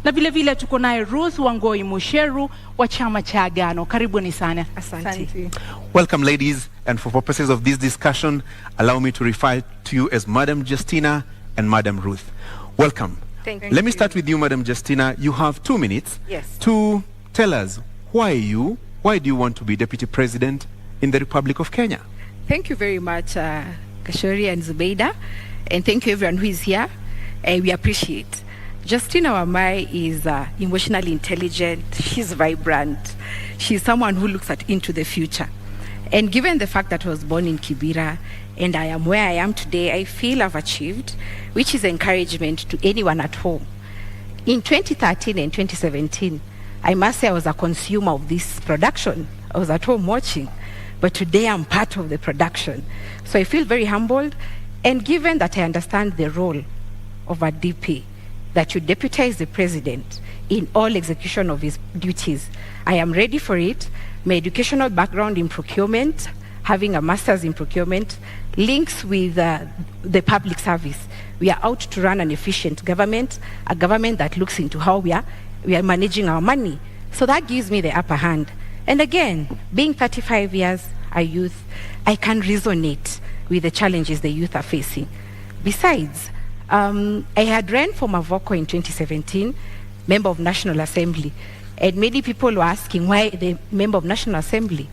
Na vile vile tuko naye Ruth Wangoi Musheru wa chama cha Agano. Karibuni sana. Asante. Welcome, ladies, and for purposes of this discussion, allow me to refer to you as Madam Justina and Madam Ruth. Welcome. Thank you. Let me start with you, Madam Justina. You have 2 minutes to tell us why do you want to be Deputy President in the Republic of Kenya? Thank you very much, Kashori and Zubeida, and thank you everyone who is here. We appreciate. Justina Wamae is emotionally intelligent, she's vibrant, she's someone who looks into the future. And given the fact that I was born in Kibera and I am where I am today, I feel I've achieved, which is encouragement to anyone at home. In 2013 and 2017, I must say I was a consumer of this production. I was at home watching, but today I'm part of the production. So I feel very humbled, and given that I understand the role of a DP, that you deputize the president in all execution of his duties, I am ready for it. My educational background in procurement, having a master's in procurement, links with the public service. We are out to run an efficient government, a government that looks into how we are managing our money. So that gives me the upper hand. And again, being 35 years a youth, I can resonate with the challenges the youth are facing. Besides, I had ran for Mavoko in 2017, member of National Assembly, and many people were asking why the member of National Assembly.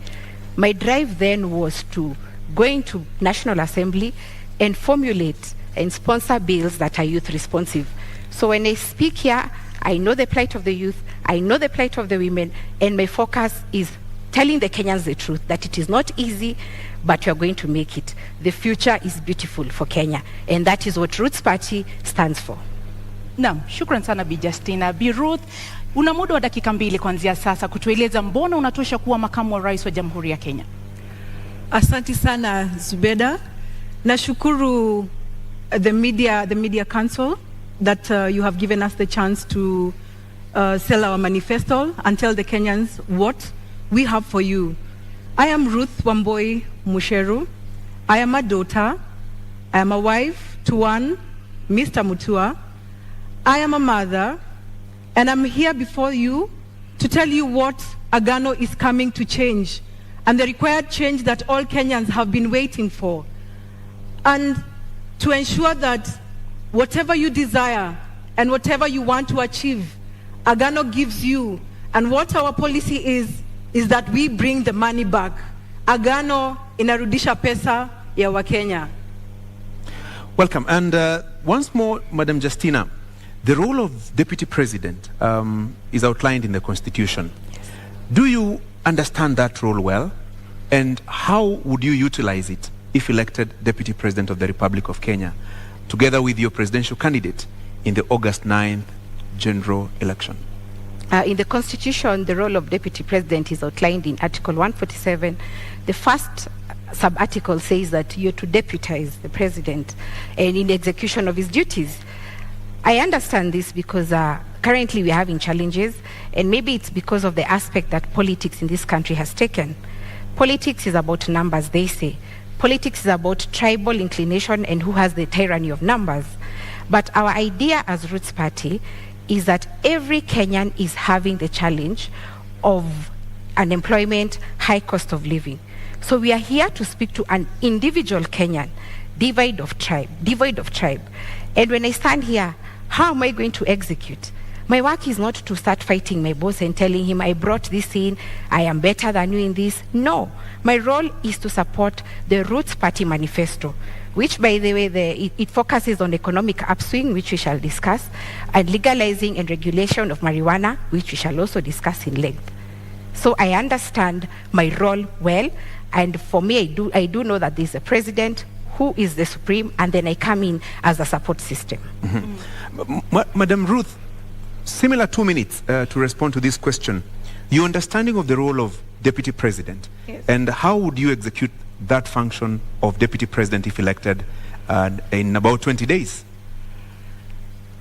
My drive then was to go into National Assembly and formulate and sponsor bills that are youth responsive. So when I speak here, I know the plight of the youth, I know the plight of the women, and my focus is telling the Kenyans the truth, that it is not easy, but we are going to make it. The future is beautiful for Kenya, and that is what Roots Party stands for. Naam, shukran sana Bi Justina. Bi Ruth, una muda wa dakika 2 kuanzia sasa kutueleza mbona unatosha kuwa makamu wa rais wa Jamhuri ya Kenya. Asante sana Zubeda. Nashukuru the media council that you have given us the chance to sell our manifesto and tell the Kenyans what we have for you. I am Ruth Wangoi Musheru. I am a daughter. I am a wife to one Mr. Mutua. I am a mother, and I'm here before you to tell you what Agano is coming to change, and the required change that all Kenyans have been waiting for, and to ensure that whatever you desire and whatever you want to achieve, Agano gives you. And what our policy is that we bring the money back. Agano inarudisha pesa ya Wakenya. Welcome. And once more, Madam Justina, the role of Deputy President is outlined in the Constitution. Yes. Do you understand that role well? And how would you utilize it if elected Deputy President of the Republic of Kenya, together with your presidential candidate in the August 9th general election? In the Constitution, the role of Deputy President is outlined in Article 147. The first sub-article says that you're to deputize the President and in the execution of his duties. I understand this because currently we're having challenges, and maybe it's because of the aspect that politics in this country has taken. Politics is about numbers, they say. Politics is about tribal inclination and who has the tyranny of numbers. But our idea as Roots Party is that every Kenyan is having the challenge of unemployment, high cost of living. So we are here to speak to an individual Kenyan, devoid of tribe. And when I stand here, how am I going to execute? My work is not to start fighting my boss and telling him, I brought this in, I am better than you in this. No, my role is to support the Roots Party manifesto, which, by the way, it focuses on economic upswing, which we shall discuss, and legalizing and regulation of marijuana, which we shall also discuss in length. So I understand my role well, and for me, I do know that there's a president who is the supreme, and then I come in as a support system. Madam Ruth, similar 2 minutes to respond to this question. Your understanding of the role of Deputy President, yes, and how would you execute that function of Deputy President if elected in about 20 days?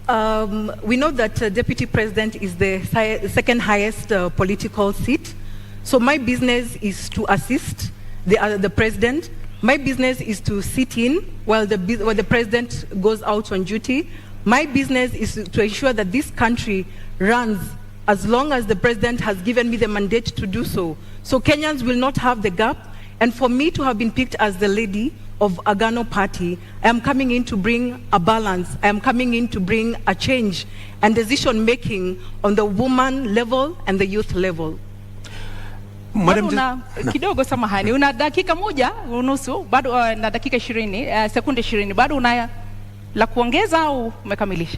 We know that Deputy President is the second highest political seat. So my business is to assist the President. My business is to sit in while the President goes out on duty. My business is to ensure that this country runs as long as the president has given me the mandate to do so. So Kenyans will not have the gap. And for me to have been picked as the lady of Agano Party, I am coming in to bring a balance. I am coming in to bring a change and decision making on the woman level and the youth level. Madam, kidogo samahani, una dakika moja unusu, bado na dakika 20, sekunde 20, bado una la kuongeza au umekamilisha?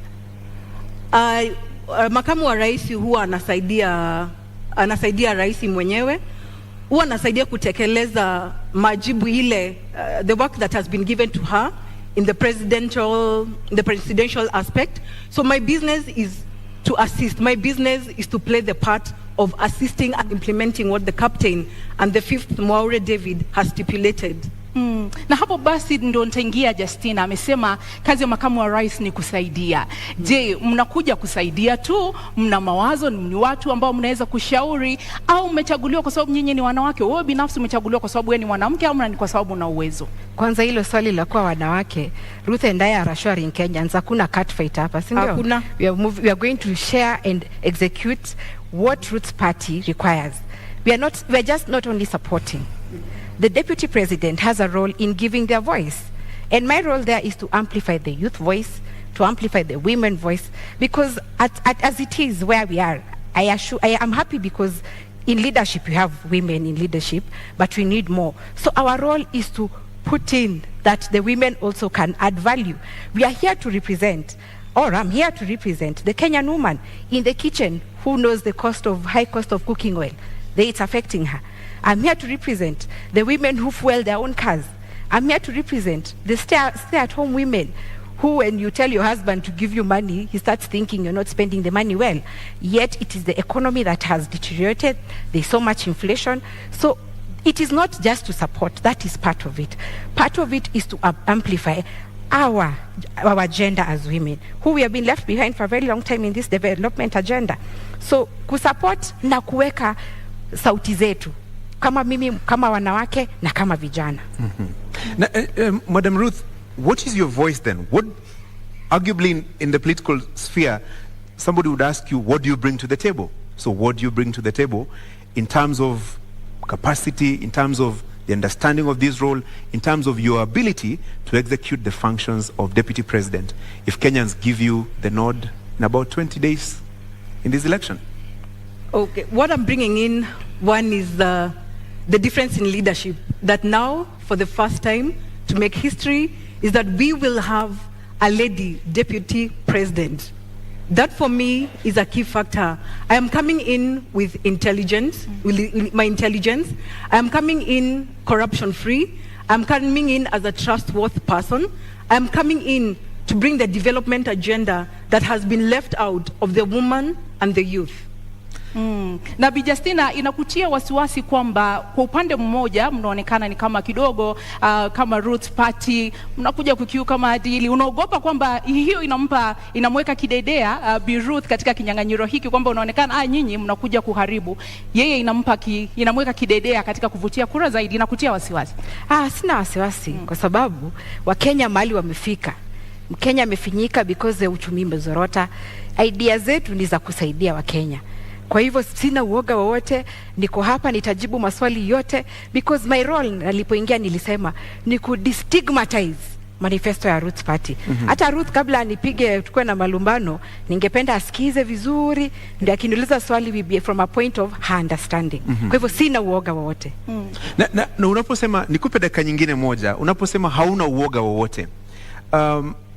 Makamu wa rais huwa anasaidia rais mwenyewe, huwa anasaidia kutekeleza majibu ile, the work that has been given to her in the presidential aspect. So my business is to assist. My business is to play the part of assisting and implementing what the captain and the 5th Mwaure David has stipulated. Na hapo basi ndo nitaingia. Justina amesema kazi ya makamu wa rais ni kusaidia. Je, mnakuja kusaidia tu? Mna mawazo? Ni watu ambao mnaweza kushauri, au mmechaguliwa kwa sababu nyinyi ni wanawake? Wewe binafsi umechaguliwa kwa sababu wewe ni mwanamke au ni kwa sababu una uwezo? Kwanza hilo swali la kuwa wanawake, Ruth and I are assuring Kenyans hakuna cat fight hapa, si ndio? Hakuna. We are going to share and execute what Ruth's party requires. We are just not only supporting. The deputy president has a role in giving their voice. And my role there is to amplify the youth voice, to amplify the women voice, because as it is where we are, I am happy because in leadership you have women in leadership, but we need more. So our role is to put in that the women also can add value. We are here to represent, or I'm here to represent the Kenyan woman in the kitchen who knows the high cost of cooking oil. It's affecting her. I'm here to represent the women who fuel their own cars. I'm here to represent the stay-at-home women who, when you tell your husband to give you money, he starts thinking you're not spending the money well. Yet it is the economy that has deteriorated. There's so much inflation. So it is not just to support. That is part of it. Part of it is to amplify our agenda as women, who we have been left behind for a very long time in this development agenda. So kusupport na kuweka sauti zetu kama mimi, kama wanawake na kama vijana. Madam Ruth, what is your voice then? What, arguably in the political sphere, somebody would ask you, what do you bring to the table? So what do you bring to the table in terms of capacity, in terms of the understanding of this role, in terms of your ability to execute the functions of deputy president, if Kenyans give you the nod in about 20 days in this election? Okay, what I'm bringing in, one is the difference in leadership, that now, for the first time, to make history, is that we will have a lady deputy president. That for me is a key factor. I am coming in with intelligence, with my intelligence. I am coming in corruption-free. I'm coming in as a trustworthy person. I'm coming in to bring the development agenda that has been left out of the woman and the youth. Na Bi Justina, inakutia wasiwasi kwamba kwa upande mmoja mnaonekana ni kama kidogo kama Ruth Party mnakuja kukiuka maadili? Unaogopa kwamba hiyo inamweka kidedea Bi Ruth katika kinyang'anyiro hiki, kwamba unaonekana nyinyi mnakuja kuharibu, yeye inamweka kidedea katika kuvutia kura zaidi? Inakutia wasiwasi? Sina wasiwasi kwa sababu Wakenya mahali wamefika. Mkenya amefinyika because uchumi umezorota. Idea zetu ni za kusaidia Wakenya. Kwa hivyo sina uoga wowote, niko hapa nitajibu maswali yote, because my role nilipoingia nilisema ni kudestigmatize manifesto ya Ruth Party. Hata Ruth kabla anipige tukue na malumbano, ningependa asikize vizuri, ndio akiniuliza swali we be from a point of her understanding. Kwa hivyo sina uoga wowote. Na unaposema, nikupe dakika nyingine moja, unaposema hauna uoga wowote,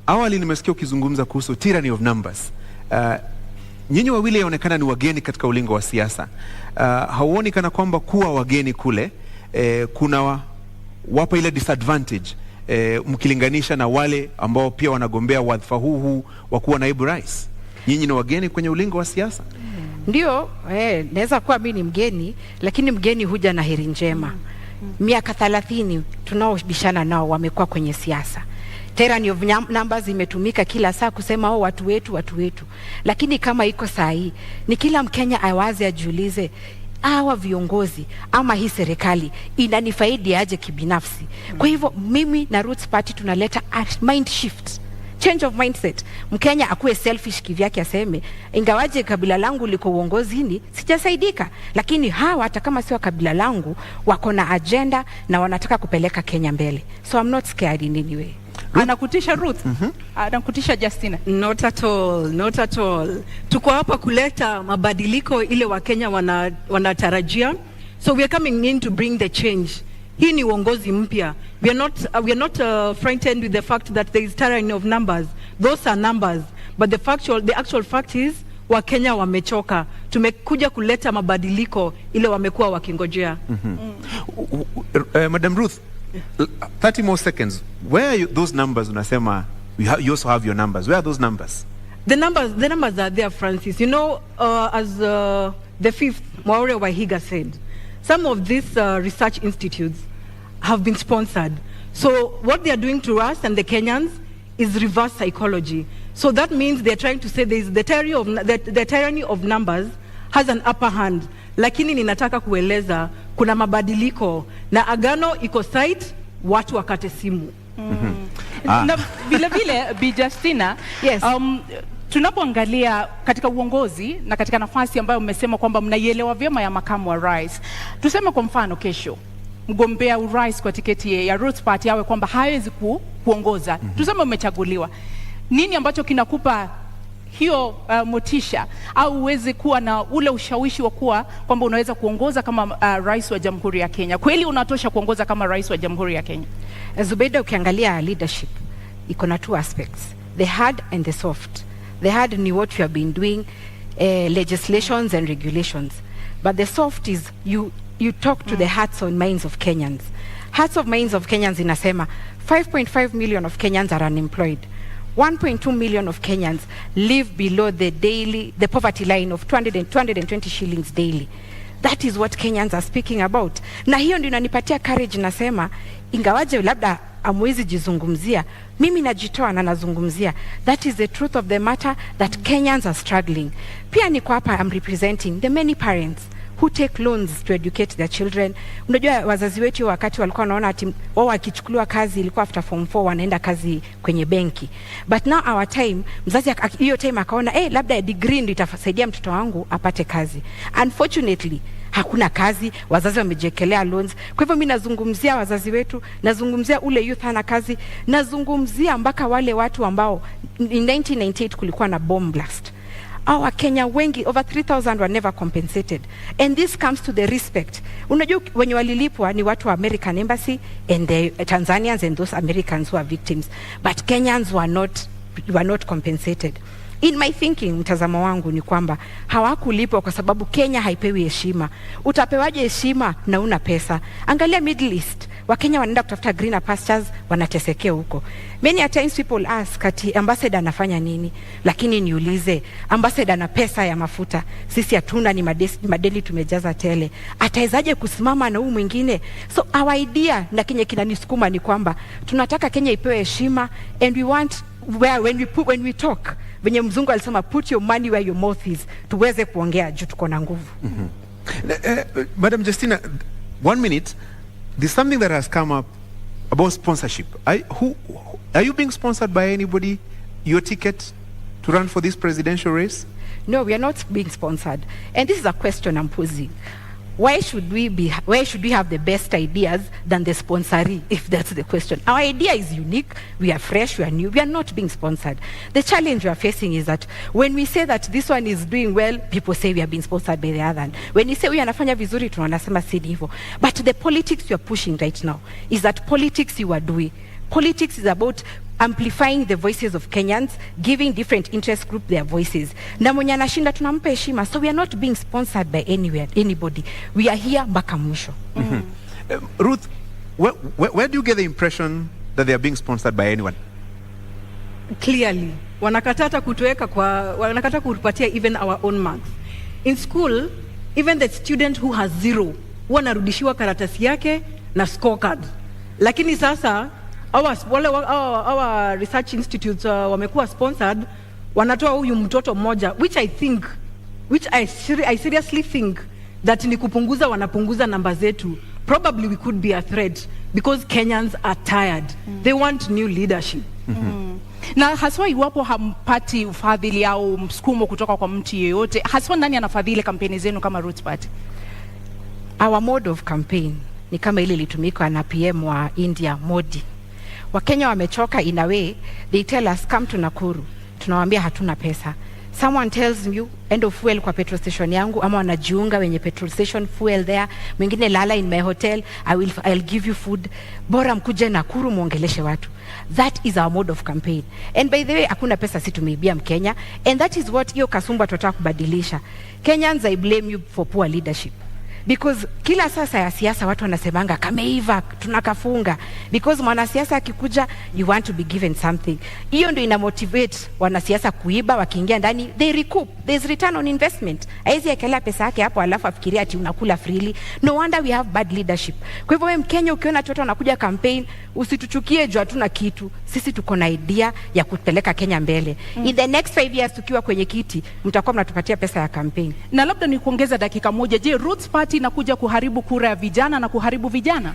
awali nimesikia ukizungumza kuhusu tyranny of numbers. Nyinyi wawili yaonekana ni wageni katika ulingo wa siasa. Hauoni kana kwamba kuwa wageni kule kuna wapa ile disadvantage mkilinganisha na wale ambao pia wanagombea wadhifa huu wa kuwa naibu rais? Nyinyi ni wageni kwenye ulingo wa siasa. Ndio, naweza kuwa mimi ni mgeni, lakini mgeni huja na heri njema. Miaka 30 tunaobishana nao wamekuwa kwenye siasa. Tyranny of numbers imetumika kila saa kusema watu wetu. Lakini kama iko sahi, ni kila Mkenya awaze ajiulize, hawa viongozi ama hii serikali inanifaidi aje kibinafsi? Kwa hivyo mimi na Roots Party tunaleta a mind shift. change of mindset. Mkenya akuwe selfish kivyake, aseme ingawaje kabila langu liko uongozini sijasaidika, lakini hawa hata kama sio kabila langu wako na agenda na wanataka kupeleka Kenya mbele. So I'm not scared in any way. Anakutisha Ruth? Anakutisha Justina? Not at all, not at all. Tuko hapa kuleta mabadiliko ile Wakenya wanatarajia. So we are coming in to bring the change. Hii ni uongozi mpya. We are not frightened with the fact that there is tyranny of numbers. Those are numbers. But the actual fact is Wakenya wamechoka. Tumekuja kuleta mabadiliko ile wamekuwa wakingojea. Madam Ruth, 30 more seconds. Where are those numbers? Unasema you also have your numbers. Where are those numbers? The numbers are there, Francis. You know, as the fifth Mwaure Wahiga said, some of these research institutes have been sponsored. So what they are doing to us and the Kenyans is reverse psychology. So that means they're trying to say the tyranny of numbers has an upper hand. Lakini ninataka kueleza kuna mabadiliko na agano iko site, watu wakate simu. Na vile vile Bi Justina, yes. Tunapoangalia katika uongozi na katika nafasi ambayo mmesema kwamba mnaielewa vyema ya makamu wa rais, tuseme kwa mfano kesho mgombea urais kwa tiketi ya Roots Party awe kwamba hawezi kuongoza, tuseme umechaguliwa, nini ambacho kinakupa hiyo motisha au uweze kuwa na ule ushawishi wa kuwa kwamba unaweza kuongoza kama rais wa Jamhuri ya Kenya? Kweli unatosha kuongoza kama rais wa Jamhuri ya Kenya? Zubeida, ukiangalia leadership iko na two aspects, the hard and the soft. The hard ni what you have been doing, legislations and regulations, but the soft is you talk to the hearts and minds of Kenyans. Hearts of minds of Kenyans inasema 5.5 million of Kenyans are unemployed. 1.2 million of Kenyans live below the poverty line of 220 shillings daily. That is what Kenyans are speaking about. Na hiyo ndio inanipatia courage, nasema ingawaje labda amwezi jizungumzia, mimi najitoa na nazungumzia. That is the truth of the matter, that Kenyans are struggling. Pia niko hapa, I'm representing the many parents who take loans to educate their children. Unajua wazazi wetu wakati walikuwa wanaona ati wao wakichukuliwa kazi ilikuwa after form 4 wanaenda kazi kwenye benki. But now our time, mzazi hiyo time akaona labda degree ndio itasaidia mtoto wangu apate kazi. Unfortunately hakuna kazi, wazazi wamejekelea loans. Kwa hivyo mimi nazungumzia wazazi wetu, nazungumzia ule youth hana kazi, nazungumzia mpaka wale watu ambao in 1998 kulikuwa na bomb blast. Our Kenya wengi, over 3,000 were never compensated. And this comes to the respect. Unajua wenye walilipwa ni watu wa American Embassy and the Tanzanians and those Americans who are victims. But Kenyans were not compensated. In my thinking, mtazamo wangu ni kwamba hawakulipwa kwa sababu Kenya haipewi heshima. Utapewaje heshima na una pesa? Angalia Middle East. Wakenya wanaenda kutafuta greener pastures, wanatesekea huko. Many a times people ask ati ambassador anafanya nini? Lakini niulize, ambassador na pesa ya mafuta, sisi hatuna, ni madeli tumejaza tele. Atawezaje kusimama na huyu mwingine? So our idea na Kenya kinanisukuma ni kwamba tunataka Kenya ipewe heshima, and we want when we talk, venye mzungu alisema put your money where your mouth is, tuweze kuongea juu tuko na nguvu. Madam Justina, 1 minute. There's something that has come up about sponsorship. Are you being sponsored by anybody? Your ticket to run for this presidential race? No, we are not being sponsored. And this is a question I'm posing. Where should we have the best ideas than the sponsoree, if that's the question? Our idea is unique, we are fresh, we are new, we are not being sponsored. The challenge we are facing is that when we say that this one is doing well, people say we are being sponsored by the other. When we say we anafanya vizuri, tunasema si hivyo. But the politics you are pushing right now is that politics you are doing. Politics is about amplifying the voices of Kenyans, giving different interest groups their voices. Na mwenye anashinda tunampa heshima. So we are not being sponsored by anybody. We are here mpaka mwisho. Ruth, where do you get the impression that they are being sponsored by anyone? Clearly, wanakatata kutupatia even our own marks. In school, even the student who has 0 wanarudishiwa karatasi yake na scorecard. Lakini sasa our research institutes wamekuwa sponsored, wanatoa huyu mtoto mmoja, which I seriously think that ni kupunguza, wanapunguza namba zetu. Probably we could be a threat because Kenyans are tired. They want new leadership. Na haswa iwapo hampati ufadhili au msukumo kutoka kwa mtu yeyote, haswa nani anafadhili kampeni zenu kama Roots Party? Our mode of campaign ni kama ile ilitumika na PM wa India Modi. Wakenya wamechoka in a way, they tell us come to Nakuru. Tunawaambia hatuna pesa. Someone tells you end of fuel kwa petrol station yangu, ama wanajiunga wenye petrol station fuel there, mwingine lala in my hotel, I'll give you food. Bora mkuje Nakuru muongeleshe watu. That is our mode of campaign. And by the way, hakuna pesa si tumeibia Mkenya, and that is what hiyo kasumba tunataka kubadilisha. Kenyans, I blame you for poor leadership. Because kila sasa ya siasa watu wanasemanga kameiva tunakafunga, because mwanasiasa akikuja you want to be given something. Hiyo ndio ina motivate wanasiasa kuiba, wakiingia ndani they recoup, there's return on investment. Haizi ekelea pesa yake hapo alafu afikiria ati unakula freely. No wonder we have bad leadership. Kwa hivyo wewe Mkenya ukiona watu wanakuja campaign, usituchukie juu hatuna kitu. Sisi tuko na idea ya kupeleka Kenya mbele. In the next 5 years tukiwa kwenye kiti mtakuwa mnatupatia pesa ya campaign. Na labda ni kuongeza dakika moja, je, Roots Party inakuja kuharibu kura ya vijana na kuharibu vijana?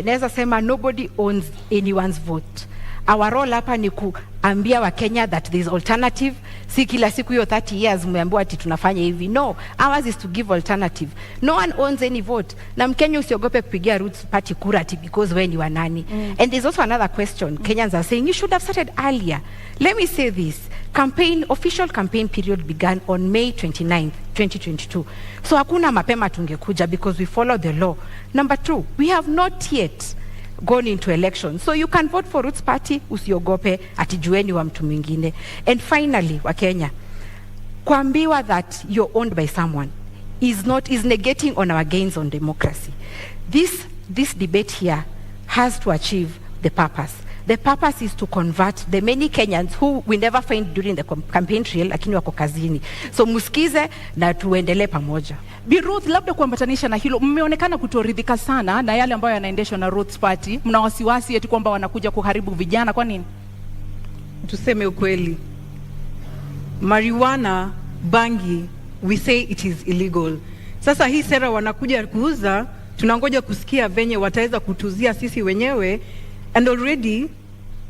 Naweza sema nobody owns anyone's vote. Our role hapa ni kuambia wa Kenya that there is alternative. Si kila siku hiyo 30 years mmeambiwa ati tunafanya hivi. No, ours is to give alternative. No one owns any vote. Na Mkenya usiogope kupigia Roots Party kura ati because when you are nani. And there's also another question. Kenyans are saying you should have started earlier. Let me say this. Official campaign period began on May 29th, 2022. So hakuna mapema tungekuja because we follow the law. Number 2, we have not yet gone into election. So you can vote for Roots Party, usiogope atijueni wa mtu mwingine. And finally, wa Kenya, kuambiwa that you're owned by someone is negating on our gains on democracy. This debate here has to achieve the purpose. The purpose is to convert the many Kenyans who we never find during the campaign trail, lakini wako kazini. So musikize na tuendelee pamoja. Bi Ruth, labda kuambatanisha na hilo, mmeonekana kutoridhika sana na yale ambayo yanaendeshwa na Roots Party. Mna wasiwasi eti kwamba wanakuja kuharibu vijana, kwa nini? Tuseme ukweli. Marijuana, bangi, we say it is illegal. Sasa hii sera wanakuja kuuza, tunangoja kusikia venye wataweza kutuzia sisi wenyewe. And already,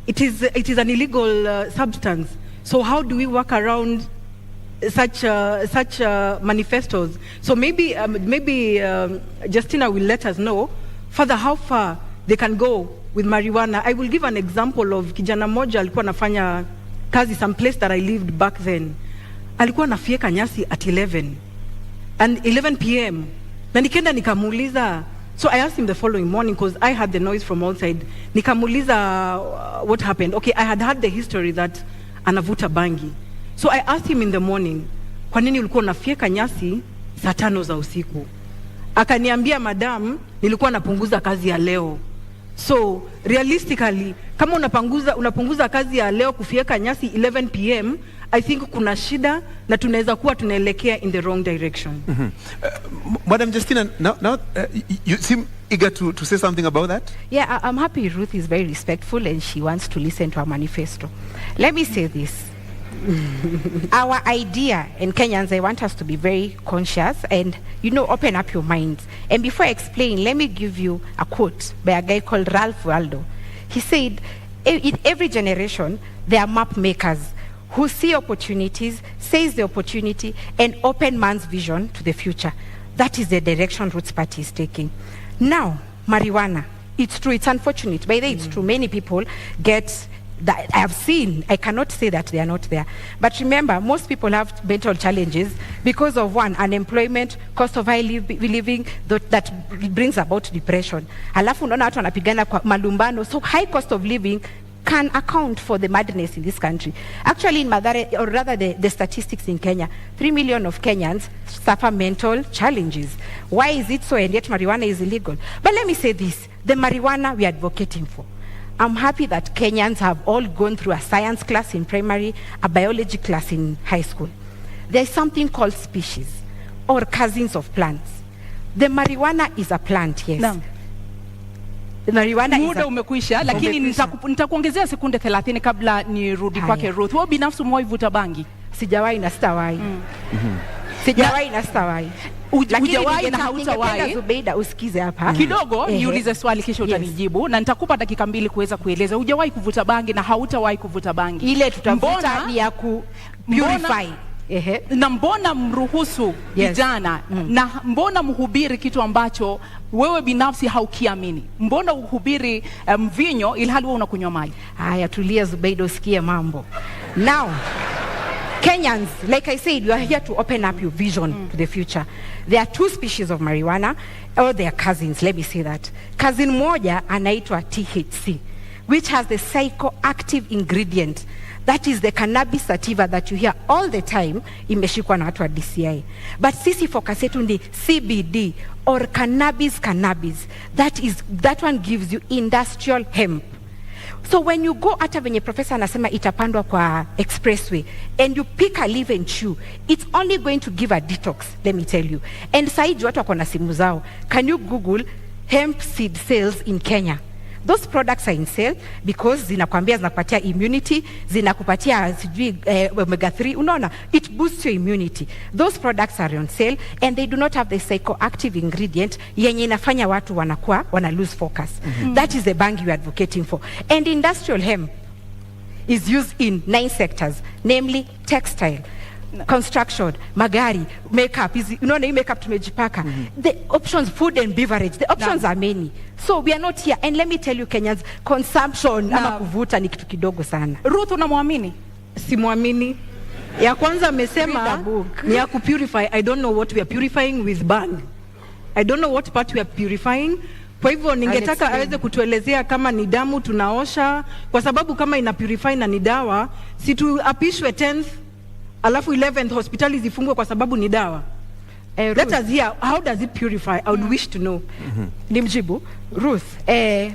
it is an illegal substance. So how do we work around such manifestos? So maybe Justina will let us know further how far they can go with marijuana. I will give an example of kijana moja alikuwa nafanya kazi some place that I lived back then. Alikuwa nafieka nyasi at 11 p.m. Na nikenda nikamuuliza. So I asked him the following morning because I had the noise from outside. Nikamuuliza what happened. Okay, I had heard the history that anavuta bangi. So I asked him in the morning, kwa nini ulikuwa unafieka nyasi saa 5 za usiku? Akaniambia, madam, nilikuwa napunguza kazi ya leo. So realistically, kama unapunguza kazi ya leo kufieka nyasi 11 p.m., I think kuna shida na tunaweza kuwa tunaelekea in the wrong direction. Madam Justina, now you seem eager to say something about that? Yeah, I'm happy Ruth is very respectful and she wants to listen to our manifesto. Let me say this. Our idea, and Kenyans, I want us to be very conscious and, open up your minds. And before I explain, let me give you a quote by a guy called Ralph Waldo. He said, in every generation, there are map makers who see opportunities, seize the opportunity, and open man's vision to the future. That is the direction Roots Party is taking. Now, marijuana, it's true, it's unfortunate. By the way, it's true, many people get that I have seen. I cannot say that they are not there. But remember, most people have mental challenges because of one, unemployment, cost of high living, that brings about depression. Alafu unaona watu wanapigana kwa malumbano, so high cost of living can account for the madness in this country. Actually, in Mathare, or rather the statistics in Kenya, 3 million of Kenyans suffer mental challenges. Why is it so, and yet marijuana is illegal? But let me say this, the marijuana we are advocating for. I'm happy that Kenyans have all gone through a science class in primary, a biology class in high school. There's something called species, or cousins of plants. The marijuana is a plant, yes. No. Muda umekwisha, lakini nitakuongezea sekunde 30 kabla nirudi kwake Ruth. Wewe binafsi umewahi vuta bangi? Sijawahi na sitawahi. Sijawahi na sitawahi. Hujawahi na hautawahi. Zubeida usikize hapa. Kidogo niulize swali kisha utanijibu na nitakupa dakika 2 kuweza kueleza. Hujawahi kuvuta bangi na hautawahi kuvuta bangi. Ile tutavuta ni ya ku purify. Na mbona mruhusu vijana na mbona mhubiri kitu ambacho wewe binafsi haukiamini? Mbona uhubiri mvinyo ilhali wewe unakunywa maji? Haya, tulia Zubeida usikie mambo. Now Kenyans, like I said, you are here to open up your vision to the future. There are 2 species of marijuana, or they are cousins, let me say that. Cousin moja anaitwa THC, which has the psychoactive ingredient. That is the cannabis sativa that you hear all the time, imeshikwa na watu wa DCI. But sisi focus yetu ni CBD, or cannabis. That one gives you industrial hemp. So when you go hata venye professor anasema itapandwa kwa expressway and you pick a leaf and chew, it's only going to give a detox, let me tell you. And saiji watu wako na simu zao. Can you Google hemp seed sales in Kenya? Those products are in sale because zinakupatia immunity, zinakupatia sijui omega 3, unaona, it boosts your immunity. Those products are on sale and they do not have the psychoactive ingredient yenye inafanya watu wana lose focus. That is the bang you are advocating for. And industrial hemp is used in 9 sectors, namely textile, construction, magari, makeup. Unaona hii makeup tumejipaka. The options, food and beverage, the options are many. So we are not here. And let me tell you Kenyans, consumption ama kuvuta ni kitu kidogo sana. Ruth, unamwamini? Simwamini. Ya kwanza amesema ni ya kupurify. I don't know what we are purifying with bang. I don't know what part we are purifying. Kwa hivyo ningetaka aweze kutuelezea kama ni damu tunaosha, kwa sababu kama ina purify na ni dawa, si tuapishwe 10th alafu 11th hospitali zifungwe kwa sababu ni dawa. Let us hear, how does it purify? I would wish to know. Nimjibu Ruth,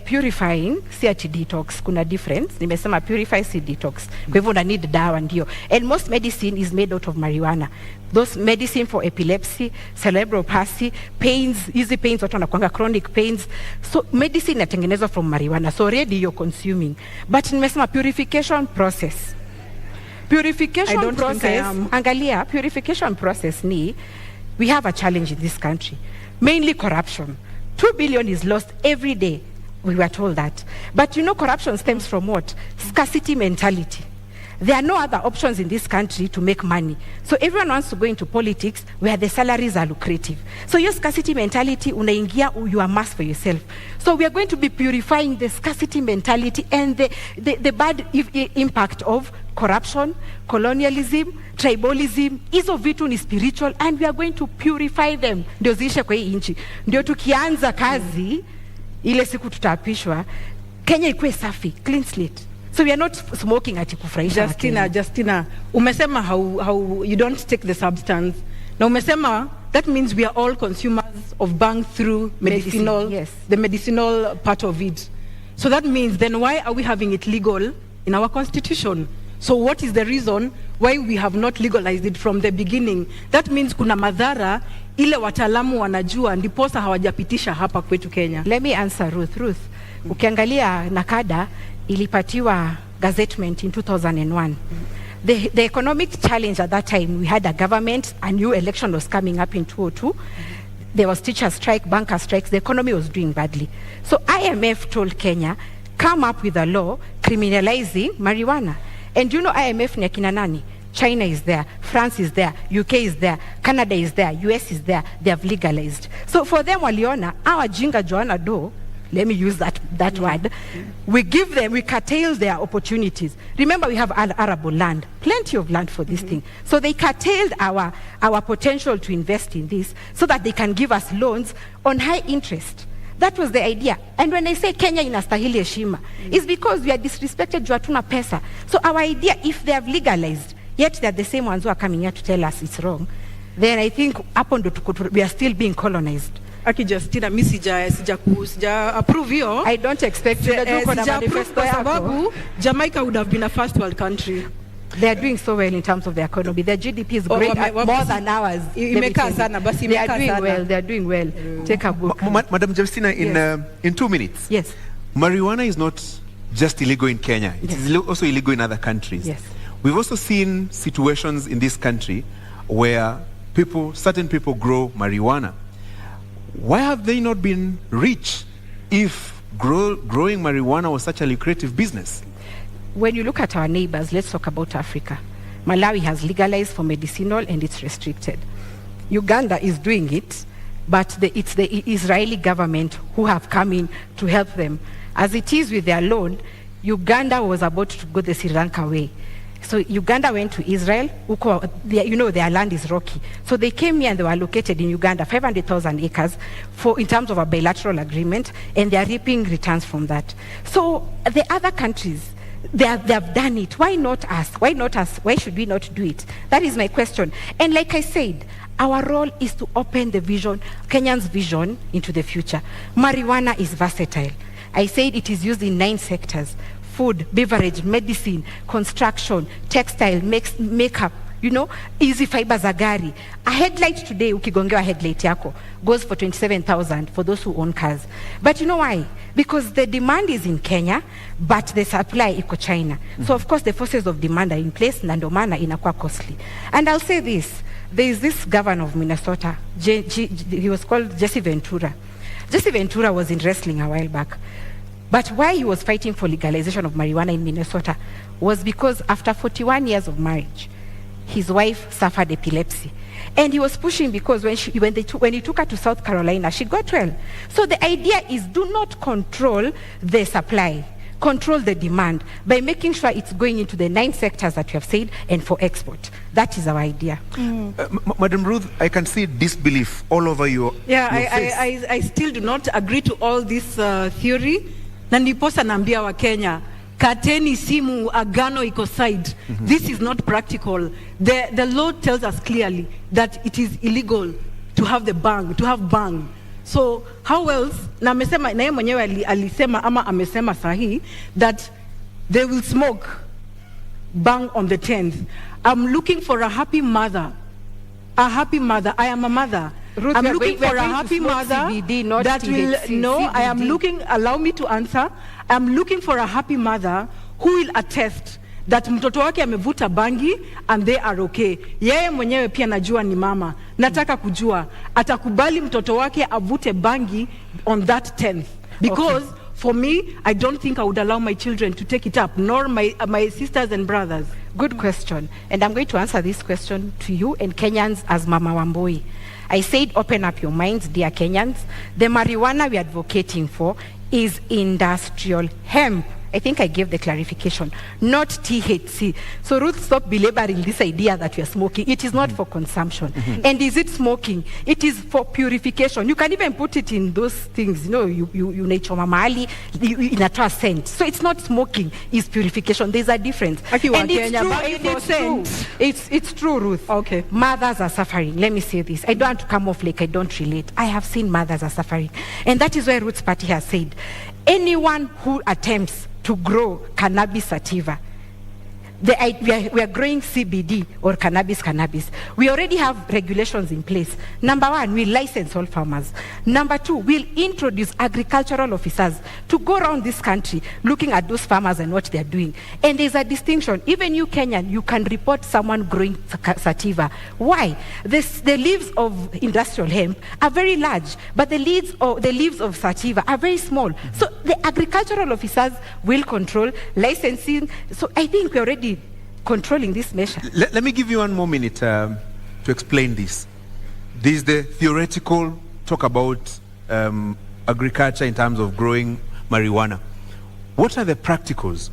purifying si ati detox, kuna difference. Nimesema purify si detox. Kwa hivyo una need dawa ndio. And most medicine is made out of marijuana. Those medicine for epilepsy, cerebral palsy, pains, easy pains, watu wanakuanga chronic pains. So medicine inatengenezwa from marijuana. So already you're consuming. But nimesema purification process. Purification process, angalia, purification process ni, we have a challenge in this country, mainly corruption. 2 billion is lost every day, we were told that. But you know corruption stems from what? Scarcity mentality. There are no other options in this country to make money. So everyone wants to go into politics where the salaries are lucrative. So your scarcity mentality, unaingia, you amass for yourself. So we are going to be purifying the scarcity mentality and the bad impact of corruption, colonialism, tribalism. Hizo vitu ni spiritual and we are going to purify them. Ndio ziishe kwa hii nchi. Ndio tukianza kazi, ile siku tutaapishwa, Kenya ikuwe safi, clean slate. So we are not smoking ati kufurahisha. Justina, umesema how you don't take the substance. Na umesema that means we are all consumers of bang through medicinal, yes, the medicinal part of it. So that means then why are we having it legal in our constitution? So what is the reason why we have not legalized it from the beginning? That means kuna madhara ile wataalamu wanajua ndiposa hawajapitisha hapa kwetu Kenya. Let me answer Ruth. Ukiangalia nakada ilipatiwa gazettement in 2001. The economic challenge at that time, we had a government, a new election was coming up in 2002. There was teacher strike, banker strikes, the economy was doing badly. So IMF told Kenya, come up with a law criminalizing marijuana. And you know IMF ni akina nani? China is there, France is there, UK is there, Canada is there, US is there, they have legalized. So for them waliona, our jinga Joanna do, let me use that word. We give them, we curtail their opportunities. Remember, we have arable land, plenty of land for this thing. So they curtailed our potential to invest in this so that they can give us loans on high interest. That was the idea. And when I say Kenya inastahili heshima, it's because we are disrespected juu hatuna pesa. So our idea, if they have legalized, yet they're the same ones who are coming here to tell us it's wrong, then I think we are still being colonized. Aki Justina, mi sija approve hiyo. I don't expect you to do kwa manifesto yako. Sababu Jamaica would have been a first world country. They are doing so well in terms of their economy. Their GDP is great, more than ours. Imekaa sana, basi imekaa sana. They are doing well. They are doing well. Take a book. Madam Justina, in 2 minutes. Yes. Marijuana is not just illegal in Kenya. It is also illegal in other countries. Yes. We've also seen situations in this country where certain people grow marijuana. Why have they not been rich if growing marijuana was such a lucrative business? When you look at our neighbors, let's talk about Africa. Malawi has legalized for medicinal and it's restricted. Uganda is doing it, but it's the Israeli government who have come in to help them. As it is with their loan, Uganda was about to go the Sri Lanka way. So Uganda went to Israel, their land is rocky. So they came here and they were located in Uganda, 500,000 acres in terms of a bilateral agreement, and they are reaping returns from that. So the other countries, they have done it. Why not us? Why not us? Why should we not do it? That is my question. And like I said, our role is to open the vision, Kenyan's vision into the future. Marijuana is versatile. I said it is used in 9 sectors: food, beverage, medicine, construction, textile, makeup, easy fiber za gari. A headlight today, ukigongewa headlight yako, goes for 27,000 for those who own cars. But you know why? Because the demand is in Kenya, but the supply iko China. So of course the forces of demand are in place, na ndo maana inakuwa costly. And I'll say this, there is this governor of Minnesota, he was called Jesse Ventura. Jesse Ventura was in wrestling a while back. But why he was fighting for legalization of marijuana in Minnesota was because after 41 years of marriage, his wife suffered epilepsy. And he was pushing because when he took her to South Carolina, she got well. So the idea is, do not control the supply, control the demand by making sure it's going into the 9 sectors that you have said and for export. That is our idea. Madam Ruth, I can see disbelief all over your face. I still do not agree to all this theory. Na ndiposa naambia wa Kenya, kateni simu, agano iko side. This is not practical. The law tells us clearly that it is illegal to have bang. So how else, na amesema, na yeye mwenyewe alisema ama amesema sahi, that they will smoke bang on the 10th. I'm looking for a happy mother. I am a mother. Ruth, I'm looking for a happy mother CBD, that will, no, CBD. I am looking, allow me to answer. I'm looking for a happy mother who will attest that mtoto wake amevuta bangi and they are okay. Yeye mwenyewe pia najua ni mama. Nataka kujua, atakubali mtoto wake avute bangi on that 10th. Because for me, I don't think I would allow my children to take it up, nor my sisters and brothers. Good question. And I'm going to answer this question to you and Kenyans as Mama Wamboi. I said open up your minds, dear Kenyans. The marijuana we are advocating for is industrial hemp. I think I gave the clarification, not THC. So Ruth, stop belaboring this idea that we are smoking. It is not for consumption. And is it smoking? It is for purification. You can even put it in those things, you nachoma mahali, inatoa scent. So it's not smoking, it's purification. There's a difference. And it's true, Ruth. Okay. Mothers are suffering. Let me say this. I don't want to come off like I don't relate. I have seen mothers are suffering. And that is why Ruth's party has said, anyone who attempts to grow cannabis sativa, we are growing CBD or cannabis. We already have regulations in place. Number 1, we license all farmers. Number 2, we'll introduce agricultural officers to go around this country looking at those farmers and what they're doing. And there's a distinction. Even you Kenyan, you can report someone growing sativa. Why? The leaves of industrial hemp are very large, but the leaves of sativa are very small. So the agricultural officers will control licensing. So I think we're already controlling this measure. Let me give you 1 more minute to explain this. This is the theoretical talk about agriculture in terms of growing marijuana. What are the practicals?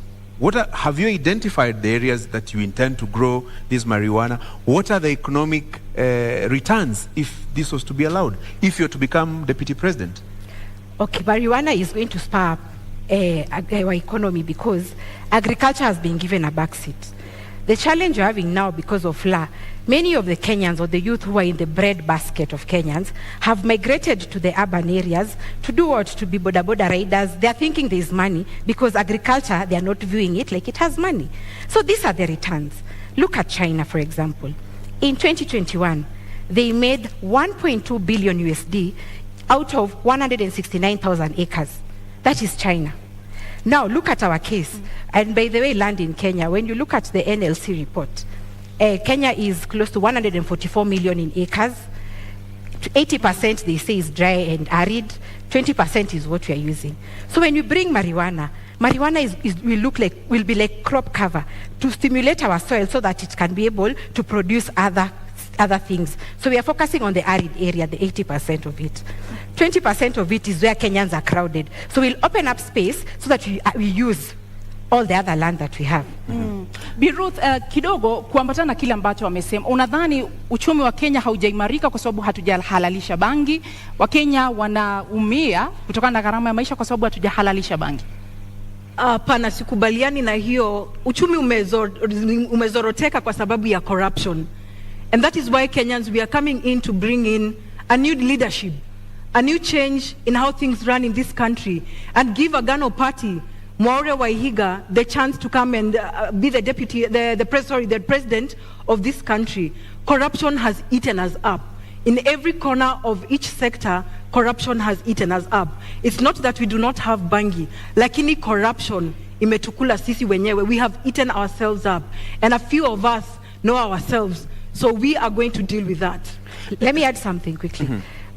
Have you identified the areas that you intend to grow this marijuana? What are the economic returns if this was to be allowed, if you're to become deputy president? Okay, marijuana is going to spur up our economy because agriculture has been given a backseat. The challenge you're having now because of law, many of the Kenyans or the youth who are in the bread basket of Kenyans have migrated to the urban areas to do what? To be boda riders. They're thinking there's money because agriculture, they're not viewing it like it has money. So these are the returns. Look at China, for example. In 2021, they made 1.2 billion USD out of 169,000 acres. That is China. Now look at our case. And by the way, land in Kenya, when you look at the NLC report, Kenya is close to 144 million in acres. 80% they say is dry and arid. 20% is what we are using. So when you bring marijuana will be like crop cover to stimulate our soil so that it can be able to produce other things. So we are focusing on the arid area, the 80% of it. 20% of it is where Kenyans are crowded. So we'll open up space so that we use all the other land that we have. Bi Ruth, kidogo kuambatana na kile ambacho wamesema, unadhani uchumi wa Kenya haujaimarika kwa sababu hatujahalalisha bangi? Wakenya wanaumia kutokana na gharama ya maisha kwa sababu hatujahalalisha bangi? Hapana, sikubaliani na hiyo. Uchumi umezoroteka kwa sababu ya corruption. And that is why Kenyans, we are coming in to bring in a new leadership, a new change in how things run in this country, and give Agano Party, Mwaure Waihiga, the chance to come and be the president of this country. Corruption has eaten us up. In every corner of each sector, corruption has eaten us up. It's not that we do not have bangi, lakini corruption imetukula sisi wenyewe. We have eaten ourselves up, and a few of us know ourselves. So we are going to deal with that. Let me add something quickly.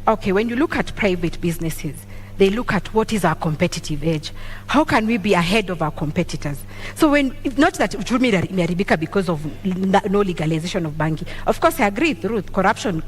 Okay, when you look at private businesses, they look at what is our competitive edge. How can we be ahead of our competitors? So not that uchumi imeharibika because of no legalization of bangi. Of course, I agree with Ruth, corruption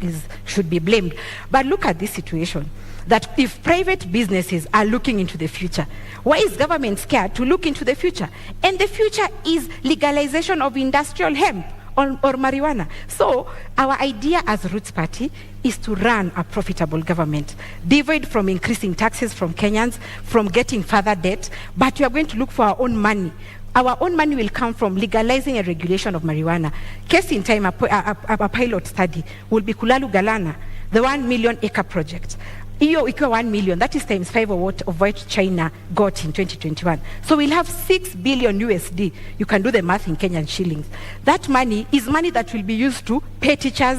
should be blamed. But look at this situation, that if private businesses are looking into the future, why is government scared to look into the future? And the future is legalization of industrial hemp or marijuana. So our idea as Roots Party is to run a profitable government, devoid from increasing taxes from Kenyans, from getting further debt, but we are going to look for our own money. Our own money will come from legalizing a regulation of marijuana. Case in time, a pilot study will be Kulalu Galana, the 1 million acre project. Iyo ikiwa 1 million, that is times 5 of what China got in 2021. So we'll have 6 billion USD. You can do the math in Kenyan shillings. That money is money that will be used to pay teachers,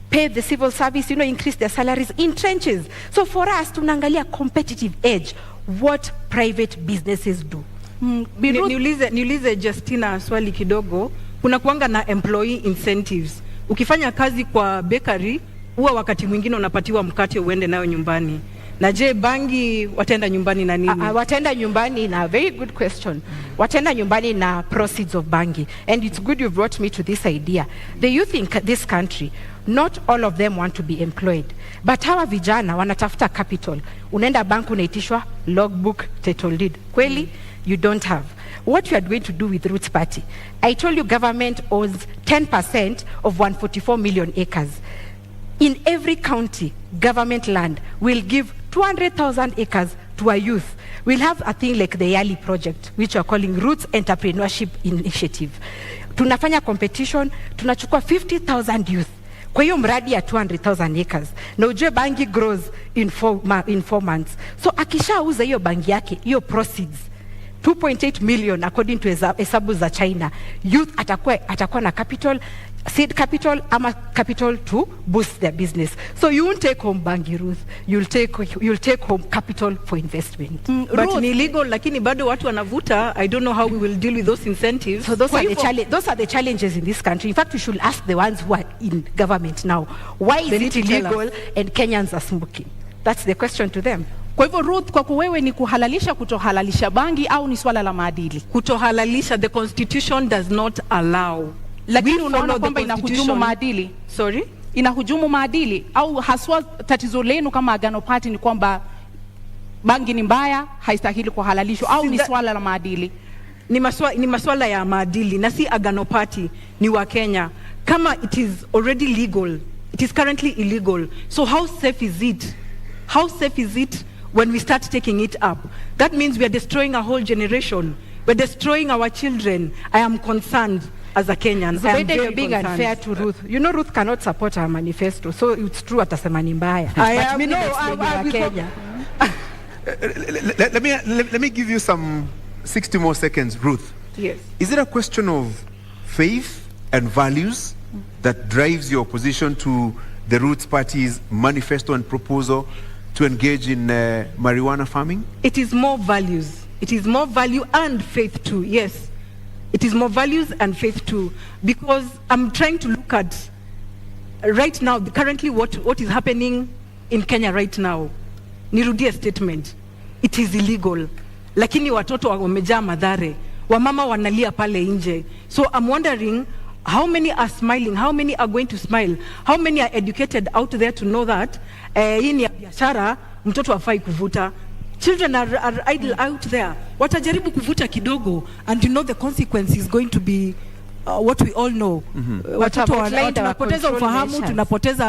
pay the civil service, increase their salaries in trenches. So for us, tunaangalia competitive edge, what private businesses do. Niulize Justina swali kidogo. Kuna kuanga na employee incentives. Ukifanya kazi kwa bakery, huwa wakati mwingine unapatiwa mkate uende nayo nyumbani. Na je, bangi wataenda nyumbani na nini? Wataenda nyumbani na, very good question. Wataenda nyumbani na proceeds of bangi. And it's good you brought me to this idea. The youth in this country, not all of them want to be employed. But hawa vijana wanatafuta capital. Unaenda bank unaitishwa logbook, title deed. Kweli, you don't have. What we are going to do with Roots Party, I told you government owns 10% of 144 million acres. In every county, government land will give 200,000 acres to our youth. We'll have a thing like the Yali project, which we are calling Roots Entrepreneurship Initiative. Tunafanya competition, tunachukua 50,000 youth. Kwa hiyo mradi ya 200,000 acres. Na ujue bangi grows in 4 months. So akishauza hiyo bangi yake, hiyo proceeds, 2.8 million according to hesabu za China, youth atakuwa na capital, seed capital ama capital to boost their business. So you won't take home bangi, Ruth. You'll take home capital for investment. But ni illegal, lakini bado watu wanavuta. I don't know how we will deal with those incentives. So those are the challenges in this country. In fact, we should ask the ones who are in government now, why is it illegal and Kenyans are smoking? That's the question to them. Kwa hivyo Ruth, kwa wewe ni kuhalalisha kutohalalisha bangi au ni swala la maadili? Kutohalalisha, the constitution does not allow. Lakini unaona kwamba inahujumu maadili? Sorry? Inahujumu maadili au haswa tatizo lenu kama Agano Party ni kwamba bangi ni mbaya, haistahili kuhalalishwa au ni swala la maadili? Ni maswala ya maadili na si Agano Party, ni wa Kenya. Kama it is already legal, it is currently illegal. So how safe is it? How safe is it when we start taking it up? That means we are destroying a whole generation. We're destroying our children. I am concerned as a Kenyan. Zubeida, you're being unfair to Ruth. You know Ruth cannot support our manifesto, so it's true atasema ni mbaya. Let me give you some 60 more seconds, Ruth. Yes. Is it a question of faith and values that drives your opposition to the Roots Party's manifesto and proposal to engage in marijuana farming? It is more values. It is more value and faith too, yes. It is more values and faith too. Because I'm trying to look at right now, currently what is happening in Kenya right now. Nirudie statement. It is illegal. Lakini watoto wamejaa madhare. Wamama wanalia pale nje. So I'm wondering, how many are smiling? How many are going to smile? How many are educated out there to know that hii ni biashara, mtoto hafai kuvuta? Children are idle out there. Watajaribu kuvuta kidogo, and you know the consequence is going to be what we all know. Watoto tunapoteza ufahamu,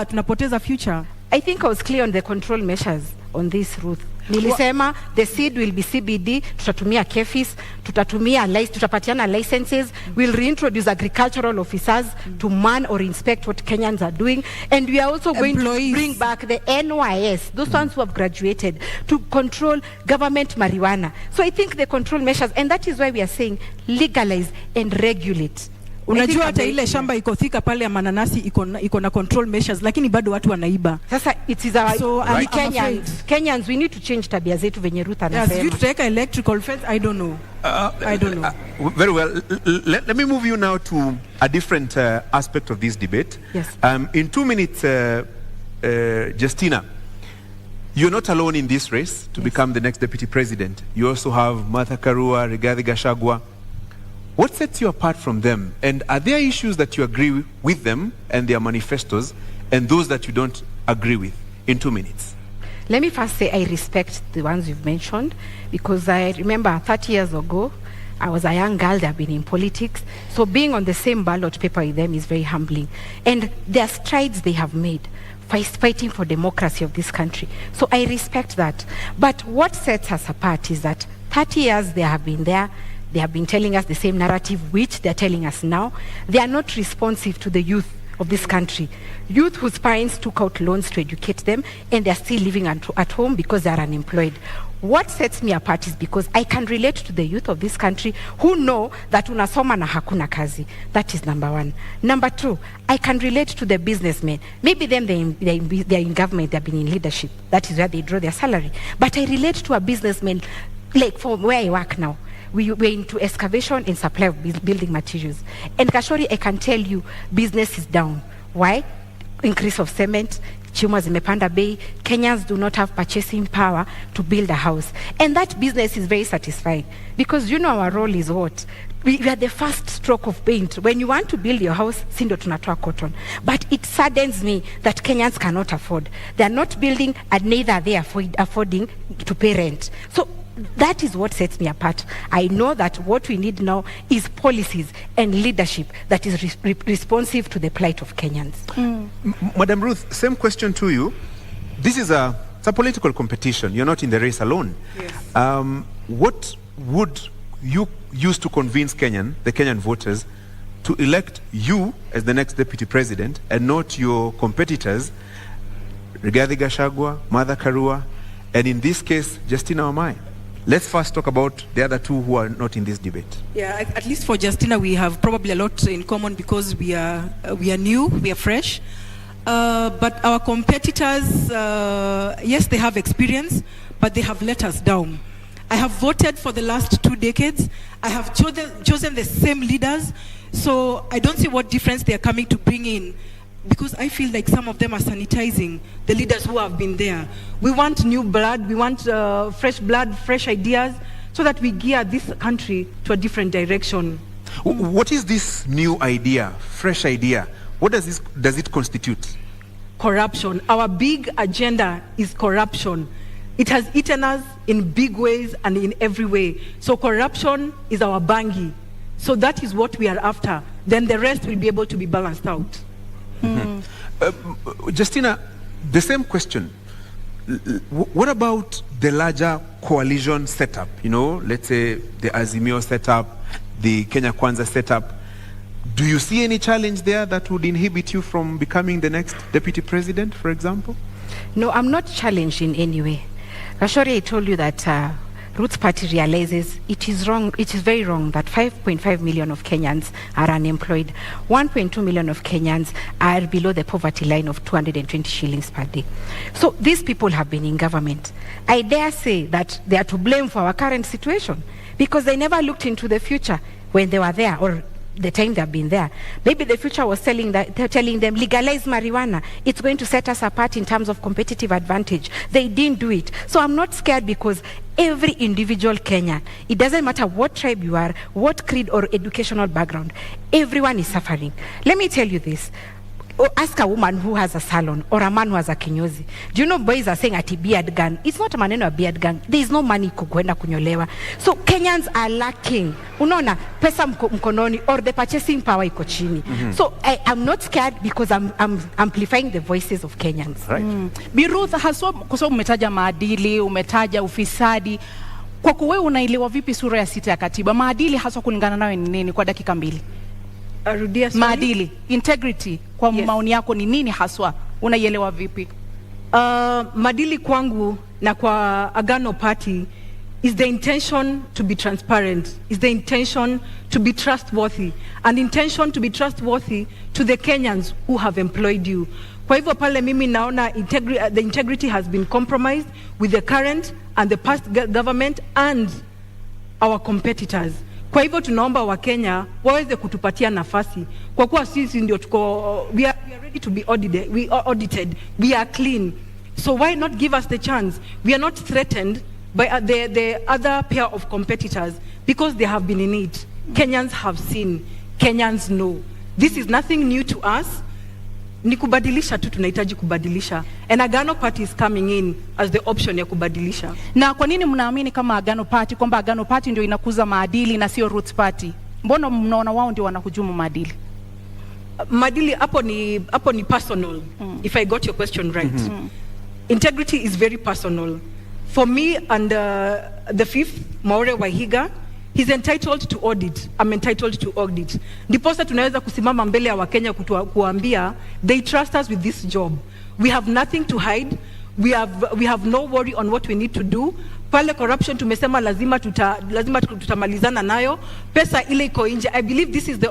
tunapoteza future. I think I was clear on the control measures on this, Ruth. Nilisema the seed will be CBD, tutatumia KEFIS, tutapatiana licenses, we'll reintroduce agricultural officers to man or inspect what Kenyans are doing, and we are also going to bring back the NYS, those ones who have graduated, to control government marijuana. So I think the control measures, and that is why we are saying legalize and regulate. Unajua hata ile shamba iko thika pale ya mananasi iko na control measures, lakini bado watu wanaiba. Sasa it is our Kenyans, we need to change tabia zetu venye Ruth anasema. Yes, you take electrical fence, I don't know. I don't know. Very well. Let me move you now to a different aspect of this debate. Yes. In 2 minutes, Justina, you're not alone in this race to become the next deputy president. You also have Martha Karua, Rigathi Gachagua. What sets you apart from them? And are there issues that you agree with them and their manifestos, and those that you don't agree with? In 2 minutes. Let me first say I respect the ones you've mentioned, because I remember 30 years ago, I was a young girl, they've been in politics. So being on the same ballot paper with them is very humbling. And there are strides they have made fighting for democracy of this country. So I respect that. But what sets us apart is that 30 years they have been there. They have been telling us the same narrative, which they're telling us now. They are not responsive to the youth of this country. Youth whose parents took out loans to educate them, and they're still living at home because they're unemployed. What sets me apart is because I can relate to the youth of this country who know that unasoma na hakuna kazi. That is number one. Number two, I can relate to the businessmen. Maybe them, they're in government, they've been in leadership. That is where they draw their salary. But I relate to a businessman, like from where I work now. We're into excavation and supply of building materials. And Kashori, I can tell you, business is down. Why? Increase of cement, chuma zimepanda bei, Kenyans do not have purchasing power to build a house. And that business is very satisfying, because you know our role is what? We are the first stroke of paint. When you want to build your house, sindo tunatoa cotton. But it saddens me that Kenyans cannot afford. They are not building, and neither are they affording to pay rent. So that is what sets me apart. I know that what we need now is policies and leadership that is responsive to the plight of Kenyans. Madam Ruth, same question to you. This is a political competition. You're not in the race alone. Yes. What would you use to convince the Kenyan voters to elect you as the next deputy president and not your competitors, Rigathi Gachagua, Martha Karua, and in this case, Justina Wamae? Let's first talk about the other two who are not in this debate. Yeah, at least for Justina, we have probably a lot in common because we are new, we are fresh. But our competitors, yes, they have experience, but they have let us down. I have voted for the last 2 decades. I have chosen the same leaders. So I don't see what difference they are coming to bring in, because I feel like some of them are sanitizing the leaders who have been there. We want new blood, we want fresh blood, fresh ideas, so that we gear this country to a different direction. What is this new idea, fresh idea? What does it constitute? Corruption. Our big agenda is corruption. It has eaten us in big ways and in every way. So corruption is our bangi. So that is what we are after. Then the rest will be able to be balanced out. Justina, the same question. What about the larger coalition setup? You know, let's say the Azimio setup, the Kenya Kwanza setup. Do you see any challenge there that would inhibit you from becoming the next deputy president, for example? No, I'm not challenged in any way. Kashori, I told you that Ruth's party realizes it is wrong, it is very wrong that 5.5 million of Kenyans are unemployed. 1.2 million of Kenyans are below the poverty line of 220 shillings per day. So these people have been in government. I dare say that they are to blame for our current situation, because they never looked into the future. when they were there, or the time they've been there. Maybe the future was telling them, legalize marijuana. It's going to set us apart in terms of competitive advantage. They didn't do it. So I'm not scared, because every individual Kenyan, it doesn't matter what tribe you are, what creed or educational background, everyone is suffering. Let me tell you this. Ask a woman who has a salon or a man who has a kinyozi. Do you know boys are saying ati beard gun? It's not a maneno a beard gun. There is no money kukwenda kunyolewa. So Kenyans are lacking. Unaona pesa mkononi, or the purchasing power iko chini. So I'm not scared, because I'm amplifying the voices of Kenyans. Right. Bi Ruth, haswa kwa sababu umetaja maadili, umetaja ufisadi. Kwa kuwe unaelewa vipi sura ya 6 ya katiba? Maadili haswa kulingana nawe ni nini kwa dakika 2? Arudia, sorry. Maadili, integrity, kwa maoni yako ni nini haswa? Unaielewa vipi? Maadili kwangu na kwa Agano Party is the intention to be transparent, is the intention to be trustworthy, and intention to be trustworthy to the Kenyans who have employed you. Kwa hivyo pale mimi naona the integrity has been compromised with the current and the past government and our competitors. Kwa hivyo tunaomba Wakenya waweze kutupatia nafasi, kwa kuwa sisi ndio we are ready to be audited, we are clean. So why not give us the chance? We are not threatened by the other pair of competitors, because they have been in it. Kenyans have seen, Kenyans know. This is nothing new to us. Ni kubadilisha tu, tunahitaji kubadilisha. And Agano Party is coming in as the option ya kubadilisha. Na kwa nini mnaamini kama Agano Party kwamba Agano Party ndio inakuza maadili na sio Roots Party? Mbona mnaona wao ndio wanahujumu maadili? Maadili hapo ni personal. If I got your question right. Integrity is very personal. For me and the fifth, Maure Wahiga, he's entitled to audit. I'm entitled to audit. Ndiposa tunaweza kusimama mbele ya Wakenya kuambia, they trust us with this job. We have nothing to hide. We have no worry on what we need to do. Pale corruption tumesema lazima tutamalizana nayo. Pesa ile iko nje. I believe this is the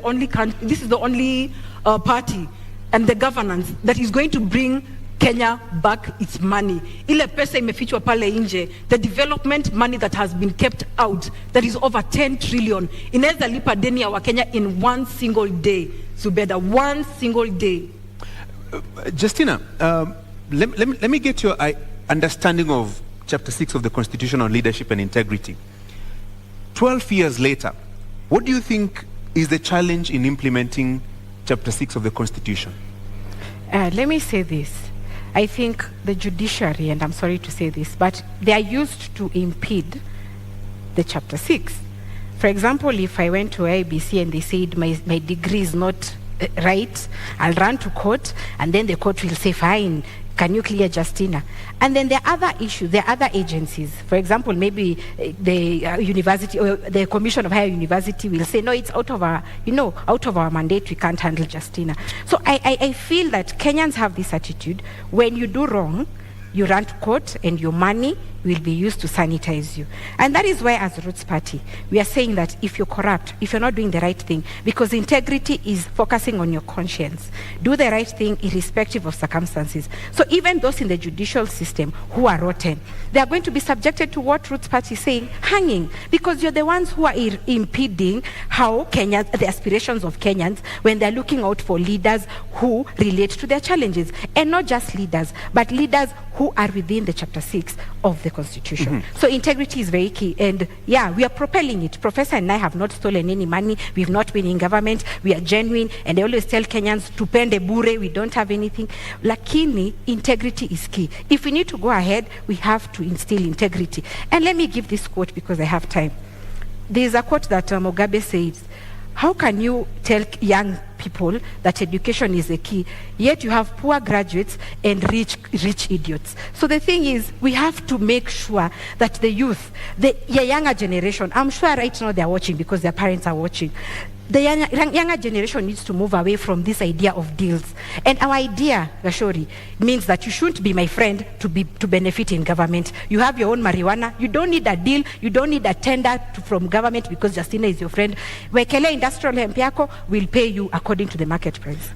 only party and the governance that is going to bring Kenya back its money. Ile pesa imefichwa pale nje, the development money that has been kept out, that is over 10 trillion, inaweza lipa deni ya Wakenya in one single day. Zubeda, one single day. Justina, let me get your understanding of Chapter 6 of the Constitution on Leadership and Integrity. 12 years later, what do you think is the challenge in implementing Chapter 6 of the Constitution? Let me say this. I think the judiciary, and I'm sorry to say this, but they are used to impede the Chapter 6. For example, if I went to IBC and they said my degree is not right, I'll run to court, and then the court will say, fine, can you clear Justina? And then there are other issues, there are other agencies. For example, maybe the university or the Commission of Higher University will say, no, it's out of our mandate, we can't handle Justina. So I feel that Kenyans have this attitude: when you do wrong, you run to court and your money will be used to sanitize you. And that is why, as Roots Party, we are saying that if you're corrupt, if you're not doing the right thing, because integrity is focusing on your conscience, do the right thing irrespective of circumstances. So even those in the judicial system who are rotten, they are going to be subjected to what Roots Party is saying, hanging, because you're the ones who are impeding how the aspirations of Kenyans, when they're looking out for leaders who relate to their challenges. And not just leaders, but leaders who are within the Chapter 6 of the Constitution. So integrity is very key, and yeah, we are propelling it. Professor and I have not stolen any money. We've not been in government. We are genuine, and I always tell Kenyans, tupende bure, we don't have anything. Lakini, integrity is key. If we need to go ahead, we have to instill integrity. And let me give this quote because I have time. There is a quote that Mugabe says, how can you tell young people that education is a key, yet you have poor graduates and rich idiots? So the thing is, we have to make sure that the youth, the younger generation, I'm sure right now they're watching because their parents are watching, the younger generation needs to move away from this idea of deals. And our idea, Gashori, means that you shouldn't be my friend to benefit in government. You have your own marijuana. You don't need a deal. You don't need a tender from government because Justina is your friend. Wekele Industrial Hemp yako will pay you according to the market price.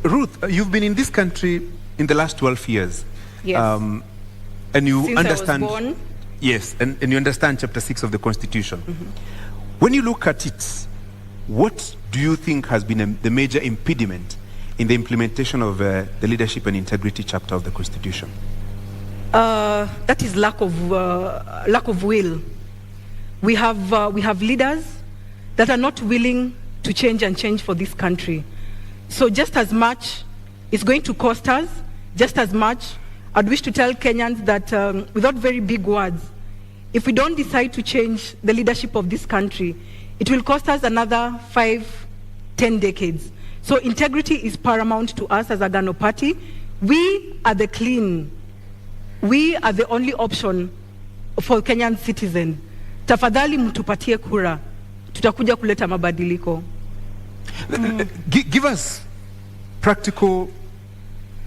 Ruth, you've been in this country in the last 12 years. Yes. And you Since understand. I was born. Yes, and you understand Chapter 6 of the Constitution. When you look at it, what do you think has been the major impediment in the implementation of the leadership and integrity chapter of the Constitution? That is lack of will. We have leaders that are not willing to change for this country. So just as much it's going to cost us, just as much I'd wish to tell Kenyans that without very big words, if we don't decide to change the leadership of this country, it will cost us another 5-10 decades. So integrity is paramount to us as a Agano Party. We are the clean. We are the only option for Kenyan citizens. Tafadhali mtupatie kura. Tutakuja kuleta mabadiliko. Give us practical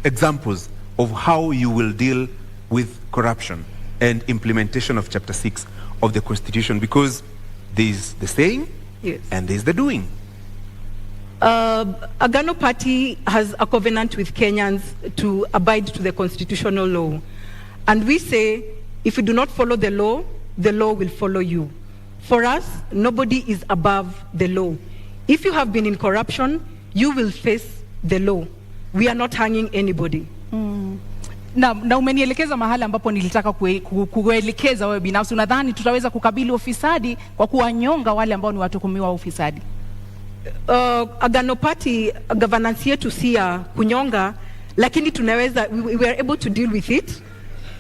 examples of how you will deal with corruption and implementation of Chapter 6 of the Constitution, because there is the saying, yes, and there is the doing. Agano Party has a covenant with Kenyans to abide to the constitutional law. And we say, if you do not follow the law will follow you. For us, nobody is above the law. If you have been in corruption, you will face the law. We are not hanging anybody. Na umenielekeza mahali ambapo nilitaka kuelekeza wewe binafsi. Unadhani tutaweza kukabili ufisadi kwa kuwanyonga wale ambao ni watuhumiwa wa ufisadi? Agano Party governance yetu si ya kunyonga, lakini tunaweza, we are able to deal with it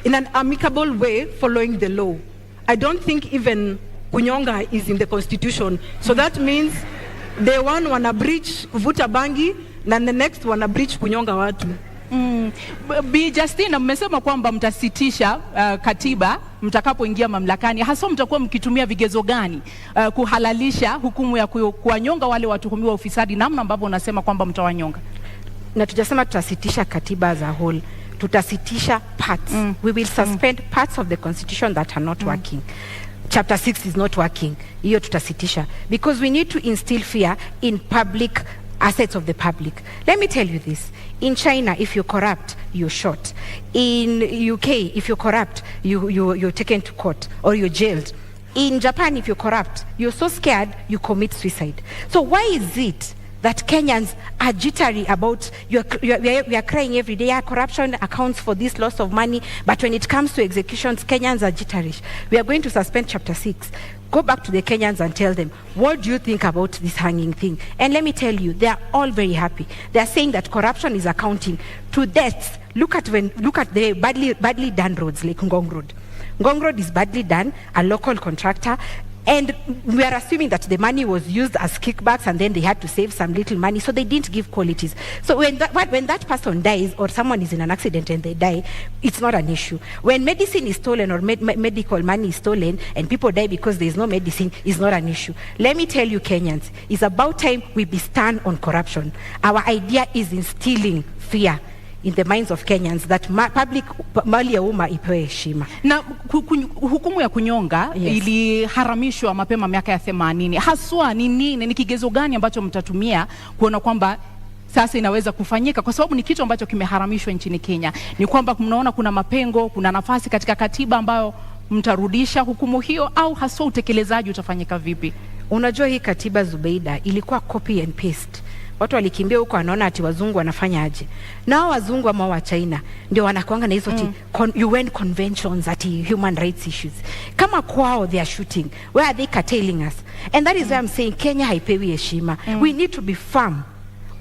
in an amicable way following the law. I don't think even kunyonga is in the Constitution. So that means the one wana breach kuvuta bangi na the next wana breach kunyonga watu. Bi Justina, mmesema kwamba mtasitisha katiba mtakapoingia mamlakani. Hasa mtakuwa mkitumia vigezo gani kuhalalisha hukumu ya kuwanyonga wale watuhumiwa ufisadi, namna ambavyo unasema kwamba mtawanyonga? Na tujasema tutasitisha katiba as a whole. Tutasitisha parts. We will suspend parts of the Constitution that are not working. Chapter 6 is not working. Hiyo tutasitisha. Because we need to instill fear in public assets of the public. Let me tell you this. In China, if you're corrupt, you're shot. In UK, if you're corrupt, you're taken to court or you're jailed. In Japan, if you're corrupt, you're so scared, you commit suicide. So why is it that Kenyans are jittery about, we are crying every day, corruption accounts for this loss of money, but when it comes to executions, Kenyans are jittery. We are going to suspend Chapter 6. Go back to the Kenyans and tell them, what do you think about this hanging thing? And let me tell you, they are all very happy. They are saying that corruption is accounting to deaths. Look at the badly done roads like Ngong Road. Ngong Road is badly done, a local contractor. And we are assuming that the money was used as kickbacks and then they had to save some little money, so they didn't give qualities. So when that person dies or someone is in an accident and they die, it's not an issue. When medicine is stolen or medical money is stolen and people die because there is no medicine, it's not an issue. Let me tell you, Kenyans, it's about time we be stand on corruption. Our idea is instilling fear in the minds of Kenyans that public mali ya umma ipewe heshima. Na hukumu ya kunyonga, yes, iliharamishwa mapema miaka ya 80. Haswa ni nini, ni kigezo gani ambacho mtatumia kuona kwamba sasa inaweza kufanyika? Kwa sababu ni kitu ambacho kimeharamishwa nchini Kenya. Ni kwamba mnaona kuna mapengo, kuna nafasi katika katiba ambayo mtarudisha hukumu hiyo, au haswa utekelezaji utafanyika vipi? Unajua hii katiba, Zubeida, ilikuwa copy and paste. Watu walikimbia huko wanaona ati wazungu wanafanya aje. Nao wazungu ama wa China ndio wanakuanga na hizo UN conventions ati human rights issues. Kama kwao they are shooting, where are they curtailing us? And that is why I'm saying Kenya haipewi heshima. We need to be firm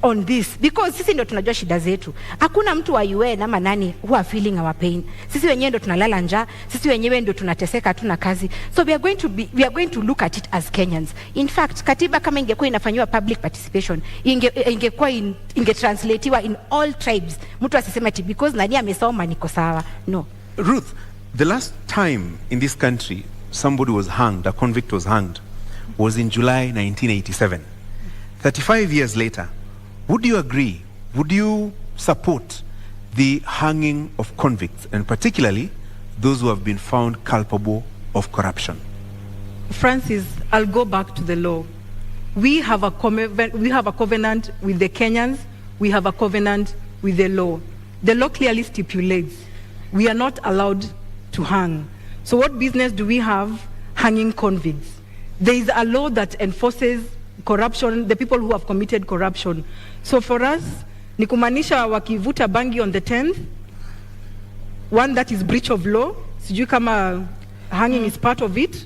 on this, because sisi ndio tunajua shida zetu. Hakuna mtu wa UN ama nani who are feeling our pain. Sisi wenyewe ndio tunalala njaa, sisi wenyewe ndio tunateseka, hatuna kazi. So we are going to look at it as Kenyans. In fact, katiba kama ingekuwa inafanywa public participation, ingekuwa ingetranslatiwa in all tribes. Mtu asiseme ati because nani amesoma niko sawa. No. Ruth, the last time in this country somebody was hanged, a convict was hanged, was in July 1987. 35 years later, would you agree, would you support the hanging of convicts, and particularly those who have been found culpable of corruption? Francis, I'll go back to the law. We have a covenant with the Kenyans. We have a covenant with the law. The law clearly stipulates we are not allowed to hang. So what business do we have hanging convicts? There is a law that enforces corruption, the people who have committed corruption. So for us, ni kumaanisha wakivuta bangi on the 10th, one, that is breach of law. Sijui kama hanging is part of it,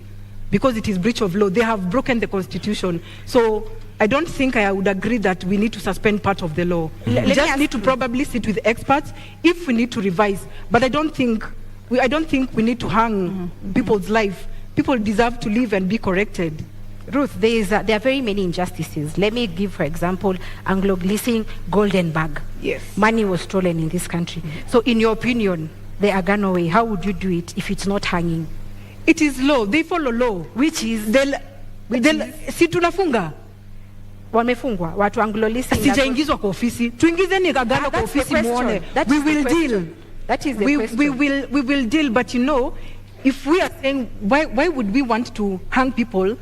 because it is breach of law. They have broken the constitution. So I don't think I would agree that we need to suspend part of the law. We just need to probably sit with experts if we need to revise. But I don't think we need to hang people's life. People deserve to live and be corrected. Ruth, there are very many injustices. Let me give, for example, Anglo-Gleason golden bag. Yes. Money was stolen in this country. So in your opinion, the Agano way, how would you do it if it's not hanging? It is law. They follow law. Which is? Si tunafunga. Wamefungwa watu Anglo-Gleason. Sijaingizwa kwa ofisi. Tuingizeni Agano kwa ofisi muone. We will deal. That is the question. We will deal, but you know, if we are saying, why would we want to hang people?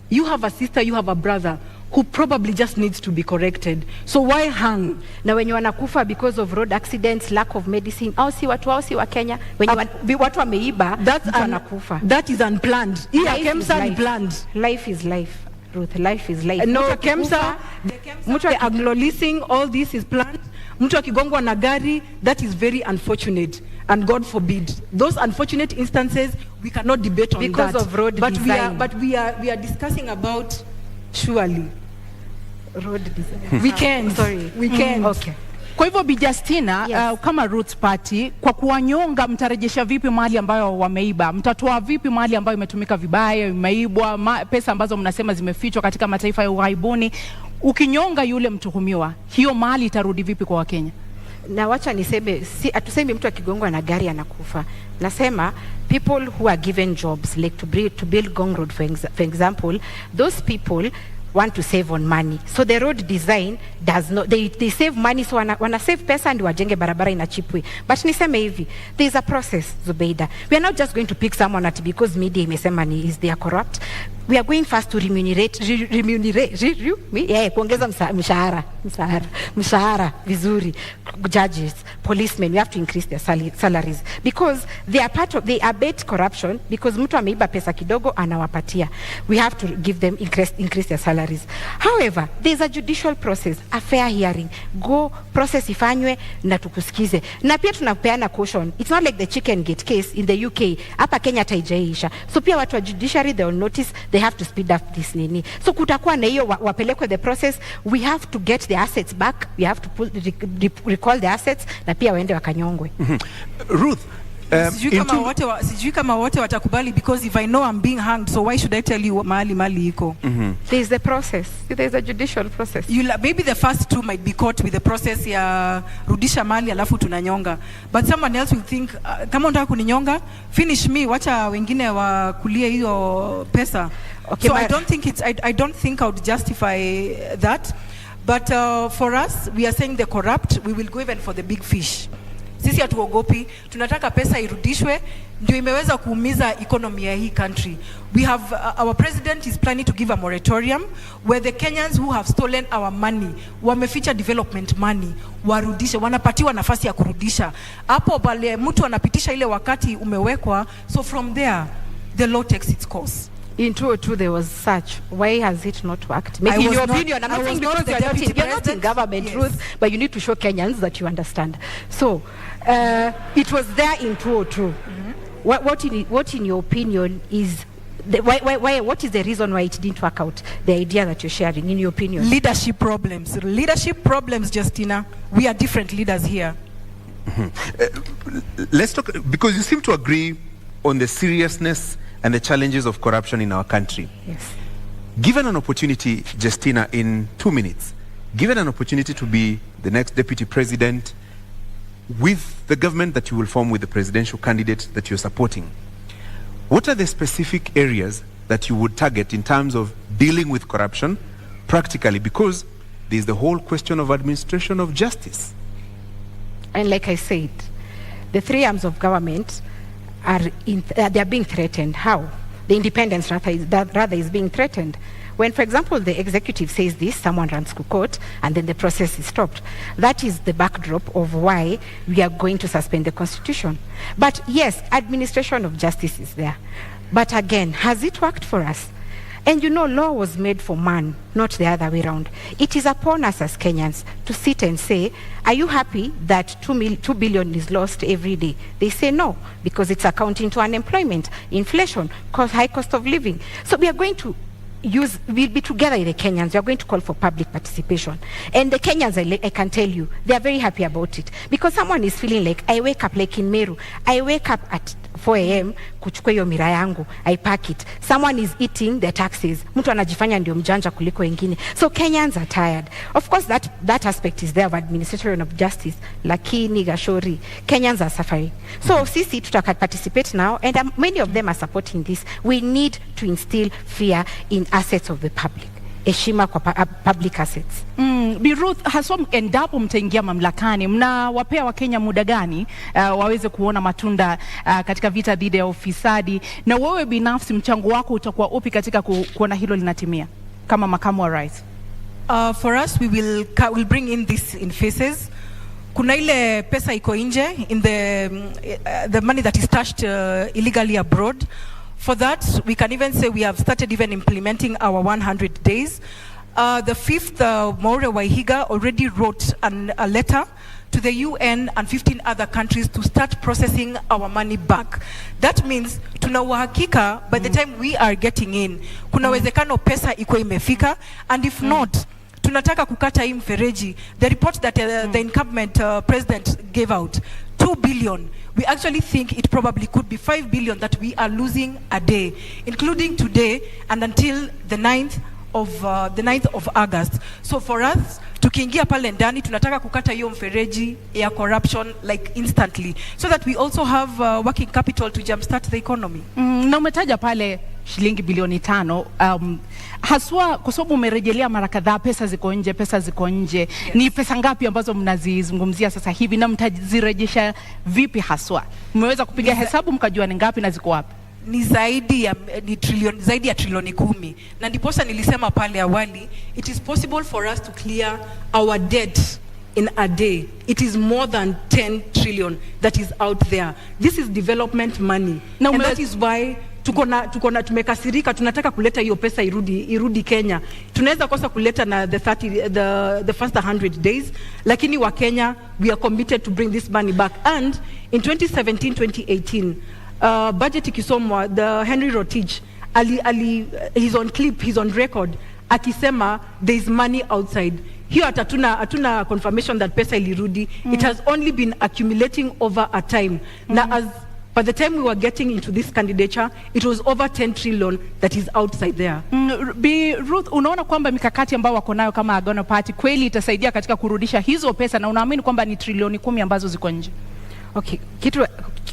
You have a sister, you have a brother who probably just needs to be corrected. So why hang? Na wenye wanakufa because of road accidents, lack of medicine, au si wa Kenya, wenye watu wameiba, wanakufa. That is unplanned. Here KEMSA unplanned. Life is life. Ruth, life is life. No, KEMSA, the Anglo-Leasing, all this is planned. Mtu akigongwa na gari, that is very unfortunate. And God forbid. Those unfortunate instances, we cannot debate on because that. Because of road design. But we are discussing about, surely. Road design. We can. Sorry. We can. Okay. Kwa hivyo Bi Justina, yes. Kama Roots Party, kwa kuwanyonga mtarejesha vipi mali ambayo wameiba? Mtatoa vipi mali ambayo imetumika vibaya, imeibwa, pesa ambazo mnasema zimefichwa katika mataifa ya ughaibuni? Ukinyonga yule mtuhumiwa, hiyo mali itarudi vipi kwa Wakenya? Na wacha niseme, atusemi mtu akigongwa na gari anakufa. Nasema people who are given jobs, like to build Gong Road for example, those people want to save on money. So the road design does not, they save money, so wana save pesa and wajenge barabara in a cheap way. But niseme hivi, there is a process, Zubeida. We are not just going to pick someone at because media imesema is they are corrupt. We are going first to remunerate kuongeza mshahara vizuri, judges, policemen, we have to increase their salaries because they are bait corruption, because mtu ameiba pesa kidogo anawapatia. We have to give them increase their salaries. However, there is a judicial process, a fair hearing. Go process ifanywe na tukusikize. Na pia tunapeana caution. It's not like the chicken gate case in the UK. Hapa Kenya taijaisha. So pia watu wa judiciary, they will notice they have to speed up this nini. So kutakuwa na hiyo wapelekwe the process. We have to get the assets back. We have to recall the assets na pia waende wakanyongwe. Ruth, sijui kama wote watakubali, because if I know I'm being hanged, so why should I tell you mali iko? There is the process. There is a judicial process. Maybe the first two might be caught with the process ya rudisha mali alafu tunanyonga. But someone else will think, kama unataka kuninyonga, finish me, wacha wengine wakulie hiyo pesa. Okay, so I don't think I would justify that. But for us, we are saying the corrupt, we will go even for the big fish. Sisi hatuogopi, tunataka pesa irudishwe, ndio imeweza kuumiza economy ya hii country. We have our president is planning to give a moratorium where the Kenyans who have stolen our money, wameficha development money, warudishe, wanapatiwa nafasi ya kurudisha. Hapo pale mtu anapitisha ile wakati umewekwa, so from there the law takes its course. In 2002 there was such. Why has it not worked? Maybe in your opinion, I'm not saying because you're not in government, yes. Truth, but you need to show Kenyans that you understand. So, it was there in 2002. What in your opinion is what is the reason why it didn't work out? The idea that you're sharing, in your opinion? Leadership problems, Justina. We are different leaders here. Let's talk, because you seem to agree on the seriousness and the challenges of corruption in our country. Yes. Given an opportunity, Justina, in 2 minutes, given an opportunity to be the next deputy president with the government that you will form with the presidential candidate that you're supporting, what are the specific areas that you would target in terms of dealing with corruption practically? Because there's the whole question of administration of justice. And like I said, the three arms of government they are being threatened. How? The independence rather is being threatened. When, for example, the executive says this, someone runs to court, and then the process is stopped. That is the backdrop of why we are going to suspend the constitution. But yes, administration of justice is there. But again, has it worked for us? And you know, law was made for man, not the other way around. It is upon us as Kenyans to sit and say, are you happy that 2 billion is lost every day? They say no, because it's accounting to unemployment, inflation, high cost of living. So we are going to we'll be together with the Kenyans. We are going to call for public participation. And the Kenyans, I can tell you, they are very happy about it. Because someone is feeling like, I wake up like in Meru, I wake up at 4 a.m. kuchukua hiyo mira yangu, I pack it. Someone is eating the taxes. Mtu anajifanya ndio mjanja kuliko wengine. So Kenyans are tired. Of course, that aspect is there of administration of justice. Lakini gashori, Kenyans are suffering. So sisi tutaka participate now, and many of them are supporting this. We need to instill fear in assets of the public. Heshima kwa public assets. Bi Ruth, haswa endapo mtaingia mamlakani, mnawapea Wakenya muda gani waweze kuona matunda katika vita dhidi ya ufisadi, na wewe binafsi mchango wako utakuwa upi katika kuona hilo linatimia kama makamu wa rais? For us, we will bring in this in phases. Kuna ile pesa iko nje, in the money that is stashed illegally abroad. For that, we can even say we have started even implementing our 100 days. The fifth, Maure Waihiga already wrote a letter to the UN and 15 other countries to start processing our money back. That means tuna uhakika by the time we are getting in, kuna wezekano pesa iko imefika, and if not, tunataka kukata hii mfereji. The report that the incumbent president gave out, 2 billion. We actually think it probably could be 5 billion that we are losing a day, including today and until the 9th of August. So for us, tukiingia pale ndani, tunataka kukata hiyo mfereji ya corruption like instantly, so that we also have working capital to jumpstart the economy. Na umetaja pale shilingi bilioni 5, haswa kwa sababu umerejelea mara kadhaa pesa ziko nje. Yes. Ni pesa ngapi ambazo mnazizungumzia sasa hivi na mtazirejesha vipi haswa? Mmeweza kupiga hesabu mkajua ni ngapi na ziko wapi? Ni zaidi ya trilioni 10, na ndiposa nilisema pale awali, it is possible for us to clear our debt in a day. It is more than 10 trillion that is out there. This is development money, and that is why tukona tumekasirika, tunataka kuleta hiyo pesa irudi Kenya. Tunaweza kosa kuleta na the first 100 days, lakini wa Kenya, we are committed to bring this money back. And in 2017-2018, budget ikisomwa, the Henry Rotich he's on clip, he's on record akisema there is money outside. Here hatuna confirmation that pesa ilirudi. It has only been accumulating over a time. Na by the time we were getting into this candidature, it was over 10 trillion that is outside there. Bi Ruth, unaona kwamba mikakati ambayo wako nayo kama Agano Party kweli itasaidia katika kurudisha hizo pesa, na unaamini kwamba ni trilioni 10 ambazo ziko nje? Okay,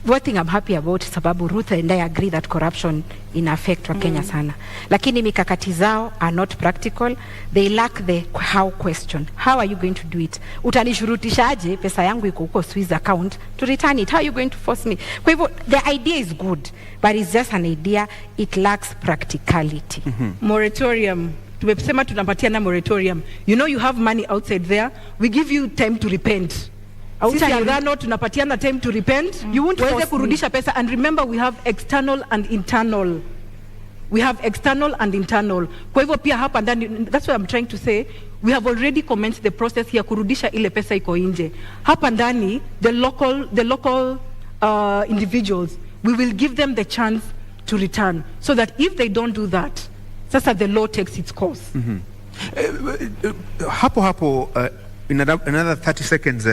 one thing I'm happy about, sababu Ruth and I agree that corruption in affect wa Kenya sana. Lakini mikakati zao are not practical. They lack the how question. How are you going to do it? Utanishurutishaje pesa yangu iko huko Swiss account to return it? How are you going to force me? Kwa hivyo, the idea is good, but it's just an idea. It lacks practicality. Moratorium. Tumesema tunapatiana moratorium. You know, you have money outside there. We give you time to repent. Sisi Agano tunapatiana time to repent. You won't force kurudisha pesa. And remember, we have external and internal. Kwa hivyo pia hapa ndani, that's what I'm trying to say. We have already commenced the process ya kurudisha ile pesa iko nje. Hapa ndani, the local individuals, we will give them the chance to return, so that if they don't do that, sasa the law takes its course. Hapo in another 30 seconds,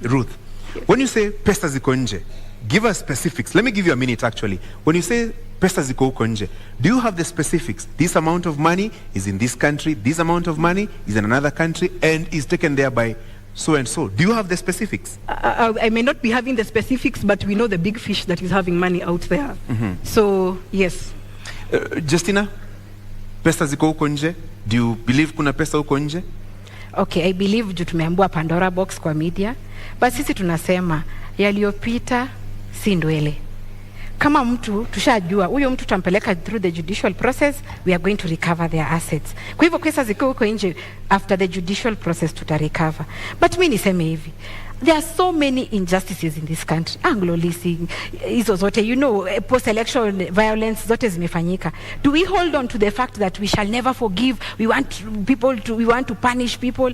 Ruth, yes. When you say pesa ziko nje, give us specifics. Let me give you a minute actually. When you say pesa ziko huko nje, do you have the specifics? This amount of money is in this country, this amount of money is in another country, and is taken there by so and so. Do you have the specifics? I may not be having the specifics, but we know the big fish that is having money out there. So, yes. Justina, pesa ziko huko nje? Do you believe kuna pesa huko nje? Okay, I believe juu tumeambua Pandora box kwa media, but sisi tunasema yaliyopita si ndwele. Kama mtu tushajua huyo mtu tutampeleka through the judicial process, we are going to recover their assets. Kwa hivyo pesa ziko huko nje, after the judicial process tuta recover. But mimi niseme hivi, There are so many injustices in this country. Anglo leasing, hizo zote, you know, post-election violence zote zimefanyika. Do we hold on to the fact that we shall never forgive? We want to punish people.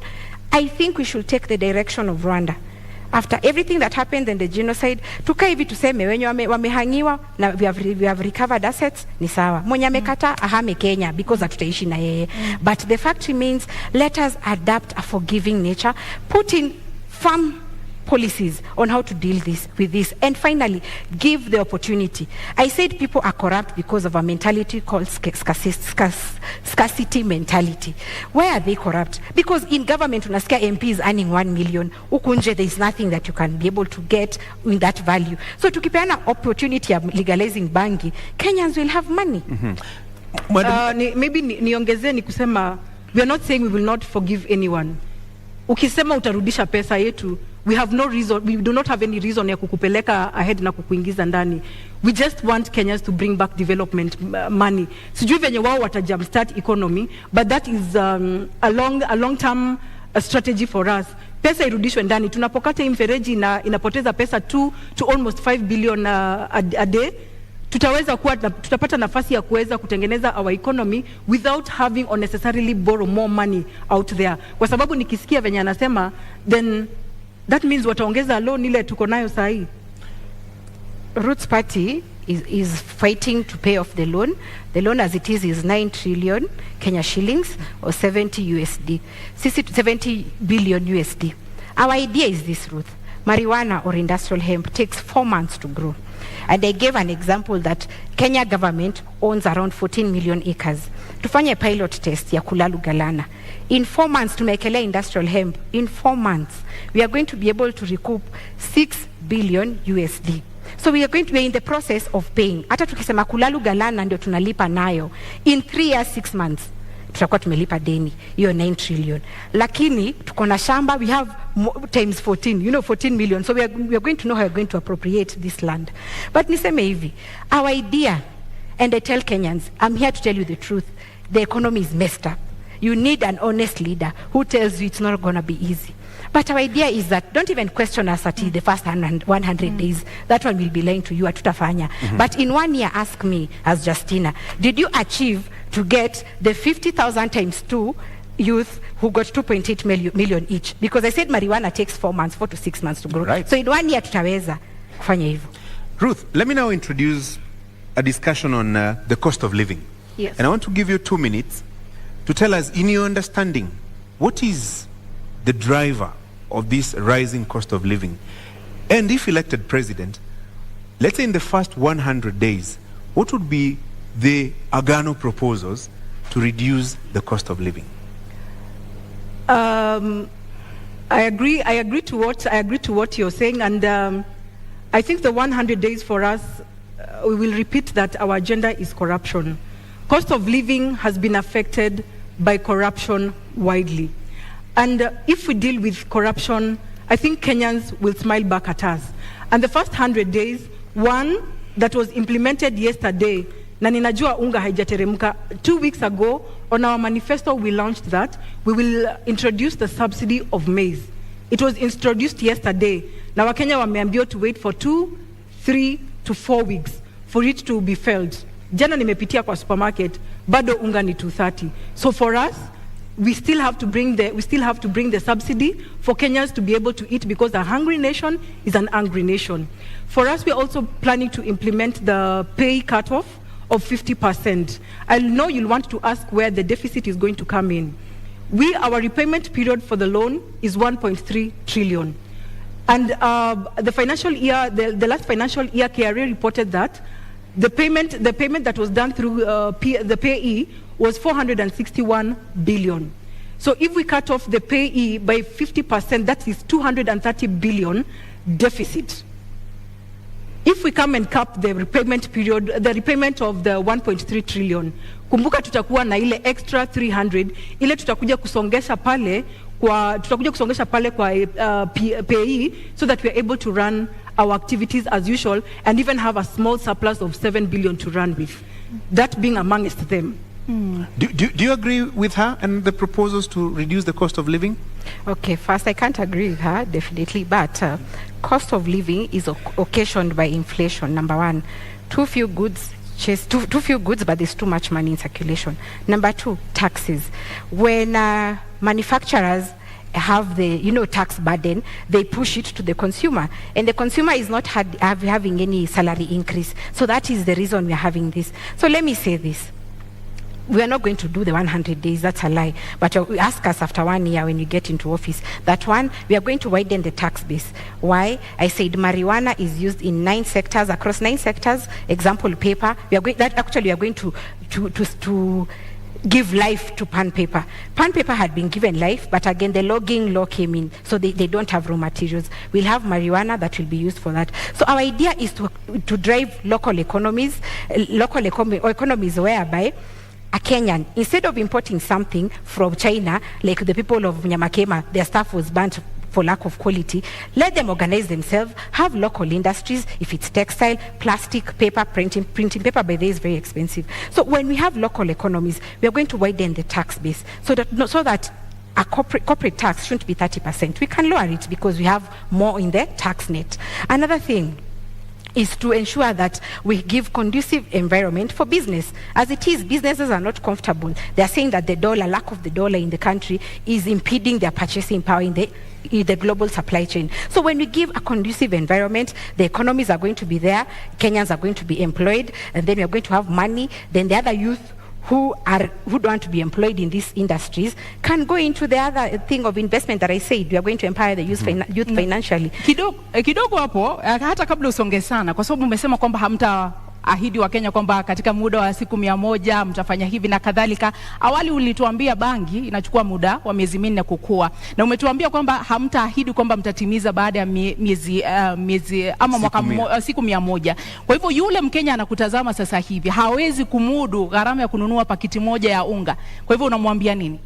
I think we should take the direction of Rwanda. After everything that happened in the genocide, tukae hivi tuseme wenye wamehangiwa na we have recovered assets ni sawa. Mwenye amekata ahame Kenya because hatutaishi na yeye. But the fact remains, let us adapt a forgiving nature, put in firm policies on how to deal with this, and finally give the opportunity. I said people are corrupt because of a mentality called scarcity mentality. Where are they corrupt? Because in government unasikia MPs earning 1 million, huku nje there is nothing that you can be able to get in that value. So tukipeana opportunity of legalizing bangi, Kenyans will have money. Maybe niongezee ni kusema, we are not saying we will not forgive anyone. Ukisema utarudisha pesa yetu, we have no reason, we do not have any reason ya kukupeleka ahead na kukuingiza ndani. We just want Kenyans to bring back development money. Sijui venye wao wata jumpstart economy, but that is a long term strategy for us. Pesa irudishwe ndani. Tunapokata mfereji inapoteza pesa 2 to almost 5 billion a day. Tutapata nafasi ya kuweza kutengeneza our economy without having unnecessarily borrow more money out there. Kwa sababu nikisikia venye anasema, then that means wataongeza loan ile tuko nayo saa hii. Roots Party is fighting to pay off the loan. The loan as it is 9 trillion Kenya shillings or 70 billion USD. Our idea is this, Ruth. Marijuana or industrial hemp takes 4 months to grow. And I gave an example that Kenya government owns around 14 million acres. Tufanye pilot test ya Kulalu Galana. In 4 months, tumekelea industrial hemp. In 4 months, we are going to be able to recoup 6 billion USD. So we are going to be in the process of paying. Hata tukisema Kulalu Galana ndio tunalipa nayo. In 3 years, 6 months, tutakuwa tumelipa deni. Hiyo 9 trillion. Lakini, tuko na shamba, we have times 14, 14 million. So we are going to know how we are going to appropriate this land. But niseme hivi, our idea, and I tell Kenyans, I'm here to tell you the truth, the economy is messed up. You need an honest leader who tells you it's not going to be easy. But our idea is that don't even question us at the first 100 days. That one will be lying to you, atutafanya. But in 1 year, ask me as Justina, did you achieve to get the 50,000 times 2 youth who got 2.8 million each? Because I said marijuana takes 4 to 6 months to grow. Right. So in 1 year, tutaweza kufanya hivyo. Ruth, let me now introduce a discussion on the cost of living. Yes. And I want to give you 2 minutes to tell us, in your understanding, what is the driver of this rising cost of living? And if elected president, let's say in the first 100 days, what would be the Agano proposals to reduce the cost of living? I agree to what you're saying, and I think the 100 days for us, we will repeat that our agenda is corruption. Cost of living has been affected by corruption widely. And if we deal with corruption, I think Kenyans will smile back at us. And the first 100 days, one that was implemented yesterday, na ninajua unga haijateremka, 2 weeks ago, on our manifesto we launched that. We will introduce the subsidy of maize. It was introduced yesterday. Na Wakenya wameambiwa to wait for 2, 3 to 4 weeks for it to be felt. Jana nimepitia kwa supermarket, bado unga ni 230. So for us, we still have to bring the subsidy for Kenyans to be able to eat, because a hungry nation is an angry nation. For us, we're also planning to implement the pay cutoff of 50%. I know you'll want to ask where the deficit is going to come in. Our repayment period for the loan is 1.3 trillion. And the financial year, the last financial year, KRA reported that the payment that was done through the payee was 461 billion. So if we cut off the payee by 50%, that is 230 billion deficit. If we come and cap the repayment period, the repayment of the 1.3 trillion, kumbuka tutakuwa na ile extra 300, ile tutakuja kusongesha pale kwa payee, so that we are able to run our activities as usual and even have a small surplus of 7 billion to run with. That being amongst them. Do you agree with her and the proposals to reduce the cost of living? Okay, first, I can't agree with her, definitely, but cost of living is occasioned by inflation, number one. Too few goods, but there's too much money in circulation. Number two, taxes. When manufacturers have the tax burden, they push it to the consumer, and the consumer is not having any salary increase. So that is the reason we are having this. So let me say this. We are not going to do the 100 days, that's a lie. But you ask us after 1 year when you get into office, that one, we are going to widen the tax base. Why? I said marijuana is used in 9 sectors, across 9 sectors. Example, paper. We are going to give life to pan paper. Pan paper had been given life, but again, the logging law came in, so they don't have raw materials. We'll have marijuana that will be used for that. So our idea is to drive local economies whereby a Kenyan, instead of importing something from China, like the people of Nyamakema, their stuff was burnt for lack of quality, let them organize themselves, have local industries. If it's textile, plastic, paper, printing paper by the way is very expensive. So when we have local economies, we are going to widen the tax base so that a corporate tax shouldn't be 30%. We can lower it because we have more in the tax net. Another thing is to ensure that we give conducive environment for business. As it is, businesses are not comfortable. They are saying that lack of the dollar in the country is impeding their purchasing power in the global supply chain. So when we give a conducive environment, the economies are going to be there, Kenyans are going to be employed, and then we are going to have money. Then the other youth who want to be employed in these industries can go into the other thing of investment that I said. We are going to empower the youth financially. Kidogo hapo, hata kabla usonge sana, kwa sababu umesema kwamba hamtaahidi wa Kenya kwamba katika muda wa siku 100 mtafanya hivi na kadhalika. Awali ulituambia bangi inachukua muda wa miezi 4 kukua, na umetuambia kwamba hamtaahidi kwamba mtatimiza baada ya miezi ama siku 100. Kwa hivyo yule Mkenya anakutazama sasa hivi hawezi kumudu gharama ya kununua pakiti moja ya unga. Kwa hivyo unamwambia nini?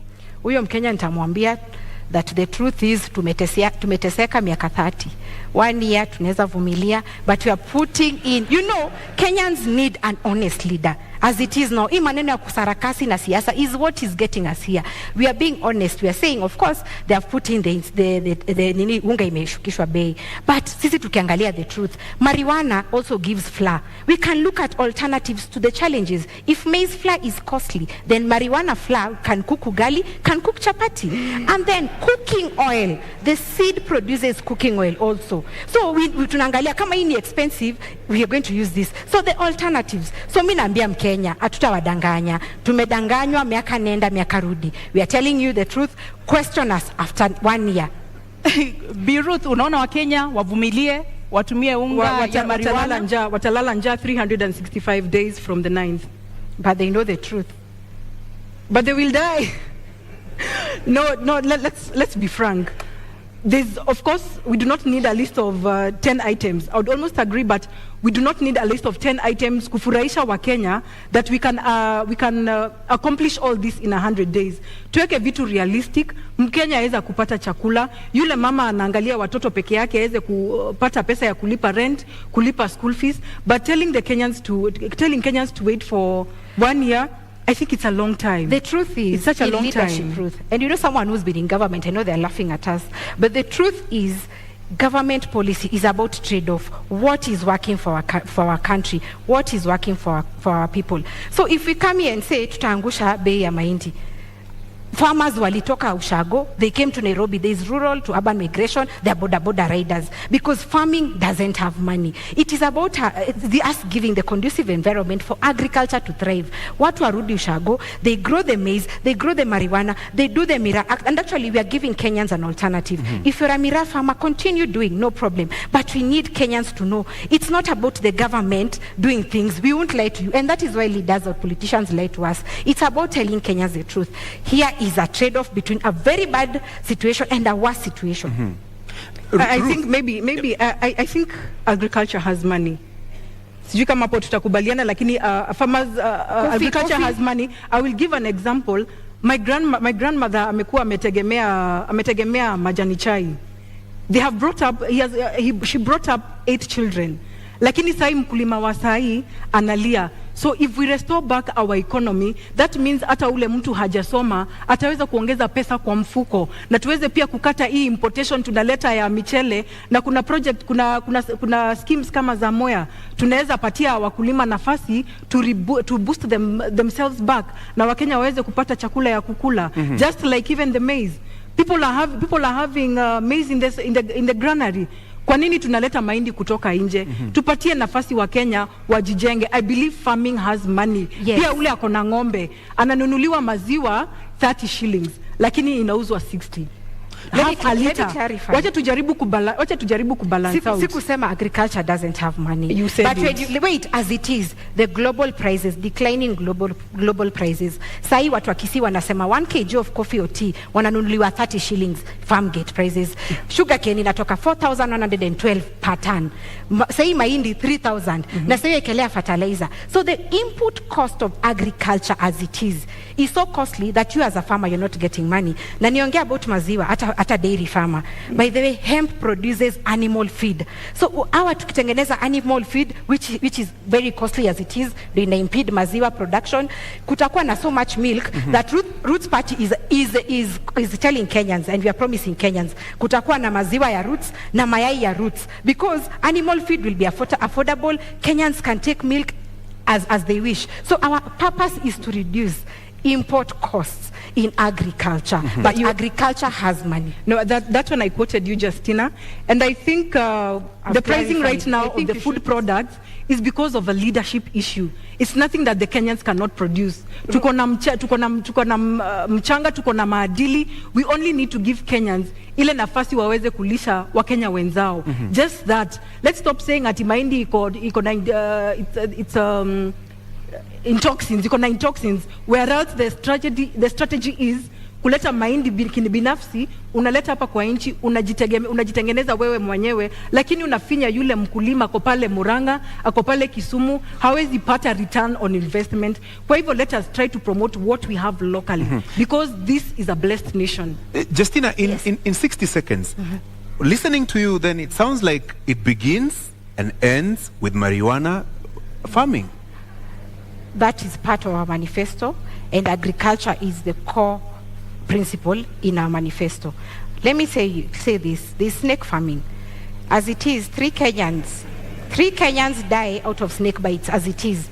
Huyo Mkenya nitamwambia that the truth is tumeteseka miaka 30. 1 year tunaweza vumilia, but we are putting in, Kenyans need an honest leader. As it is now, hii maneno ya kusarakasi na siasa is what is getting us here. We are being honest. We are saying, of course, they have put in the unga imeshukishwa bei. But sisi tukiangalia the truth, marijuana also gives flour. We can look at alternatives to the challenges. If maize flour is costly, then marijuana flour can cook ugali, can cook chapati. And then cooking oil, the seed produces cooking oil also. So we tunaangalia kama hii ni expensive, we are going to use this. So the alternatives. So mimi naambia Kenya, hatutawadanganya. Tumedanganywa miaka nenda miaka rudi. We are telling you the truth. Question us after 1 year. Biruth, unaona wa Kenya wavumilie, watumie unga ya marijuana, watalala njaa 365 days from the 9th. But they know the truth. But they will die. No, let's be frank. Of course, we do not need a list of 10 items. I would almost agree, but we do not need a list of 10 items kufurahisha wa Kenya that we can accomplish all this in 100 days. Tuweke vitu realistic. Mkenya aweza kupata chakula. Yule mama anaangalia watoto peke yake aweze kupata pesa ya kulipa rent, kulipa school fees. But telling Kenyans to wait for 1 year, I think it's a long time. The truth is, it's such a long time. Truth. And someone who's been in government, I know they're laughing at us, but the truth is, government policy is about trade-off. What is working for our country? What is working for our people? So if we come here and say, tutaangusha bei ya mahindi, farmers walitoka Ushago, they came to Nairobi. There is rural to urban migration. They are border riders because farming doesn't have money. It is about us giving the conducive environment for agriculture to thrive. Watu warudi Ushago, they grow the maize, they grow the marijuana, they do the Mira Act, and actually we are giving Kenyans an alternative. If you're a Mira farmer, continue doing, no problem. But we need Kenyans to know it's not about the government doing things. We won't lie to you, and that is why leaders or politicians lie to us. It's about telling Kenyans the truth. Here is a trade-off between a very bad situation and a worse situation. I think maybe I think agriculture has money. Sijui kama hapo tutakubaliana, lakini agriculture has money. I will give an example. My grandmother amekuwa ametegemea majani chai. They have brought up she brought up 8 children. Lakini sai mkulima wa sai analia. So if we restore back our economy, that means hata ule mtu hajasoma ataweza kuongeza pesa kwa mfuko, na tuweze pia kukata hii importation tunaleta ya michele, na kuna project, kuna schemes kama za Moya tunaweza patia wakulima nafasi to boost themselves back, na Wakenya waweze kupata chakula ya kukula. Just like even the maize, people are having maize in the granary. Kwa nini tunaleta mahindi kutoka nje? Tupatie nafasi wa Kenya wajijenge. I believe farming has money. Yes. Pia ule akona ng'ombe ananunuliwa maziwa 30 shillings lakini inauzwa 60. Wacha tujaribu kubalance out. Sikusema agriculture doesn't have money. You said but wait, as it is, the global prices, declining global prices. Sahi watu wa Kisii wanasema 1 kg of coffee or tea wananunuliwa 30 shillings farm gate prices. Sugar cane inatoka 4,112 per ton. Sahi mahindi 3,000. Na sahi ekelea fertilizer. So the input cost of agriculture as it is so costly that you as a farmer you're not getting money. Na niongea about maziwa at a dairy farmer. By the way, hemp produces animal feed. So our tukitengeneza animal feed, which is very costly as it is, they impede maziwa production. Kutakuwa na so much milk that Roots Party is telling Kenyans, and we are promising Kenyans, kutakuwa na maziwa ya Roots na mayai ya Roots, because animal feed will be affordable. Kenyans can take milk as they wish. So our purpose is to reduce import costs in agriculture, but agriculture has money. No, that's when I quoted you, Justina, and I think the pricing right now of the food products is because of a leadership issue. It's nothing that the Kenyans cannot produce. Tuko na mchanga, tuko na maadili. We only need to give Kenyans ile nafasi waweze kulisha Wakenya wenzao. Just that. Let's stop saying ati mahindi it's in toxins, whereas the strategy is kuleta mahindi binafsi, unaleta hapa kwa nchi, unajitengeneza wewe mwenyewe, lakini unafinya yule mkulima ako pale Murang'a, ako pale Kisumu, hawezi pata return on investment. Kwa hivyo let us try to promote what we have locally, because this is a blessed nation. Justina, in 60 seconds, listening to you, then it sounds like it begins and ends with marijuana farming. That is part of our manifesto, and agriculture is the core principle in our manifesto. Let me say this snake farming, as it is, 3 Kenyans die out of snake bites as it is.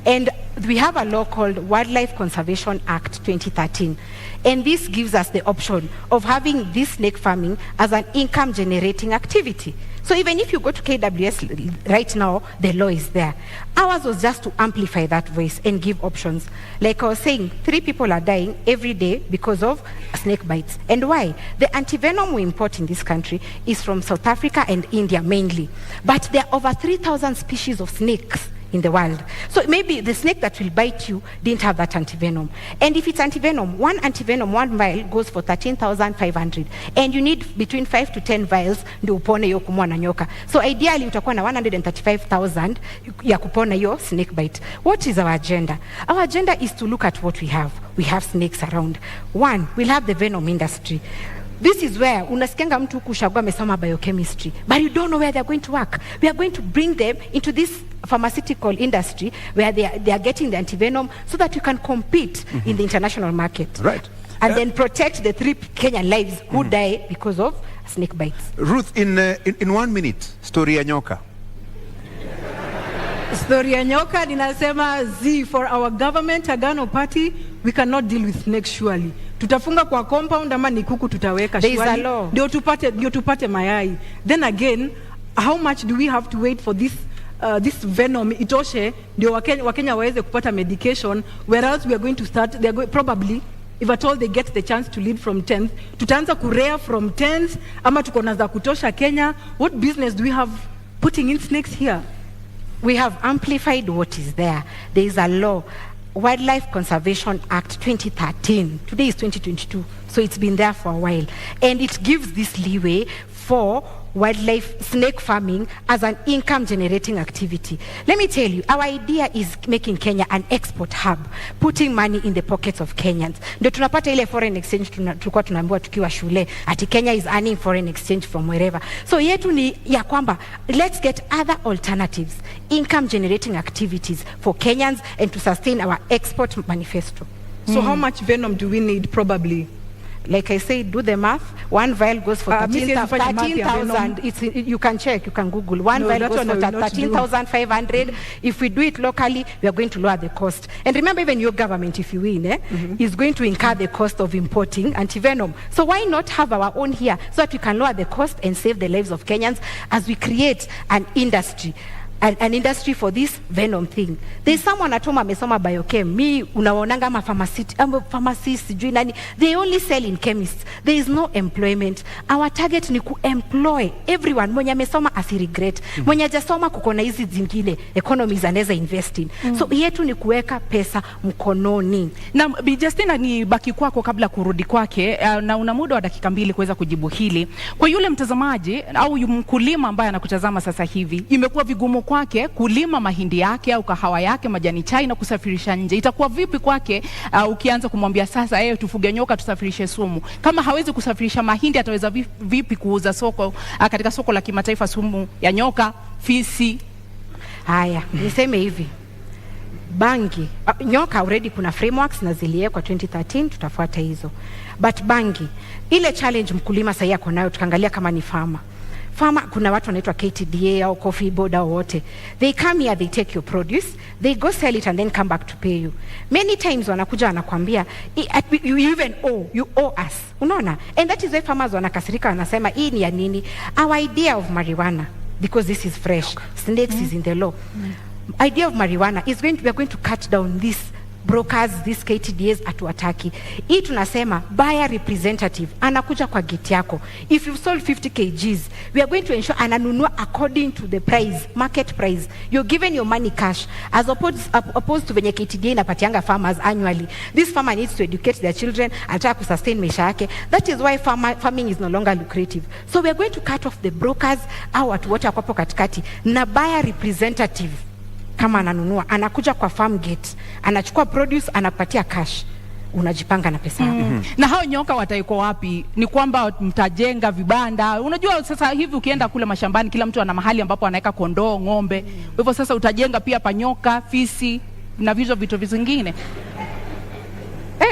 And we have a law called Wildlife Conservation Act 2013. And this gives us the option of having this snake farming as an income generating activity. So even if you go to KWS right now, the law is there. Ours was just to amplify that voice and give options. Like I was saying, 3 people are dying every day because of snake bites. And why? The antivenom we import in this country is from South Africa and India mainly. But there are over 3,000 species of snakes in the world. So maybe the snake that will bite you didn't have that antivenom. And if it's antivenom, one vial goes for 13,500. And you need between 5 to 10 vials ndio upone hiyo kumwa na nyoka. So ideally utakuwa na 135,000 ya kupona hiyo snake bite. What is our agenda? Our agenda is to look at what we have. We have snakes around. One, we'll have the venom industry. This is where unasikianga mtu huku Gachagua amesoma biochemistry, but you don't know where they're going to work. We are going to bring them into this pharmaceutical industry where they are getting the antivenom so that you can compete in the international market. Right. And then protect the 3 Kenyan lives who die because of snake bites. Ruth, in 1 minute, story ya nyoka. Story ya nyoka ninasema for our government, Agano Party, we cannot deal with snakes surely. Tutafunga kwa compound ama ni kuku tutaweka surely. Ndio tupate mayai. Then again, how much do we have to wait for this venom itoshe ndio Wakenya waweze kupata medication, whereas we are going to start, probably, if at all they get the chance to lead from 10th, tutaanza kurea from 10th ama tuko na za kutosha Kenya. What business do we have putting in snakes here? We have amplified what is there. There is a law, Wildlife Conservation Act 2013. Today is 2022, so it's been there for a while. And it gives this leeway for wildlife snake farming as an income generating activity. Let me tell you, our idea is making Kenya an export hub, putting money in the pockets of Kenyans. Ndio tunapata ile foreign exchange tulikuwa tunaambiwa tukiwa shule ati Kenya is earning foreign exchange from wherever. So yetu ni ya kwamba let's get other alternatives, income generating activities for Kenyans and to sustain our export manifesto. So how much venom do we need probably? Like I said, do the math. One vial goes for 13,000. You can check, you can Google. One vial goes for 13,500. If we do it locally, we are going to lower the cost. And remember, even your government, if you win, is going to incur the cost of importing antivenom. So why not have our own here so that we can lower the cost and save the lives of Kenyans as we create an industry. An industry for this venom thing. There's someone at home amesoma biochem. Me unaonanga ama pharmacist sijui nani. They only sell in chemists. There is no employment. Our target ni kuemploy everyone. Mwenye amesoma asiregret. Mwenye hajasoma kuko na hizi zingine economies anaweza invest in. So yetu ni kuweka pesa mkononi. Na Bi Justina, ni baki kwako kabla kurudi kwake, na una muda wa dakika 2 kuweza kujibu hili. Kwa yule mtazamaji au mkulima ambaye anakutazama sasa hivi, imekuwa vigumu kwake kulima mahindi yake au kahawa yake, majani chai na kusafirisha nje. Itakuwa vipi kwake ukianza kumwambia sasa tufuge nyoka tusafirishe sumu? Kama hawezi kusafirisha mahindi, ataweza vipi kuuza soko katika soko la kimataifa sumu ya nyoka, fisi? Haya, niseme hivi. Bangi, nyoka already kuna frameworks na ziliwekwa 2013, tutafuata hizo. But bangi, ile challenge mkulima sasa yako nayo, tukaangalia kama ni farmer, kuna watu wanaitwa KTDA au coffee board au wote. They come here, they take your produce, they go sell it and then come back to pay you. Many times wanakuja wanakuambia you even you owe us. Unaona? And that is why farmers wanakasirika, wanasema hii ni ya nini? Our idea of marijuana, because this is fresh, snakes is in the law. Idea of marijuana is we are going to cut down this brokers, these KTDAs atuataki. Hii tunasema buyer representative anakuja kwa gate yako. If you've sold 50 kgs, we are going to ensure ananunua according to the price, market price. You're given your money cash as opposed to venye KTDA inapatianga farmers annually. This farmer needs to educate their children, anataka kusustain maisha yake. That is why farming is no longer lucrative. So we are going to cut off the brokers au watu wote wako katikati na buyer representative. Kama ananunua, anakuja kwa farm gate, anachukua produce, anapatia cash, unajipanga na pesa yako. Na hao nyoka wataiko wapi? Ni kwamba mtajenga vibanda. Unajua sasa hivi ukienda kule mashambani, kila mtu ana mahali ambapo anaweka kondoo, ng'ombe. Kwa hivyo sasa utajenga pia panyoka, fisi na vitu vingine.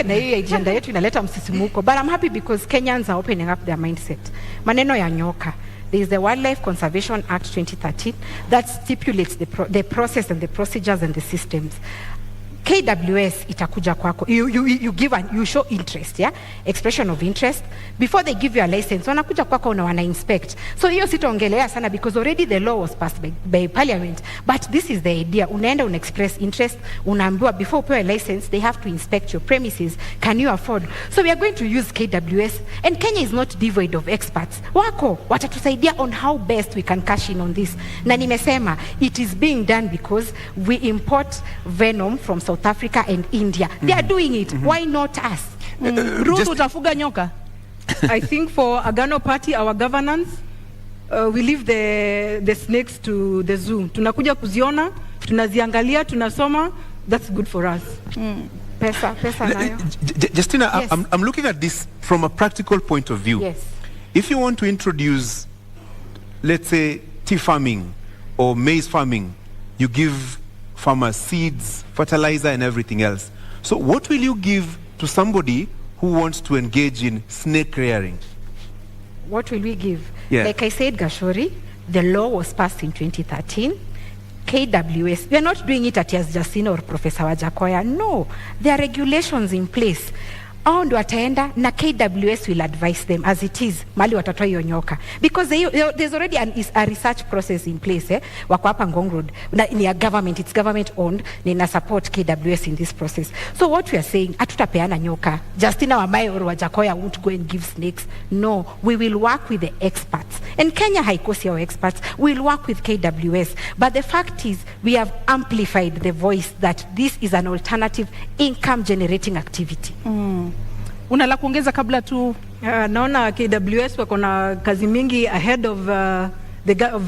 Na hii agenda yetu inaleta msisimuko. But I'm happy because Kenyans are opening up their mindset. Maneno ya nyoka. There is the Wildlife Conservation Act 2013 that stipulates the process and the procedures and the systems. KWS itakuja kwako. You show interest, yeah? Expression of interest. Before they give you a license, wanakuja kwako na wana inspect. So hiyo sitaongelea sana because already the law was passed by parliament. But this is the idea. Unaenda express interest, unaambiwa before upewe license, they have to inspect your premises. Can you afford? So we are going to use KWS, and Kenya is not devoid of experts. Wako watatusaidia on how best we can cash in on this. Na nimesema it is being done because we import venom from South Africa and India. They are doing it. Why not us? Ruth, utafuga nyoka? I think for Agano Party, our governance, we leave the snakes to the zoo. Tunakuja kuziona, tunaziangalia, tunasoma. That's good for us. Pesa nayo. Justina, Yes. I'm looking at this from a practical point of view. Yes. If you want to introduce, let's say, tea farming or maize farming, you give farmers seeds, fertilizer, and everything else. So what will you give to somebody who wants to engage in snake rearing? What will we give? Yeah. Like I said, Gashori, the law was passed in 2013. KWS, we are not doing it at Justina or Professor Gachagua. No, there are regulations in place. Hao ndio wataenda na KWS will advise them as it is mali watatoa hiyo nyoka because there's already a research process in place wako hapa Ngong Road ni a government, it's government owned, na ina support KWS in this process. So what we are saying, hatutapeana nyoka. Justina Wamae or Gachagua won't go and give snakes. No, we will work with the experts, and Kenya haikosi our experts. We'll work with KWS, but the fact is we have amplified the voice that this is an alternative income generating activity. Una la kuongeza kabla tu Naona KWS wako na kazi mingi ahead of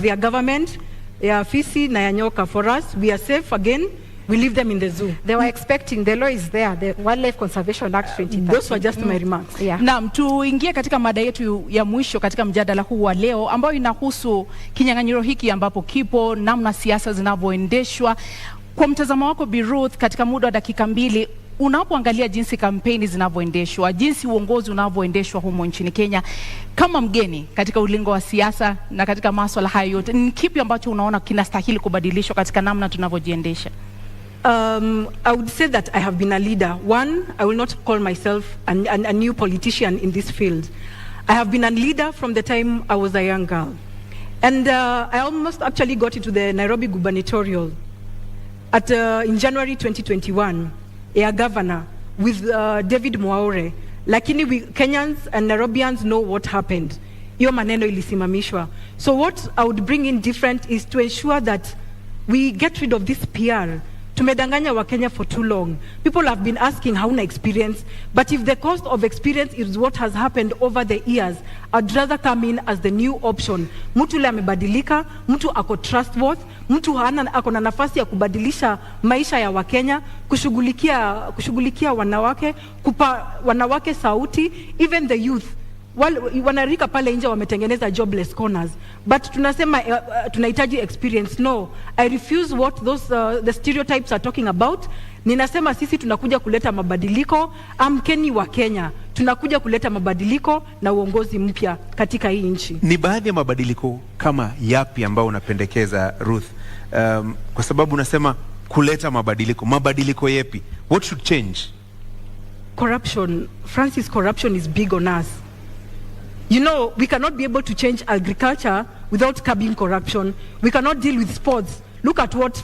their government, ya fisi na ya nyoka. For us, we are safe again. We leave them in the zoo. They were expecting, the law is there, the Wildlife Conservation Act 2013. Those were just my remarks. Yeah. Naam, tuingie katika mada yetu ya mwisho katika mjadala huu wa leo ambayo inahusu kinyang'anyiro hiki ambapo kipo, namna siasa zinavyoendeshwa. Kwa mtazamo wako Bi Ruth, katika muda wa dakika 2, unapoangalia jinsi kampeni zinavyoendeshwa, jinsi uongozi unavyoendeshwa humo nchini Kenya, kama mgeni katika ulingo wa siasa na katika masuala hayo yote, ni kipi ambacho unaona kinastahili kubadilishwa katika namna tunavyojiendesha? I would say that I have been a leader. One, I will not call myself a new politician in this field. I have been a leader from the time I was a young girl. And I almost actually got into the Nairobi gubernatorial in January 2021, a governor with David Mwaure. Lakini Kenyans and Nairobians know what happened. Iyo maneno ilisimamishwa. So what I would bring in different is to ensure that we get rid of this PR. Tumedanganya wa Kenya for too long. People have been asking hauna experience, but if the cost of experience is what has happened over the years, I'd rather come in as the new option. Mtu le amebadilika, mtu ako trustworthy, mtu ako na nafasi ya kubadilisha maisha ya Wakenya, kushughulikia wanawake, kupa wanawake sauti, even the youth. Wanarika pale nje wametengeneza jobless corners, but tunasema tunahitaji experience. No, I refuse what the stereotypes are talking about. Ninasema sisi tunakuja kuleta mabadiliko. Amkeni wa Kenya, tunakuja kuleta mabadiliko na uongozi mpya katika hii nchi. Ni baadhi ya mabadiliko kama yapi ambao unapendekeza Ruth? Kwa sababu unasema kuleta mabadiliko yapi? What should change? Corruption, Francis, corruption is big on us. You know, we cannot be able to change agriculture without curbing corruption. We cannot deal with sports. Look at what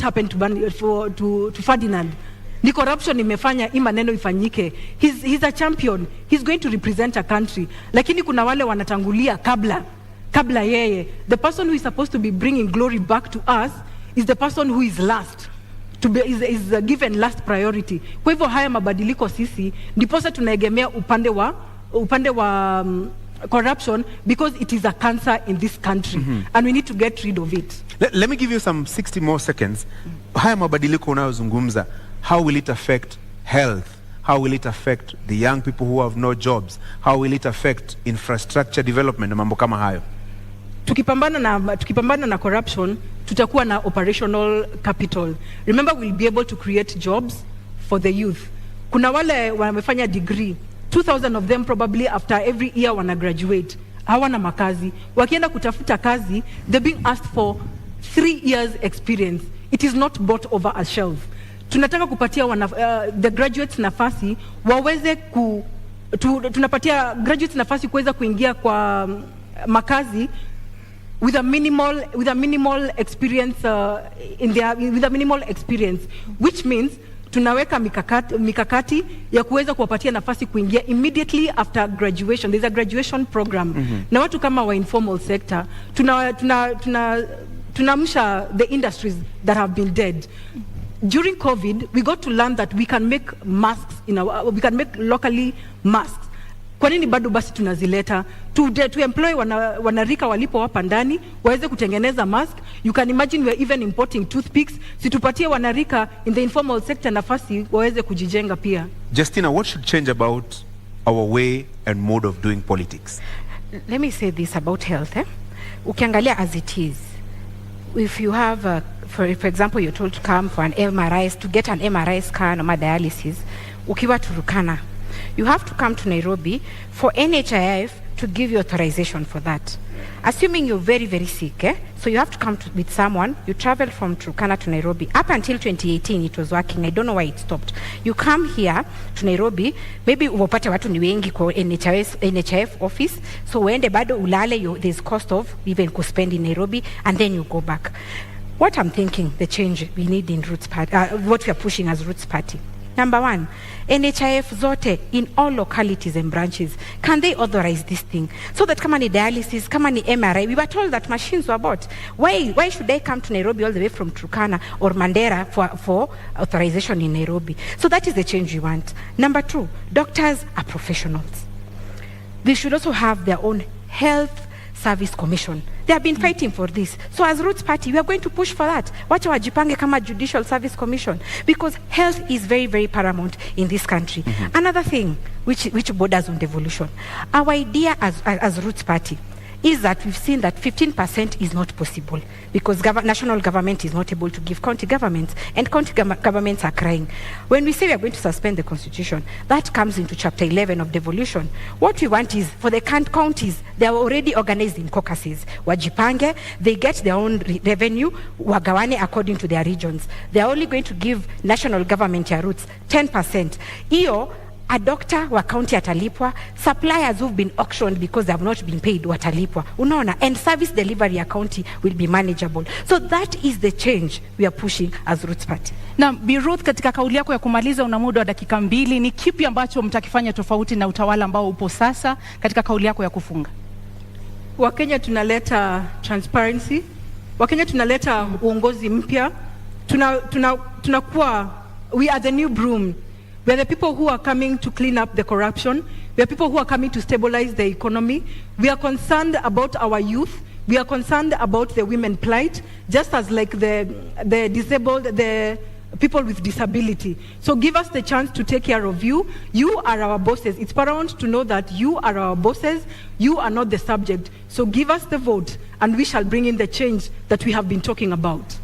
happened to Ferdinand. Ni corruption imefanya hii maneno ifanyike. He's a champion. He's going to represent a country. Lakini kuna wale wanatangulia kabla yeye. The person who is supposed to be bringing glory back to us is the person who is last. Is given last priority. Kwa hivyo haya mabadiliko sisi ndiposa tunaegemea upande wa corruption, because it is a cancer in this country, and we need to get rid of it. Let me give you some 60 more seconds. Haya mabadiliko unayozungumza, how will it affect health? How will it affect the young people who have no jobs? How will it affect infrastructure development na mambo kama hayo? Tukipambana na corruption, tutakuwa na operational capital. Remember, we'll be able to create jobs for the youth. Kuna wale wamefanya degree, 2,000 of them probably after every year wana graduate, hawana makazi. Wakienda kutafuta kazi, they're being asked for 3 years experience. It is not bought over a shelf. Tunataka kupatia the graduates nafasi waweze tunapatia graduates nafasi kuweza kuingia kwa makazi with a minimal experience with a minimal experience, which means tunaweka mikakati ya kuweza kuwapatia nafasi kuingia immediately after graduation. There's a graduation program. Na watu kama wa informal sector tunamsha the industries that have been dead. During COVID, we got to learn that we can make masks we can make locally masks. Kwa nini bado basi tunazileta to employ wanarika walipo hapa ndani waweze kutengeneza mask? You can imagine we are even importing toothpicks. Situpatie wanarika in the informal sector nafasi waweze kujijenga pia. Justina, what should change about our way and mode of doing politics? Let me say this about health. Ukiangalia as it is, if you have for example, you're told to come for an MRI, to get an MRI scan or dialysis, ukiwa Turukana, you have to come to Nairobi for NHIF to give you authorization for that. Assuming you're very, very sick, so you have to come with someone. You travel from Turkana to Nairobi. Up until 2018, it was working. I don't know why it stopped. You come here to Nairobi, maybe upate watu ni wengi kwa NHIF office, so uende bado ulale, there's cost of even spend in Nairobi, and then you go back. What I'm thinking, the change we need in Roots Party, what we are pushing as Roots Party. Number one, NHIF zote in all localities and branches, can they authorize this thing? So that kama ni dialysis, kama ni MRI, we were told that machines were bought. Why should they come to Nairobi all the way from Turkana or Mandera for authorization in Nairobi? So that is the change we want. Number two, doctors are professionals. they should also have their own health service commission. They have been fighting for this. So as Roots Party, we are going to push for that. Wacha wajipange kama Judicial Service Commission, because health is very, very paramount in this country. Another thing which borders on devolution. Our idea as Roots Party is that we've seen that 15% is not possible because national government is not able to give county governments, and county governments are crying. When we say we are going to suspend the constitution, that comes into chapter 11 of devolution. What we want is for the counties, they are already organized in caucuses. Wajipange, they get their own revenue, wagawane according to their regions. They are only going to give national government ya Roots 10%. Iyo, a doctor wa county atalipwa, suppliers who've been auctioned because they have not been paid watalipwa. Unaona, and service delivery ya county will be manageable. So that is the change we are pushing as Roots Party. Na Bi Ruth, katika kauli yako ya kumaliza una muda wa dakika 2, ni kipi ambacho mtakifanya tofauti na utawala ambao upo sasa katika kauli yako ya kufunga? Wakenya tunaleta transparency. Wakenya tunaleta uongozi mpya. Tunakuwa, we are the new broom. We are the people who are coming to clean up the corruption. We are people who are coming to stabilize the economy. We are concerned about our youth. We are concerned about the women plight, just as like the disabled, the people with disability. So give us the chance to take care of you. You are our bosses. It's paramount to know that you are our bosses. You are not the subject. So give us the vote and we shall bring in the change that we have been talking about.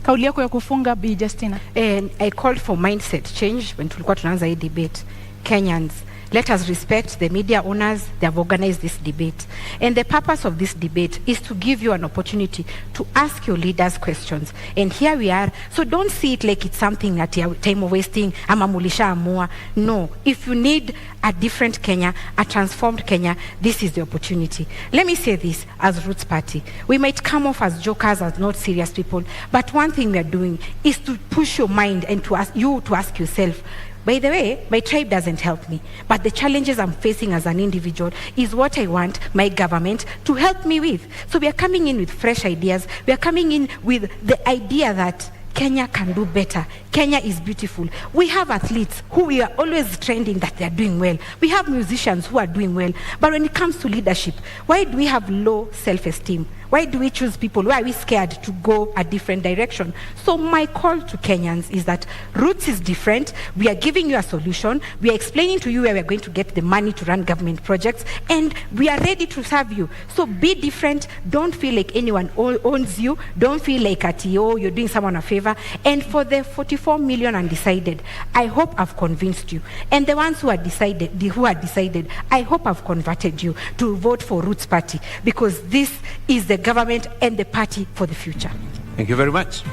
Kauli yako ya kufunga, Bi Justina. And I called for mindset change when tulikuwa tunaanza hii debate. Kenyans, let us respect the media owners. They have organized this debate. And the purpose of this debate is to give you an opportunity to ask your leaders questions. And here we are. So don't see it like it's something that you time wasting, ama mulisha amua. No. If you need a different Kenya, a transformed Kenya, this is the opportunity. Let me say this as Roots Party. We might come off as jokers, as not serious people, but one thing we are doing is to push your mind and to ask yourself, by the way, my tribe doesn't help me, but the challenges I'm facing as an individual is what I want my government to help me with. So we are coming in with fresh ideas. We are coming in with the idea that Kenya can do better. Kenya is beautiful. We have athletes who we are always trending that they are doing well. We have musicians who are doing well. But when it comes to leadership, why do we have low self-esteem? Why do we choose people? Why are we scared to go a different direction? So my call to Kenyans is that Roots is different. We are giving you a solution. We are explaining to you where we are going to get the money to run government projects. And we are ready to serve you. So be different. Don't feel like anyone owns you. Don't feel like you're doing someone a favor. And for the 44 million undecided, I hope I've convinced you. And the ones who are decided, I hope I've converted you to vote for Roots Party, because this is the government and the party for the future. Thank you very much.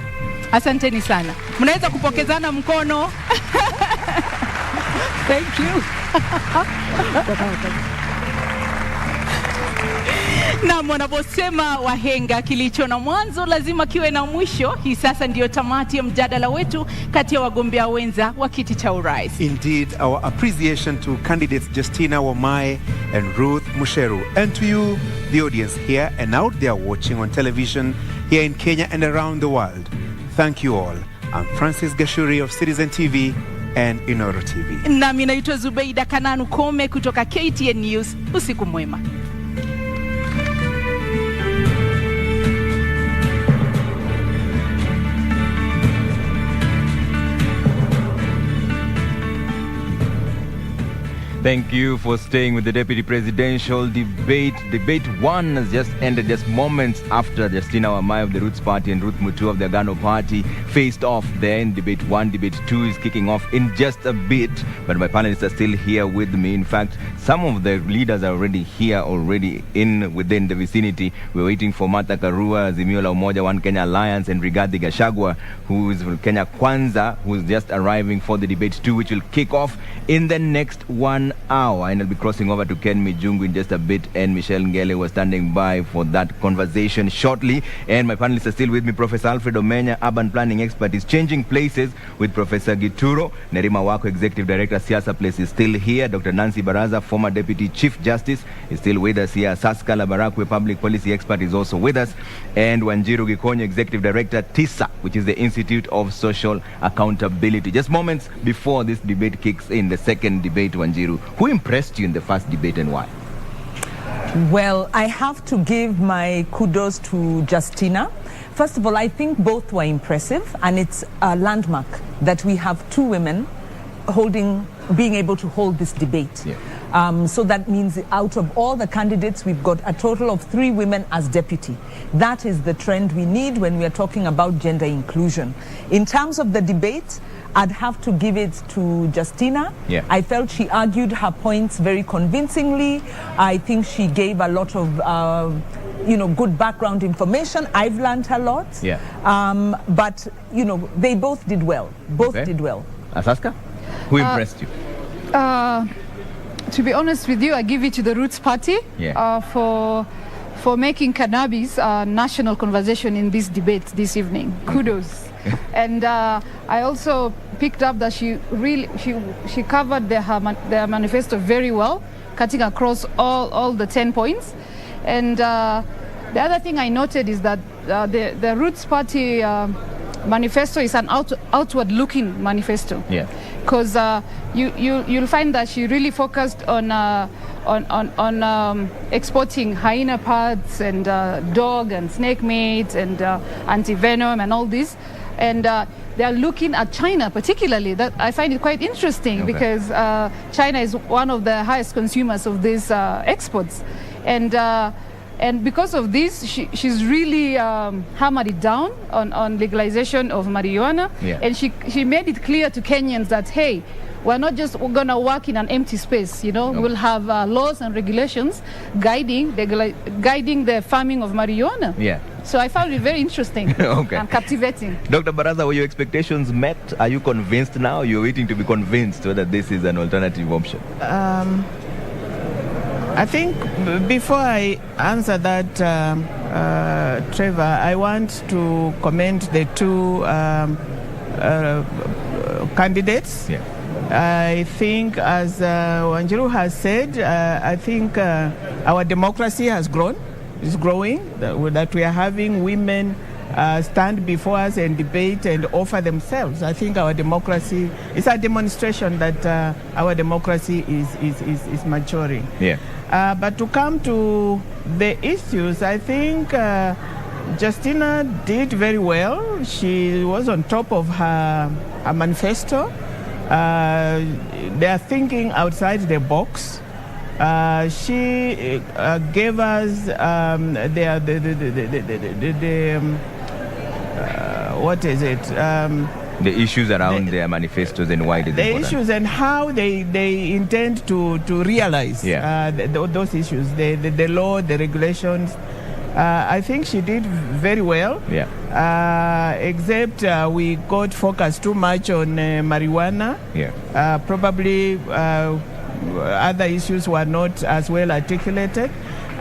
Asanteni sana. Mnaweza kupokezana mkono. Thank you. Na wanaposema wahenga, kilicho na mwanzo lazima kiwe na mwisho. Hii sasa ndiyo tamati ya mjadala wetu kati ya wagombea wenza wa kiti cha urais. Indeed, our appreciation to candidates Justina Wamae and Ruth Musheru, and to you, the audience here and out there watching on television here in Kenya and around the world. Thank you all. I'm Francis Gachuri of Citizen TV and Inoro TV. Nami naitwa Zubeida Kananu Kome kutoka KTN News. Usiku mwema. Thank you for staying with the deputy presidential debate. Debate 1 has just ended just moments after Justina Wamae of the Roots Party and Ruth Mutua of the Agano Party faced off there in debate 1. Debate 2 is kicking off in just a bit, but my panelists are still here with me. In fact, some of the leaders are already here, within the vicinity. We're waiting for Martha Karua, Azimio la Umoja, One Kenya Alliance, and Rigathi Gachagua, who is from Kenya Kwanza, who is just arriving for the debate 2, which will kick off in the next 1 hour. And I'll be crossing over to Ken Mijungu in just a bit, and Michelle Ngele was standing by for that conversation shortly. And my panelists are still with me. Professor Alfred Omenya, urban planning expert, is changing places with Professor Gituro. Nerima Wako, executive director, Siasa Place, is still here. Dr. Nancy Baraza, former deputy chief justice, is still with us here. Saska Labarakwe, public policy expert, is also with us. And Wanjiru Gikonyo, executive director, TISA, which is the Institute of Social Accountability. Just moments before this debate kicks in, the second debate, Wanjiru, who impressed you in the first debate and why? Well, I have to give my kudos to Justina. First of all, I think both were impressive, and it's a landmark that we have two women being able to hold this debate. Yeah. So that means out of all the candidates, we've got a total of 3 women as deputy. That is the trend we need when we are talking about gender inclusion. In terms of the debate, I'd have to give it to Justina. Yeah. I felt she argued her points very convincingly. I think she gave a lot of good background information. I've learned a lot. Yeah. But, they both did well. Both did well. Asaska, who impressed you? To be honest with you, I give it to the Roots Party for making cannabis a national conversation in this debate this evening. Kudos. And I also picked up that she covered their manifesto very well, cutting across all the 10 points. And the other thing I noted is that the Roots Party manifesto is an outward-looking manifesto. Yeah. Because you'll find that she really focused on exporting hyena parts and dog and snake meat and anti-venom and all this. And they are looking at China particularly. That I find it quite interesting because China is one of the highest consumers of these exports. And because of this, she's really hammered it down on legalization of marijuana. Yeah. And she made it clear to Kenyans that, hey, we're not just going to work in an empty space, We'll have laws and regulations guiding the farming of marijuana. Yeah. So I found it very interesting and captivating. Dr. Baraza, were your expectations met? Are you convinced now? You're waiting to be convinced whether this is an alternative option? I think before I answer that, Trevor, I want to commend the two candidates. Yeah. I think, as Wanjiru has said, I think our democracy has grown. It's growing, that we are having women stand before us and debate and offer themselves. I think our democracy is a demonstration that our democracy is maturing. Yeah. But to come to the issues, I think Justina did very well. She was on top of her manifesto. They are thinking outside the box. She gave us what is it? The issues around their manifestos and why they the issues and how they intend to realize those issues, the law, the regulations. I think she did very well. Yeah. Except we got focused too much on marijuana. Yeah. Probably other issues were not as well articulated.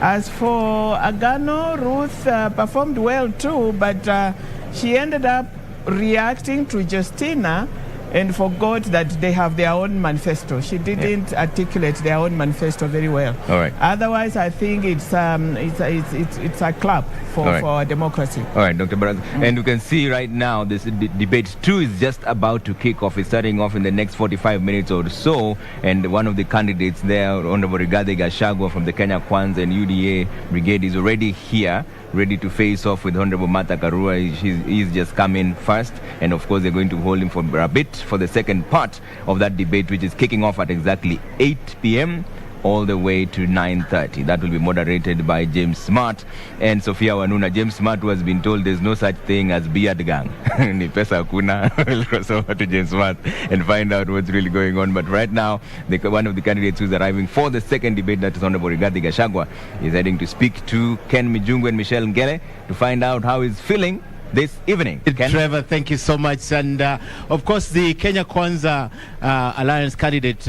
As for Agano, Ruth performed well too, but she ended up reacting to Justina and forgot that they have their own manifesto. She didn't articulate their own manifesto very well. All right. Otherwise, I think it's a clap for our democracy. All right, Dr. Baraza. And you can see right now this debate 2 is just about to kick off. It's starting off in the next 45 minutes or so. And one of the candidates there, Honorable Gachagua from the Kenya Kwanza and UDA Brigade, is already here, ready to face off with Honorable Karua. He's just come in first, and of course they're going to hold him for a bit for the second part of that debate, which is kicking off at exactly 8 p.m. all the way to 9:30. That will be moderated by James Smart and Sophia Wanuna. James Smart, who has been told there's no such thing as beard gang. Ni pesa hakuna. We'll cross over to James Smart and find out what's really going on. But right now, one of the candidates who's arriving for the second debate, that is Honorable Gachagua, is heading to speak to Ken Mijungu and Michelle Ngele to find out how he's feeling this evening. Trevor, thank you so much. And of course, the Kenya Kwanza Alliance candidate,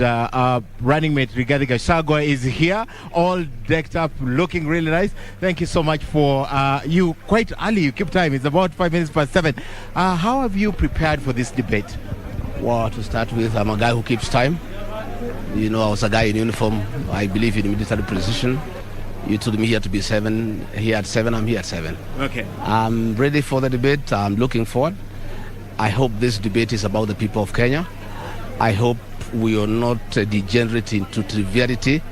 running mate Rigathi Gachagua, is here, all decked up, looking really nice. Thank you so much for you. Quite early, you keep time. It's about 5 minutes past 7. How have you prepared for this debate? Well, to start with, I'm a guy who keeps time. I was a guy in uniform. I believe in military precision. You told me here to be 7. Here at 7, I'm here at 7. Okay. I'm ready for the debate. I'm looking forward. I hope this debate is about the people of Kenya. I hope we are not degenerate into triviality.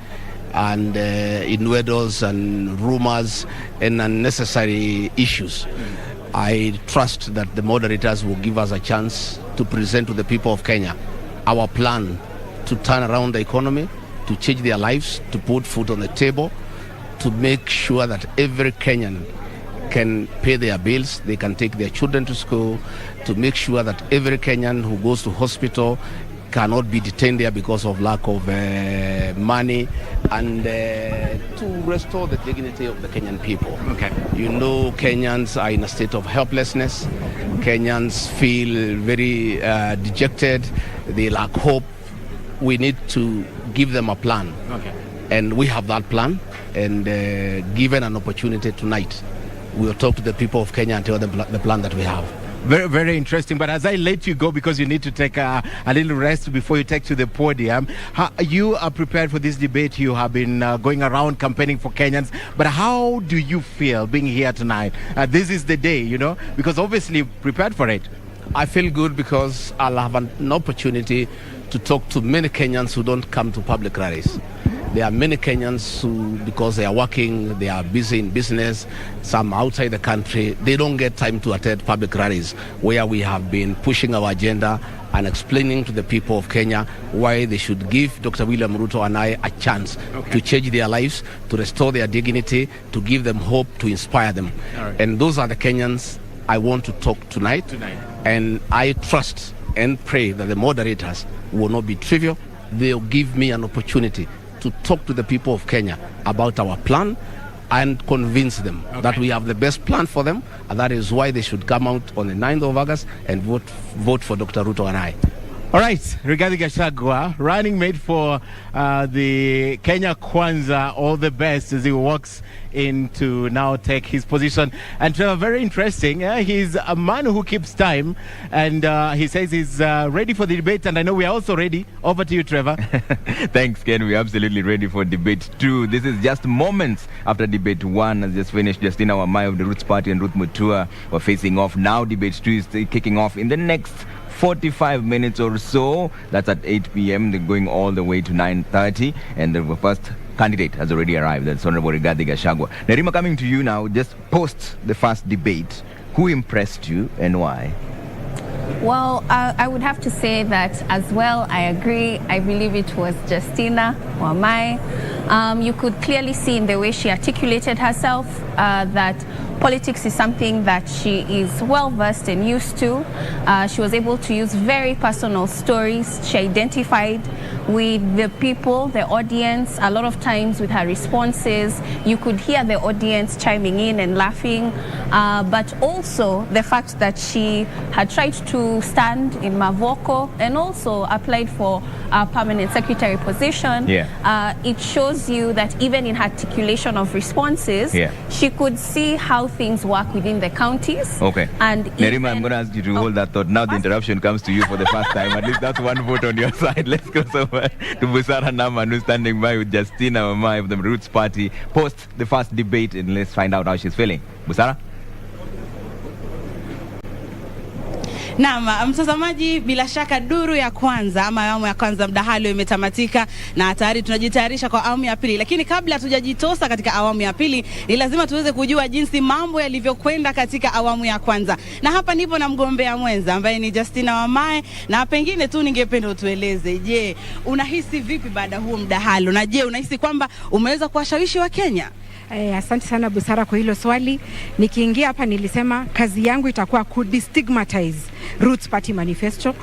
and innuendos and rumors and unnecessary issues. I trust that the moderators will give us a chance to present to the people of Kenya our plan to turn around the economy, to change their lives, to put food on the table, to make sure that every Kenyan can pay their bills, they can take their children to school, to make sure that every Kenyan who goes to hospital cannot be detained there because of lack of money, and to restore the dignity of the Kenyan people. Okay. You know, Kenyans are in a state of helplessness. Kenyans feel very dejected. They lack hope. We need to give them a plan. Okay. And we have that plan. And given an opportunity tonight, we'll talk to the people of Kenya and tell them the plan that we have. Very, very interesting. But as I let you go, because you need to take a little rest before you take to the podium, you are prepared for this debate. You have been going around campaigning for Kenyans. But how do you feel being here tonight? This is the day, you know, because obviously you're prepared for it. I feel good because I'll have an opportunity to talk to many Kenyans who don't come to public rallies. There are many Kenyans who, because they are working, they are busy in business, some outside the country, they don't get time to attend public rallies where we have been pushing our agenda and explaining to the people of Kenya why they should give Dr. William Ruto and I a chance to change their lives, to restore their dignity, to give them hope, to inspire them. Right. And those are the Kenyans I want to talk tonight. And I trust and pray that the moderators will not be trivial. They'll give me an opportunity to talk to the people of Kenya about our plan and convince them that we have the best plan for them, and that is why they should come out on the 9th of August and vote for Dr. Ruto and I. All right, regarding Gachagua, running mate for the Kenya Kwanza, all the best as he walks in to now take his position. And Trevor, very interesting. He's a man who keeps time, and he says he's ready for the debate, and I know we are also ready. Over to you, Trevor. Thanks, Ken. We're absolutely ready for debate 2. This is just moments after debate 1 has just finished. Justina Wamae of the Roots Party and Ruth Mutua were facing off. Now debate 2 is kicking off in the next 45 minutes or so. That's at 8 p.m. They're going all the way to 9:30, and the first candidate has already arrived. That's Honorable Rigathi Gachagua. Nerima, coming to you now, just post the first debate. Who impressed you and why? Well, I would have to say that as well. I agree. I believe it was Justina Wamae. You could clearly see in the way she articulated herself that politics is something that she is well versed and used to. She was able to use very personal stories. She identified with the people, the audience. A lot of times with her responses, you could hear the audience chiming in and laughing. But also the fact that she had tried to stand in Mavoko and also applied for a permanent secretary position. It shows you that even in her articulation of responses, she could see how things work within the counties. Okay. And Nerima, I'm going to ask you to hold that thought. Now the interruption comes to you for the first time. At least that's one vote on your side. Let's go over to Busara Naman, who's standing by with Justina Wamae of the Roots Party. Post the first debate and let's find out how she's feeling. Busara? Naam, mtazamaji, bila shaka duru ya kwanza ama awamu ya kwanza mdahalo imetamatika na tayari tunajitayarisha kwa awamu ya pili. Lakini kabla hatujajitosa katika awamu ya pili, ni lazima tuweze kujua jinsi mambo yalivyokwenda katika awamu ya kwanza. Na hapa nipo na mgombea mwenza ambaye ni Justina Wamae, na pengine tu ningependa utueleze, je, unahisi vipi baada huo mdahalo? Na je, unahisi kwamba umeweza kuwashawishi wa Kenya? Asante sana Busara kwa hilo swali. Nikiingia hapa nilisema kazi yangu itakuwa ku destigmatize Roots Party manifesto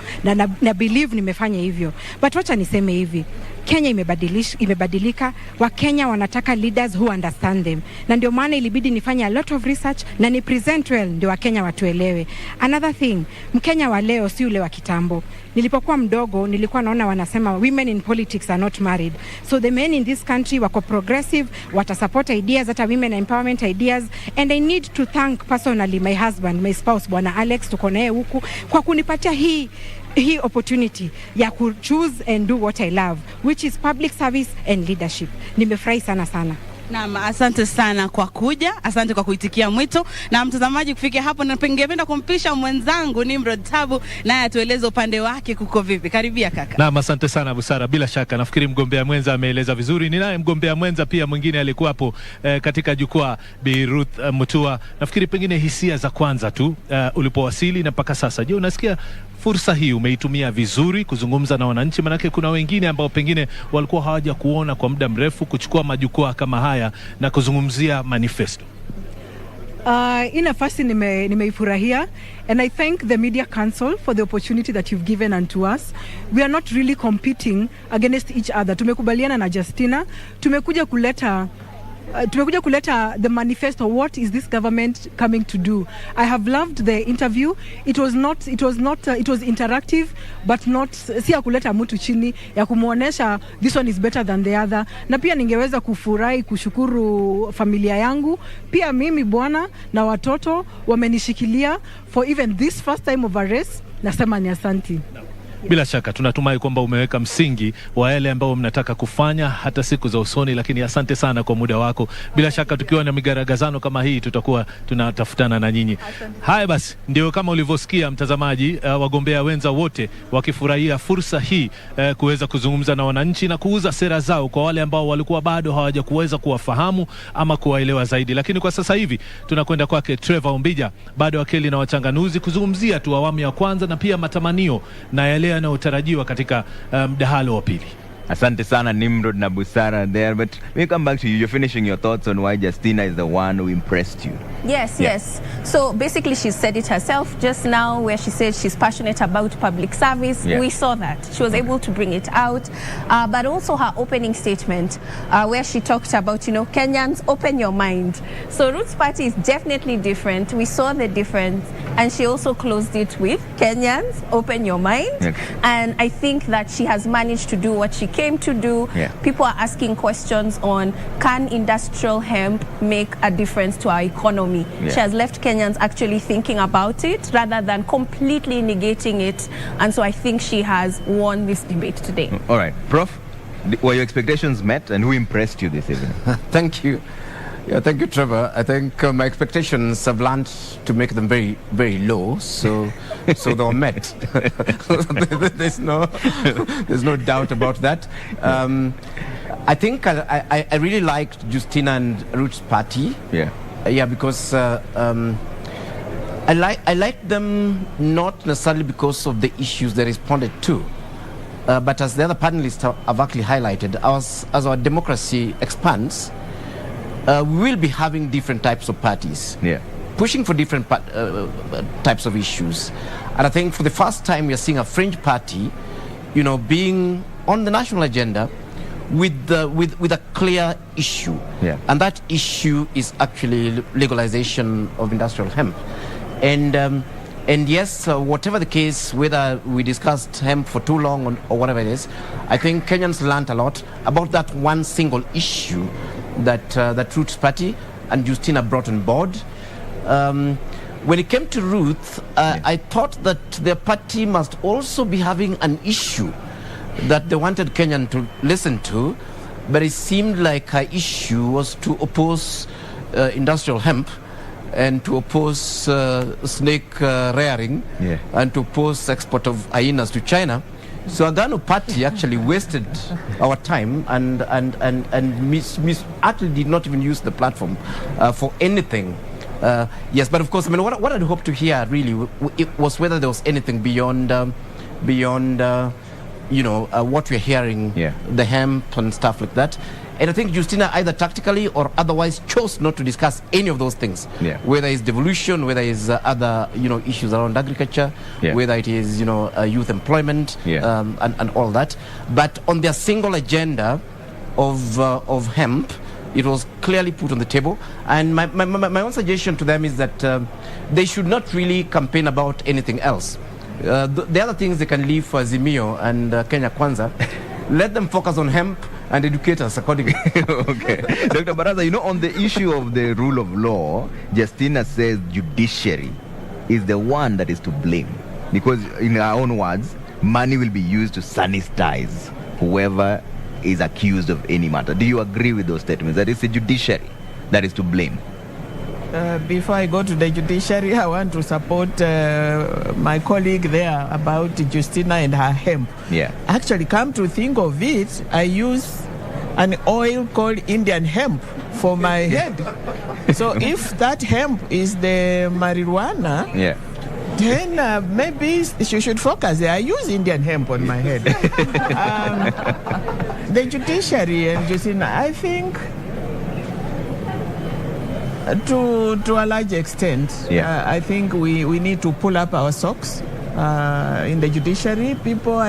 na believe nimefanya hivyo. But wacha niseme hivi, Kenya imebadilika. Wakenya wanataka leaders who understand them. Na ndio maana ilibidi nifanye a lot of research na ni present well ndio Wakenya watuelewe. Another thing, Mkenya wa leo si ule wa kitambo. Nilipokuwa mdogo nilikuwa naona wanasema women in politics are not married. So the men in this country wako progressive, watasupport ideas, hata women empowerment ideas, and I need to thank personally my husband, my spouse, Bwana Alex, tuko naye huku kwa kunipatia hii opportunity ya choose and do what I love, which is public service and leadership. Nimefurahi sana. Naam, asante sana kwa kuja, asante kwa kuitikia mwito. Na mtazamaji, kufikia hapo na ningependa kumpisha mwenzangu Nimrod Tabu naye atueleze upande wake kuko vipi. Karibia kaka. Naam, asante sana Busara. Bila shaka nafikiri mgombea mwenza ameeleza vizuri. Ninaye mgombea mwenza pia mwingine alikuwa hapo katika jukwaa, Bi Ruth Mutua. Nafikiri pengine hisia za kwanza tu ulipowasili na mpaka sasa. Je, unasikia fursa hii umeitumia vizuri kuzungumza na wananchi? Manake kuna wengine ambao pengine walikuwa hawaja kuona kwa muda mrefu, kuchukua majukwaa kama haya na kuzungumzia manifesto. Hii nafasi nimeifurahia, and I thank the Media Council for the opportunity that you've given unto us. We are not really competing against each other. Tumekubaliana na Justina, tumekuja kuleta the manifesto. What is this government coming to do? I have loved the interview. It was interactive, but not si ya kuleta mtu chini, ya kumuonesha this one is better than the other. Na pia ningeweza kufurahi kushukuru familia yangu, pia mimi bwana na watoto wamenishikilia for even this first time of a race. Nasema ni asanti. Bila shaka tunatumai kwamba umeweka msingi wa yale ambao mnataka kufanya hata siku za usoni, lakini asante sana kwa muda wako. Bila shaka tukiwa na migaragazano kama hii tutakuwa tunatafutana na nyinyi. Haya basi, ndio kama ulivyosikia mtazamaji, wagombea wenza wote wakifurahia fursa hii kuweza kuzungumza na wananchi na kuuza sera zao kwa wale ambao walikuwa bado hawaja kuweza kuwafahamu ama kuwaelewa zaidi. Lakini kwa sasa hivi tunakwenda kwake Trevor Umbija, bado wakili na wachanganuzi, kuzungumzia tu awamu ya kwanza na pia matamanio na yale yanayotarajiwa katika mdahalo wa pili. Asante sana Nimrod na Busara there, but we come back to you. You're finishing your thoughts on why Justina is the one who impressed you. Yes. So basically she said it herself just now, where she said she's passionate about public service. We saw that. She was able to bring it out. But also her opening statement, where she talked about, Kenyans, open your mind. So Ruth's party is definitely different. We saw the difference. And she also closed it with Kenyans, open your mind. And I think that she has managed to do what she came to do. People are asking questions on, can industrial hemp make a difference to our economy? She has left Kenyans actually thinking about it rather than completely negating it. And so I think she has won this debate today. All right. Prof, were your expectations met, and who impressed you this evening? Thank you. Yeah, thank you, Trevor. I think my expectations have learned to make them very, very low, so they were met. There's no doubt about that. I think I really liked Justina and Ruth's party. Because I like them not necessarily because of the issues they responded to, but as the other panelists have actually highlighted, as our democracy expands, we will be having different types of parties, pushing for different types of issues. And I think for the first time we are seeing a fringe party, being on the national agenda with a clear issue. And that issue is actually legalization of industrial hemp. And yes, whatever the case, whether we discussed hemp for too long or whatever it is, I think Kenyans learned a lot about that one single issue that Ruth's party and Justina brought on board. When it came to Ruth, I thought that their party must also be having an issue that they wanted Kenyan to listen to, but it seemed like her issue was to oppose industrial hemp and to oppose snake rearing and to oppose export of hyenas to China. So Agano party actually wasted our time and actually did not even use the platform for anything. Yes, but of course, what I'd hoped to hear really it was whether there was anything beyond what we're hearing, the hemp and stuff like that. And I think Justina either tactically or otherwise chose not to discuss any of those things. Whether it's devolution, whether it's other issues around agriculture, whether it is youth employment, and all that. But on their single agenda of hemp, it was clearly put on the table. And my own suggestion to them is that they should not really campaign about anything else. The other things they can leave for Azimio and Kenya Kwanza. Let them focus on hemp and educate us accordingly. Okay. Dr. Baraza, on the issue of the rule of law, Justina says judiciary is the one that is to blame. Because in her own words, money will be used to sanitize whoever is accused of any matter. Do you agree with those statements, that it's the judiciary that is to blame? Before I go to the judiciary, I want to support my colleague there about Justina and her hemp. Yeah. Actually, come to think of it, I use an oil called Indian hemp for my head. So if that hemp is the marijuana, yeah, then maybe she should focus there. I use Indian hemp on my head. The judiciary and Justina, I think, to a large extent, I think we need to pull up our socks in the judiciary. People,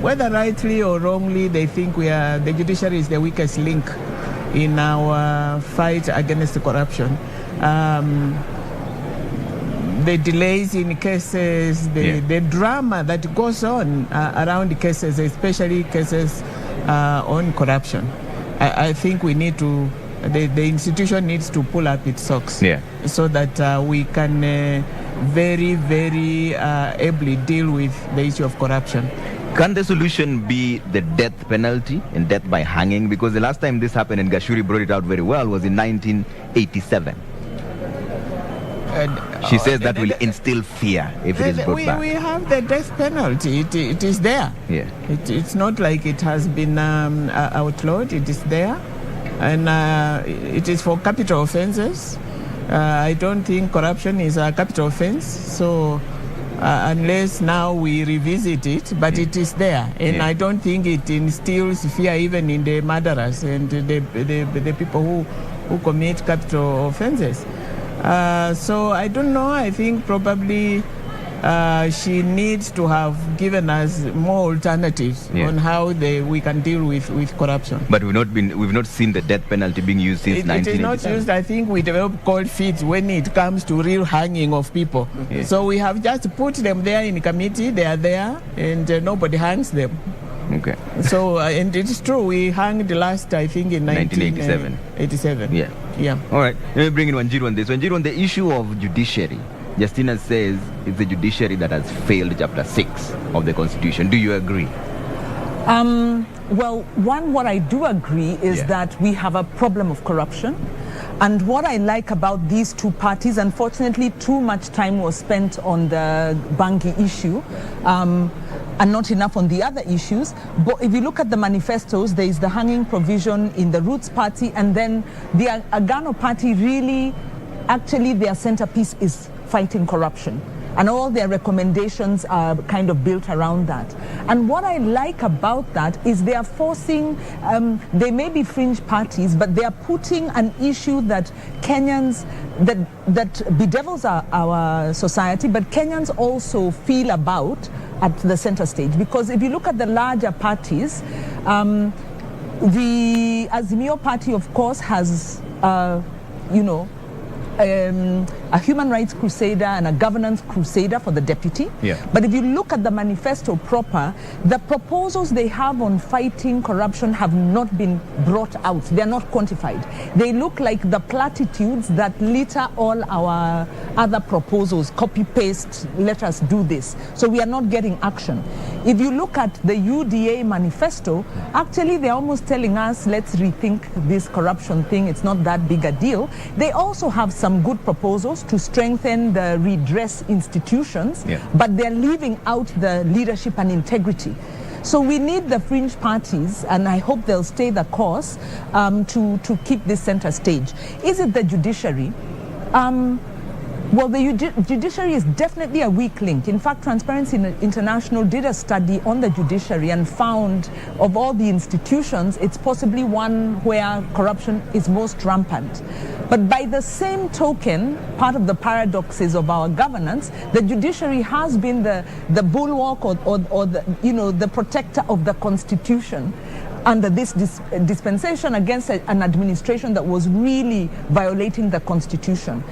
whether rightly or wrongly, they think the judiciary is the weakest link in our fight against corruption. The delays in cases, the drama that goes on around the cases, especially cases on corruption. I think we need to, the institution needs to pull up its socks so that we can very, very ably deal with the issue of corruption. Can the solution be the death penalty and death by hanging? Because the last time this happened, and Gachagua brought it out very well, was in 1987. She says that will instill fear if it is brought back. We have the death penalty. It is there. Yeah. It's not like it has been outlawed. It is there. And it is for capital offenses. I don't think corruption is a capital offense. So unless now we revisit it, but it is there. And I don't think it instills fear even in the murderers and the people who commit capital offenses. So I don't know. I think probably she needs to have given us more alternatives on how we can deal with corruption. But we've not seen the death penalty being used since 1987. It is not used. I think we develop cold feet when it comes to real hanging of people. So we have just put them there in committee. They are there, and nobody hangs them. Okay. So and it's true. We hung the last, I think, in 1987. 87. Yeah. Yeah. All right. Let me bring in Wanjiru on this. Wanjiru, on the issue of judiciary, Justina says it's the judiciary that has failed Chapter 6 of the Constitution. Do you agree? Well, what I do agree is that we have a problem of corruption. And what I like about these two parties, unfortunately, too much time was spent on the Bangi issue and not enough on the other issues. But if you look at the manifestos, there is the hanging provision in the Roots Party, and then the Agano Party really, actually, their centerpiece is fighting corruption. And all their recommendations are kind of built around that. And what I like about that is they are forcing, they may be fringe parties, but they are putting an issue that Kenyans, that bedevils our society, but Kenyans also feel about at the center stage. Because if you look at the larger parties, the Azimio Party, of course, has, a human rights crusader and a governance crusader for the deputy. But if you look at the manifesto proper, the proposals they have on fighting corruption have not been brought out. They are not quantified. They look like the platitudes that litter all our other proposals. Copy paste, let us do this. So we are not getting action. If you look at the UDA manifesto, actually they're almost telling us, let's rethink this corruption thing. It's not that big a deal. They also have some good proposals to strengthen the redress institutions, but they're leaving out the leadership and integrity. So we need the fringe parties, and I hope they'll stay the course to keep this center stage. Is it the judiciary? Well, the judiciary is definitely a weak link. In fact, Transparency International did a study on the judiciary and found of all the institutions, it's possibly one where corruption is most rampant. But by the same token, part of the paradoxes of our governance, the judiciary has been the bulwark or the protector of the Constitution under this dispensation against an administration that was really violating the Constitution.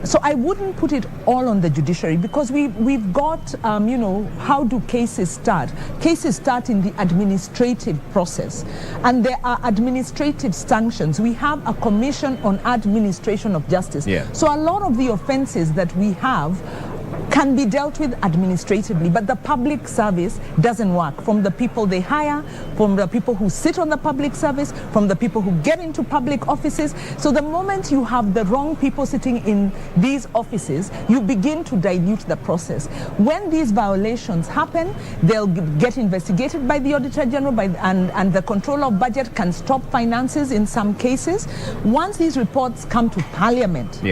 So I wouldn't put it all on the judiciary, because we've got, how do cases start? Cases start in the administrative process, and there are administrative sanctions. We have a commission on administration of justice. So a lot of the offenses that we have can be dealt with administratively, but the public service doesn't work. From the people they hire, from the people who sit on the public service, from the people who get into public offices. So the moment you have the wrong people sitting in these offices, you begin to dilute the process. When these violations happen, they'll get investigated by the Auditor General and the Controller of Budget can stop finances in some cases. Once these reports come to Parliament,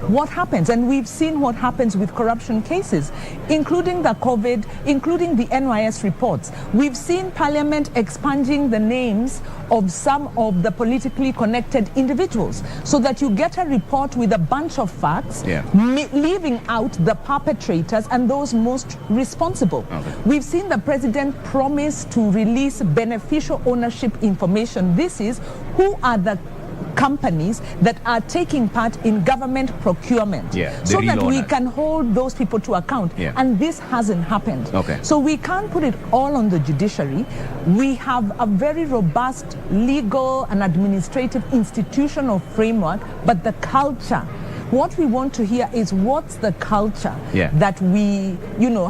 what happens? And we've seen what happens with corruption cases, including the COVID, including the NYS reports. We've seen Parliament expunging the names of some of the politically connected individuals so that you get a report with a bunch of facts, leaving out the perpetrators and those most responsible. We've seen the president promise to release beneficial ownership information. This is who are the companies that are taking part in government procurement, so that we can hold those people to account. And this hasn't happened. So we can't put it all on the judiciary. We have a very robust legal and administrative institutional framework, but the culture, what we want to hear is what's the culture that we,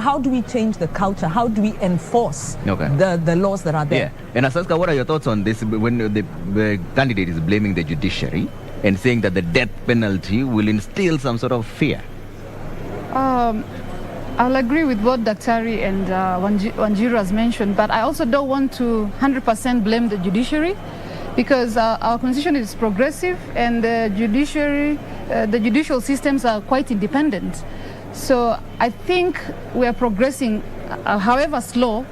how do we change the culture? How do we enforce the laws that are there? And Asaska, what are your thoughts on this when the candidate is blaming the judiciary and saying that the death penalty will instill some sort of fear? I'll agree with what Daktari and Wanjiru has mentioned, but I also don't want to 100% blame the judiciary, because our constitution is progressive and the judicial systems are quite independent. So I think we are progressing, however slow,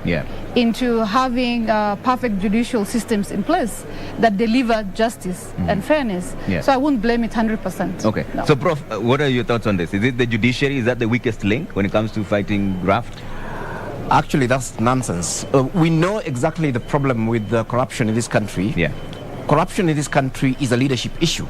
into having perfect judicial systems in place that deliver justice and fairness. So I wouldn't blame it 100%. Okay. No. So, Prof, what are your thoughts on this? Is it the judiciary? Is that the weakest link when it comes to fighting graft? Actually, that's nonsense. We know exactly the problem with the corruption in this country. Corruption in this country is a leadership issue.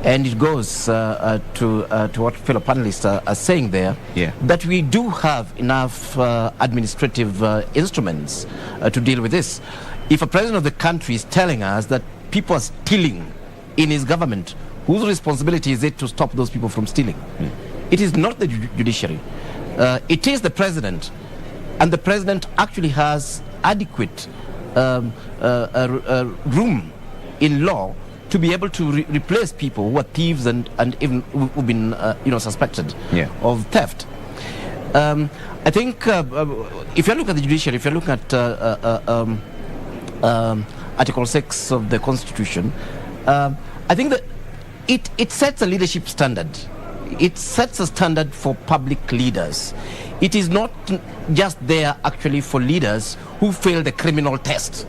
And it goes to what fellow panelists are saying there, that we do have enough administrative instruments to deal with this. If a president of the country is telling us that people are stealing in his government, whose responsibility is it to stop those people from stealing? It is not the judiciary. It is the president. And the president actually has adequate room in law to be able to replace people who are thieves and even who've been suspected of theft. I think if you look at the judiciary, if you look at Article 6 of the Constitution, I think that it sets a leadership standard. It sets a standard for public leaders. It is not just there actually for leaders who fail the criminal test.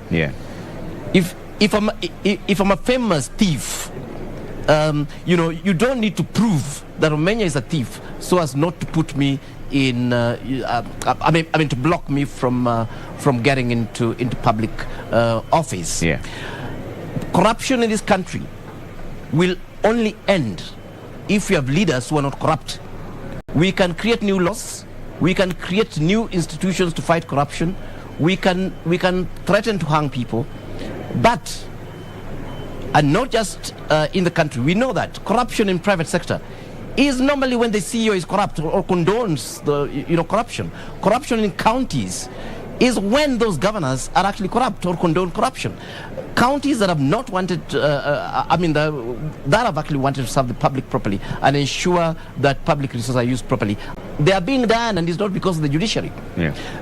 If I'm a famous thief, you don't need to prove that Romania is a thief so as not to put me in. To block me from getting into public office. Corruption in this country will only end if we have leaders who are not corrupt. We can create new laws. We can create new institutions to fight corruption. We can threaten to hang people. But, and not just in the country, we know that corruption in private sector is normally when the CEO is corrupt or condones the corruption. Corruption in counties is when those governors are actually corrupt or condone corruption. Counties that have not wanted, that have actually wanted to serve the public properly and ensure that public resources are used properly, they are being done, and it's not because of the judiciary.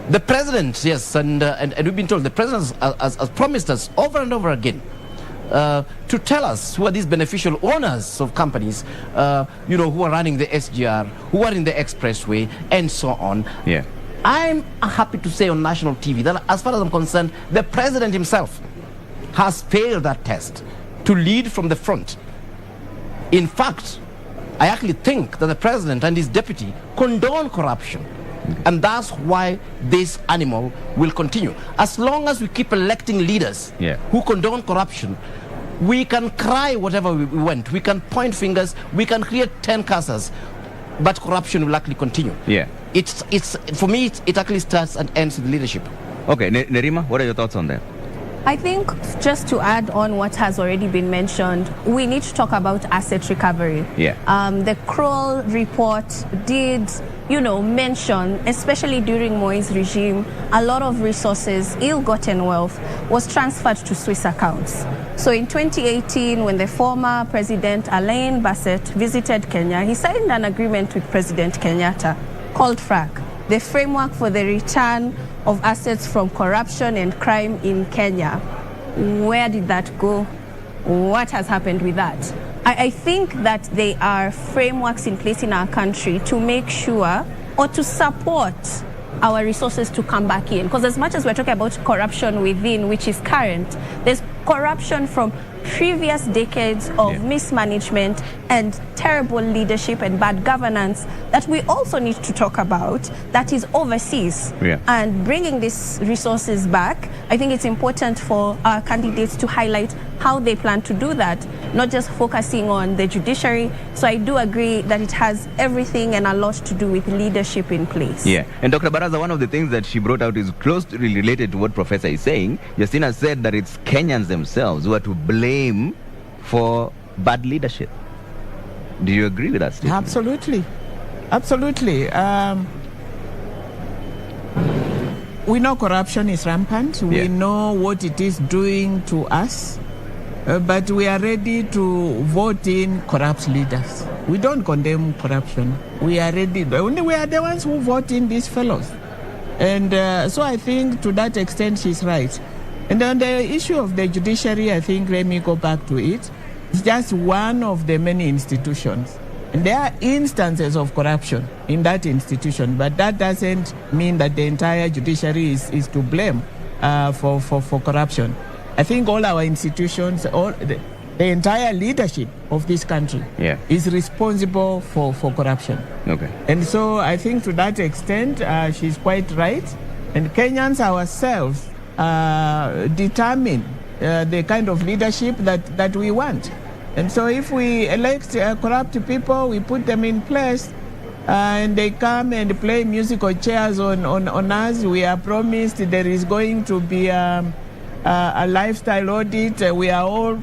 The president, yes, and we've been told the president has promised us over and over again to tell us who are these beneficial owners of companies, who are running the SGR, who are in the expressway, and so on. I'm happy to say on national TV that, as far as I'm concerned, the president himself has failed that test to lead from the front. In fact, I actually think that the president and his deputy condone corruption. And that's why this animal will continue. As long as we keep electing leaders who condone corruption, we can cry whatever we want. We can point fingers. We can create 10 casas. But corruption will actually continue. It's for me, it actually starts and ends with leadership. Okay, Nerima, what are your thoughts on that? I think just to add on what has already been mentioned, we need to talk about asset recovery. Yeah. The Kroll report did, mention, especially during Moi's regime, a lot of resources, ill-gotten wealth, was transferred to Swiss accounts. So in 2018, when the former President Alain Berset visited Kenya, he signed an agreement with President Kenyatta called FRAC, the Framework for the Return of Assets from Corruption and Crime in Kenya. Where did that go? What has happened with that? I think that there are frameworks in place in our country to make sure or to support our resources to come back in. Because as much as we're talking about corruption within, which is current, there's corruption from previous decades of mismanagement and terrible leadership and bad governance that we also need to talk about, that is overseas. And bringing these resources back, I think it's important for our candidates to highlight how they plan to do that, not just focusing on the judiciary. So I do agree that it has everything and a lot to do with leadership in place. Yeah, and Dr. Baraza, one of the things that she brought out is closely related to what Professor is saying. Justina said that it's Kenyans themselves who are to blame for bad leadership. Do you agree with that statement? Absolutely. Absolutely. We know corruption is rampant. We know what it is doing to us. But we are ready to vote in corrupt leaders. We don't condemn corruption. We are ready. Only we are the ones who vote in these fellows. And so I think to that extent she's right. And on the issue of the judiciary, I think, let me go back to it. It's just one of the many institutions. And there are instances of corruption in that institution, but that doesn't mean that the entire judiciary is to blame for corruption. I think all our institutions, the entire leadership of this country is responsible for corruption. Okay. And so I think to that extent, she's quite right. And Kenyans ourselves determine the kind of leadership that we want. And so if we elect corrupt people, we put them in place, and they come and play musical chairs on us. We are promised there is going to be a lifestyle audit. We are all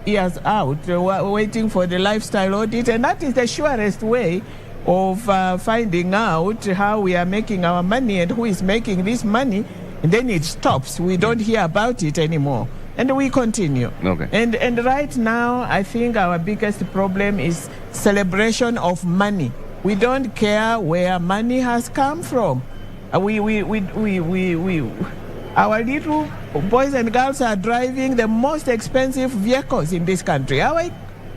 ears out waiting for the lifestyle audit, and that is the surest way of finding out how we are making our money and who is making this money. And then it stops. We don't hear about it anymore. And we continue. Okay. And right now, I think our biggest problem is celebration of money. We don't care where money has come from. Our little boys and girls are driving the most expensive vehicles in this country. Our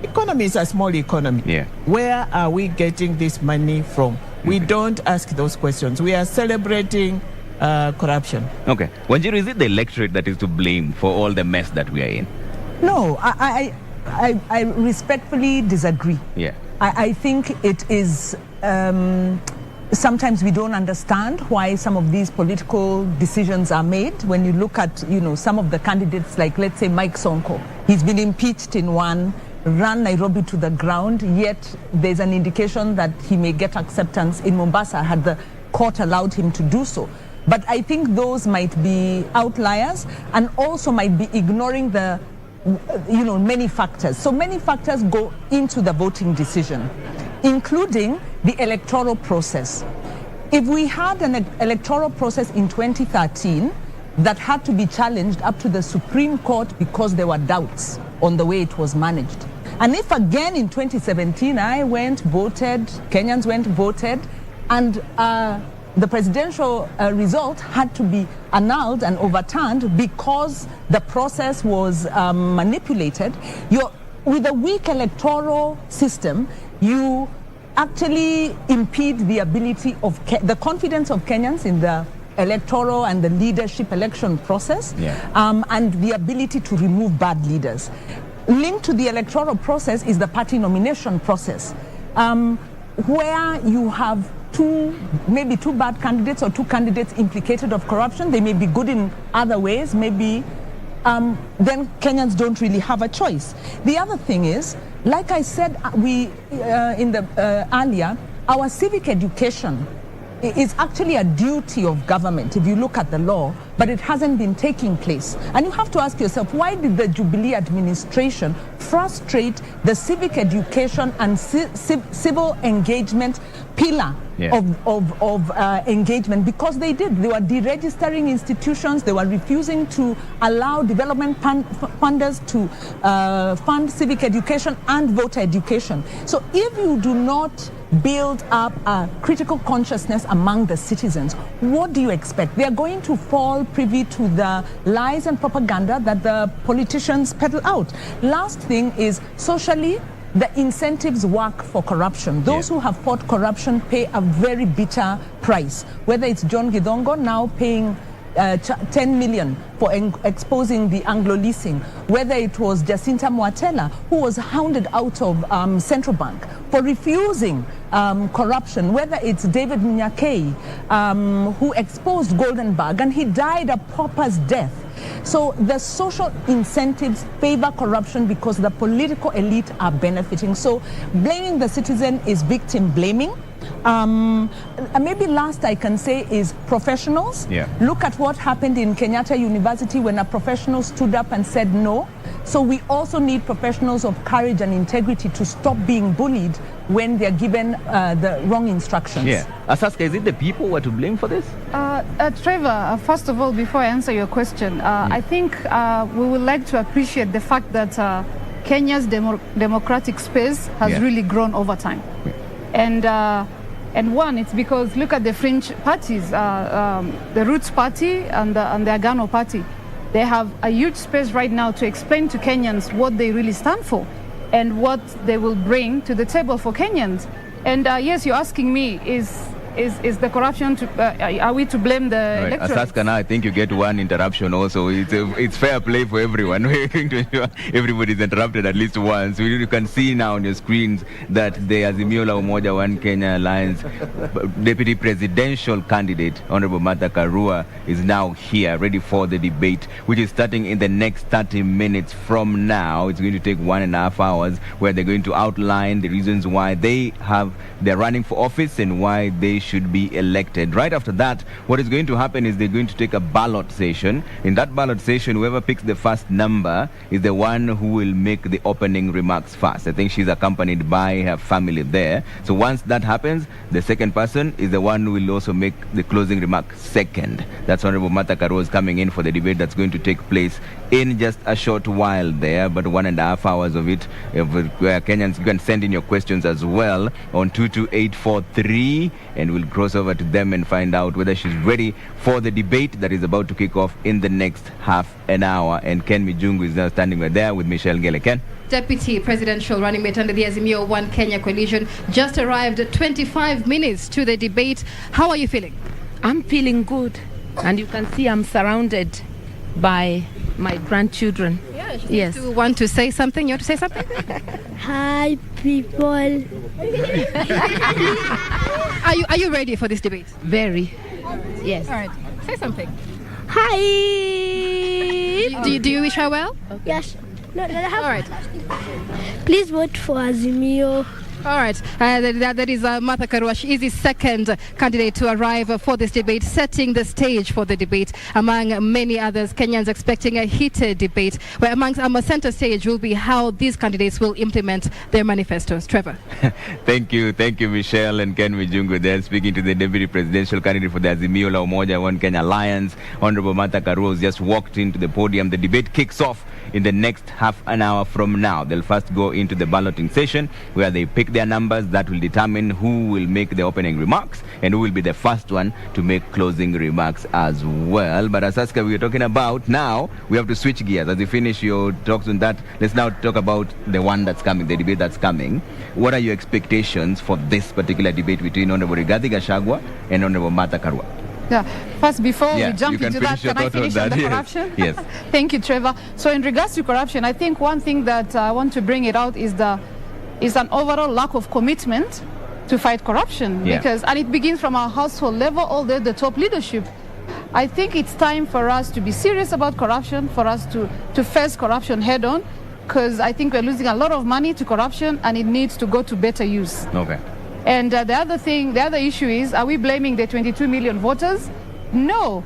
economy is a small economy. Where are we getting this money from? We don't ask those questions. We are celebrating corruption. Okay. Wanjiru, is it the electorate that is to blame for all the mess that we are in? No, I respectfully disagree. I think it is, sometimes we don't understand why some of these political decisions are made. When you look at, some of the candidates, like let's say Mike Sonko, he's been impeached in one, run Nairobi to the ground, yet there's an indication that he may get acceptance in Mombasa had the court allowed him to do so. But I think those might be outliers and also might be ignoring the, many factors. So many factors go into the voting decision, including the electoral process. If we had an electoral process in 2013 that had to be challenged up to the Supreme Court because there were doubts on the way it was managed, and if again in 2017 I went, voted, Kenyans went, voted, and the presidential result had to be annulled and overturned because the process was manipulated, with a weak electoral system, you actually impede the ability of the confidence of Kenyans in the electoral and the leadership election process, and the ability to remove bad leaders. Linked to the electoral process is the party nomination process, where you have maybe two bad candidates or two candidates implicated of corruption. They may be good in other ways, maybe then Kenyans don't really have a choice. The other thing is, like I said, we in the earlier, our civic education is actually a duty of government if you look at the law, but it hasn't been taking place. And you have to ask yourself, why did the Jubilee administration frustrate the civic education and civil engagement pillar of engagement? Because they did. They were deregistering institutions. They were refusing to allow development funders to fund civic education and voter education. So if you do not build up a critical consciousness among the citizens, what do you expect? They are going to fall privy to the lies and propaganda that the politicians peddle out. Last thing is, socially, the incentives work for corruption. Those who have fought corruption pay a very bitter price. Whether it's John Githongo now paying 10 million for exposing the Anglo-leasing, whether it was Jacinta Mwatela, who was hounded out of Central Bank for refusing corruption, whether it's David Munyakei, who exposed Goldenberg, and he died a pauper's death. So the social incentives favor corruption because the political elite are benefiting. So blaming the citizen is victim blaming. Maybe last I can say is professionals. Look at what happened in Kenyatta University when a professional stood up and said no. So we also need professionals of courage and integrity to stop being bullied when they're given the wrong instructions. Asaska, is it the people who are to blame for this? Trevor, first of all, before I answer your question, I think we would like to appreciate the fact that Kenya's democratic space has really grown over time. And one, it's because look at the fringe parties, the Roots Party and the Agano Party. They have a huge space right now to explain to Kenyans what they really stand for and what they will bring to the table for Kenyans. And yes, you're asking me, is the corruption, are we to blame the electorate? Asaska, now I think you get one interruption also. It's fair play for everyone. We're going to ensure everybody's interrupted at least once. You can see now on your screens that the Azimio la Umoja One Kenya Alliance Deputy Presidential Candidate, Honorable Martha Karua, is now here, ready for the debate, which is starting in the next 30 minutes from now. It's going to take 1.5 hours, where they're going to outline the reasons why they're running for office and why they should be elected. Right after that, what is going to happen is they're going to take a ballot session. In that ballot session, whoever picks the first number is the one who will make the opening remarks first. I think she's accompanied by her family there. So once that happens, the second person is the one who will also make the closing remark second. That's Honorable Martha Karua is coming in for the debate that's going to take place in just a short while there, but 1.5 hours of it, where Kenyans, you can send in your questions as well on 22843, and we'll cross over to them and find out whether she's ready for the debate that is about to kick off in the next half an hour. And Ken Mijungu is now standing right there with Michelle Ngele. Ken? Deputy Presidential Running Mate under the Azimio One Kenya Coalition just arrived 25 minutes to the debate. How are you feeling? I'm feeling good. And you can see I'm surrounded by my grandchildren. Yes. Do you want to say something? You want to say something? Hi, people. Are you ready for this debate? Very. Yes. All right. Say something. Hi. Do you wish her well? Okay. Yes. No, all right. Please vote for Azimio. All right, that is Martha Karua. She is the second candidate to arrive for this debate, setting the stage for the debate. Among many others, Kenyans expecting a heated debate, where amongst center stage will be how these candidates will implement their manifestos. Trevor. Thank you, Michelle and Ken Mijungu there, speaking to the Deputy Presidential Candidate for the Azimio la Umoja One Kenya Alliance. Honorable Martha Karua has just walked into the podium. The debate kicks off in the next half an hour from now. They'll first go into the balloting session, where they pick their numbers. That will determine who will make the opening remarks and who will be the first one to make closing remarks as well. But as Asaska, we are talking about now, we have to switch gears. As you finish your talks on that, let's now talk about the one that's coming, the debate that's coming. What are your expectations for this particular debate between Honorable Gachagua and Honorable Martha Karua? Yeah. First, before we jump into that, can I finish on the corruption? Yes. Thank you, Trevor. So in regards to corruption, I think one thing that I want to bring it out is an overall lack of commitment to fight corruption. And it begins from our household level all the way to the top leadership. I think it's time for us to be serious about corruption, for us to face corruption head on, because I think we're losing a lot of money to corruption and it needs to go to better use. Okay. And the other issue is, are we blaming the 22 million voters? No,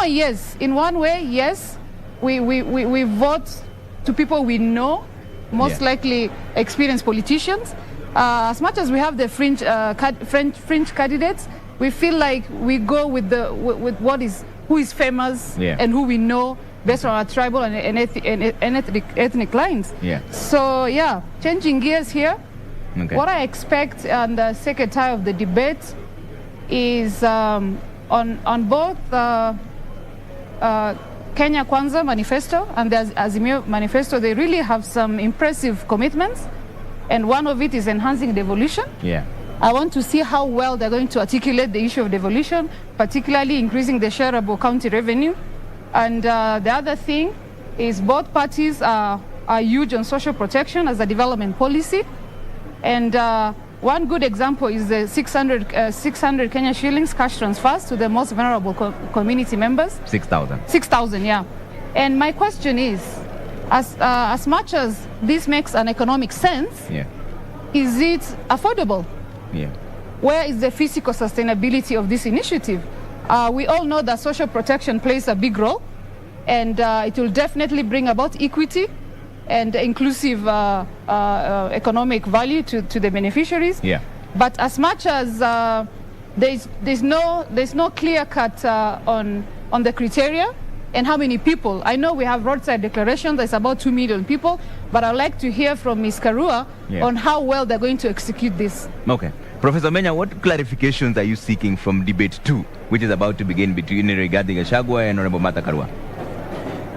yes. In one way, yes, we vote to people we know, most likely experienced politicians. As much as we have the fringe candidates, we feel like we go with who is famous and who we know based on our tribal and ethnic lines. So yeah, changing gears here. Okay. What I expect on the second tie of the debate is on both Kenya Kwanza manifesto and the Azimio manifesto, they really have some impressive commitments, and one of it is enhancing devolution. I want to see how well they're going to articulate the issue of devolution, particularly increasing the shareable county revenue. And the other thing is both parties are huge on social protection as a development policy. And one good example is the 600 Kenya shillings cash transfers to the most vulnerable community members. 6,000. 6,000, yeah. And my question is, as much as this makes an economic sense, is it affordable? Where is the physical sustainability of this initiative? We all know that social protection plays a big role, and it will definitely bring about equity and inclusive economic value to the beneficiaries. But as much as there's no clear cut on the criteria and how many people. I know we have roadside declarations, there's about 2 million people, but I'd like to hear from Ms. Karua on how well they're going to execute this. Okay. Professor Menya, what clarifications are you seeking from debate 2, which is about to begin between regarding Gachagua and Honorable Martha Karua?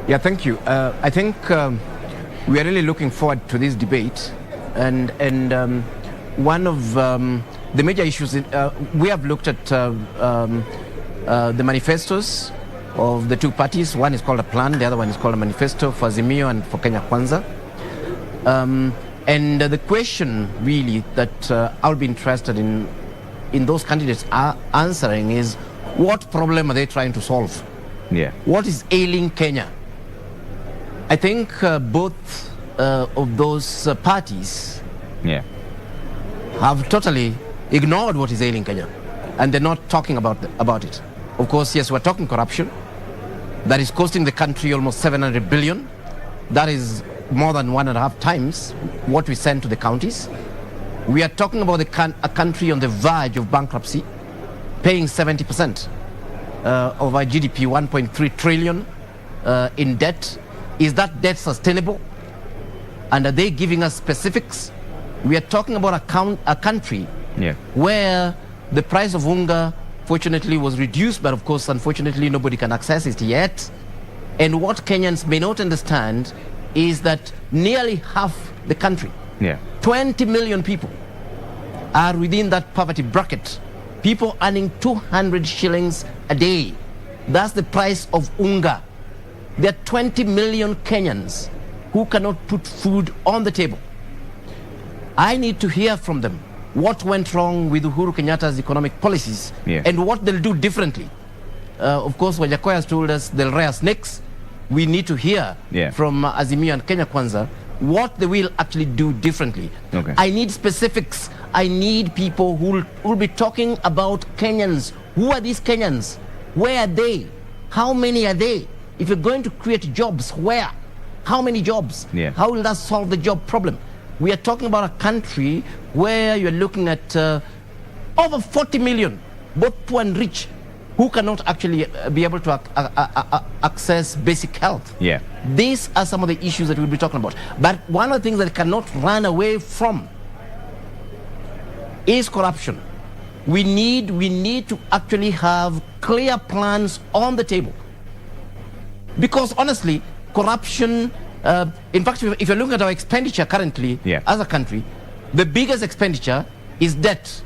Yeah, thank you. I think we are really looking forward to this debate, and one of the major issues we have looked at the manifestos of the two parties. One is called a plan, the other one is called a manifesto for Azimio and for Kenya Kwanza. And the question really that I'll be interested in those candidates are answering is, what problem are they trying to solve? What is ailing Kenya? I think both of those parties have totally ignored what is ailing Kenya, and they're not talking about it. Of course, yes, we're talking corruption. That is costing the country almost 700 billion. That is more than 1.5 times what we send to the counties. We are talking about a country on the verge of bankruptcy, paying 70% of our GDP, 1.3 trillion in debt. Is that debt sustainable? And are they giving us specifics? We are talking about a country where the price of unga fortunately was reduced, but of course, unfortunately, nobody can access it yet. And what Kenyans may not understand is that nearly half the country, 20 million people, are within that poverty bracket. People earning 200 shillings a day. That's the price of unga. There are 20 million Kenyans who cannot put food on the table. I need to hear from them what went wrong with Uhuru Kenyatta's economic policies and what they'll do differently. Of course, Wamae has told us they'll rear snakes. We need to hear from Azimio and Kenya Kwanza what they will actually do differently. I need specifics. I need people who will be talking about Kenyans. Who are these Kenyans? Where are they? How many are they? If you're going to create jobs, where? How many jobs? How will that solve the job problem? We are talking about a country where you're looking at over 40 million, both poor and rich, who cannot actually be able to access basic health. These are some of the issues that we'll be talking about. But one of the things that we cannot run away from is corruption. We need to actually have clear plans on the table. Because honestly, corruption, in fact, if you're looking at our expenditure currently as a country, the biggest expenditure is debt.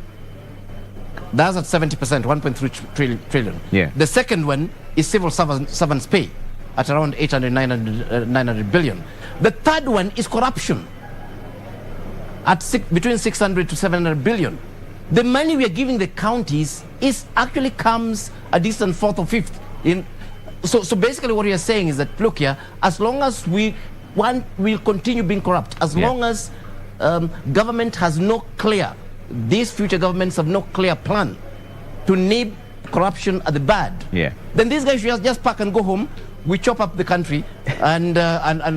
That's at 70%, 1.3 trillion. The second one is civil servants pay at around 800, 900 billion. The third one is corruption at between 600 to 700 billion. The money we are giving the counties actually comes a distant fourth or fifth. So basically what we are saying is that, look here, as long as we'll continue being corrupt, as long as government has no clear these future governments have no clear plan to nip corruption at the bud, then these guys should just pack and go home. We chop up the country and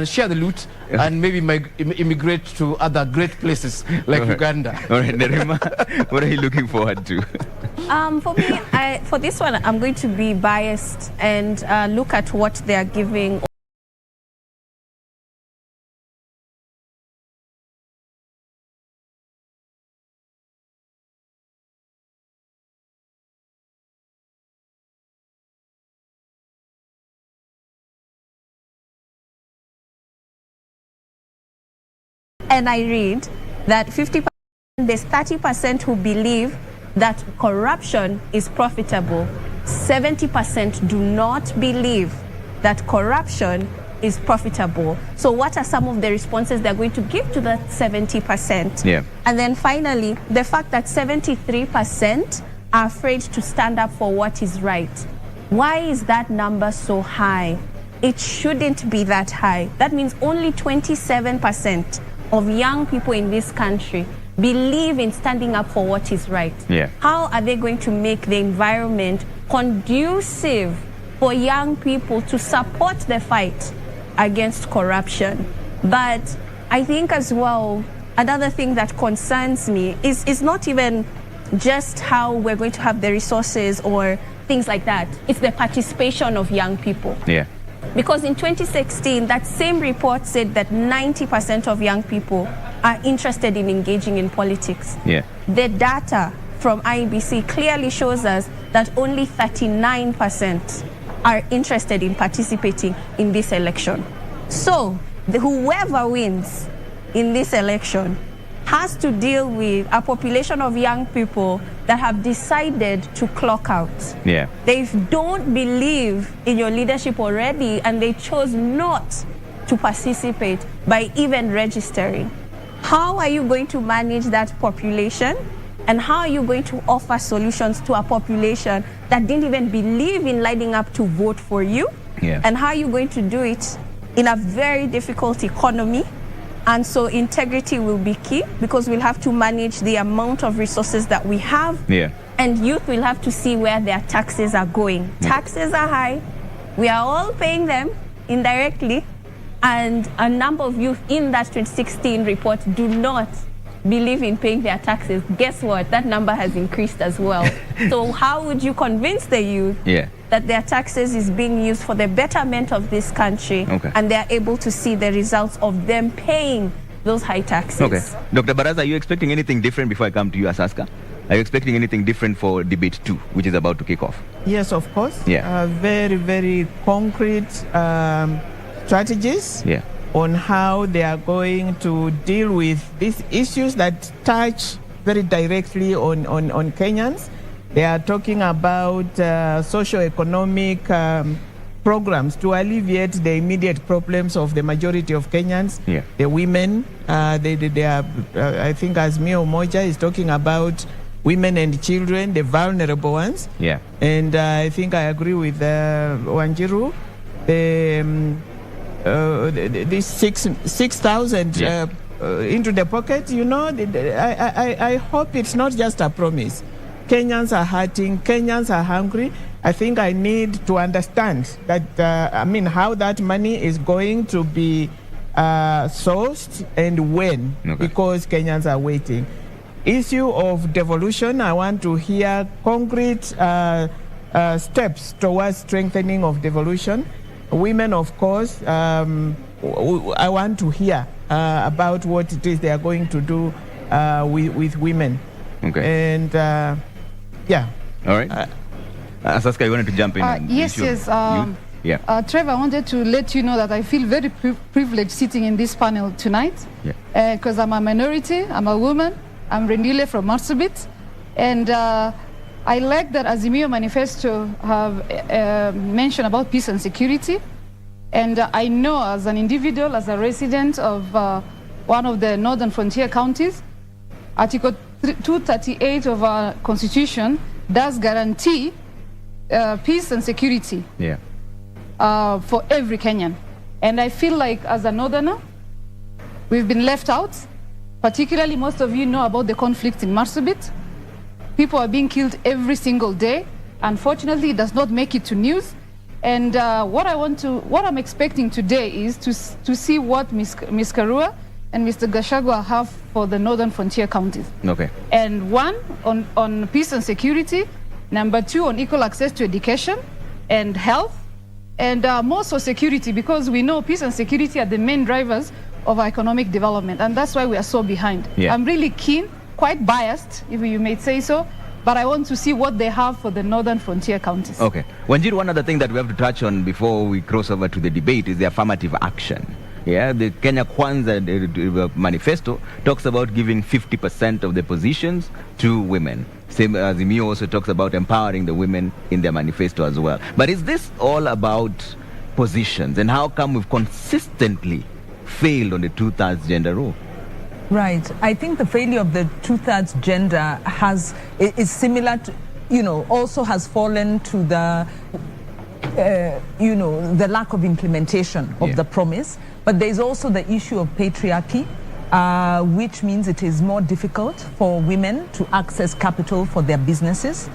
share the loot and maybe immigrate to other great places like Uganda. All right, Nerima, what are you looking forward to? For me, for this one, I'm going to be biased and look at what they are giving. And I read that 50%, there's 30% who believe that corruption is profitable. 70% do not believe that corruption is profitable. So what are some of the responses they're going to give to that 70%? Yeah. And then finally, the fact that 73% are afraid to stand up for what is right. Why is that number so high? It shouldn't be that high. That means only 27% of young people in this country believe in standing up for what is right. Yeah. How are they going to make the environment conducive for young people to support the fight against corruption? But I think as well, another thing that concerns me is not even just how we're going to have the resources or things like that. It's the participation of young people. Yeah. Because in 2016, that same report said that 90% of young people are interested in engaging in politics. Yeah. The data from IEBC clearly shows us that only 39% are interested in participating in this election. So, whoever wins in this election has to deal with a population of young people that have decided to clock out. Yeah. They don't believe in your leadership already, and they chose not to participate by even registering. How are you going to manage that population? And how are you going to offer solutions to a population that didn't even believe in lining up to vote for you? Yeah. And how are you going to do it in a very difficult economy? And so integrity will be key, because we'll have to manage the amount of resources that we have. Yeah. And youth will have to see where their taxes are going. Taxes are high. We are all paying them indirectly. And a number of youth in that 2016 report do not believe in paying their taxes. Guess what? That number has increased as well. So how would you convince the youth that their taxes is being used for the betterment of this country, and they're able to see the results of them paying those high taxes? Okay. Dr. Baraza, are you expecting anything different before I come to you, Asaska? Are you expecting anything different for debate 2, which is about to kick off? Yes, of course. Yeah. Very, very concrete strategies on how they are going to deal with these issues that touch very directly on Kenyans. They are talking about socio-economic programs to alleviate the immediate problems of the majority of Kenyans. The women, they are, I think Azimio Moja is talking about women and children, the vulnerable ones. Yeah. And I think I agree with Wanjiru. This 6,000 into the pocket, you know, I hope it's not just a promise. Kenyans are hurting, Kenyans are hungry. I think I need to understand that, how that money is going to be sourced and when, because Kenyans are waiting. Issue of devolution, I want to hear concrete steps towards strengthening of devolution. Women, of course, I want to hear about what it is they are going to do with women. Okay. And all right. Saska, you wanted to jump in? Yes. Trevor, I wanted to let you know that I feel very privileged sitting in this panel tonight. Because I'm a minority, I'm a woman, I'm Rendile from Marsabit, and I like that Azimio Manifesto have mentioned about peace and security. And I know as an individual, as a resident of one of the northern frontier counties, Article 238 of our constitution does guarantee peace and security for every Kenyan. And I feel like as a northerner, we've been left out. Particularly, most of you know about the conflict in Marsabit. People are being killed every single day. Unfortunately, it does not make it to news. And what I'm expecting today is to see what Ms. Karua and Mr. Gachagua have for the northern frontier counties. Okay. And one, on peace and security. Number two, on equal access to education and health. And more so security, because we know peace and security are the main drivers of our economic development. And that's why we are so behind. Yeah. I'm really keen, quite biased, if you may say so, but I want to see what they have for the northern frontier counties. Okay. Wanjiru, one other thing that we have to touch on before we cross over to the debate is the affirmative action. Yeah, the Kenya Kwanza manifesto talks about giving 50% of the positions to women. Same as Azimio also talks about empowering the women in their manifesto as well. But is this all about positions? And how come we've consistently failed on the 2/3 gender rule? Right. I think the failure of the 2/3 gender is similar to, also has fallen to the, the lack of implementation of the promise. But there's also the issue of patriarchy, which means it is more difficult for women to access capital for their businesses.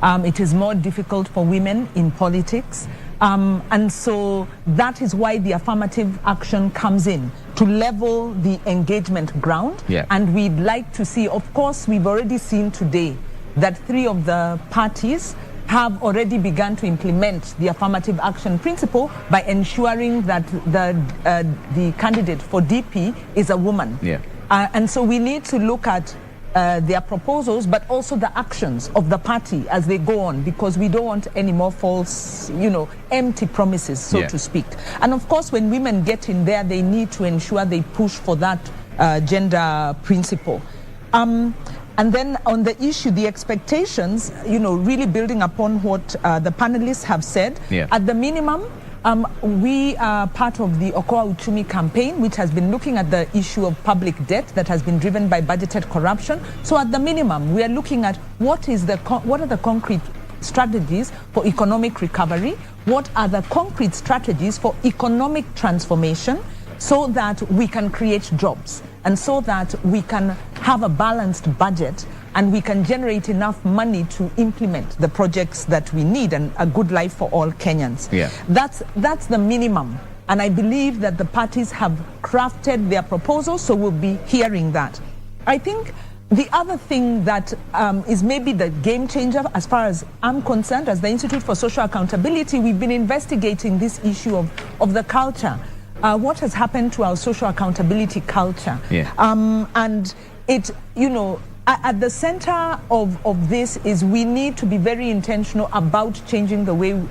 It is more difficult for women in politics. And so that is why the affirmative action comes in, to level the engagement ground. Yeah. And we'd like to see, of course, we've already seen today that 3 of the parties have already begun to implement the affirmative action principle by ensuring that the candidate for DP is a woman. Yeah. And so we need to look at their proposals, but also the actions of the party as they go on, because we don't want any more false, empty promises, so to speak. And of course, when women get in there, they need to ensure they push for that gender principle. And then on the issue, the expectations, really building upon what the panelists have said, at the minimum, we are part of the Okoa Uchumi campaign, which has been looking at the issue of public debt that has been driven by budgeted corruption. So at the minimum, we are looking at what are the concrete strategies for economic recovery, what are the concrete strategies for economic transformation, so that we can create jobs and so that we can have a balanced budget and we can generate enough money to implement the projects that we need and a good life for all Kenyans. Yeah. That's the minimum. And I believe that the parties have crafted their proposals, so we'll be hearing that. I think the other thing that is maybe the game changer, as far as I'm concerned, as the Institute for Social Accountability, we've been investigating this issue of the culture. What has happened to our social accountability culture? Yeah. And it, at the center of this is we need to be very intentional about changing the way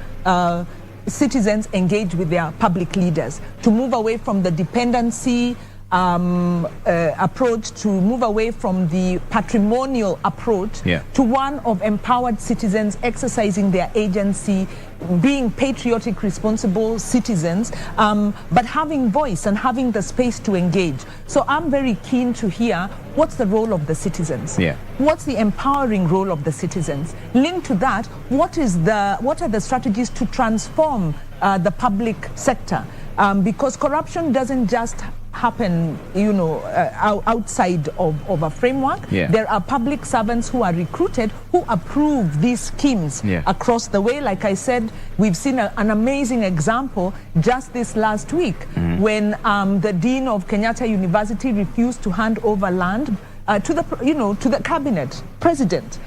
citizens engage with their public leaders, to move away from the dependency approach, to move away from the patrimonial approach to one of empowered citizens exercising their agency, being patriotic, responsible citizens, but having voice and having the space to engage. So I'm very keen to hear what's the role of the citizens. What's the empowering role of the citizens? Linked to that, what are the strategies to transform the public sector? Because corruption doesn't just happen, outside of a framework. There are public servants who are recruited who approve these schemes across the way. Like I said, we've seen an amazing example just this last week when the dean of Kenyatta University refused to hand over land to the cabinet president.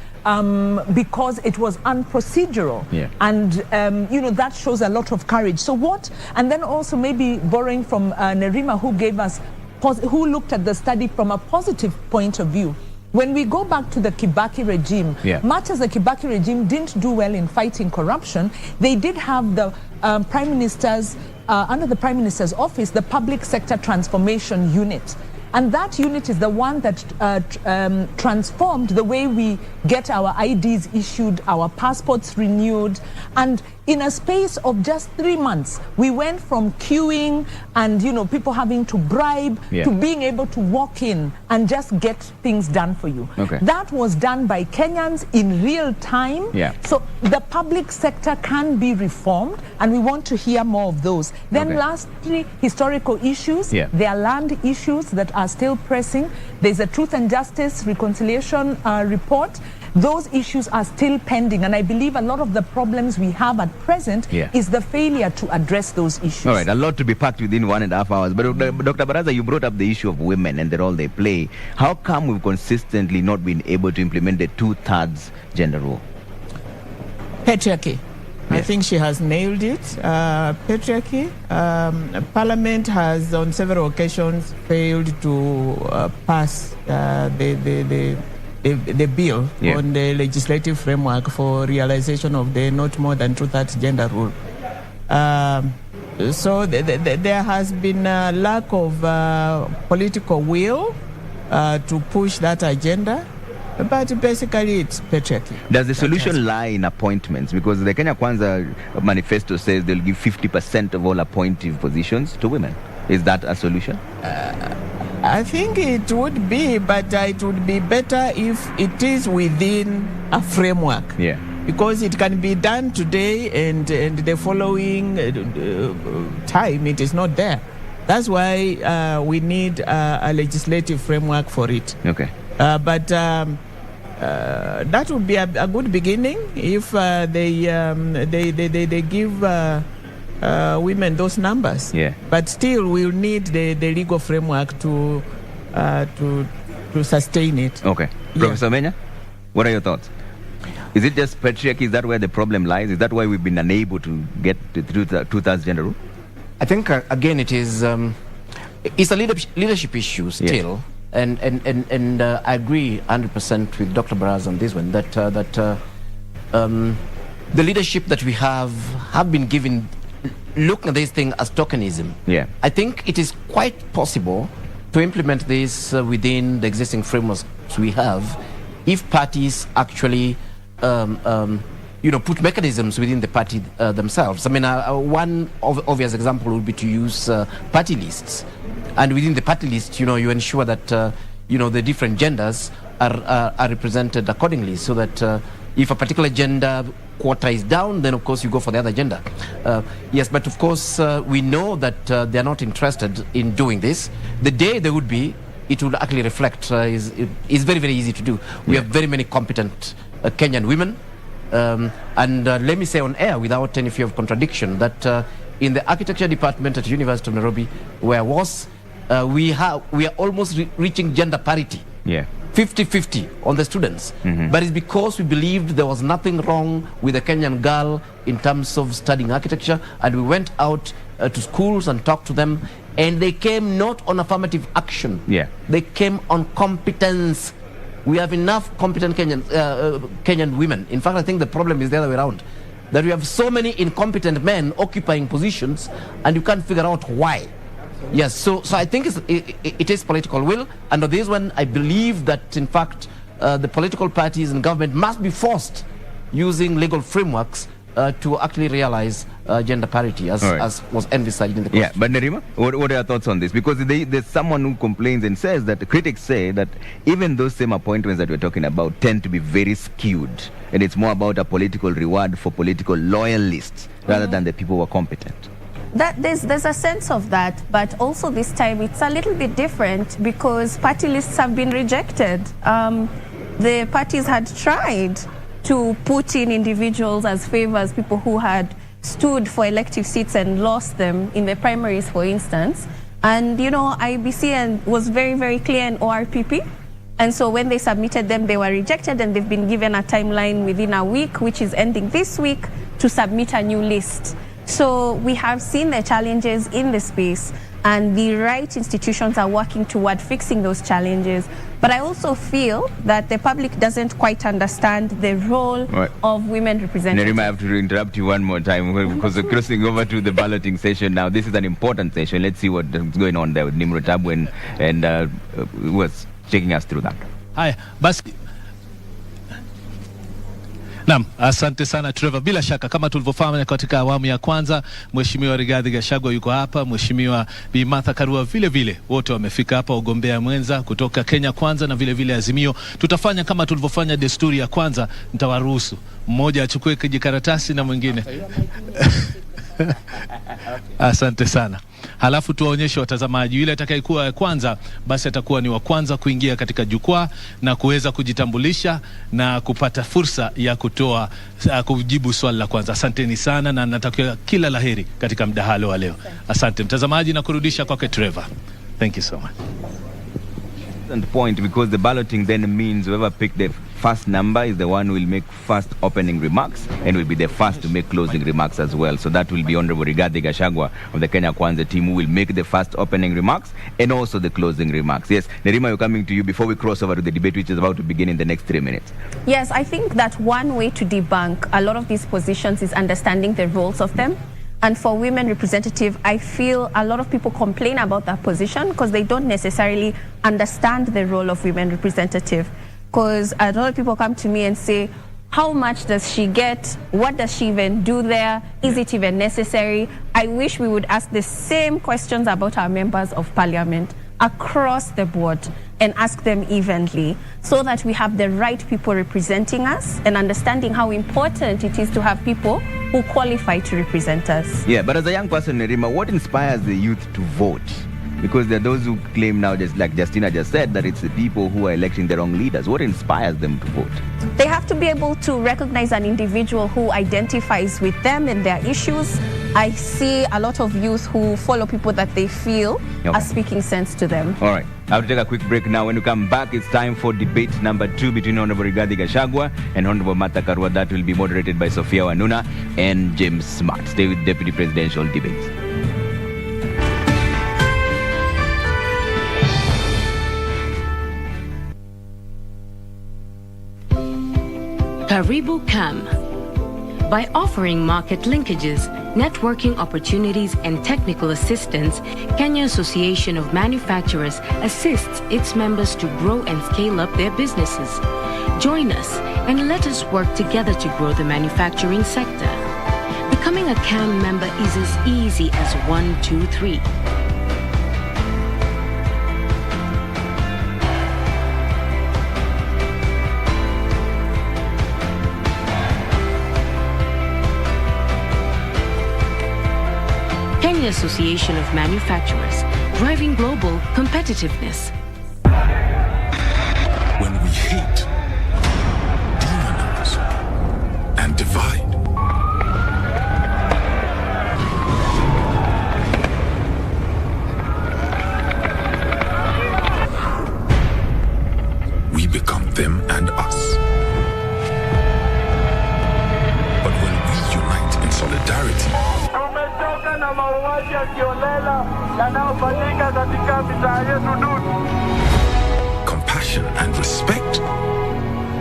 Because it was unprocedural. And, that shows a lot of courage. So and then also maybe borrowing from Nerima, who looked at the study from a positive point of view. When we go back to the Kibaki regime, much as the Kibaki regime didn't do well in fighting corruption, they did have the prime minister's, under the prime minister's office, the public sector transformation unit. And that unit is the one that transformed the way we get our IDs issued, our passports renewed. And in a space of just 3 months, we went from queuing and, you know, people having to bribe to being able to walk in and just get things done for you. Okay. That was done by Kenyans in real time. Yeah. So the public sector can be reformed, and we want to hear more of those. Then lastly, historical issues. Yeah. There are land issues that are still pressing. There's a Truth and Justice Reconciliation report. Those issues are still pending, and I believe a lot of the problems we have at present is the failure to address those issues. All right, a lot to be packed within 1.5 hours. But Dr. Baraza, you brought up the issue of women and the role they play. How come we've consistently not been able to implement the 2/3 gender rule? Patriarchy. I think she has nailed it. Patriarchy. Parliament has on several occasions failed to pass the bill on the legislative framework for realization of the not more than 2/3 gender rule. So there has been a lack of political will to push that agenda. But basically, it's patriarchy. Does the solution lie in appointments? Because the Kenya Kwanza manifesto says they'll give 50% of all appointive positions to women. Is that a solution? I think it would be, but it would be better if it is within a framework. Yeah. Because it can be done today and the following time it is not there. That's why we need a legislative framework for it. Okay. But that would be a good beginning if they give women those numbers. Yeah. But still, we'll need the legal framework to sustain it. Okay. Professor Menya, what are your thoughts? Is it just patriarchy? Is that where the problem lies? Is that why we've been unable to get the 2/3 gender rule? I think again it is it's a leadership issue still. And I agree 100% with Dr. Baraza on this one, that the leadership that we have been given, looking at this thing as tokenism. Yeah. I think it is quite possible to implement this within the existing frameworks we have, if parties actually put mechanisms within the party themselves. I mean, one obvious example would be to use party lists. And within the party list, you ensure that, the different genders are represented accordingly, so that if a particular gender quota is down, then of course you go for the other gender. Yes, but of course we know that they are not interested in doing this. The day they would be, it would actually reflect, is very, very easy to do. We have very many competent Kenyan women. And let me say on air, without any fear of contradiction, that in the architecture department at University of Nairobi, where I was, we are almost reaching gender parity. Yeah. 50-50 on the students. But it's because we believed there was nothing wrong with a Kenyan girl in terms of studying architecture, and we went out to schools and talked to them, and they came not on affirmative action. Yeah. They came on competence. We have enough competent Kenyan women. In fact, I think the problem is the other way around, that we have so many incompetent men occupying positions, and you can't figure out why. Yes, so I think it is political will, and on this one, I believe that, in fact, the political parties and government must be forced, using legal frameworks, to actually realize gender parity, as was envisaged in the Constitution. Yeah, but Nerima, what are your thoughts on this? Because there's someone who complains and says that the critics say that even those same appointments that we're talking about tend to be very skewed, and it's more about a political reward for political loyalists rather than the people who are competent. There's a sense of that, but also this time it's a little bit different because party lists have been rejected. The parties had tried to put in individuals as favors, people who had stood for elective seats and lost them in the primaries, for instance. And, IBC was very, very clear in ORPP. And so when they submitted them, they were rejected, and they've been given a timeline within a week, which is ending this week, to submit a new list. So we have seen the challenges in the space, and the right institutions are working toward fixing those challenges. But I also feel that the public doesn't quite understand the role of women representatives. Nerima, I have to interrupt you one more time because we're crossing over to the balloting session now. This is an important session. Let's see what's going on there with Nimrod Tabu and who was taking us through that. Hi, basi Naam, asante sana Trevor. Bila shaka kama tulivyofanya katika awamu ya kwanza, Mheshimiwa Rigathi Gachagua yuko hapa, Mheshimiwa Bi Martha Karua vile vile, wote wamefika hapa, ugombea mwenza kutoka Kenya Kwanza na vile vile Azimio. Tutafanya kama tulivyofanya desturi ya kwanza, nitawaruhusu mmoja achukue kijikaratasi na mwingine asante sana. Halafu tuwaonyeshe watazamaji, yule atakayekuwa ya kwanza basi atakuwa ni wa kwanza kuingia katika jukwaa na kuweza kujitambulisha na kupata fursa ya kutoa kujibu swali la kwanza. Asanteni sana na natakia kila laheri katika mdahalo wa leo. Asante mtazamaji na kurudisha kwake Trevor. Thank you so much. And point, because the balloting then means whoever picked the first number is the one who will make first opening remarks and will be the first to make closing remarks as well. So that will be Honorable Rigathi Gachagua of the Kenya Kwanza team who will make the first opening remarks and also the closing remarks. Yes, Nerima, we're coming to you before we cross over to the debate which is about to begin in the next 3 minutes. Yes, I think that one way to debunk a lot of these positions is understanding the roles of them. And for women representative, I feel a lot of people complain about that position because they don't necessarily understand the role of women representative. Because a lot of people come to me and say, how much does she get? What does she even do there? Is it even necessary? I wish we would ask the same questions about our members of parliament across the board and ask them evenly so that we have the right people representing us and understanding how important it is to have people who qualify to represent us. Yeah, but as a young person, Nerima, what inspires the youth to vote? Because there are those who claim now, just like Justina just said, that it's the people who are electing the wrong leaders. What inspires them to vote? They have to be able to recognize an individual who identifies with them and their issues. I see a lot of youth who follow people that they feel are speaking sense to them. All right. I have to take a quick break now. When we come back, it's time for debate number 2 between Honorable Rigathi Gachagua and Honorable Martha Karua. That will be moderated by Sophia Wanuna and James Smart. Stay with Deputy Presidential Debates. Karibu Kam. By offering market linkages, networking opportunities, and technical assistance, Kenya Association of Manufacturers assists its members to grow and scale up their businesses. Join us and let us work together to grow the manufacturing sector. Becoming a CAM member is as easy as 1, 2, 3. Kenya Association of Manufacturers, driving global competitiveness. When we hate, demonize, and divide, we become them and us. But when we unite in solidarity, na mauaji ya kiolela yanayofanyika katika mitaa yetu duni. Compassion and respect,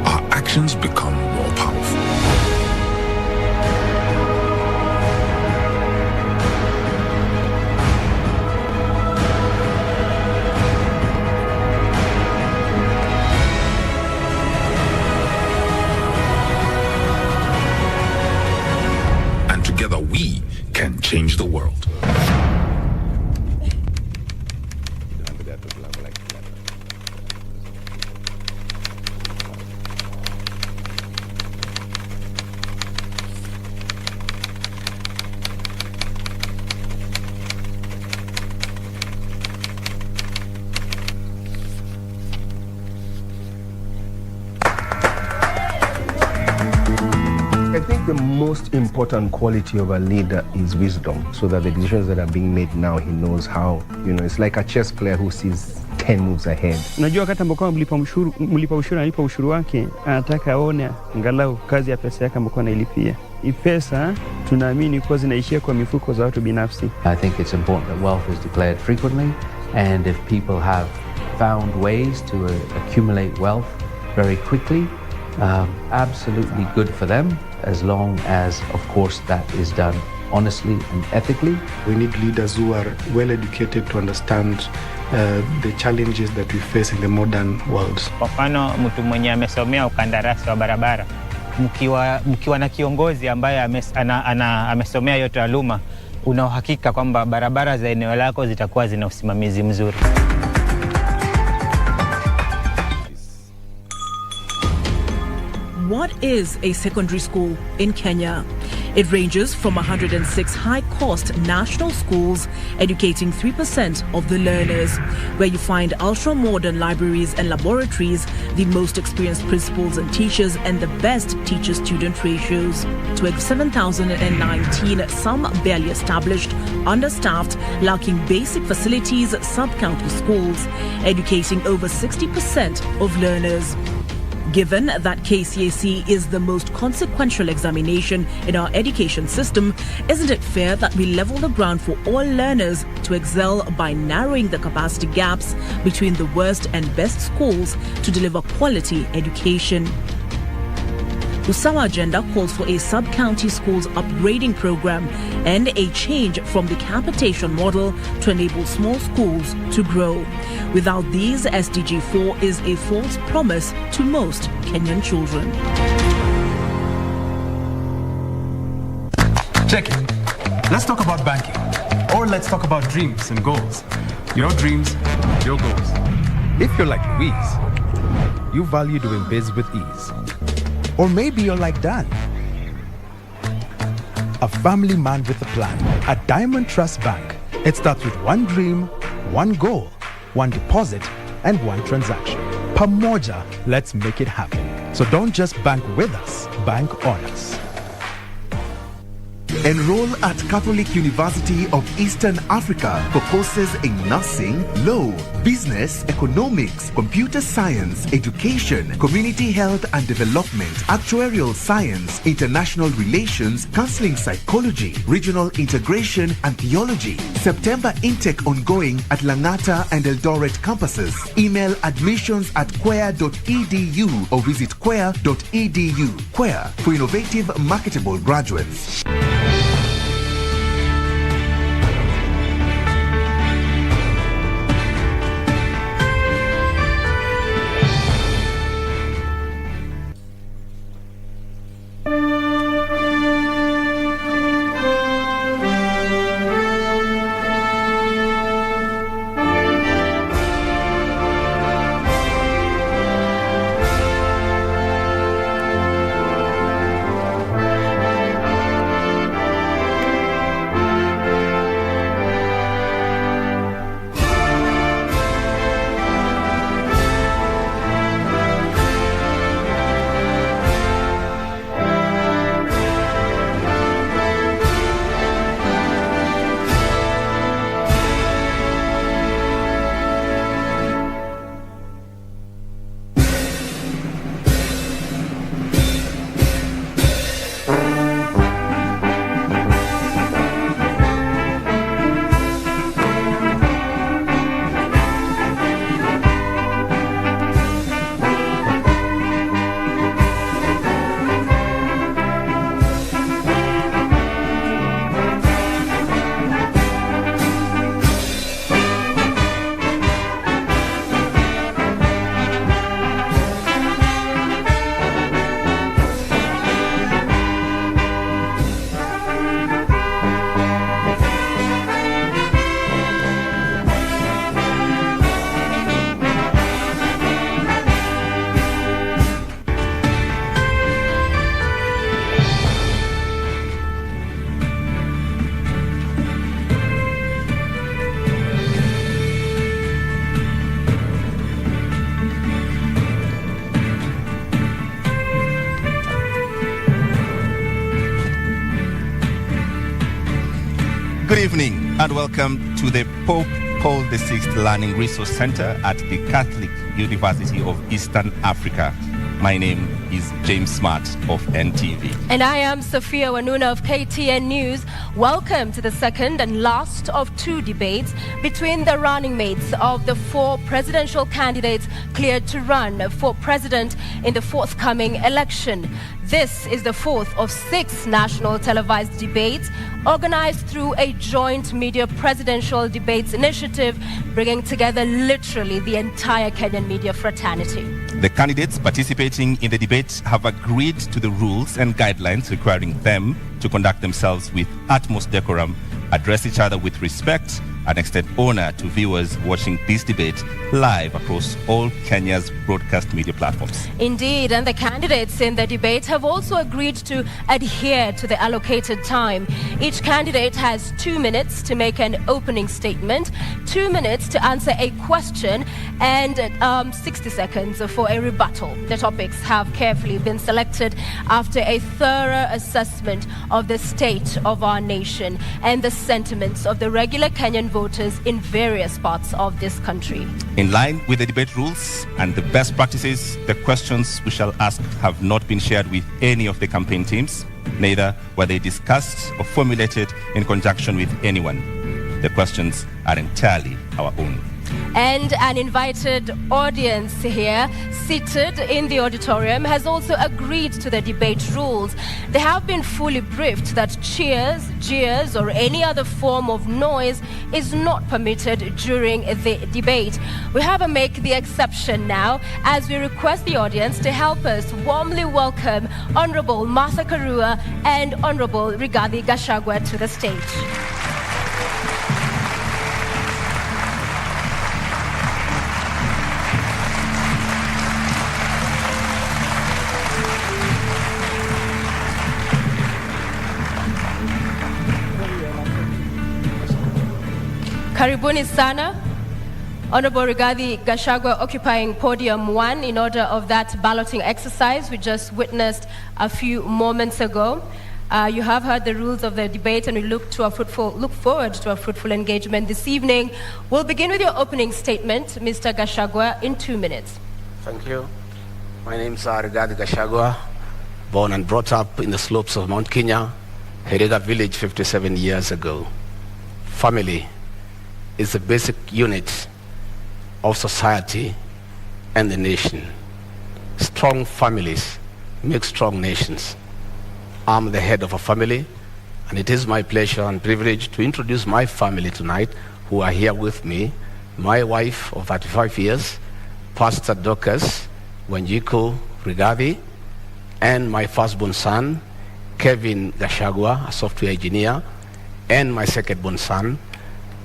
our actions become more powerful. And together we can change the world. I think the most important quality of a leader is wisdom, so that the decisions that are being made now, he knows how, it's like a chess player who sees 10 moves ahead. Unajua wakati ambapo mlipa ushuru wake, anataka aone angalau kazi ya pesa yake ambayo anailipia. Hii pesa tunaamini kwa zinaishia kwa mifuko za watu binafsi. I think it's important that wealth is declared frequently, and if people have found ways to accumulate wealth very quickly, absolutely good for them, as long as, of course, that is done honestly and ethically. We need leaders who are well educated to understand the challenges that we face in the modern world. Kwa mfano, mtu mwenye amesomea ukandarasi wa barabara mkiwa na kiongozi ambaye amesomea hiyo taaluma, una uhakika kwamba barabara za eneo lako zitakuwa zina usimamizi mzuri. What is a secondary school in Kenya? It ranges from 106 high-cost national schools educating 3% of the learners, where you find ultra-modern libraries and laboratories, the most experienced principals and teachers, and the best teacher-student ratios. To 7,019, some barely established, understaffed, lacking basic facilities, sub-county schools, educating over 60% of learners. Given that KCSE is the most consequential examination in our education system, isn't it fair that we level the ground for all learners to excel by narrowing the capacity gaps between the worst and best schools to deliver quality education? Usawa Agenda calls for a sub-county schools upgrading program and a change from the capitation model to enable small schools to grow. Without these, SDG 4 is a false promise to most Kenyan children. Check it. Let's talk about banking. Or let's talk about dreams and goals. Your dreams, your goals. If you're like Louise, you value doing biz with ease. Or maybe you're like Dan, a family man with a plan. At Diamond Trust Bank, it starts with one dream, one goal, one deposit, and one transaction. Pamoja, let's make it happen. So don't just bank with us, bank on us. Enroll at Catholic University of Eastern Africa for courses in nursing, law, business, economics, computer science, education, community health and development, actuarial science, international relations, counseling psychology, regional integration and theology. September intake ongoing at Langata and Eldoret campuses. Email admissions@quer.edu or visit quer.edu. Quer for innovative, marketable graduates. Good evening and welcome to the Pope Paul VI Learning Resource Center at the Catholic University of Eastern Africa. My name is James Smart of NTV. And I am Sophia Wanuna of KTN News. Welcome to the second and last of two debates between the running mates of the four presidential candidates cleared to run for president in the forthcoming election. This is the fourth of 6 national televised debates organized through a joint media presidential debates initiative, bringing together literally the entire Kenyan media fraternity. The candidates participating in the debate have agreed to the rules and guidelines requiring them to conduct themselves with utmost decorum, address each other with respect, and extend honor to viewers watching this debate live across all Kenya's broadcast media platforms. Indeed, and the candidates in the debate have also agreed to adhere to the allocated time. Each candidate has 2 minutes to make an opening statement, 2 minutes to answer a question, and 60 seconds for a rebuttal. The topics have carefully been selected after a thorough assessment of the state of our nation and the sentiments of the regular Kenyan voters in various parts of this country. In line with the debate rules and the best practices, the questions we shall ask have not been shared with any of the campaign teams, neither were they discussed or formulated in conjunction with anyone. The questions are entirely our own. And an invited audience here, seated in the auditorium, has also agreed to the debate rules. They have been fully briefed that cheers, jeers, or any other form of noise is not permitted during the debate. We have to make the exception now as we request the audience to help us warmly welcome Honorable Martha Karua and Honorable Rigathi Gachagua to the stage. Karibuni sana. Honorable Rigathi Gachagua occupying podium 1 in order of that balloting exercise we just witnessed a few moments ago. You have heard the rules of the debate, and we look forward to a fruitful engagement this evening. We'll begin with your opening statement, Mr. Gachagua, in 2 minutes. Thank you. My name is Rigathi Gachagua, born and brought up in the slopes of Mount Kenya, Herega village 57 years ago. Family is the basic unit of society and the nation. Strong families make strong nations. I'm the head of a family, and it is my pleasure and privilege to introduce my family tonight, who are here with me. My wife of 35 years, Pastor Dorcas Wanjiku Rigathi, and my firstborn son, Kevin Gachagua, a software engineer, and my secondborn son,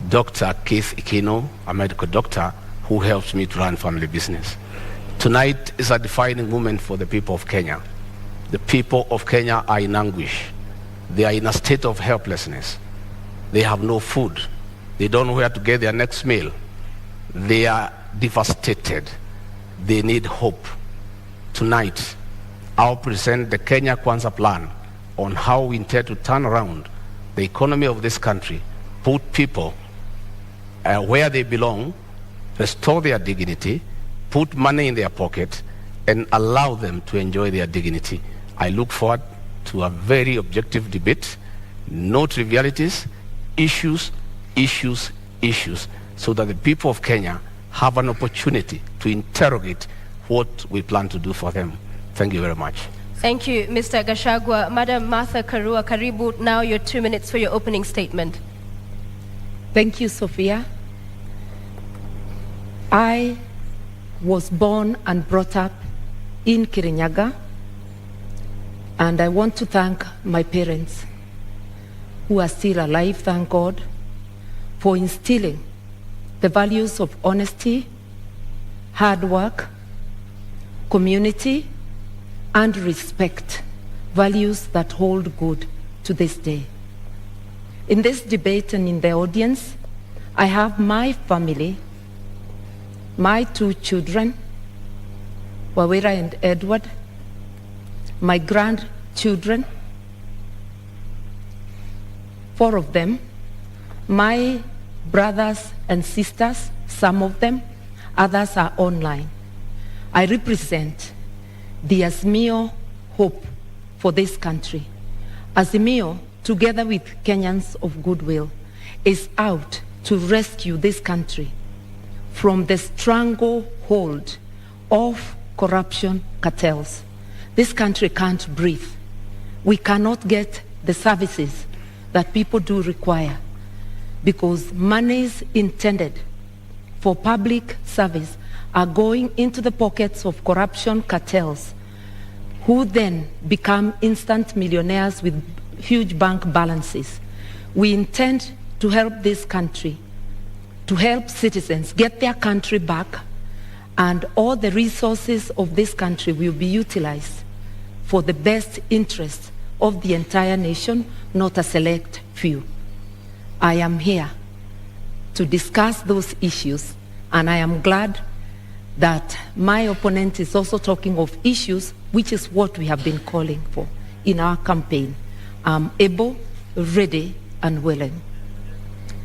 Dr. Keith Ikino, a medical doctor who helps me to run family business. Tonight is a defining moment for the people of Kenya. The people of Kenya are in anguish. They are in a state of helplessness. They have no food. They don't know where to get their next meal. They are devastated. They need hope. Tonight, I'll present the Kenya Kwanza plan on how we intend to turn around the economy of this country, put people where they belong, restore their dignity, put money in their pocket, and allow them to enjoy their dignity. I look forward to a very objective debate, no trivialities, issues, so that the people of Kenya have an opportunity to interrogate what we plan to do for them. Thank you very much. Thank you, Mr. Gachagua. Madam Martha Karua, karibu, now your 2 minutes for your opening statement. Thank you, Sophia. I was born and brought up in Kirinyaga, and I want to thank my parents, who are still alive, thank God, for instilling the values of honesty, hard work, community, and respect, values that hold good to this day. In this debate and in the audience, I have my family, my 2 children, Wawira and Edward, my grandchildren, 4 of them, my brothers and sisters, some of them, others are online. I represent the Azimio hope for this country. Azimio, together with Kenyans of goodwill, is out to rescue this country from the stranglehold of corruption cartels. This country can't breathe. We cannot get the services that people do require because monies intended for public service are going into the pockets of corruption cartels, who then become instant millionaires with huge bank balances. We intend to help this country, to help citizens get their country back, and all the resources of this country will be utilized for the best interests of the entire nation, not a select few. I am here to discuss those issues, and I am glad that my opponent is also talking of issues, which is what we have been calling for in our campaign. I'm able, ready, and willing.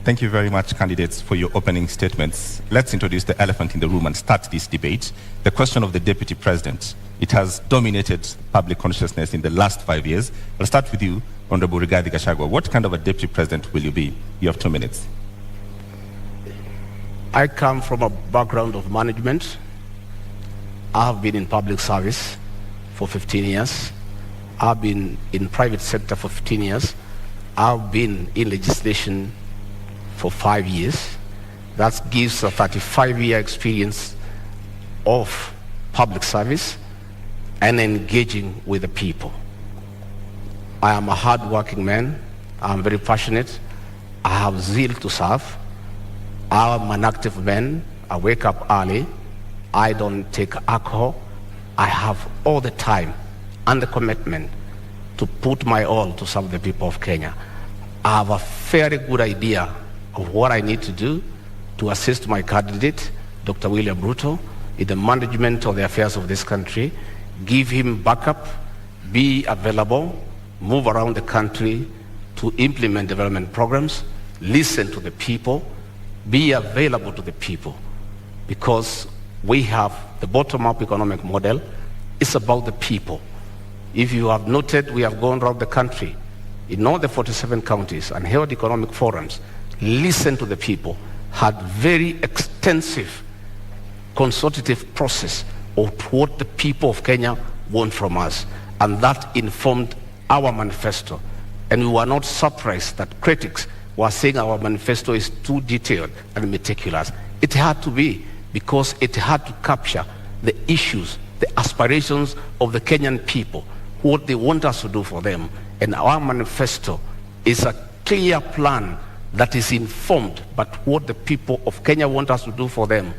Thank you very much, candidates, for your opening statements. Let's introduce the elephant in the room and start this debate. The question of the deputy president. It has dominated public consciousness in the last 5 years. I'll start with you, Honorable Rigathi Gachagua. What kind of a deputy president will you be? You have 2 minutes. I come from a background of management. I have been in public service for 15 years. I've been in private sector for 15 years. I've been in legislation for 5 years. That gives a 35-year experience of public service and engaging with the people. I am a hard-working man. I'm very passionate. I have zeal to serve. I'm an active man. I wake up early. I don't take alcohol. I have all the time and the commitment to put my all to serve the people of Kenya. I have a very good idea of what I need to do to assist my candidate, Dr. William Ruto, in the management of the affairs of this country, give him backup, be available, move around the country to implement development programs, listen to the people, be available to the people, because we have the bottom-up economic model. It's about the people. If you have noted, we have gone around the country in all the 47 counties and held economic forums, listened to the people, had very extensive consultative process of what the people of Kenya want from us, and that informed our manifesto. And we were not surprised that critics were saying our manifesto is too detailed and meticulous. It had to be, because it had to capture the issues, the aspirations of the Kenyan people, what they want us to do for them. And our manifesto is a clear plan that is informed by what the people of Kenya want us to do for them,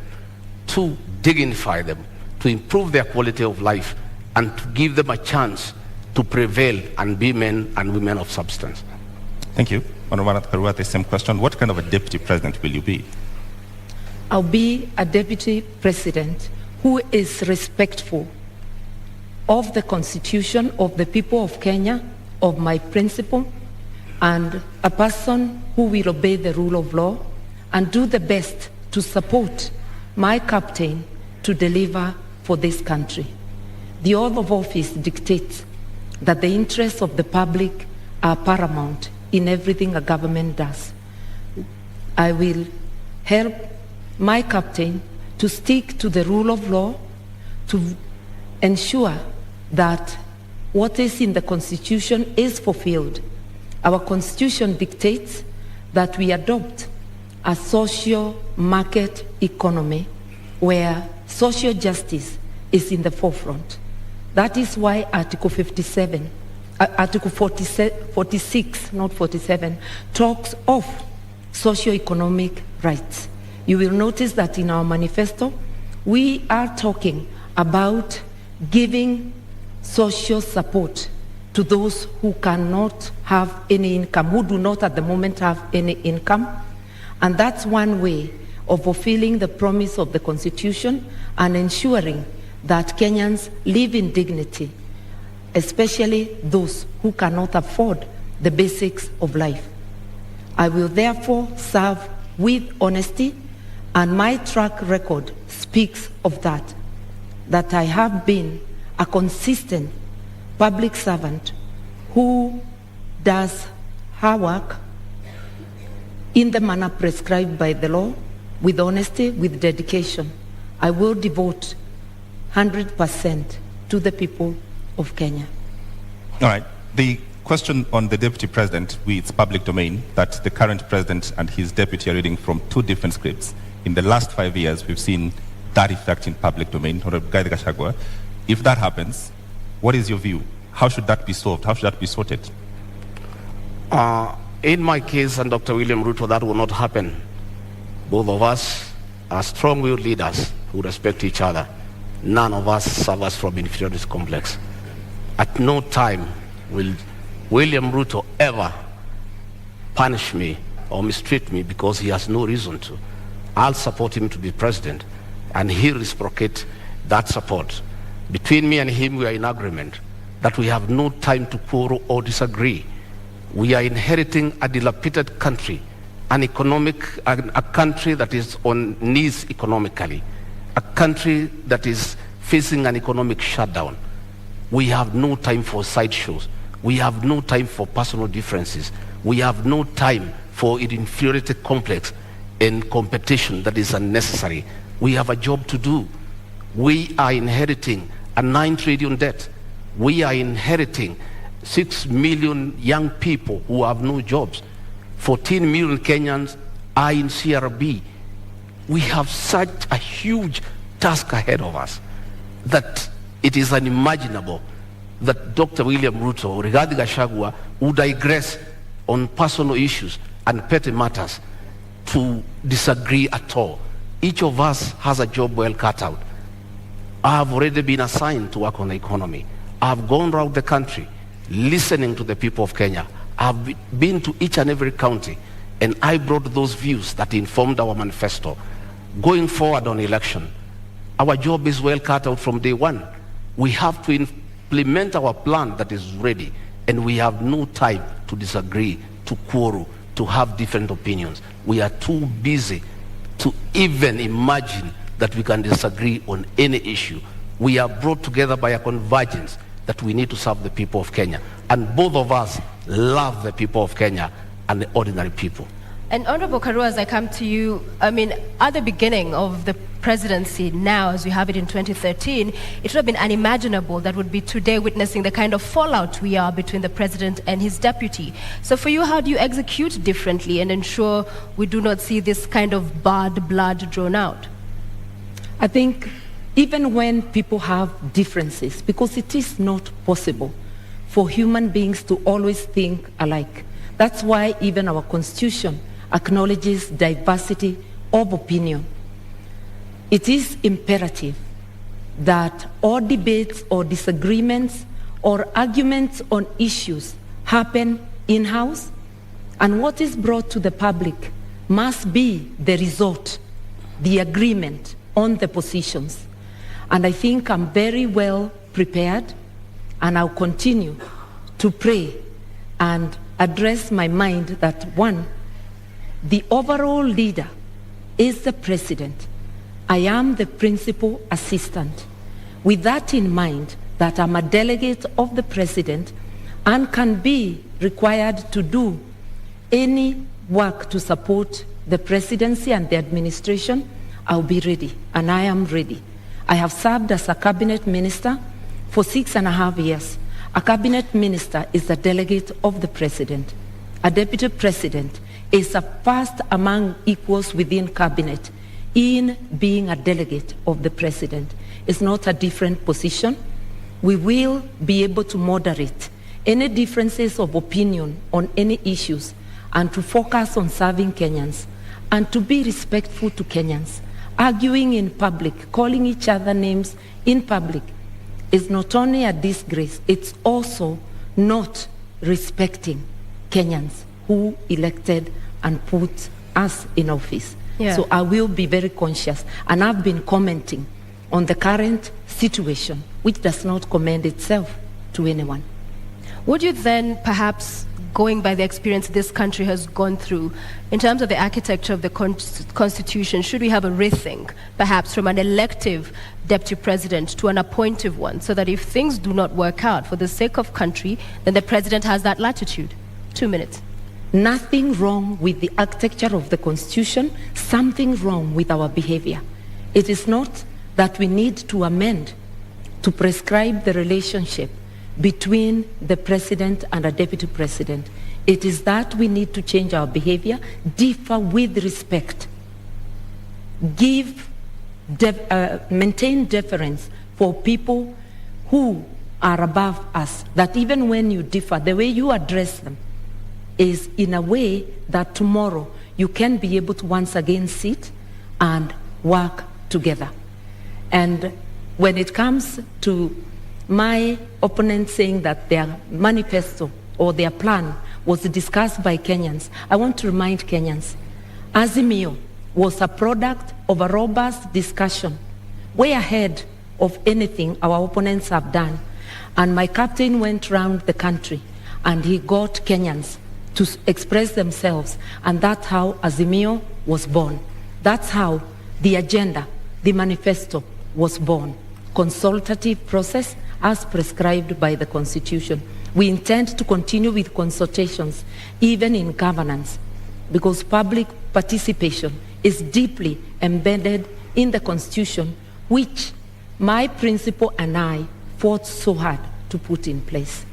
to dignify them, to improve their quality of life, and to give them a chance to prevail and be men and women of substance. Thank you. Honorable Karua, the same question. What kind of a deputy president will you be? I'll be a deputy president who is respectful of the Constitution, of the people of Kenya, of my principle, and a person who will obey the rule of law and do the best to support my captain to deliver for this country. The oath of office dictates that the interests of the public are paramount in everything a government does. I will help my captain to stick to the rule of law, to ensure that what is in the Constitution is fulfilled. Our Constitution dictates that we adopt a social market economy where social justice is in the forefront. That is why Article 46, not 47, talks of socio-economic rights. You will notice that in our manifesto, we are talking about giving social support to those who cannot have any income, who do not at the moment have any income. And that's one way of fulfilling the promise of the Constitution and ensuring that Kenyans live in dignity, especially those who cannot afford the basics of life. I will therefore serve with honesty, and my track record speaks of that I have been a consistent public servant who does her work in the manner prescribed by the law, with honesty, with dedication. I will devote 100% to the people of Kenya. All right. The question on the deputy president, it's public domain that the current president and his deputy are reading from two different scripts. In the last 5 years, we've seen that effect in public domain, Honorable Gachagua. If that happens, what is your view? How should that be solved? How should that be sorted? In my case and Dr. William Ruto, that will not happen. Both of us are strong-willed leaders who respect each other. None of us suffers from inferiority complex. At no time will William Ruto ever punish me or mistreat me because he has no reason to. I'll support him to be president, and he'll reciprocate that support. Between me and him, we are in agreement that we have no time to quarrel or disagree. We are inheriting a dilapidated country, a country that is on knees economically, a country that is facing an economic shutdown. We have no time for sideshows. We have no time for personal differences. We have no time for inferiority complex and competition that is unnecessary. We have a job to do. We are inheriting a 9 trillion debt. We are inheriting 6 million young people who have no jobs. 14 million Kenyans are in CRB. We have such a huge task ahead of us that it is unimaginable that Dr. William Ruto or Rigathi Gachagua would digress on personal issues and petty matters to disagree at all. Each of us has a job well cut out. I have already been assigned to work on the economy. I have gone around the country listening to the people of Kenya. I have been to each and every county, and I brought those views that informed our manifesto. Going forward on election, our job is well cut out from day one. We have to implement our plan that is ready, and we have no time to disagree, to quarrel, to have different opinions. We are too busy to even imagine that we can disagree on any issue. We are brought together by a convergence that we need to serve the people of Kenya. And both of us love the people of Kenya and the ordinary people. And Honorable Karua, as I come to you, I mean, at the beginning of the presidency now, as we have it in 2013, it would have been unimaginable that would be today witnessing the kind of fallout we are between the president and his deputy. So for you, how do you execute differently and ensure we do not see this kind of bad blood drawn out? I think even when people have differences, because it is not possible for human beings to always think alike. That's why even our constitution acknowledges diversity of opinion. It is imperative that all debates or disagreements or arguments on issues happen in-house, and what is brought to the public must be the result, the agreement on the positions. And I think I'm very well prepared, and I'll continue to pray and address my mind that, one, the overall leader is the president. I am the principal assistant. With that in mind, that I'm a delegate of the president and can be required to do any work to support the presidency and the administration, I'll be ready, and I am ready. I have served as a cabinet minister for 6.5 years. A cabinet minister is a delegate of the president. A deputy president is a first among equals within cabinet in being a delegate of the president. It's not a different position. We will be able to moderate any differences of opinion on any issues and to focus on serving Kenyans and to be respectful to Kenyans. Arguing in public, calling each other names in public is not only a disgrace, it's also not respecting Kenyans who elected and put us in office. Yeah. So I will be very conscious, and I've been commenting on the current situation, which does not commend itself to anyone. Would you then perhaps, going by the experience this country has gone through, in terms of the architecture of the Constitution, should we have a rethink, perhaps from an elective deputy president to an appointive one, so that if things do not work out for the sake of country, then the president has that latitude? 2 minutes. Nothing wrong with the architecture of the Constitution, something wrong with our behavior. It is not that we need to amend to prescribe the relationship between the president and a deputy president. It is that we need to change our behavior, differ with respect, give maintain deference for people who are above us, that even when you differ, the way you address them is in a way that tomorrow you can be able to once again sit and work together. And when it comes to my opponent saying that their manifesto or their plan was discussed by Kenyans, I want to remind Kenyans, Azimio was a product of a robust discussion, way ahead of anything our opponents have done. And my captain went around the country and he got Kenyans to express themselves, and that's how Azimio was born. That's how the agenda, the manifesto was born. Consultative process as prescribed by the Constitution. We intend to continue with consultations, even in governance, because public participation is deeply embedded in the Constitution, which my principal and I fought so hard to put in place.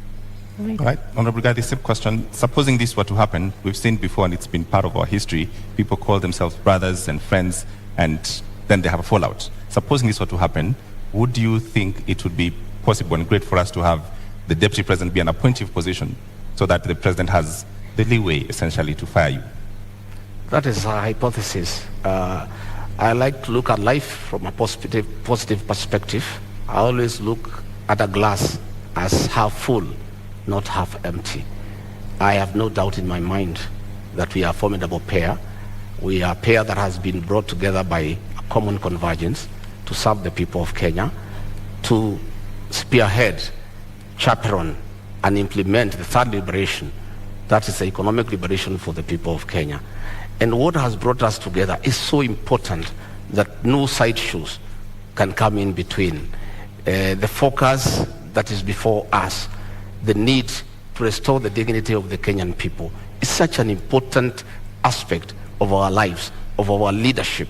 All right, Honorable Guy, the same question. Supposing this were to happen, we've seen before, and it's been part of our history, people call themselves brothers and friends, and then they have a fallout. Supposing this were to happen, would you think it would be possible and great for us to have the Deputy President be an appointive position so that the President has the leeway, essentially, to fire you? That is a hypothesis. I like to look at life from a positive perspective. I always look at a glass as half full, not half empty. I have no doubt in my mind that we are a formidable pair. We are a pair that has been brought together by a common convergence to serve the people of Kenya, to spearhead, chaperone, and implement the third liberation, that is the economic liberation for the people of Kenya. And what has brought us together is so important that no sideshows can come in between. The focus that is before us, the need to restore the dignity of the Kenyan people, is such an important aspect of our lives, of our leadership,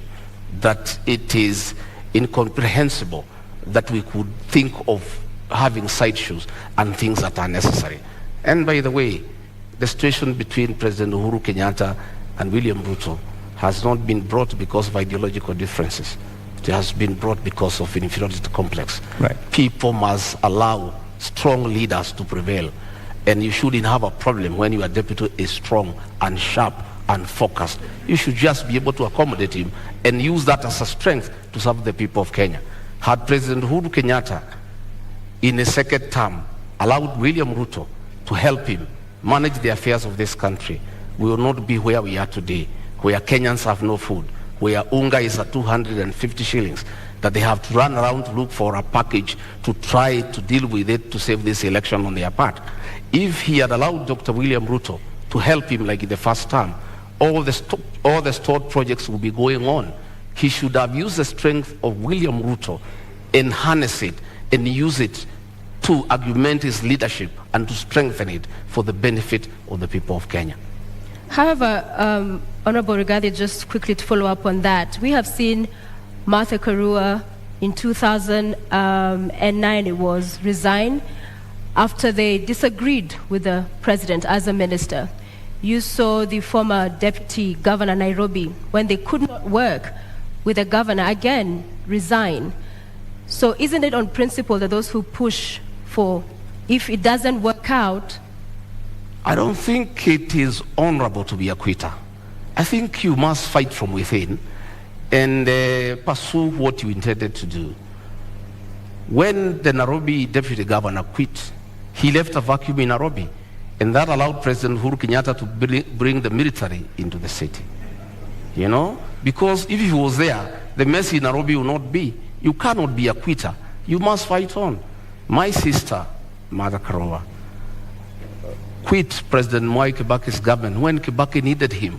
that it is incomprehensible that we could think of having sideshows and things that are necessary. And by the way, the situation between President Uhuru Kenyatta and William Ruto has not been brought because of ideological differences. It has been brought because of an inferiority complex. Right. People must allow strong leaders to prevail. And you shouldn't have a problem when your deputy is strong and sharp and focused. You should just be able to accommodate him and use that as a strength to serve the people of Kenya. Had President Uhuru Kenyatta, in a second term, allowed William Ruto to help him manage the affairs of this country, we will not be where we are today, where Kenyans have no food, where unga is at 250 shillings, that they have to run around to look for a package to try to deal with it to save this election on their part. If he had allowed Dr. William Ruto to help him like in the first term, all the stored projects will be going on. He should have used the strength of William Ruto and harness it and use it to augment his leadership and to strengthen it for the benefit of the people of Kenya. However, Honorable Rigathi, just quickly to follow up on that, we have seen Martha Karua in 2009, it was, resign after they disagreed with the president as a minister. You saw the former deputy governor Nairobi, when they could not work with the governor, again resign. So isn't it on principle that those who push for, if it doesn't work out? I don't think it is honorable to be a quitter. I think you must fight from within and pursue what you intended to do. When the Nairobi deputy governor quit, he left a vacuum in Nairobi, and that allowed President Uhuru Kenyatta to bring the military into the city. You know, because if he was there, the mess in Nairobi will not be. You cannot be a quitter. You must fight on. My sister, Mother Karua, quit President Mwai Kibaki's government when Kibaki needed him,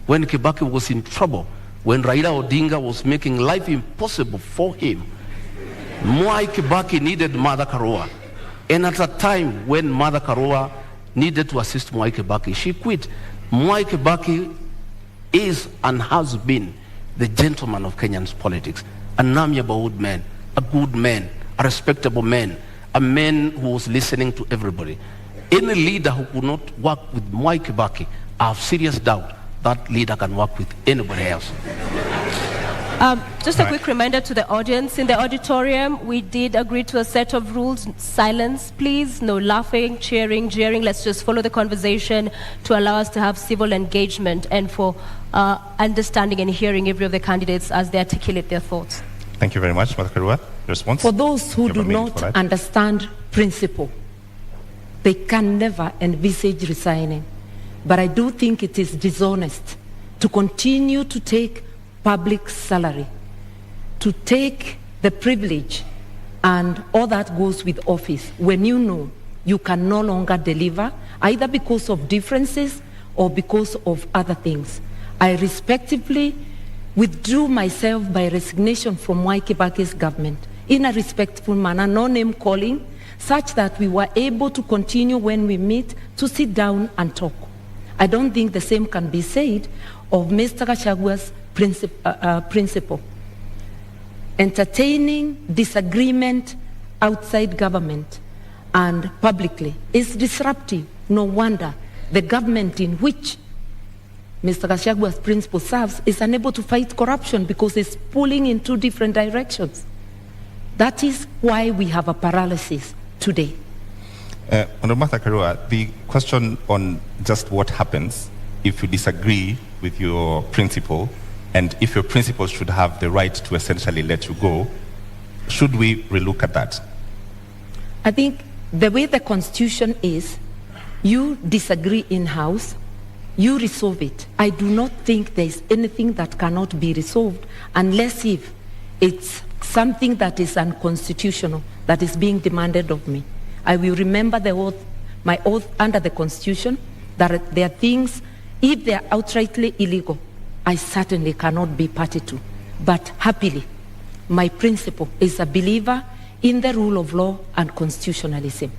when Kibaki was in trouble, when Raila Odinga was making life impossible for him. Mwai Kibaki needed Mother Karua. And at a time when Mother Karua needed to assist Mwai Kibaki, she quit. Mwai Kibaki is and has been the gentleman of Kenyan's politics, an amiable old man, a good man, a respectable man, a man who was listening to everybody. Any leader who could not work with Mwai Kibaki, I have serious doubt that leader can work with anybody else. Just a quick reminder to the audience. In the auditorium, we did agree to a set of rules. Silence, please. No laughing, cheering, jeering. Let's just follow the conversation to allow us to have civil engagement and for understanding and hearing every of the candidates as they articulate their thoughts. Thank you very much, Mother Karua. Response? For those who do not understand principle, they can never envisage resigning. But I do think it is dishonest to continue to take public salary, to take the privilege and all that goes with office when you know you can no longer deliver, either because of differences or because of other things. I respectively withdrew myself by resignation from Mwai Kibaki's government in a respectful manner, no name calling, such that we were able to continue when we meet to sit down and talk. I don't think the same can be said of Mr. Gachagua's principle. Entertaining disagreement outside government and publicly is disruptive. No wonder the government in which Mr. Gachagua's principle serves is unable to fight corruption because it's pulling in two different directions. That is why we have a paralysis today. Honorable Martha Karua, the question on just what happens if you disagree with your principle and if your principle should have the right to essentially let you go, should we relook at that? I think the way the Constitution is, you disagree in-house, you resolve it. I do not think there is anything that cannot be resolved unless if it's something that is unconstitutional that is being demanded of me. I will remember the oath, my oath under the Constitution, that there are things, if they are outrightly illegal, I certainly cannot be party to. But happily, my principle is a believer in the rule of law and constitutionalism.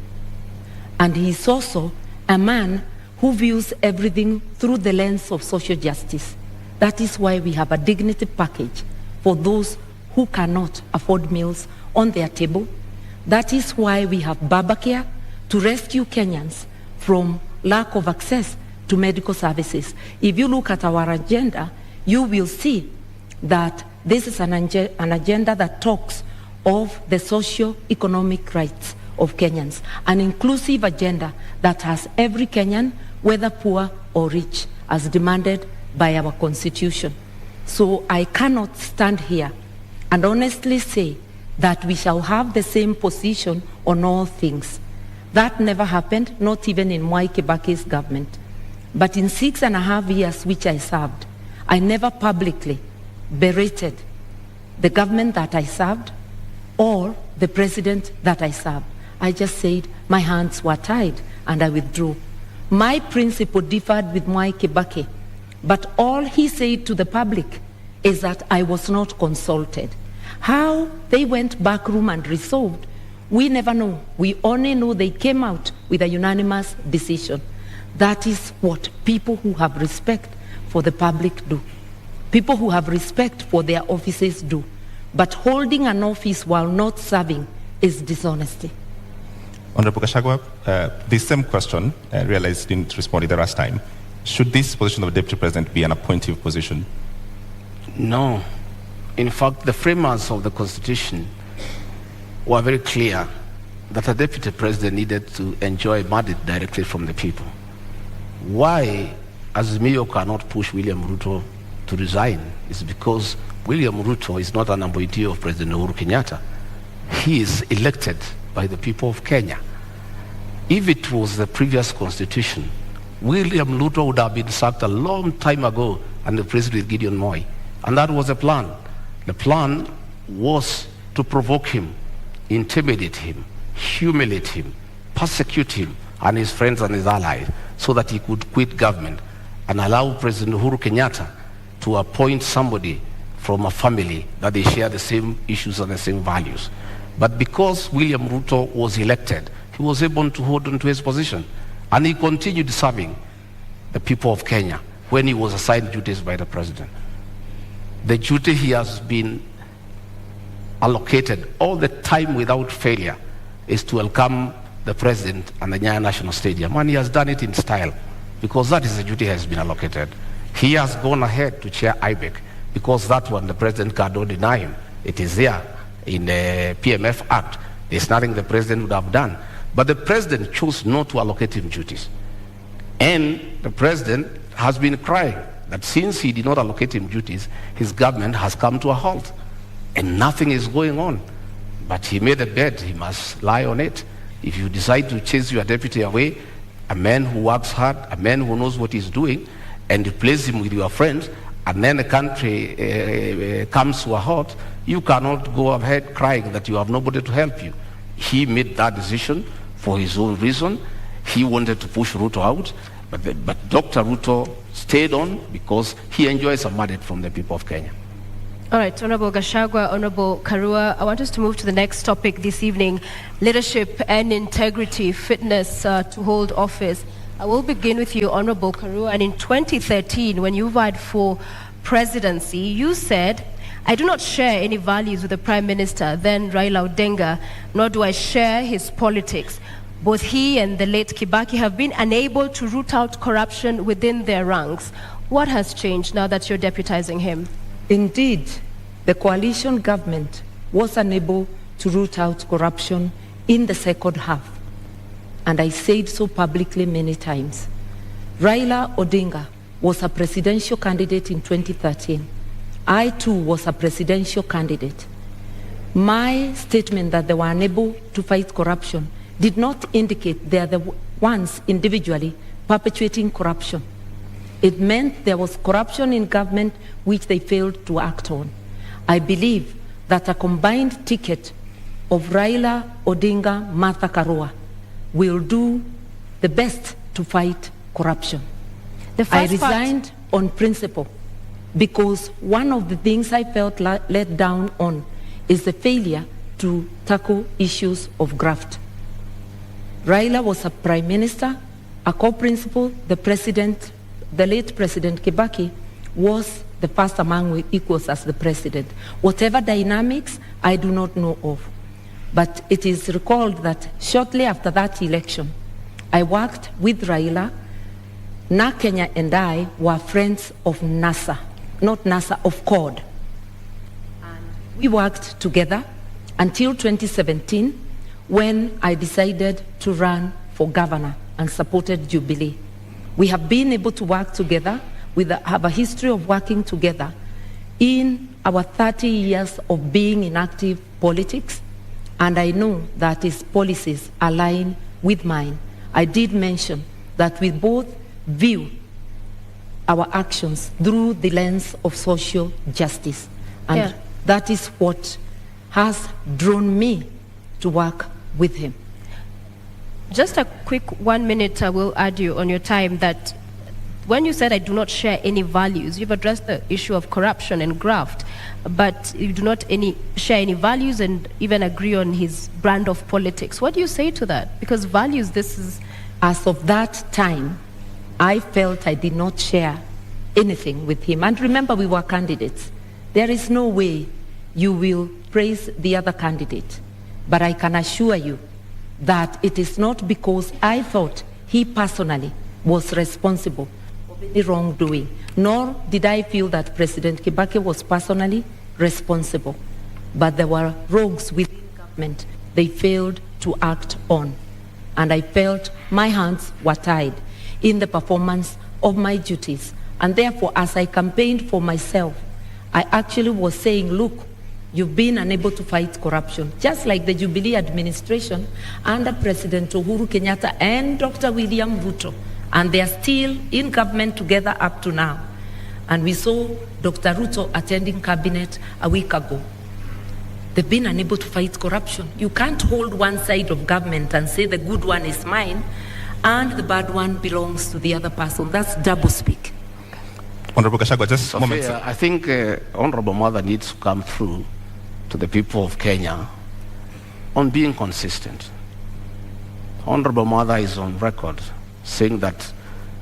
And he is also a man who views everything through the lens of social justice. That is why we have a dignity package for those who cannot afford meals on their table. That is why we have Babacare to rescue Kenyans from lack of access to medical services. If you look at our agenda, you will see that this is an agenda that talks of the socio-economic rights of Kenyans, an inclusive agenda that has every Kenyan, whether poor or rich, as demanded by our Constitution. So I cannot stand here and honestly say that we shall have the same position on all things. That never happened, not even in Mwai Kibaki's government. But in 6.5 years which I served, I never publicly berated the government that I served or the president that I served. I just said my hands were tied and I withdrew. My principle differed with Mwai Kibaki, but all he said to the public is that I was not consulted. How they went back room and resolved, we never know. We only know they came out with a unanimous decision. That is what people who have respect for the public do. People who have respect for their offices do. But holding an office while not serving is dishonesty. Honorable Gachagua, the same question, I realized you didn't respond the last time. Should this position of Deputy President be an appointive position? No. In fact, the framers of the Constitution were very clear that a Deputy President needed to enjoy mandate directly from the people. Why Azimio cannot push William Ruto to resign is because William Ruto is not an appointee of President Uhuru Kenyatta. He is elected by the people of Kenya. If it was the previous constitution, William Ruto would have been sacked a long time ago and replaced with Gideon Moi. And that was the plan. The plan was to provoke him, intimidate him, humiliate him, persecute him and his friends and his allies so that he could quit government and allow President Uhuru Kenyatta to appoint somebody from a family that they share the same issues and the same values. But because William Ruto was elected, he was able to hold on to his position. And he continued serving the people of Kenya when he was assigned duties by the president. The duty he has been allocated all the time without failure is to welcome the president and the Nyayo National Stadium. And he has done it in style because that is the duty he has been allocated. He has gone ahead to chair IBEC because that one the president cannot deny him. It is there in the PMF Act. There's nothing the president would have done. But the president chose not to allocate him duties. And the president has been crying that since he did not allocate him duties, his government has come to a halt. And nothing is going on. But he made a bed, he must lie on it. If you decide to chase your deputy away, a man who works hard, a man who knows what he's doing, and replace him with your friends, and then the country comes to a halt, you cannot go ahead crying that you have nobody to help you. He made that decision for his own reason. He wanted to push Ruto out, but Dr. Ruto stayed on because he enjoys a mandate from the people of Kenya. All right, Honorable Gachagua, Honorable Karua, I want us to move to the next topic this evening, leadership and integrity, fitness to hold office. I will begin with you, Honorable Karua. And in 2013, when you vied for presidency, you said, I do not share any values with the Prime Minister, then Raila Odinga, nor do I share his politics. Both he and the late Kibaki have been unable to root out corruption within their ranks. What has changed now that you're deputizing him? Indeed, the coalition government was unable to root out corruption in the second half. And I said so publicly many times. Raila Odinga was a presidential candidate in 2013. I too was a presidential candidate. My statement that they were unable to fight corruption did not indicate they are the ones individually perpetuating corruption. It meant there was corruption in government which they failed to act on. I believe that a combined ticket of Raila Odinga, Martha Karua will do the best to fight corruption. I resigned on principle because one of the things I felt let down on is the failure to tackle issues of graft. Raila was a prime minister, a co-principal, the late President Kibaki was the first among equals as the president. Whatever dynamics, I do not know of. But it is recalled that shortly after that election, I worked with Raila. Na Kenya and I were friends of NASA, not NASA, of CORD. And we worked together until 2017 when I decided to run for governor and supported Jubilee. We have been able to work together, have a history of working together in our 30 years of being in active politics, and I know that his policies align with mine. I did mention that we both view our actions through the lens of social justice, and that is what has drawn me to work with him. Just a quick 1 minute, I will add you on your time that when you said I do not share any values, you've addressed the issue of corruption and graft, but you do not share any values and even agree on his brand of politics. What do you say to that? Because values, this is... As of that time, I felt I did not share anything with him. And remember, we were candidates. There is no way you will praise the other candidate. But I can assure you that it is not because I thought he personally was responsible for any wrongdoing, nor did I feel that President Kibaki was personally responsible. But there were rogues within government they failed to act on. And I felt my hands were tied in the performance of my duties. And therefore, as I campaigned for myself, I actually was saying, look, you've been unable to fight corruption, just like the Jubilee administration under President Uhuru Kenyatta and Dr. William Ruto. And they are still in government together up to now. And we saw Dr. Ruto attending cabinet a week ago. They've been unable to fight corruption. You can't hold one side of government and say the good one is mine and the bad one belongs to the other person. That's doublespeak. Honorable Gachagua, just a moment. I think Honorable Mother needs to come through to the people of Kenya on being consistent. Honorable Mother is on record saying that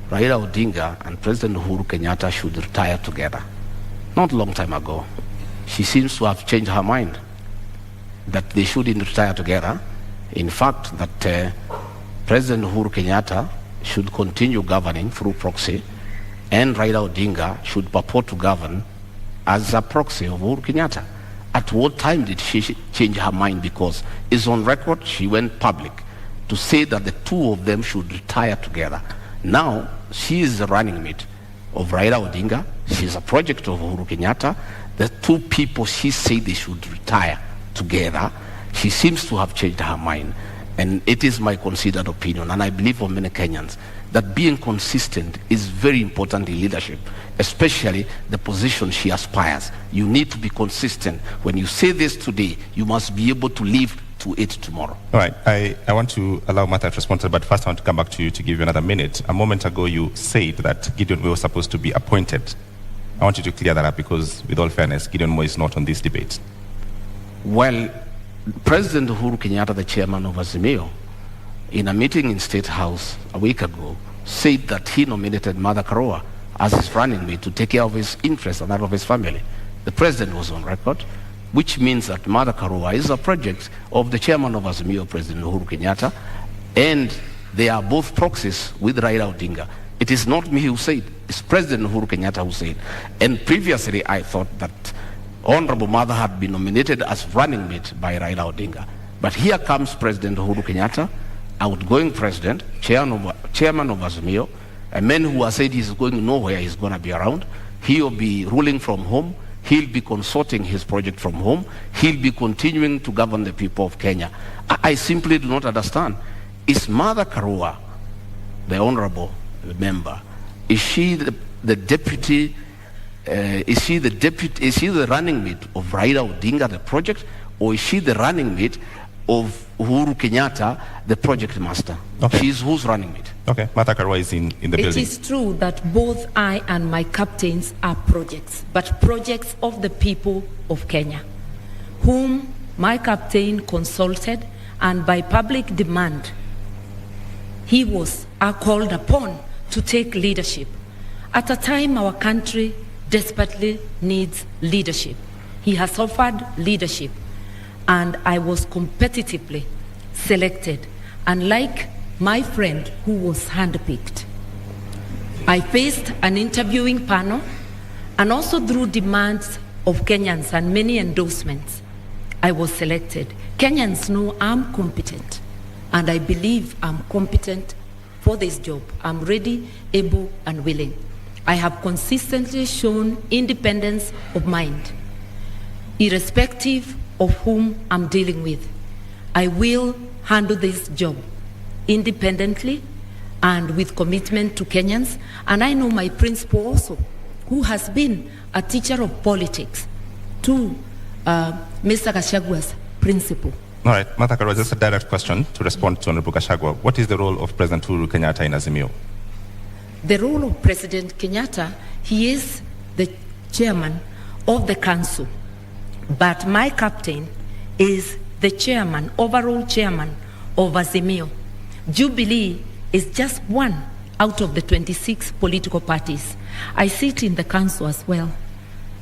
Raila Odinga and President Uhuru Kenyatta should retire together. Not a long time ago. She seems to have changed her mind that they shouldn't retire together. In fact, that President Uhuru Kenyatta should continue governing through proxy and Raila Odinga should purport to govern as a proxy of Uhuru Kenyatta. At what time did she change her mind? Because it's on record, she went public to say that the two of them should retire together. Now, she is the running mate of Raila Odinga. She's a project of Uhuru Kenyatta. The two people she said they should retire together. She seems to have changed her mind. And it is my considered opinion, and I believe for many Kenyans, that being consistent is very important in leadership, especially the position she aspires. You need to be consistent. When you say this today, you must be able to live to it tomorrow. All right, I want to allow Martha to respond, but first I want to come back to you to give you another minute. A moment ago you said that Gideon Moyo was supposed to be appointed. I want you to clear that up because, with all fairness, Gideon Moyo is not on this debate. Well, President Uhuru Kenyatta, the chairman of Azimio, in a meeting in State House a week ago, said that he nominated Mother Karua as his running mate to take care of his interests and that of his family. The president was on record, which means that Mother Karua is a project of the chairman of Azimio, President Uhuru Kenyatta, and they are both proxies with Raila Odinga. It is not me who said, it's President Uhuru Kenyatta who said. And previously I thought that Honorable Mother had been nominated as running mate by Raila Odinga. But here comes President Uhuru Kenyatta, outgoing president, chairman of Azimio, a man who has said he's going nowhere, he's going to be around. He'll be ruling from home. He'll be consorting his project from home. He'll be continuing to govern the people of Kenya. I simply do not understand. Is Mother Karua, the honorable member, is she the deputy? Is she the running mate of Raila Odinga, the project, or is she the running mate of Uhuru Kenyatta, the project master? Okay. She's who's running mate? Okay, Martha Karua is in the building. It is true that both I and my captains are projects, but projects of the people of Kenya, whom my captain consulted, and by public demand, he was called upon to take leadership. At a time our country desperately needs leadership. He has offered leadership, and I was competitively selected, unlike my friend who was handpicked. I faced an interviewing panel, and also through demands of Kenyans and many endorsements, I was selected. Kenyans know I'm competent, and I believe I'm competent for this job. I'm ready, able, and willing. I have consistently shown independence of mind, irrespective of whom I'm dealing with. I will handle this job independently and with commitment to Kenyans. And I know my principal also, who has been a teacher of politics to Mr. Gachagua's principal. All right, Martha Karua, just a direct question to respond to Honorable Gachagua. What is the role of President Uhuru Kenyatta in Azimio? The role of President Kenyatta, he is the chairman of the council, but my captain is the chairman, overall chairman of Azimio. Jubilee is just one out of the 26 political parties. I sit in the council as well,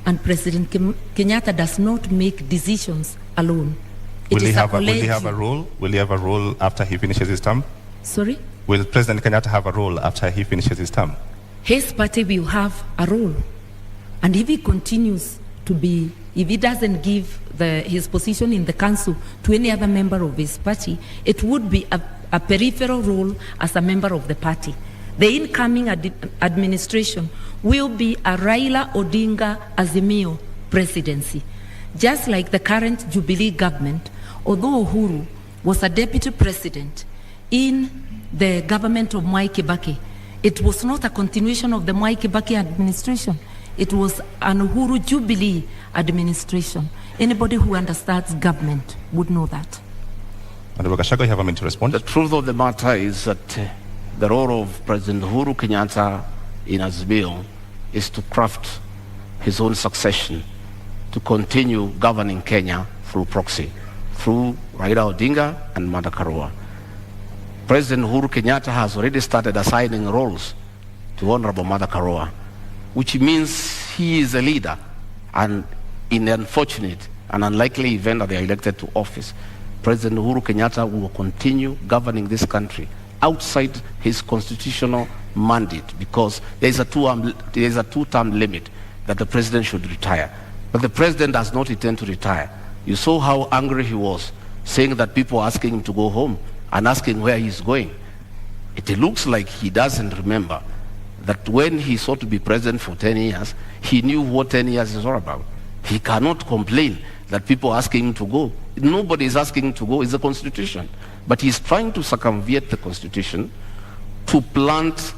and President Kenyatta does not make decisions alone. Will he have a role? Will he have a role after he finishes his term? Sorry? Will President Kenyatta have a role after he finishes his term? His party will have a role. And if he continues to be, if he doesn't give his position in the council to any other member of his party, it would be a peripheral role as a member of the party. The incoming administration will be a Raila Odinga Azimio presidency. Just like the current Jubilee government, although Uhuru was a deputy president in the government of Mwai Kibaki, it was not a continuation of the Mwai Kibaki administration. It was an Uhuru Jubilee administration. Anybody who understands government would know that. Honorable Gachagua, you have a minute to respond. The truth of the matter is that the role of President Uhuru Kenyatta in Azimio is to craft his own succession, to continue governing Kenya through proxy, through Raila Odinga and Mother Karua. President Uhuru Kenyatta has already started assigning roles to Honorable Mother Karua, which means he is a leader, and in the unfortunate and unlikely event that they are elected to office, President Uhuru Kenyatta will continue governing this country outside his constitutional mandate, because there is a two-term limit. that the president should retire. But the president does not intend to retire. You saw how angry he was, saying that people are asking him to go home and asking where he's going. It looks like he doesn't remember that when he sought to be president for 10 years, he knew what 10 years is all about. He cannot complain that people are asking him to go. Nobody is asking him to go. It's the Constitution. But he's trying to circumvent the Constitution to plant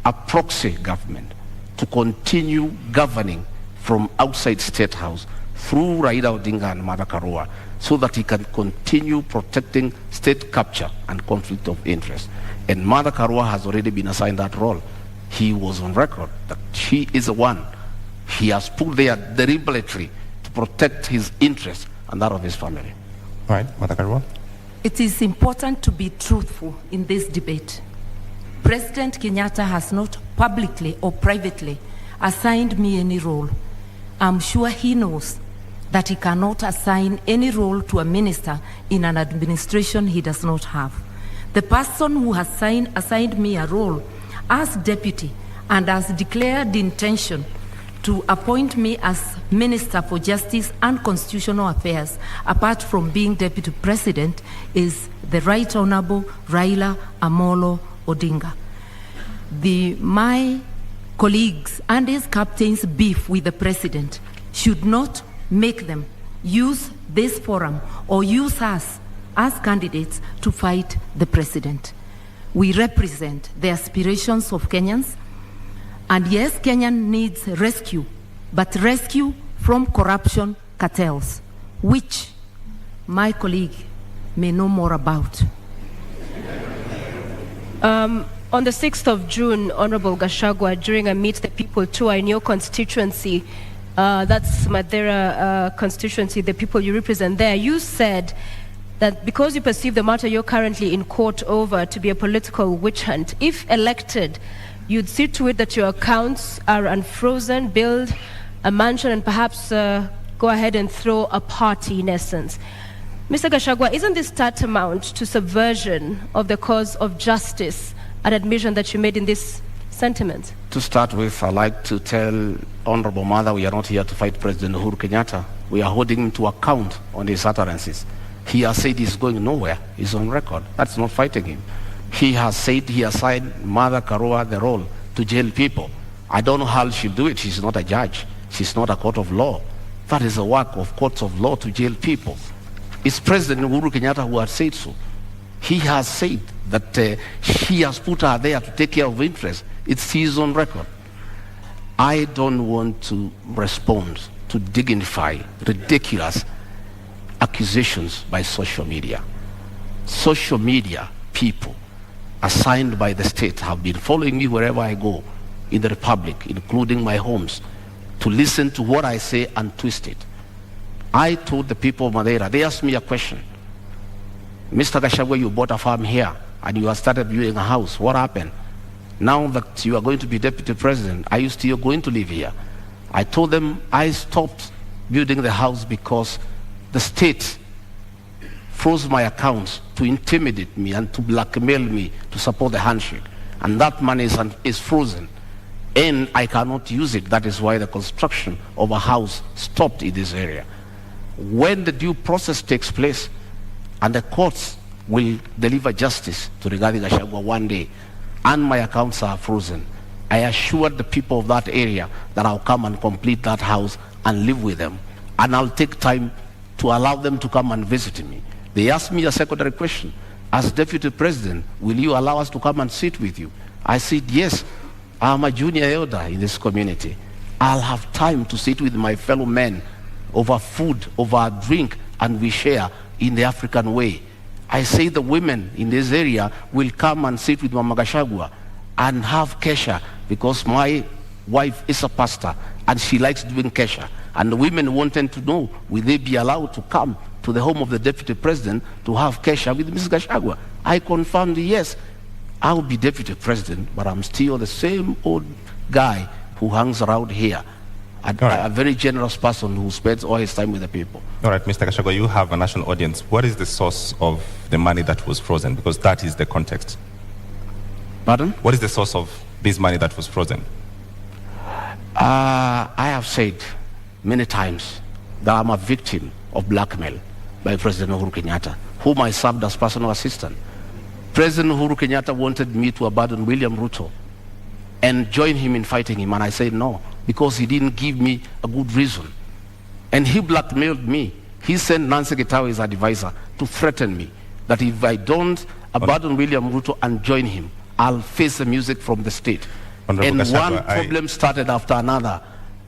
a proxy government to continue governing from outside State House through Raila Odinga and Mother Karua, so that he can continue protecting state capture and conflict of interest. And Mother Karua has already been assigned that role. He was on record that she is the one he has put there deliberately to protect his interests and that of his family. All right, Mother Karua. It is important to be truthful in this debate. President Kenyatta has not publicly or privately assigned me any role. I'm sure he knows that he cannot assign any role to a minister in an administration he does not have. The person who has assigned me a role as deputy and has declared the intention to appoint me as Minister for Justice and Constitutional Affairs, apart from being Deputy President, is the Right Honorable Raila Amolo Odinga. My colleagues and his captains' beef with the President should not make them use this forum or use us as candidates to fight the President. We represent the aspirations of Kenyans, and yes, Kenya needs rescue, but rescue from corruption cartels, which my colleague may know more about. On the 6th of June, Honorable Gachagua, during a Meet the People tour in your constituency, that's Madeira constituency, the people you represent there, you said that because you perceive the matter you're currently in court over to be a political witch hunt, if elected, you'd see to it that your accounts are unfrozen, build a mansion, and perhaps go ahead and throw a party in essence. Mr. Gachagua, isn't this tantamount to subversion of the cause of justice, an admission that you made in this sentiment? To start with, I'd like to tell Honorable Mother we are not here to fight President Uhuru Kenyatta. We are holding him to account on his utterances. He has said he's going nowhere. He's on record. That's not fighting him. He has said he assigned Mother Karua the role to jail people. I don't know how she'll do it. She's not a judge. She's not a court of law. That is the work of courts of law, to jail people. It's President Uhuru Kenyatta who has said so. He has said that he has put her there to take care of interests. It's his own record. I don't want to respond to dignify ridiculous accusations by social media. Social media people assigned by the state have been following me wherever I go in the Republic, including my homes, to listen to what I say and twist it. I told the people of Madeira, they asked me a question. Mr. Gachagua, you bought a farm here and you have started building a house. What happened? Now that you are going to be deputy president, are you still going to live here? I told them I stopped building the house because the state froze my accounts to intimidate me and to blackmail me to support the handshake. And that money is frozen. And I cannot use it. That is why the construction of a house stopped in this area. When the due process takes place and the courts will deliver justice to Rigathi Gachagua one day, and my accounts are frozen, I assured the people of that area that I'll come and complete that house and live with them. And I'll take time to allow them to come and visit me. They asked me a secondary question. As deputy president, will you allow us to come and sit with you? I said, yes. I'm a junior elder in this community. I'll have time to sit with my fellow men over food, over a drink, and we share in the African way. I say the women in this area will come and sit with Mama Gachagua and have kesha, because my wife is a pastor and she likes doing kesha. And the women wanted to know, will they be allowed to come to the home of the deputy president to have kesha with Mrs. Gachagua? I confirmed yes. I'll be deputy president, but I'm still the same old guy who hangs around here. A very generous person who spends all his time with the people. All right, Mr. Gachagua, you have a national audience. What is the source of the money that was frozen? Because that is the context. Pardon? What is the source of this money that was frozen? I have said many times that I'm a victim of blackmail by President Uhuru Kenyatta, whom I served as personal assistant. President Uhuru Kenyatta wanted me to abandon William Ruto and join him in fighting him, and I said no, because he didn't give me a good reason. And he blackmailed me. He sent Nancy Gitawe, his advisor, to threaten me that if I don't abandon William Ruto and join him, I'll face the music from the state. Honorable And Gachagua, one problem started after another.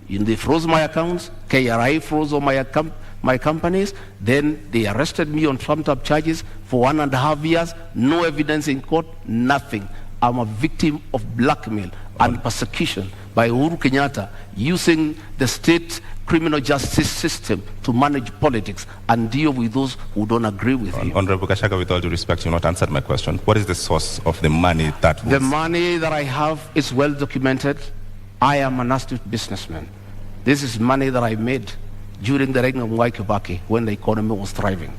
They froze my accounts, KRI froze all my companies, then they arrested me on trumped-up charges for 1.5 years, no evidence in court, nothing. I'm a victim of blackmail and persecution by Uhuru Kenyatta using the state criminal justice system to manage politics and deal with those who don't agree with him. Honorable Gachagua, with all due respect, you've not answered my question. What is the source of the money that was... The money that I have is well documented. I am an astute businessman. This is money that I made during the reign of Mwai Kibaki when the economy was thriving.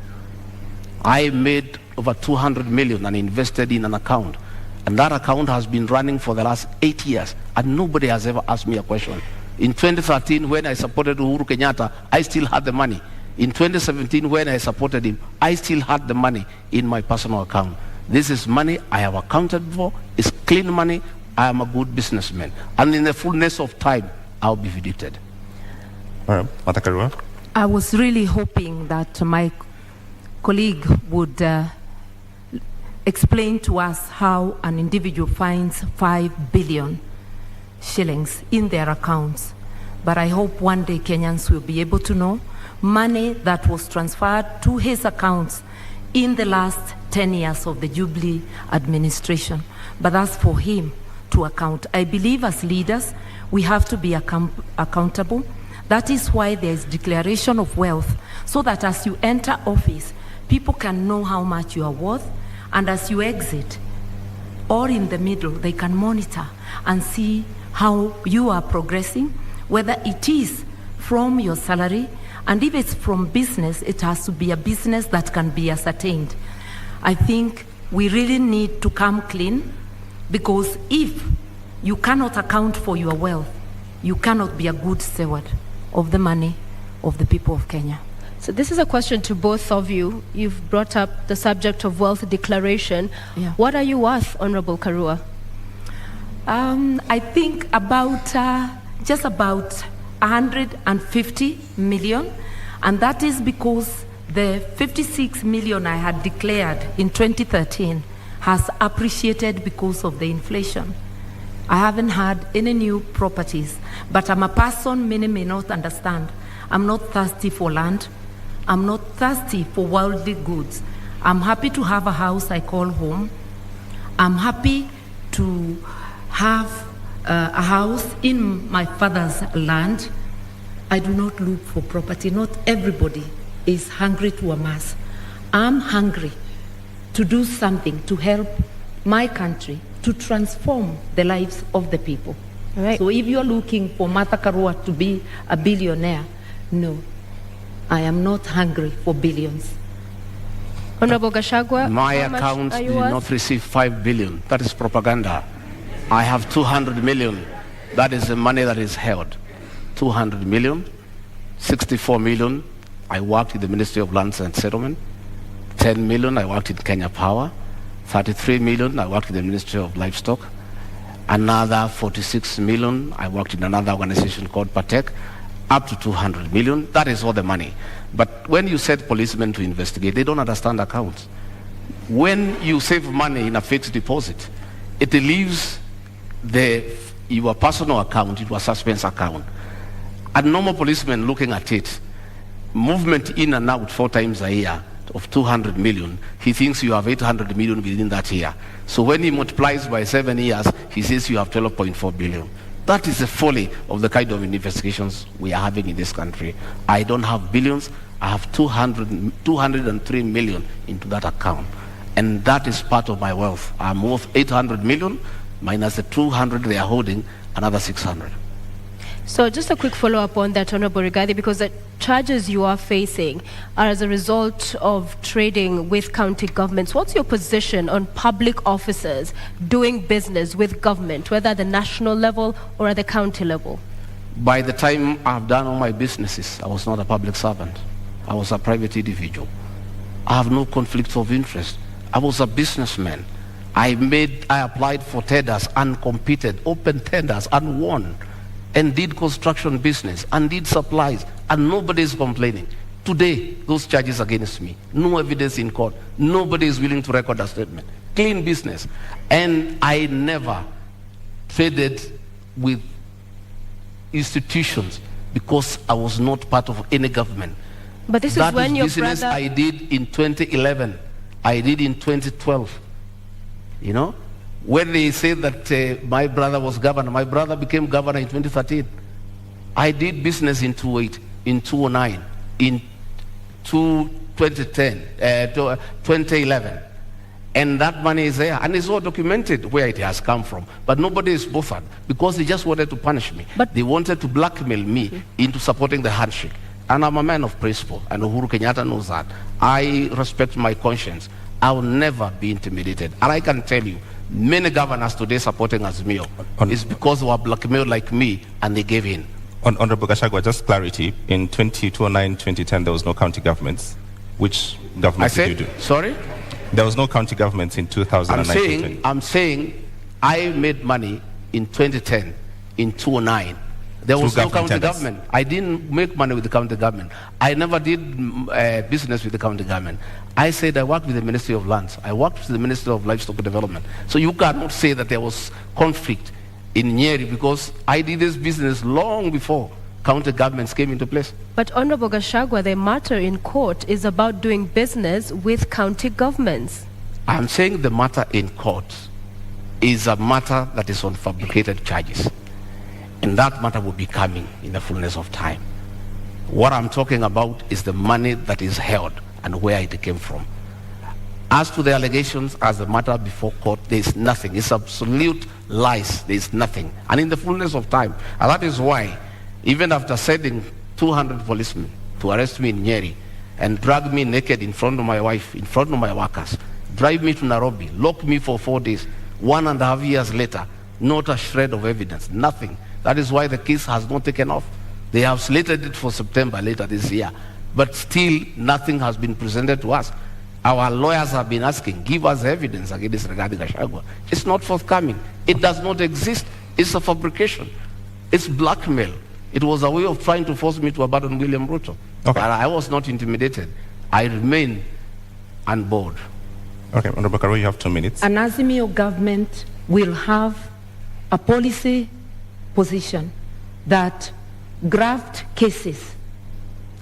I made over 200 million and invested in an account. And that account has been running for the last 8 years, and nobody has ever asked me a question. In 2013, when I supported Uhuru Kenyatta, I still had the money. In 2017, when I supported him, I still had the money in my personal account. This is money I have accounted for. It's clean money. I am a good businessman. And in the fullness of time, I'll be vindicated. All right. Mata Karua? I was really hoping that my colleague would explain to us how an individual finds 5 billion shillings in their accounts. But I hope one day Kenyans will be able to know money that was transferred to his accounts in the last 10 years of the Jubilee administration. But that's for him to account. I believe as leaders, we have to be accountable. That is why there is declaration of wealth, so that as you enter office, people can know how much you are worth, and as you exit, or in the middle, they can monitor and see how you are progressing, whether it is from your salary, and if it's from business, it has to be a business that can be ascertained. I think we really need to come clean, because if you cannot account for your wealth, you cannot be a good steward of the money of the people of Kenya. So this is a question to both of you. You've brought up the subject of wealth declaration. Yeah. What are you worth, Honorable Karua? I think about just about 150 million, and that is because the 56 million I had declared in 2013 has appreciated because of the inflation. I haven't had any new properties, but I'm a person many may not understand. I'm not thirsty for land. I'm not thirsty for worldly goods. I'm happy to have a house I call home. I'm happy to have a house in my father's land. I do not look for property. Not everybody is hungry to amass. I'm hungry to do something to help my country to transform the lives of the people. Right. So if you're looking for Martha Karua to be a billionaire, no, I am not hungry for billions. Honorable Gachagua, my how much account are did you worth? not receive 5 billion. That is propaganda. I have 200 million. That is the money that is held. 200 million, 64 million, I worked in the Ministry of Lands and Settlement. 10 million, I worked in Kenya Power. 33 million, I worked in the Ministry of Livestock. Another 46 million, I worked in another organization called Patek. Up to 200 million, that is all the money. But when you set policemen to investigate, they don't understand accounts. When you save money in a fixed deposit, it leaves your personal account into a suspense account. A normal policeman looking at it, movement in and out 4 times a year of 200 million, he thinks you have 800 million within that year. So when he multiplies by 7 years, he says you have 12.4 billion. That is the folly of the kind of investigations we are having in this country. I don't have billions. I have 203 million into that account. And that is part of my wealth. I'm worth 800 million minus the 200 they are holding, another 600. So just a quick follow-up on that, Honorable Rigathi, because the charges you are facing are as a result of trading with county governments. What's your position on public officers doing business with government, whether at the national level or at the county level? By the time I've done all my businesses, I was not a public servant. I was a private individual. I have no conflict of interest. I was a businessman. I applied for tenders and competed, open tenders and won, and did construction business and did supplies, and nobody is complaining. Today, those charges against me, no evidence in court, nobody is willing to record a statement. Clean business. And I never traded with institutions because I was not part of any government. But this is when your business brother... I did in 2011. I did in 2012. You know, when they say that my brother was governor, my brother became governor in 2013. I did business in 2008, in 2009, in 2011. And that money is there, and it's all documented where it has come from. But nobody is bothered because they just wanted to punish me. But they wanted to blackmail me into supporting the handshake. And I'm a man of principle, and Uhuru Kenyatta knows that. I respect my conscience. I will never be intimidated. And I can tell you, many governors today supporting Azimio is because they were blackmailed like me, and they gave in. Honorable Gachagua, just clarity. In 2009, 2010, there was no county governments. Which government did you do? Sorry? There was no county governments in 2009. I'm saying I made money in 2010, in 2009. There was no county government. I didn't make money with the county government. I never did business with the county government. I said I worked with the Ministry of Lands. I worked with the Ministry of Livestock Development. So you cannot say that there was conflict in Nyeri because I did this business long before county governments came into place. But Honorable Gachagua, the matter in court is about doing business with county governments. I'm saying the matter in court is a matter that is on fabricated charges. And that matter will be coming in the fullness of time. What I'm talking about is the money that is held and where it came from. As to the allegations, as the matter before court, there is nothing. It's absolute lies. There is nothing. And in the fullness of time, and that is why, even after sending 200 policemen to arrest me in Nyeri and drag me naked in front of my wife, in front of my workers, drive me to Nairobi, lock me for 4 days, 1.5 years later, not a shred of evidence, nothing. That is why the case has not taken off. They have slated it for September later this year. But still, nothing has been presented to us. Our lawyers have been asking, give us evidence against regarding Gachagua. It's not forthcoming. It does not exist. It's a fabrication. It's blackmail. It was a way of trying to force me to abandon William Ruto. Okay. But I was not intimidated. I remain on board. Okay, Honorable Karua, you have 2 minutes. An Azimio government will have a policy position that graft cases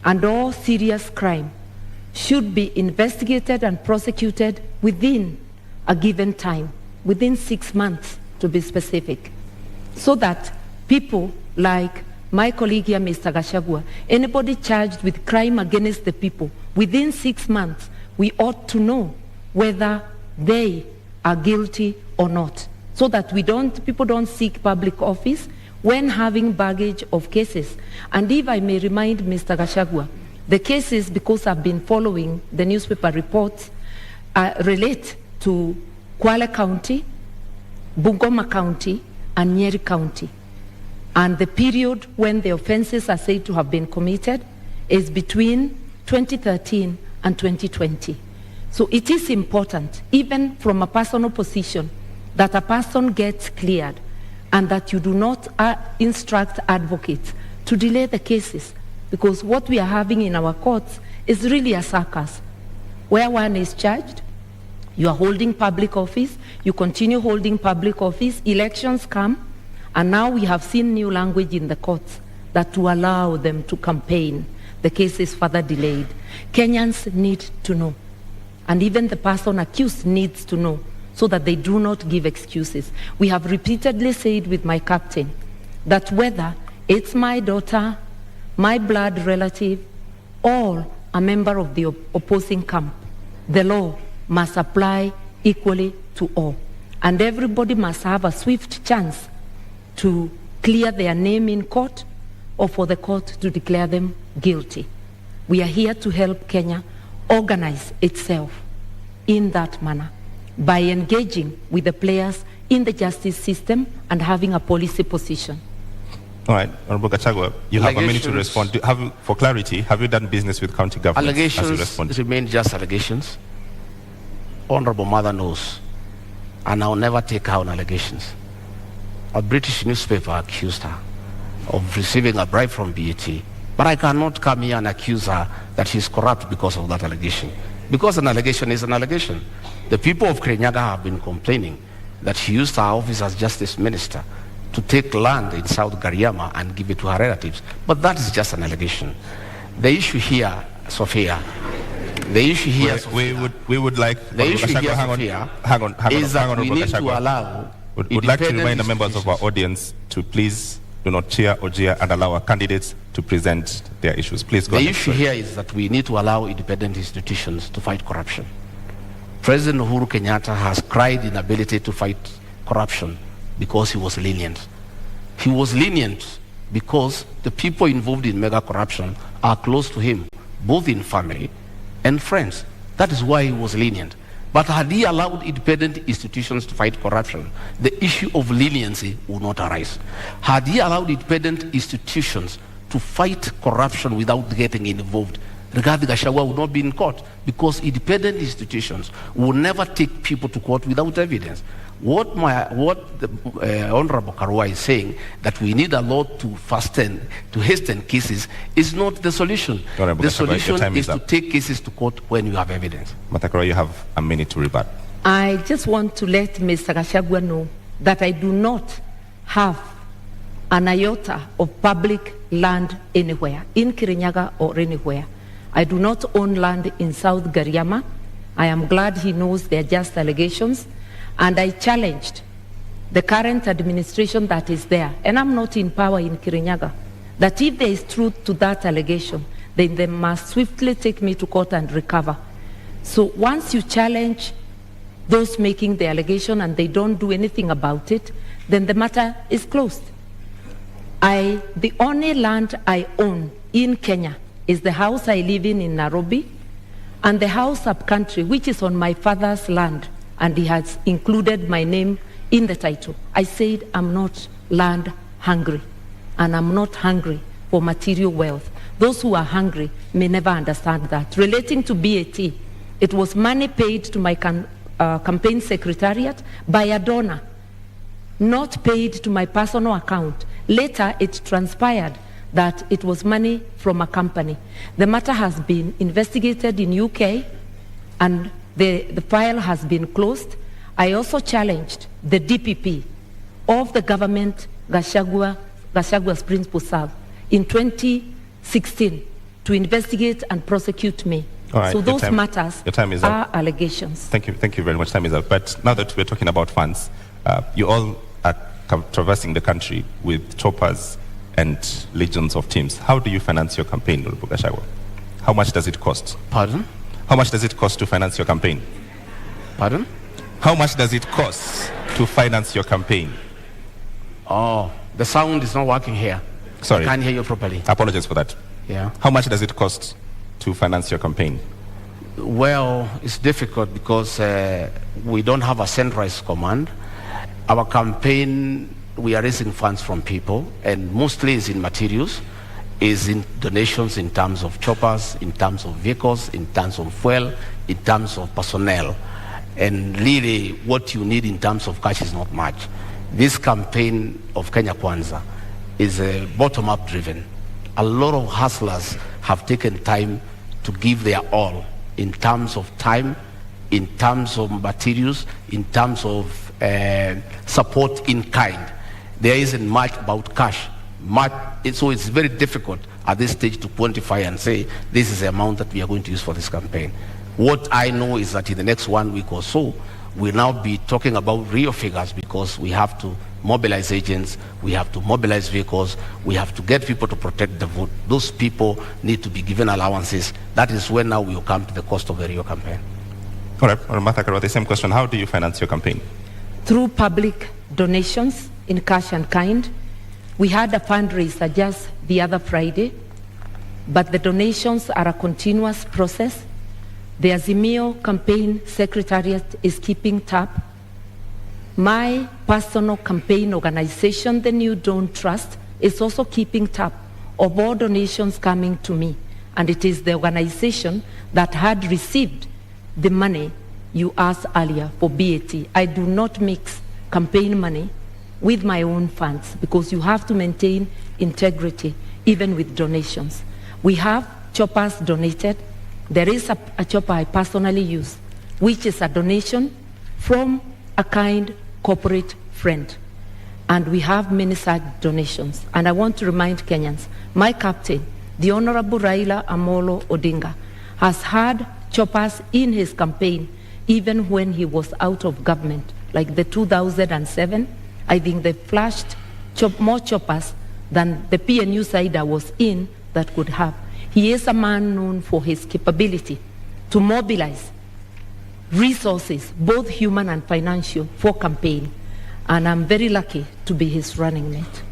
and all serious crime should be investigated and prosecuted within a given time, within 6 months to be specific, so that people like my colleague here, Mr. Gachagua, anybody charged with crime against the people, within 6 months, we ought to know whether they are guilty or not, so that people don't seek public office when having baggage of cases. And if I may remind Mr. Gachagua, the cases, because I've been following the newspaper reports, relate to Kwale County, Bungoma County, and Nyeri County. And the period when the offenses are said to have been committed is between 2013 and 2020. So it is important, even from a personal position, that a person gets cleared and that you do not instruct advocates to delay the cases, because what we are having in our courts is really a circus, where one is charged, you are holding public office, you continue holding public office, elections come, and now we have seen new language in the courts that to allow them to campaign, the case is further delayed. Kenyans need to know, and even the person accused needs to know, so that they do not give excuses. We have repeatedly said with my captain that whether it's my daughter, my blood relative, or a member of the opposing camp, the law must apply equally to all. And everybody must have a swift chance to clear their name in court or for the court to declare them guilty. We are here to help Kenya organize itself in that manner by engaging with the players in the justice system and having a policy position. All right, Honorable Gachagua, you have a minute to respond. For clarity, have you done business with county government? Allegations remain just allegations. Honorable Mother knows, and I'll never take her on allegations. A British newspaper accused her of receiving a bribe from BAT, but I cannot come here and accuse her that she's corrupt because of that allegation. Because an allegation is an allegation. The people of Kirinyaga have been complaining that she used her office as justice minister to take land in South Gariama and give it to her relatives. But that is just an allegation. The issue here, Sophia, we would like is that we need to allow. Would like to remind the members of our audience to please do not cheer or jeer and allow our candidates to present their issues. Please go ahead. The issue here is that we need to allow independent institutions to fight corruption. President Uhuru Kenyatta has cried inability to fight corruption because he was lenient. He was lenient because the people involved in mega corruption are close to him, both in family and friends. That is why he was lenient. But had he allowed independent institutions to fight corruption, the issue of leniency would not arise. Had he allowed independent institutions to fight corruption without getting involved, Rigathi Gachagua would not be in court, because independent institutions will never take people to court without evidence. What the Honorable Karua is saying, that we need a law to hasten cases, is not the solution. Honorable The Gachagua, solution is to take cases to court when you have evidence. Matakara, you have a minute to rebut. I just want to let Mr. Gachagua know that I do not have an iota of public land anywhere, in Kirinyaga or anywhere. I do not own land in South Gariama. I am glad he knows they are just allegations. And I challenged the current administration that is there, and I'm not in power in Kirinyaga, that if there is truth to that allegation, then they must swiftly take me to court and recover. So once you challenge those making the allegation and they don't do anything about it, then the matter is closed. The only land I own in Kenya is the house I live in Nairobi, and the house up country, which is on my father's land, and he has included my name in the title. I said I'm not land hungry, and I'm not hungry for material wealth. Those who are hungry may never understand that. Relating to BAT, it was money paid to my campaign secretariat by a donor, not paid to my personal account. Later, it transpired that it was money from a company. The matter has been investigated in UK, and the file has been closed. I also challenged the DPP of the government Gachagua's principal serve in 2016 to investigate and prosecute me. All right, so those matters your time is are up. allegations. Thank you very much. Time is up. But now that we're talking about funds, you all are traversing the country with choppers and legions of teams. How do you finance your campaign, Honorable Gachagua? How much does it cost? Pardon? How much does it cost to finance your campaign? Pardon? How much does it cost to finance your campaign? Oh, the sound is not working here. Sorry. I can't hear you properly. I apologize for that. Yeah. How much does it cost to finance your campaign? Well, it's difficult because we don't have a centralized command. Our campaign, we are raising funds from people, and mostly is in materials, is in donations in terms of choppers, in terms of vehicles, in terms of fuel, in terms of personnel. And really, what you need in terms of cash is not much. This campaign of Kenya Kwanza is bottom-up driven. A lot of hustlers have taken time to give their all in terms of time, in terms of materials, in terms of support in kind. There isn't much about cash. So it's very difficult at this stage to quantify and say, this is the amount that we are going to use for this campaign. What I know is that in the next 1 week or so, we'll now be talking about real figures, because we have to mobilize agents, we have to mobilize vehicles, we have to get people to protect the vote. Those people need to be given allowances. That is when now we will come to the cost of the real campaign. All right, Martha Karua, the same question. How do you finance your campaign? Through public donations in cash and kind. We had a fundraiser just the other Friday, but the donations are a continuous process. The Azimio campaign secretariat is keeping tab. My personal campaign organization, the New Dawn Trust, is also keeping tab of all donations coming to me. And it is the organization that had received the money you asked earlier for BAT. I do not mix campaign money with my own funds because you have to maintain integrity even with donations. We have choppers donated. There is a chopper I personally use, which is a donation from a kind corporate friend. And we have many such donations. And I want to remind Kenyans, my captain, the Honorable Raila Amolo Odinga, has had choppers in his campaign even when he was out of government. Like the 2007, I think they flashed more choppers than the PNU side I was in that could have. He is a man known for his capability to mobilize resources, both human and financial, for campaign. And I'm very lucky to be his running mate.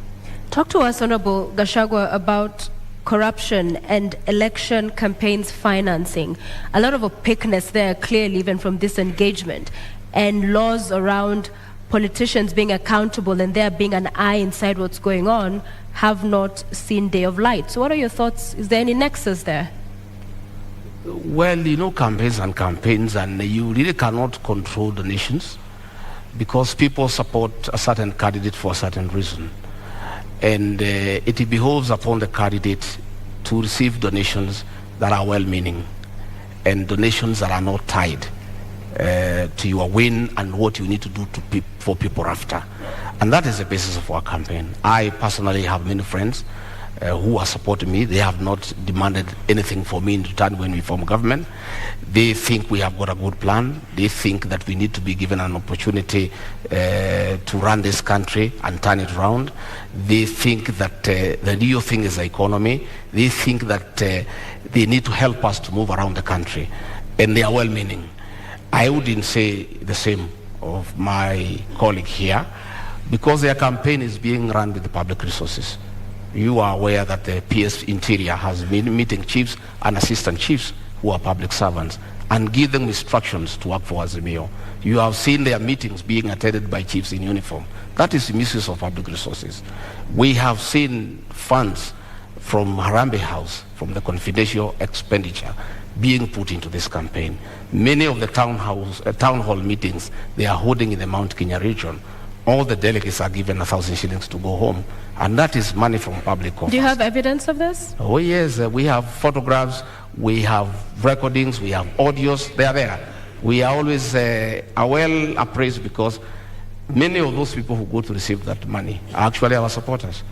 Talk to us, Honorable Gachagua, about corruption and election campaigns financing. A lot of opaqueness there, clearly, even from this engagement, and laws around politicians being accountable and there being an eye inside what's going on have not seen day of light. So what are your thoughts? Is there any nexus there? Well, you know, campaigns, and you really cannot control the nations because people support a certain candidate for a certain reason. And it behoves upon the candidate to receive donations that are well-meaning and donations that are not tied to your win and what you need to do for people after. And that is the basis of our campaign. I personally have many friends who are supporting me. They have not demanded anything for me in return when we form government. They think we have got a good plan. They think that we need to be given an opportunity to run this country and turn it around. They think that the real thing is the economy. They think that they need to help us to move around the country. And they are well-meaning. I wouldn't say the same of my colleague here because their campaign is being run with the public resources. You are aware that the PS Interior has been meeting chiefs and assistant chiefs who are public servants and give them instructions to work for Azimio. You have seen their meetings being attended by chiefs in uniform. That is misuse of public resources. We have seen funds from Harambee House, from the confidential expenditure, being put into this campaign. Many of the town hall meetings they are holding in the Mount Kenya region, all the delegates are given 1,000 shillings to go home, and that is money from public coffers. Do you have evidence of this? Oh yes, we have photographs, we have recordings, we have audios, they are there. We are always well appraised because many of those people who go to receive that money are actually our supporters.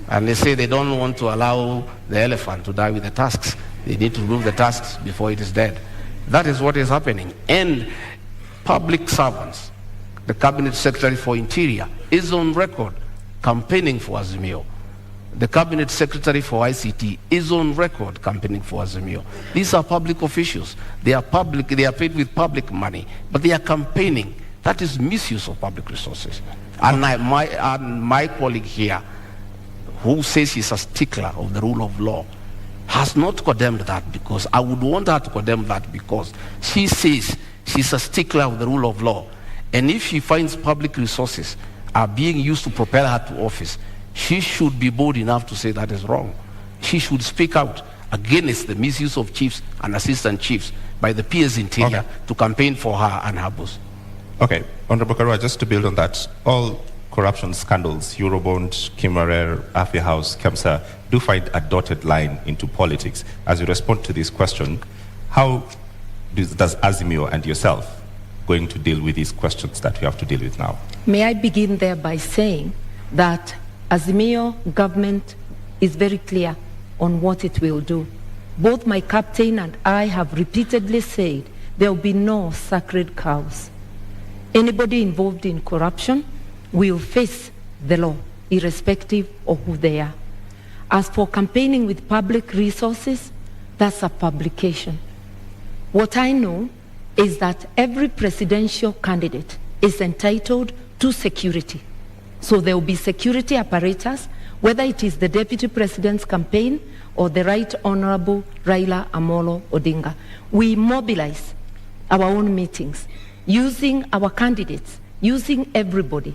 And they say they don't want to allow the elephant to die with the tusks. They need to remove the tusks before it is dead. That is what is happening. And public servants, the Cabinet Secretary for Interior is on record campaigning for Azimio. The Cabinet Secretary for ICT is on record campaigning for Azimio. These are public officials. They are public, they are paid with public money, but they are campaigning. That is misuse of public resources. And my colleague here, who says he's a stickler of the rule of law, has not condemned that because I would want her to condemn that because she says she's a stickler of the rule of law. And if she finds public resources are being used to propel her to office, she should be bold enough to say that is wrong. She should speak out against the misuse of chiefs and assistant chiefs by the PS Interior to campaign for her and her boss. Okay, Honorable Karua, just to build on that, all corruption scandals, Eurobond, Kimarer, Afia House, Kemsa, do find a dotted line into politics. As you respond to this question, how does Azimio and yourself going to deal with these questions that you have to deal with now? May I begin there by saying that Azimio government is very clear on what it will do. Both my captain and I have repeatedly said there will be no sacred cows. Anybody involved in corruption will face the law, irrespective of who they are. As for campaigning with public resources, that's a publication. What I know is that every presidential candidate is entitled to security. So there will be security apparatus, whether it is the Deputy President's campaign or the Right Honorable Raila Amolo Odinga. We mobilize our own meetings, using our candidates, using everybody.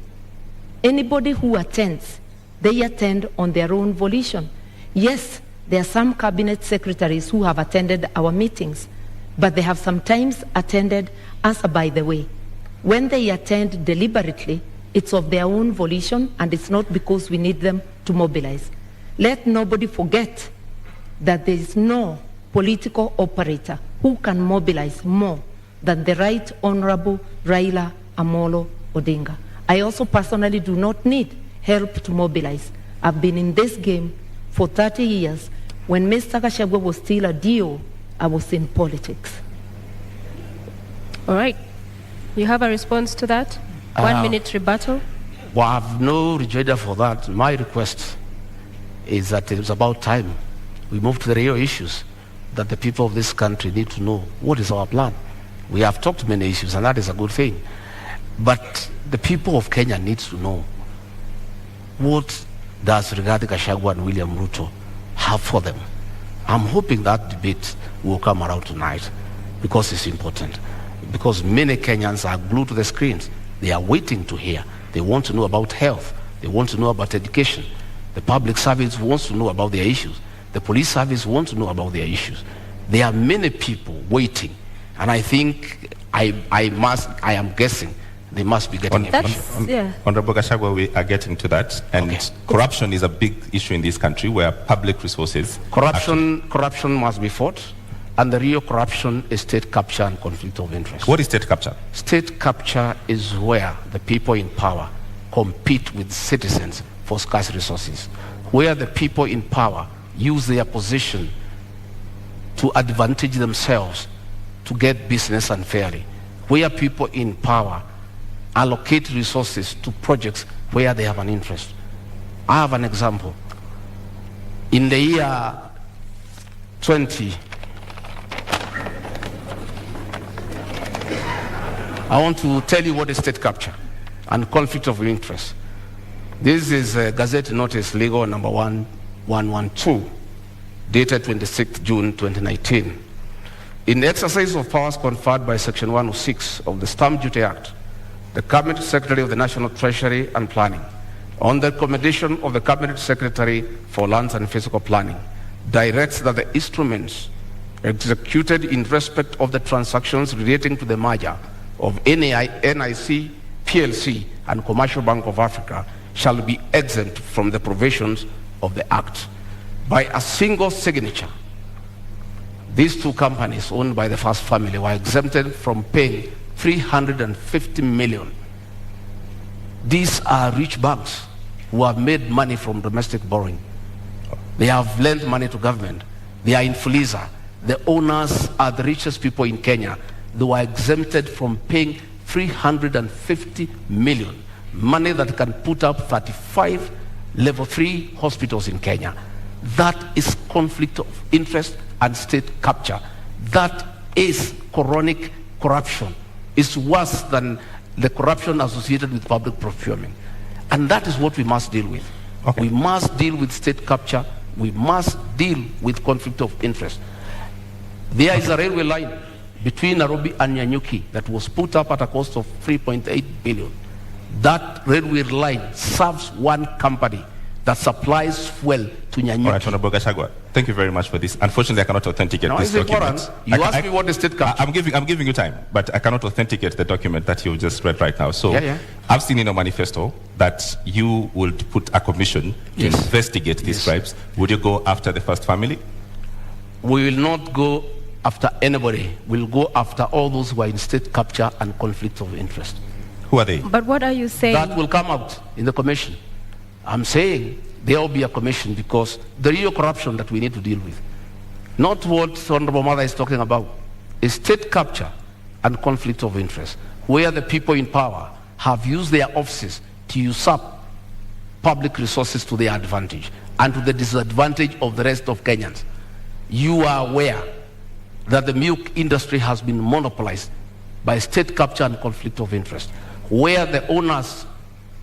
Anybody who attends they attend on their own volition. Yes, there are some cabinet secretaries who have attended our meetings, but they have sometimes attended as a by the way. When they attend deliberately, it's of their own volition, and it's not because we need them to mobilize. Let nobody forget that there is no political operator who can mobilize more than the Right Honorable Raila Amolo Odinga. I also personally do not need help to mobilize. I've been in this game for 30 years. When Mr. Gachagua was still a DO, I was in politics. All right. You have a response to that? 1 minute rebuttal? Well, I have no rejoinder for that. My request is that it is about time we move to the real issues that the people of this country need to know. What is our plan? We have talked many issues, and that is a good thing. But the people of Kenya need to know, what does Rigathi Gachagua and William Ruto have for them? I'm hoping that debate will come around tonight, because it's important. Because many Kenyans are glued to the screens. They are waiting to hear. They want to know about health. They want to know about education. The public service wants to know about their issues. The police service wants to know about their issues. There are many people waiting, and I think I am guessing they must be getting information. Yeah. Honorable Gachagua, we are getting to that, and corruption is a big issue in this country where public resources... Corruption must be fought, and the real corruption is state capture and conflict of interest. What is state capture? State capture is where the people in power compete with citizens for scarce resources, where the people in power use their position to advantage themselves to get business unfairly, where people in power allocate resources to projects where they have an interest. I have an example. In the year 20, I want to tell you what is state capture and conflict of interest. This is Gazette Notice Legal number 1112, dated 26th June 2019. In the exercise of powers conferred by Section 106 of the Stamp Duty Act, the Cabinet Secretary of the National Treasury and Planning, on the recommendation of the Cabinet Secretary for Lands and Physical Planning, directs that the instruments executed in respect of the transactions relating to the merger of NIC, PLC, and Commercial Bank of Africa shall be exempt from the provisions of the Act. By a single signature, these two companies owned by the first family were exempted from paying 350 million. These are rich banks who have made money from domestic borrowing. They have lent money to government. They are in Fuliza. The owners are the richest people in Kenya. They were exempted from paying 350 million. Money that can put up 35 level 3 hospitals in Kenya. That is conflict of interest and state capture. That is chronic corruption. It's worse than the corruption associated with public procurement. And that is what we must deal with. We must deal with state capture. We must deal with conflict of interest. There is a railway line between Nairobi and Nyanyuki that was put up at a cost of 3.8 billion. That railway line serves one company that supplies fuel to Nyanyuki. All right, Honorable Gachagua, thank you very much for this. Unfortunately, I cannot authenticate this document. You asked me what is state capture. I'm giving you time, but I cannot authenticate the document that you just read right now. So I've seen in a manifesto that you would put a commission to investigate these bribes. Would you go after the first family? We will not go after anybody. We'll go after all those who are in state capture and conflict of interest. Who are they? But what are you saying? That will come out in the commission. I'm saying there will be a commission, because the real corruption that we need to deal with, not what Honorable Mother is talking about, is state capture and conflict of interest, where the people in power have used their offices to usurp public resources to their advantage and to the disadvantage of the rest of Kenyans. You are aware that the milk industry has been monopolized by state capture and conflict of interest, where the owners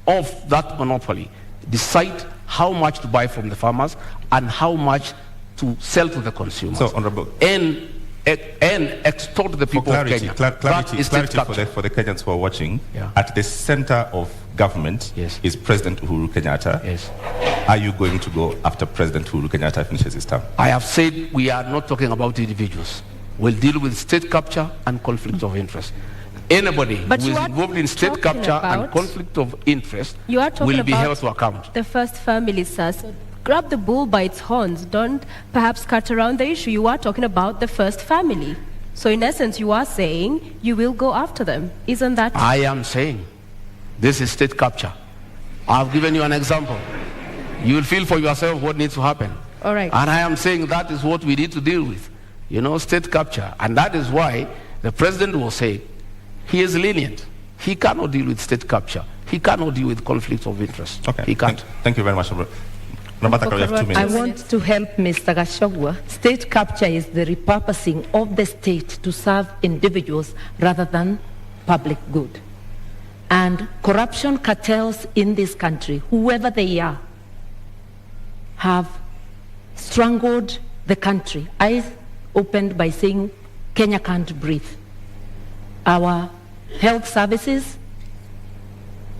of that monopoly decide how much to buy from the farmers and how much to sell to the consumers. So, Honorable. And and extort the people of Kenya. Clarity for the Kenyans who are watching. Yeah. At the center of government is President Uhuru Kenyatta. Yes. Are you going to go after President Uhuru Kenyatta finishes his term? I have said we are not talking about individuals. We'll deal with state capture and conflict of interest. Anybody who is involved in state capture and conflict of interest will be held to account. The first family, sir. So grab the bull by its horns. Don't perhaps cut around the issue. You are talking about the first family. So in essence, you are saying you will go after them. Isn't that? I am saying this is state capture. I've given you an example. You will feel for yourself what needs to happen. All right. And I am saying that is what we need to deal with. You know, state capture. And that is why the president will say he is lenient. He cannot deal with state capture. He cannot deal with conflicts of interest. Okay. He can't. Thank you very much. You have 2 minutes. I want to help Mr. Gachagua. State capture is the repurposing of the state to serve individuals rather than public good. And corruption cartels in this country, whoever they are, have strangled the country. I opened by saying Kenya can't breathe. Our health services,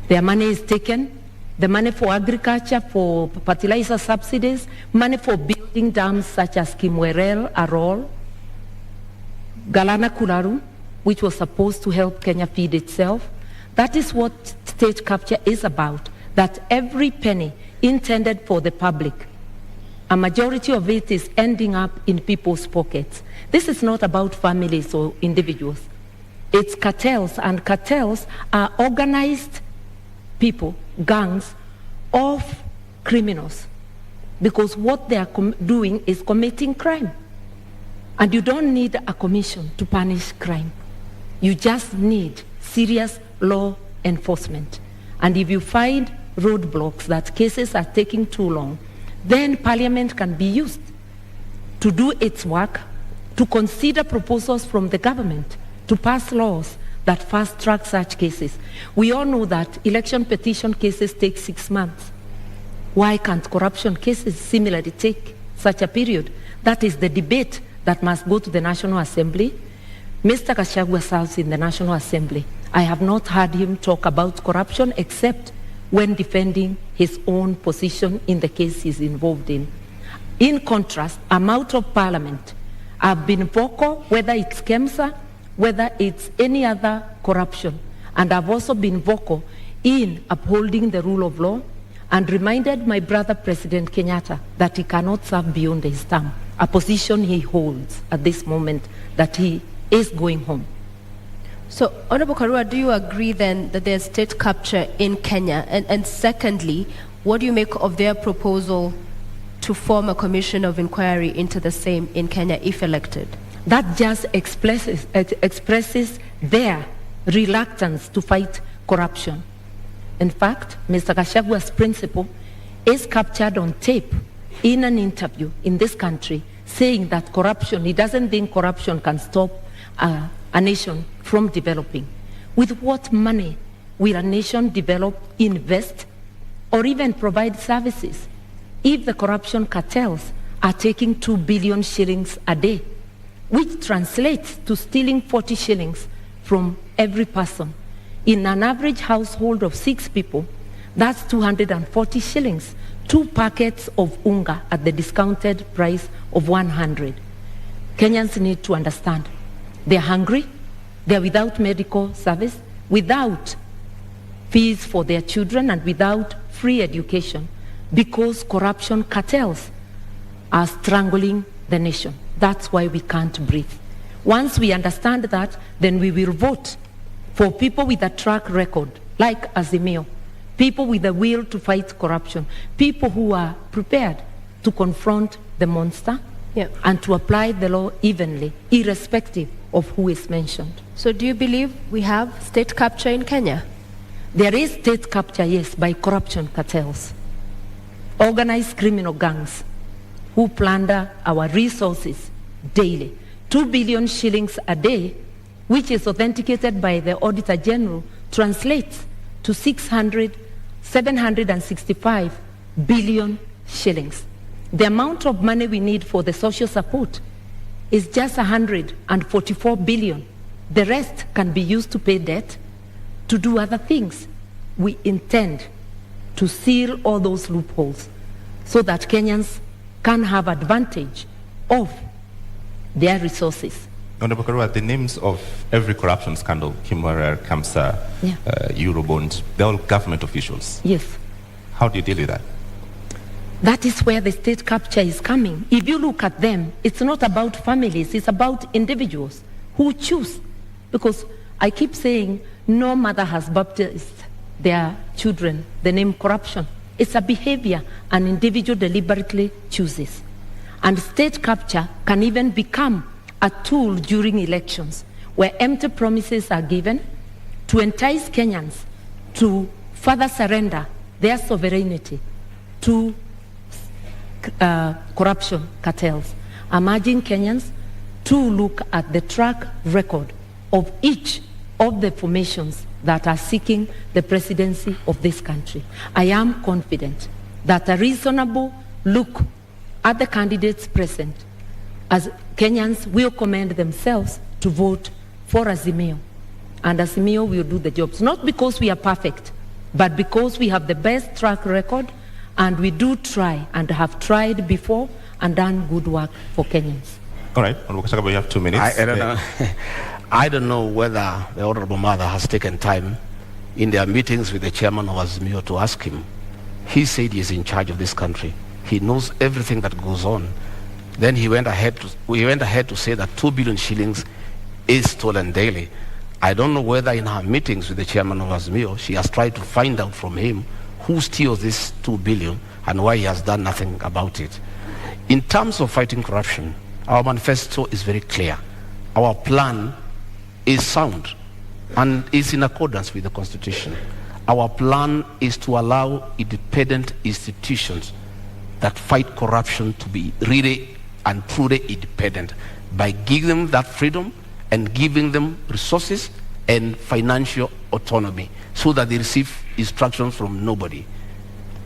their money is taken. The money for agriculture, for fertilizer subsidies, money for building dams such as Kimwerel, Arol, Galana Kularu, which was supposed to help Kenya feed itself. That is what state capture is about, that every penny intended for the public, a majority of it is ending up in people's pockets. This is not about families or individuals. It's cartels, and cartels are organized people, gangs of criminals, because what they are doing is committing crime. And you don't need a commission to punish crime. You just need serious law enforcement. And if you find roadblocks, that cases are taking too long, then Parliament can be used to do its work, to consider proposals from the government, to pass laws that fast-track such cases. We all know that election petition cases take 6 months. Why can't corruption cases similarly take such a period? That is the debate that must go to the National Assembly. Mr. Gachagua serves in the National Assembly. I have not heard him talk about corruption except when defending his own position in the case he's involved in. In contrast, I'm out of Parliament. I've been vocal, whether it's KEMSA, whether it's any other corruption. And I've also been vocal in upholding the rule of law and reminded my brother President Kenyatta that he cannot serve beyond his term, a position he holds at this moment, that he is going home. So, Honorable Karua, do you agree then that there's state capture in Kenya? And secondly, what do you make of their proposal to form a commission of inquiry into the same in Kenya if elected? That just expresses their reluctance to fight corruption. In fact, Mr. Gachagua's principle is captured on tape in an interview in this country, saying that corruption, he doesn't think corruption can stop a nation from developing. With what money will a nation develop, invest, or even provide services if the corruption cartels are taking 2 billion shillings a day, which translates to stealing 40 shillings from every person? In an average household of 6 people, that's 240 shillings, 2 packets of unga at the discounted price of 100. Kenyans need to understand. They're hungry, they're without medical service, without fees for their children, and without free education, because corruption cartels are strangling the nation. That's why we can't breathe. Once we understand that, then we will vote for people with a track record, like Azimio, people with the will to fight corruption, people who are prepared to confront the monster and to apply the law evenly, irrespective of who is mentioned. So do you believe we have state capture in Kenya? There is state capture, yes, by corruption cartels, organized criminal gangs who plunder our resources daily. 2 billion shillings a day, which is authenticated by the Auditor General, translates to 765 billion shillings. The amount of money we need for the social support is just 144 billion. The rest can be used to pay debt, to do other things. We intend to seal all those loopholes so that Kenyans can have advantage of their resources. Honorable Karua, the names of every corruption scandal, Kimwarer, Kamsa, Eurobond, they're all government officials. Yes. How do you deal with that? That is where the state capture is coming. If you look at them, it's not about families, it's about individuals who choose. Because I keep saying no mother has baptized their children the name corruption. It's a behavior an individual deliberately chooses. And state capture can even become a tool during elections where empty promises are given to entice Kenyans to further surrender their sovereignty to corruption cartels. I'm urging Kenyans to look at the track record of each of the formations that are seeking the presidency of this country. I am confident that a reasonable look at the candidates present, as Kenyans will commend themselves to vote for Azimio. And Azimio will do the jobs, not because we are perfect, but because we have the best track record and we do try and have tried before and done good work for Kenyans. All right, Honorable Gachagua, you have 2 minutes. I don't know. I don't know whether the Honorable Mother has taken time in their meetings with the chairman of Azimio to ask him. He said he is in charge of this country. He knows everything that goes on. Then we went ahead to say that 2 billion shillings is stolen daily. I don't know whether in her meetings with the chairman of Azimio, she has tried to find out from him who steals this 2 billion and why he has done nothing about it. In terms of fighting corruption, our manifesto is very clear. Our plan is sound and is in accordance with the Constitution. Our plan is to allow independent institutions that fight corruption to be really and truly independent by giving them that freedom and giving them resources and financial autonomy so that they receive instructions from nobody.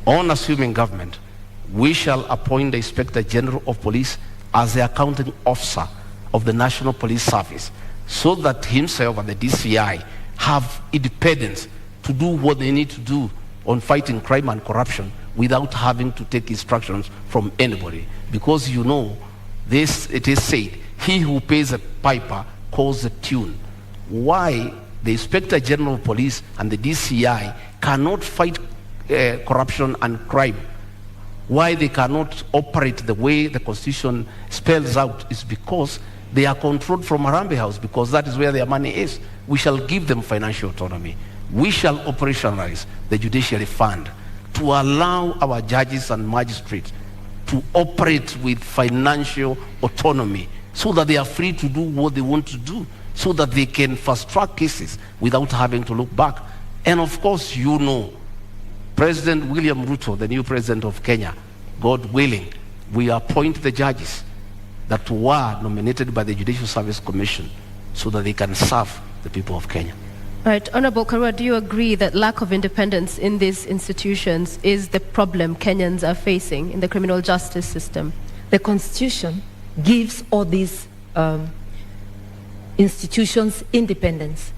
On assuming government, we shall appoint the Inspector General of Police as the accounting officer of the National Police Service so that himself and the DCI have independence to do what they need to do on fighting crime and corruption without having to take instructions from anybody. Because you know, this, it is said, he who pays a piper calls the tune. Why the Inspector General of Police and the DCI cannot fight corruption and crime, why they cannot operate the way the Constitution spells out, is because they are controlled from Harambee House, because that is where their money is. We shall give them financial autonomy. We shall operationalize the judiciary fund to allow our judges and magistrates to operate with financial autonomy so that they are free to do what they want to do, so that they can fast-track cases without having to look back. And of course, you know, President William Ruto, the new president of Kenya, God willing, we appoint the judges that were nominated by the Judicial Service Commission so that they can serve the people of Kenya. All right, Honorable Karua, do you agree that lack of independence in these institutions is the problem Kenyans are facing in the criminal justice system? The Constitution gives all these institutions independence.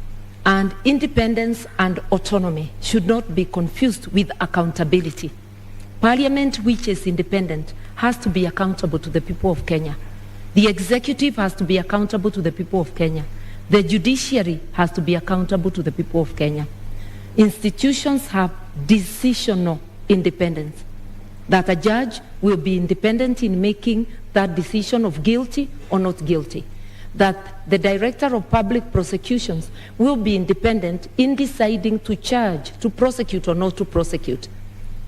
And independence and autonomy should not be confused with accountability. Parliament, which is independent, has to be accountable to the people of Kenya. The executive has to be accountable to the people of Kenya. The judiciary has to be accountable to the people of Kenya. Institutions have decisional independence, that a judge will be independent in making that decision of guilty or not guilty, that the director of public prosecutions will be independent in deciding to charge, to prosecute or not to prosecute.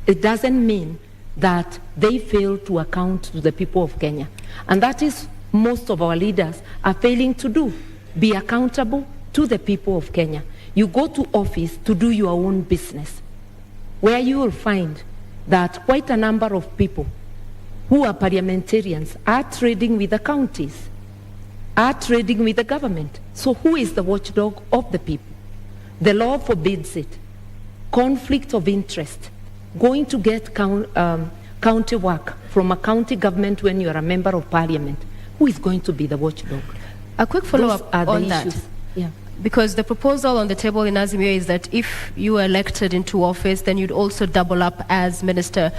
It doesn't mean that they fail to account to the people of Kenya. And that is most of our leaders are failing to do. Be accountable to the people of Kenya. You go to office to do your own business, where you will find that quite a number of people who are parliamentarians are trading with the counties, are trading with the government. So who is the watchdog of the people? The law forbids it. Conflict of interest. Going to get county work from a county government when you are a member of parliament who is going to be the watchdog? A quick follow-up on that. Yeah. Because the proposal on the table in Azimio is that if you are elected into office, then you'd also double up as Minister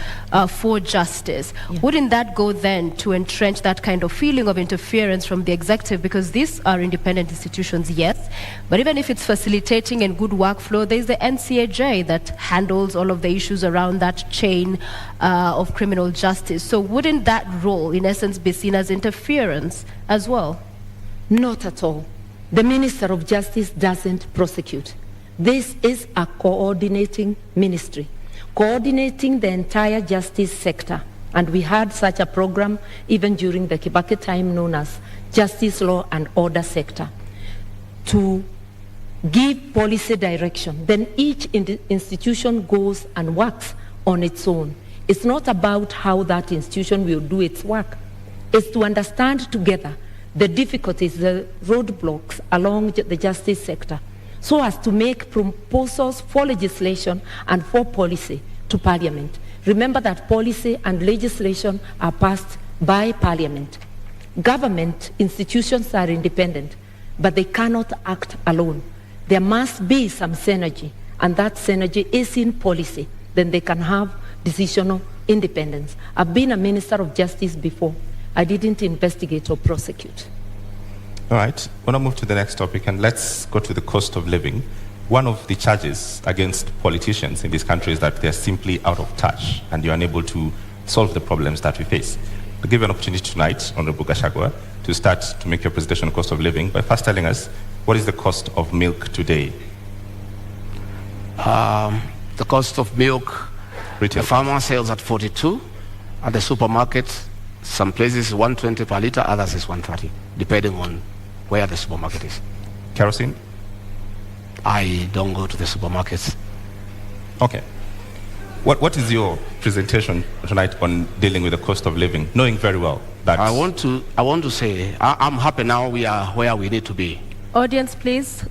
for Justice. Yeah. Wouldn't that go then to entrench that kind of feeling of interference from the executive? Because these are independent institutions, yes, but even if it's facilitating and good workflow, there's the NCAJ that handles all of the issues around that chain of criminal justice. So wouldn't that role, in essence, be seen as interference as well? Not at all. The Minister of Justice doesn't prosecute. This is a coordinating ministry, coordinating the entire justice sector. And we had such a program even during the Kibaki time known as Justice Law and Order Sector, to give policy direction. Then each institution goes and works on its own. It's not about how that institution will do its work. It's to understand together the difficulties, the roadblocks along the justice sector, so as to make proposals for legislation and for policy to Parliament. Remember that policy and legislation are passed by Parliament. Government institutions are independent, but they cannot act alone. There must be some synergy, and that synergy is in policy. Then they can have decisional independence. I've been a Minister of Justice before. I didn't investigate or prosecute. All right, I want to move to the next topic, and let's go to the cost of living. One of the charges against politicians in this country is that they're simply out of touch and you're unable to solve the problems that we face. I'll give you an opportunity tonight, Honorable Gachagua, to start to make your presentation on cost of living by first telling us what is the cost of milk today? The cost of milk, retail. The farmer sells at 42. At the supermarket, some places 120 per liter, others is 130, depending on where the supermarket is. Kerosene? I don't go to the supermarkets. Okay. What is your presentation tonight on dealing with the cost of living, knowing very well that... I want to say, I'm happy now we are where we need to be. Audience, please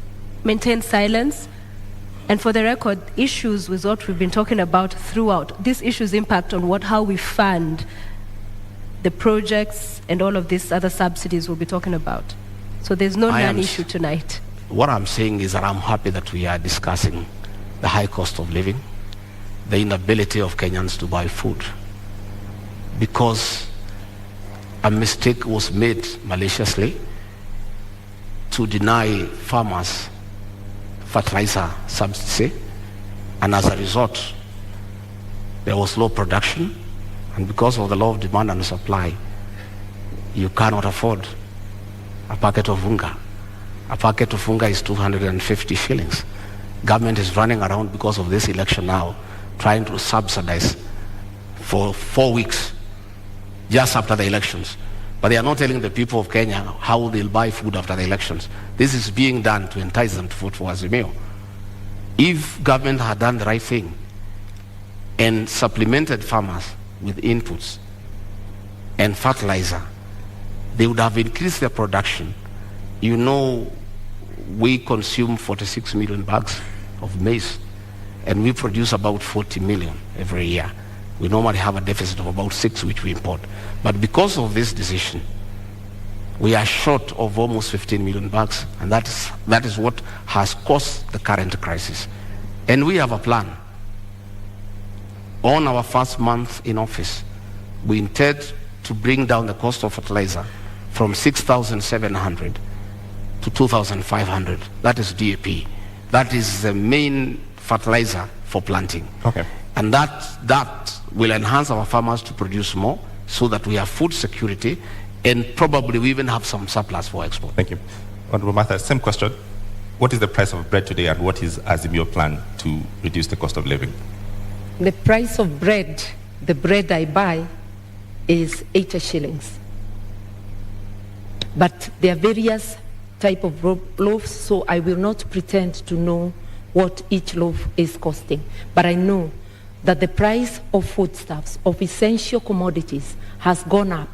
maintain silence. And for the record, issues with what we've been talking about throughout, these issues impact on how we fund the projects and all of these other subsidies we'll be talking about. So there's no non-issue tonight. What I'm saying is that I'm happy that we are discussing the high cost of living, the inability of Kenyans to buy food, because a mistake was made maliciously to deny farmers fertilizer subsidy, and as a result, there was low production. And because of the law of demand and supply, you cannot afford a packet of unga. A packet of unga is 250 shillings. Government is running around because of this election now, trying to subsidize for 4 weeks, just after the elections. But they are not telling the people of Kenya how they'll buy food after the elections. This is being done to entice them to vote for Azimio. If government had done the right thing and supplemented farmers with inputs and fertilizer, they would have increased their production. You know, we consume 46 million bags of maize, and we produce about 40 million every year. We normally have a deficit of about 6, which we import. But because of this decision, we are short of almost 15 million bags, and that is what has caused the current crisis. And we have a plan. On our first month in office, we intend to bring down the cost of fertilizer from 6,700 to 2,500. That is DAP. That is the main fertilizer for planting. Okay. And that will enhance our farmers to produce more, so that we have food security, and probably we even have some surplus for export. Thank you. Honorable Martha, same question. What is the price of bread today, and what is Azimio plan to reduce the cost of living? The price of bread, the bread I buy, is 80 shillings. But there are various type of loaves, so I will not pretend to know what each loaf is costing. But I know that the price of foodstuffs, of essential commodities, has gone up,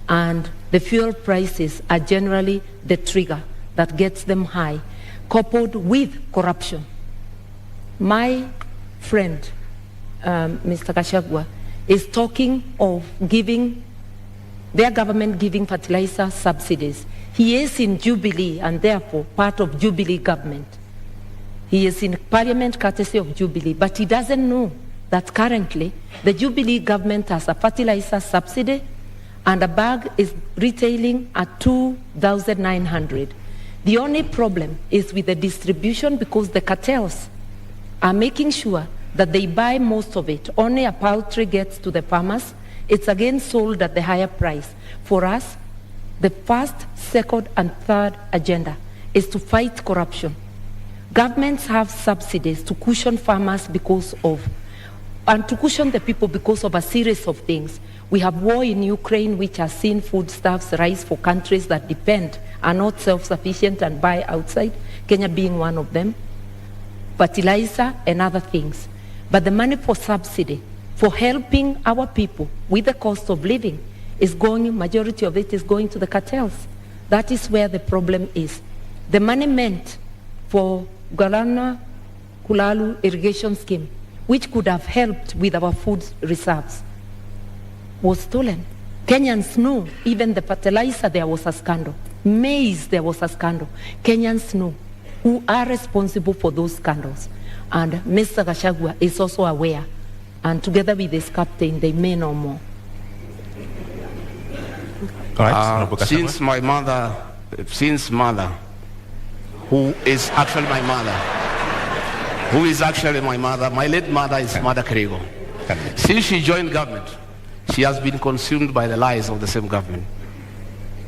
and the fuel prices are generally the trigger that gets them high, coupled with corruption. My friend, Mr. Gachagua, is talking of giving their government giving fertilizer subsidies. He is in Jubilee and therefore part of Jubilee government. He is in parliament courtesy of Jubilee, but he doesn't know that currently the Jubilee government has a fertilizer subsidy and a bag is retailing at 2,900. The only problem is with the distribution because the cartels are making sure that they buy most of it. Only a paltry gets to the farmers. It's again sold at the higher price. For us, the first, second, and third agenda is to fight corruption. Governments have subsidies to cushion farmers and to cushion the people because of a series of things. We have war in Ukraine, which has seen foodstuffs rise for countries that are not self-sufficient and buy outside, Kenya being one of them, fertilizer and other things. But the money for subsidy, for helping our people with the cost of living, majority of it is going to the cartels. That is where the problem is. The money meant for Galana Kulalu irrigation scheme, which could have helped with our food reserves, was stolen. Kenyans know, even the fertilizer, there was a scandal. Maize, there was a scandal. Kenyans know who are responsible for those scandals. And Mr. Gachagua is also aware. And together with his captain, they may know more. All right, since mother, who is actually my mother, my late mother is Mother Karua. Since she joined government, she has been consumed by the lies of the same government.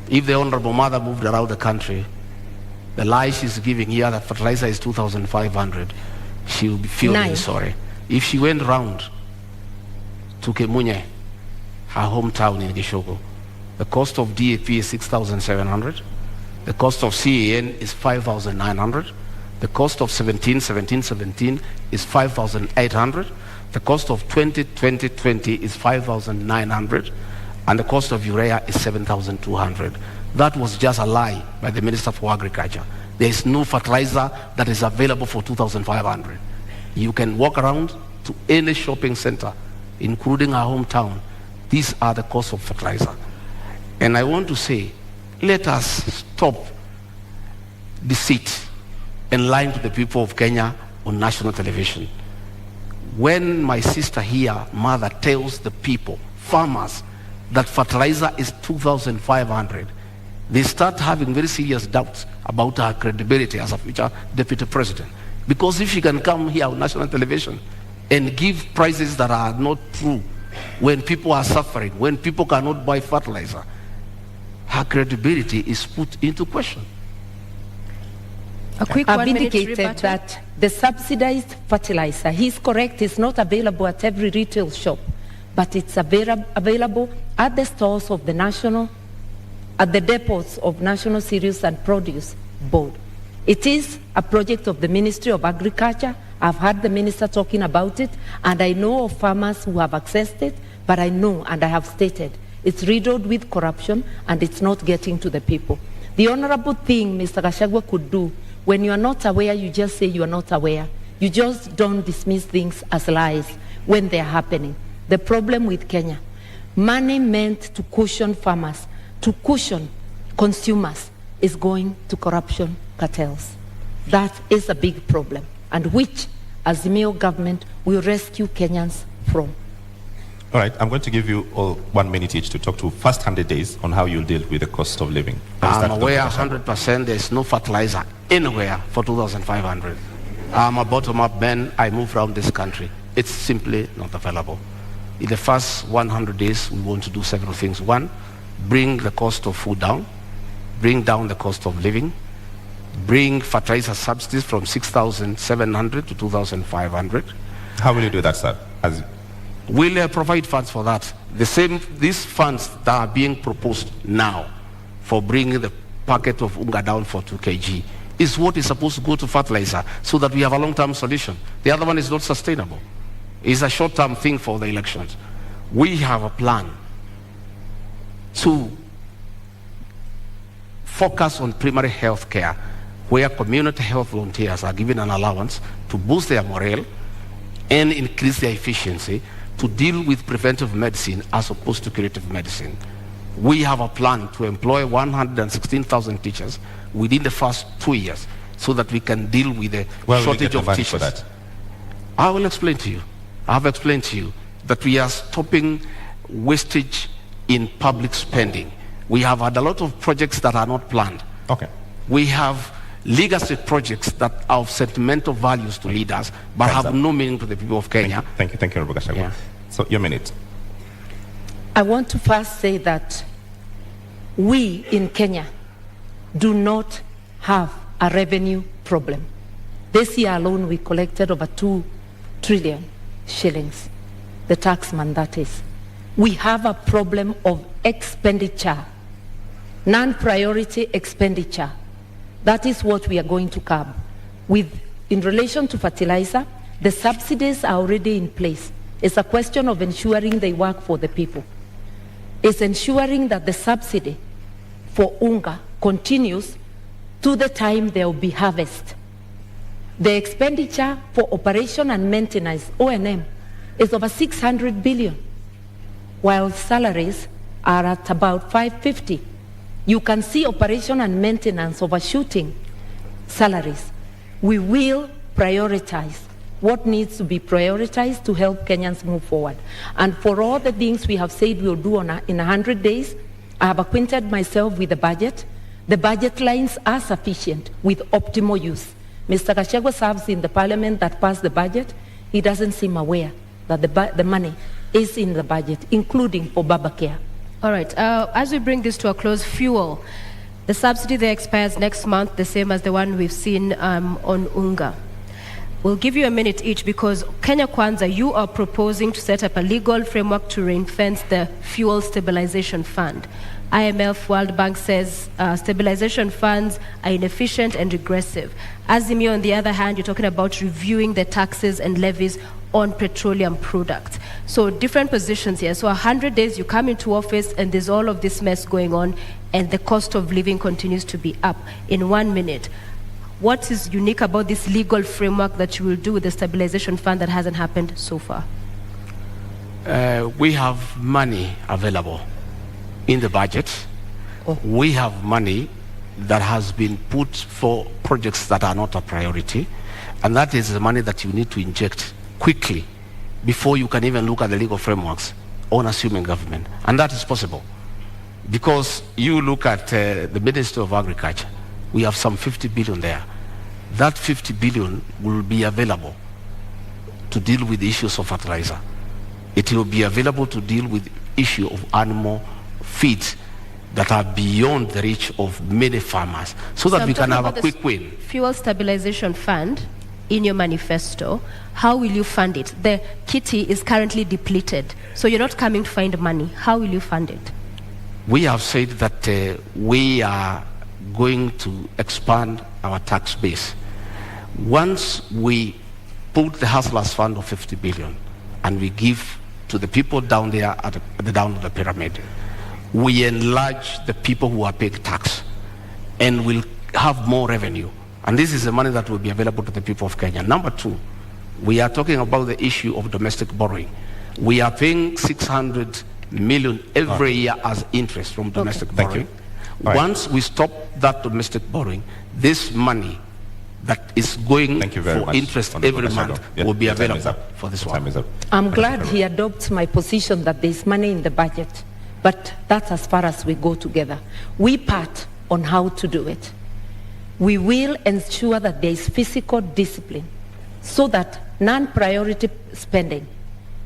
If the honorable mother moved around the country, the lie she's giving here that fertilizer is 2,500, she will be feeling sorry. If she went round to Kemunye, her hometown in Gishogo, the cost of DAP is 6,700. The cost of CAN is 5,900. The cost of 17 is 5,800. The cost of 20 is 5,900. And the cost of urea is 7,200. That was just a lie by the Minister for Agriculture. There is no fertilizer that is available for 2,500. You can walk around to any shopping center, including our hometown. These are the costs of fertilizer. And I want to say, let us stop deceit and lying to the people of Kenya on national television. When my sister here, mother, tells the people, farmers, that fertilizer is 2,500, they start having very serious doubts about her credibility as a future deputy president. Because if she can come here on national television and give prices that are not true, when people are suffering, when people cannot buy fertilizer, her credibility is put into question. I've indicated that the subsidized fertilizer, he's correct, is not available at every retail shop, but it's available at the stores of at the depots of National Cereals and Produce Board. It is a project of the Ministry of Agriculture. I've heard the minister talking about it, and I know of farmers who have accessed it, but I know, and I have stated, it's riddled with corruption and it's not getting to the people. The honorable thing Mr. Gachagua could do, when you are not aware, you just say you are not aware. You just don't dismiss things as lies when they are happening. The problem with Kenya, money meant to cushion farmers, to cushion consumers, is going to corruption cartels. That is a big problem, and which, as the Mayo government, will rescue Kenyans from. All right, I'm going to give you all 1 minute each to talk to first-hand days on how you'll deal with the cost of living. I'm aware 100% there's no fertilizer anywhere for 2,500. I'm a bottom-up man. I move around this country. It's simply not available. In the first 100 days, we want to do several things. One, bring the cost of food down, bring down the cost of living, bring fertilizer subsidies from 6,700 to 2,500. How will you do that, sir? We'll provide funds for that. These funds that are being proposed now for bringing the packet of unga down for 2 kg is what is supposed to go to fertilizer so that we have a long-term solution. The other one is not sustainable. It's a short-term thing for the elections. We have a plan to focus on primary health care, where community health volunteers are given an allowance to boost their morale and increase their efficiency to deal with preventive medicine as opposed to curative medicine. We have a plan to employ 116,000 teachers within the first 2 years so that we can deal with the shortage of teachers. For that? I will explain to you. I have explained to you that we are stopping wastage in public spending. We have had a lot of projects that are not planned. Okay. We have legacy projects that are of sentimental values to leaders, but have no meaning to the people of Kenya. Thank you, Honorable Gachagua. Yeah. So, your minute. I want to first say that we in Kenya do not have a revenue problem. This year alone, we collected over 2 trillion shillings, the taxman that is. We have a problem of expenditure, non-priority expenditure. That is what we are going to curb. In relation to fertilizer, the subsidies are already in place. It's a question of ensuring they work for the people. It's ensuring that the subsidy for unga continues to the time there will be harvest. The expenditure for operation and maintenance, O&M, is over 600 billion, while salaries are at about 550. You can see operation and maintenance overshooting salaries. We will prioritize what needs to be prioritized to help Kenyans move forward. And for all the things we have said we'll do in 100 days, I have acquainted myself with the budget. The budget lines are sufficient with optimal use. Mr. Gachagua serves in the parliament that passed the budget. He doesn't seem aware that the money is in the budget, including for Baba Care. All right. As we bring this to a close, fuel. The subsidy there expires next month, the same as the one we've seen on unga. We'll give you a minute each because Kenya Kwanza, you are proposing to set up a legal framework to ring-fence the fuel stabilization fund. IMF, World Bank says stabilization funds are inefficient and regressive. Azimio, on the other hand, you're talking about reviewing the taxes and levies on petroleum products. So different positions here. So 100 days you come into office and there's all of this mess going on and the cost of living continues to be up. In 1 minute, what is unique about this legal framework that you will do with the stabilization fund that hasn't happened so far? We have money available in the budget. We have money that has been put for projects that are not a priority, and that is the money that you need to inject quickly before you can even look at the legal frameworks on assuming government. And that is possible because you look at the Ministry of Agriculture, we have some 50 billion there. That 50 billion will be available to deal with the issues of fertilizer. It will be available to deal with the issue of animal feeds that are beyond the reach of many farmers so that we can have a quick win. Fuel Stabilization Fund, in your manifesto, how will you fund it? The kitty is currently depleted, so you're not coming to find money. How will you fund it? We have said that we are going to expand our tax base. Once we put the Hustlers Fund of 50 billion and we give to the people down there at the down of the pyramid, we enlarge the people who are paying tax and will have more revenue. And this is the money that will be available to the people of Kenya. Number two, we are talking about the issue of domestic borrowing. We are paying 600 million every year as interest from domestic borrowing. Once we stop that domestic borrowing, this money that is going for interest every month will be available for this one. I'm glad he adopts my position that there's money in the budget, but that's as far as we go together. We part on how to do it. We will ensure that there is fiscal discipline so that non-priority spending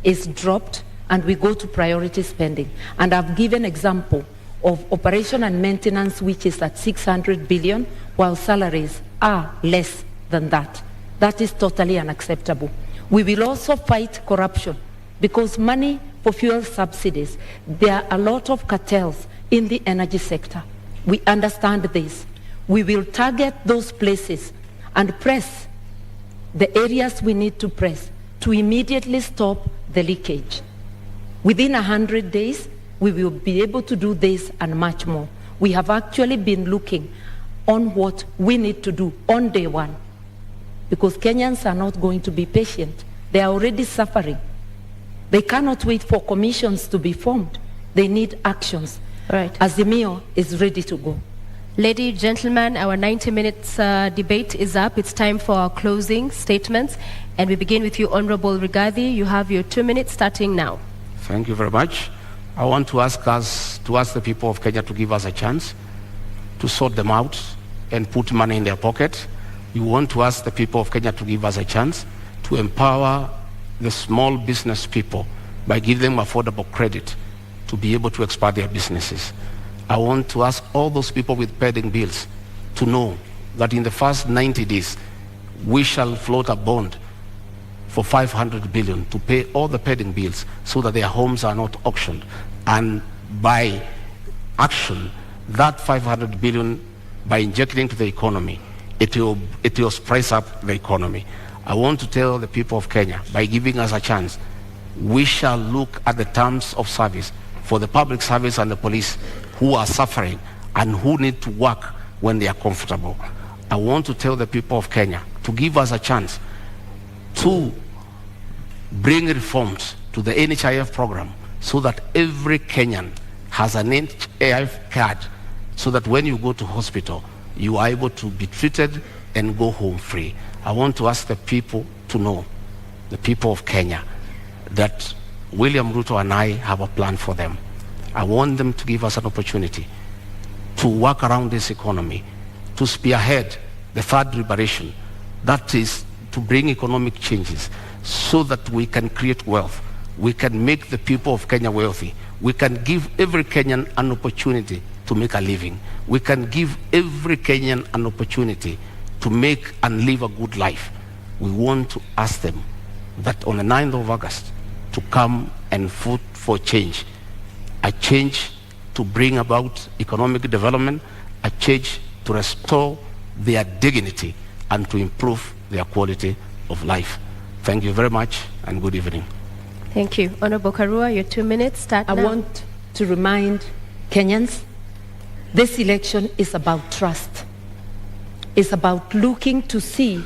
is dropped and we go to priority spending. And I've given example of operation and maintenance, which is at 600 billion, while salaries are less than that. That is totally unacceptable. We will also fight corruption because money for fuel subsidies, there are a lot of cartels in the energy sector. We understand this. We will target those places and press the areas we need to press to immediately stop the leakage. Within 100 days, we will be able to do this and much more. We have actually been looking on what we need to do on day one because Kenyans are not going to be patient. They are already suffering. They cannot wait for commissions to be formed. They need actions. All right. Azimio is ready to go. Ladies, gentlemen, our 90 minutes debate is up. It's time for our closing statements. And we begin with you, Honorable Rigathi. You have your 2 minutes starting now. Thank you very much. I want to ask the people of Kenya to give us a chance to sort them out and put money in their pocket. We want to ask the people of Kenya to give us a chance to empower the small business people by giving them affordable credit to be able to expand their businesses. I want to ask all those people with pending bills to know that in the first 90 days, we shall float a bond for 500 billion to pay all the pending bills so that their homes are not auctioned. And by action, that 500 billion, by injecting into the economy, it will spice up the economy. I want to tell the people of Kenya, by giving us a chance, we shall look at the terms of service for the public service and the police who are suffering and who need to work when they are comfortable. I want to tell the people of Kenya to give us a chance to bring reforms to the NHIF program so that every Kenyan has an NHIF card so that when you go to hospital, you are able to be treated and go home free. I want to ask the people to know, the people of Kenya, that William Ruto and I have a plan for them. I want them to give us an opportunity to work around this economy, to spearhead the third liberation, that is to bring economic changes so that we can create wealth. We can make the people of Kenya wealthy. We can give every Kenyan an opportunity to make a living. We can give every Kenyan an opportunity to make and live a good life. We want to ask them that on the 9th of August to come and vote for change. A change to bring about economic development, a change to restore their dignity and to improve their quality of life. Thank you very much and good evening. Thank you. Honorable Karua, your 2 minutes start now. I want to remind Kenyans, this election is about trust. It's about looking to see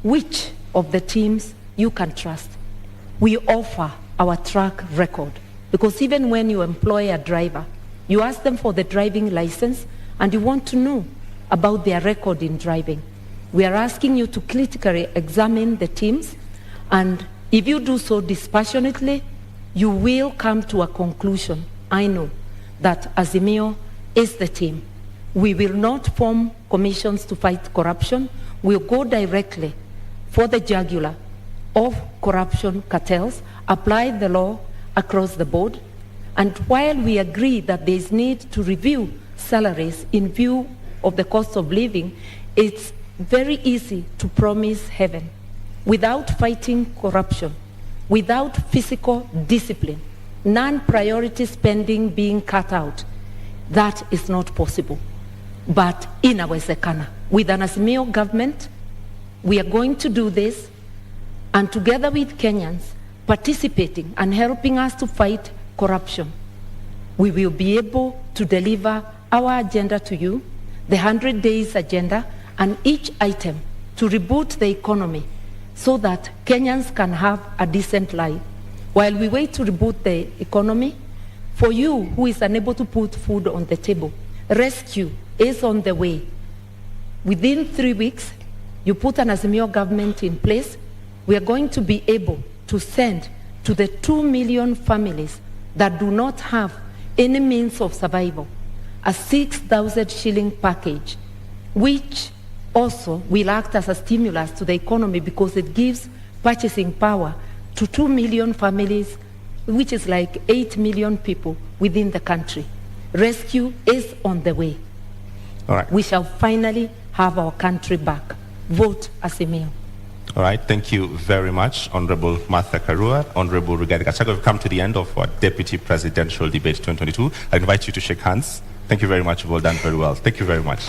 which of the teams you can trust. We offer our track record because even when you employ a driver, you ask them for the driving license and you want to know about their record in driving. We are asking you to critically examine the teams, and if you do so dispassionately, you will come to a conclusion. I know that Azimio is the team. We will not form commissions to fight corruption. We'll go directly for the jugular of corruption cartels, apply the law across the board, and while we agree that there is need to review salaries in view of the cost of living, it's very easy to promise heaven. Without fighting corruption, without physical discipline, non-priority spending being cut out, that is not possible. But in our Sekana, with an Azimio government, we are going to do this, and together with Kenyans participating and helping us to fight corruption, we will be able to deliver our agenda to you, the 100 days agenda, and each item to reboot the economy so that Kenyans can have a decent life. While we wait to reboot the economy, for you who is unable to put food on the table, rescue is on the way. Within 3 weeks, you put an Azimio government in place, we are going to be able to send to the 2 million families that do not have any means of survival a 6,000 shilling package, which also will act as a stimulus to the economy because it gives purchasing power to 2 million families, which is like 8 million people within the country. Rescue is on the way. All right. We shall finally have our country back. Vote Azimio. All right, thank you very much, Honorable Martha Karua, Honorable Rigathi Gachagua. We've come to the end of our Deputy Presidential Debate 2022. I invite you to shake hands. Thank you very much. You've all done very well. Thank you very much.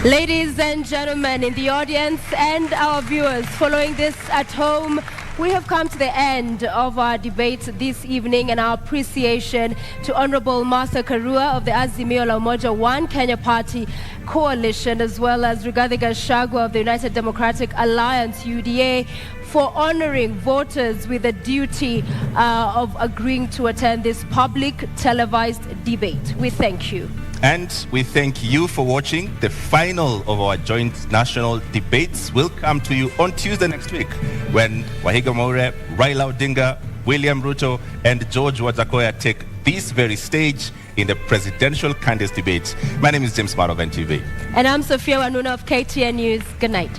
Ladies and gentlemen in the audience and our viewers following this at home, we have come to the end of our debate this evening, and our appreciation to Honorable Martha Karua of the Azimio la Umoja One Kenya Party Coalition, as well as Rigathi Gachagua of the United Democratic Alliance, UDA, for honoring voters with the duty of agreeing to attend this public televised debate. We thank you. And we thank you for watching. The final of our joint national debates will come to you on Tuesday next week, when Wahiga Maure, Raila Odinga, William Ruto, and George Watakoya take this very stage in the presidential candidates debate. My name is James Smart of NTV. And I'm Sophia Wanuna of KTN News. Good night.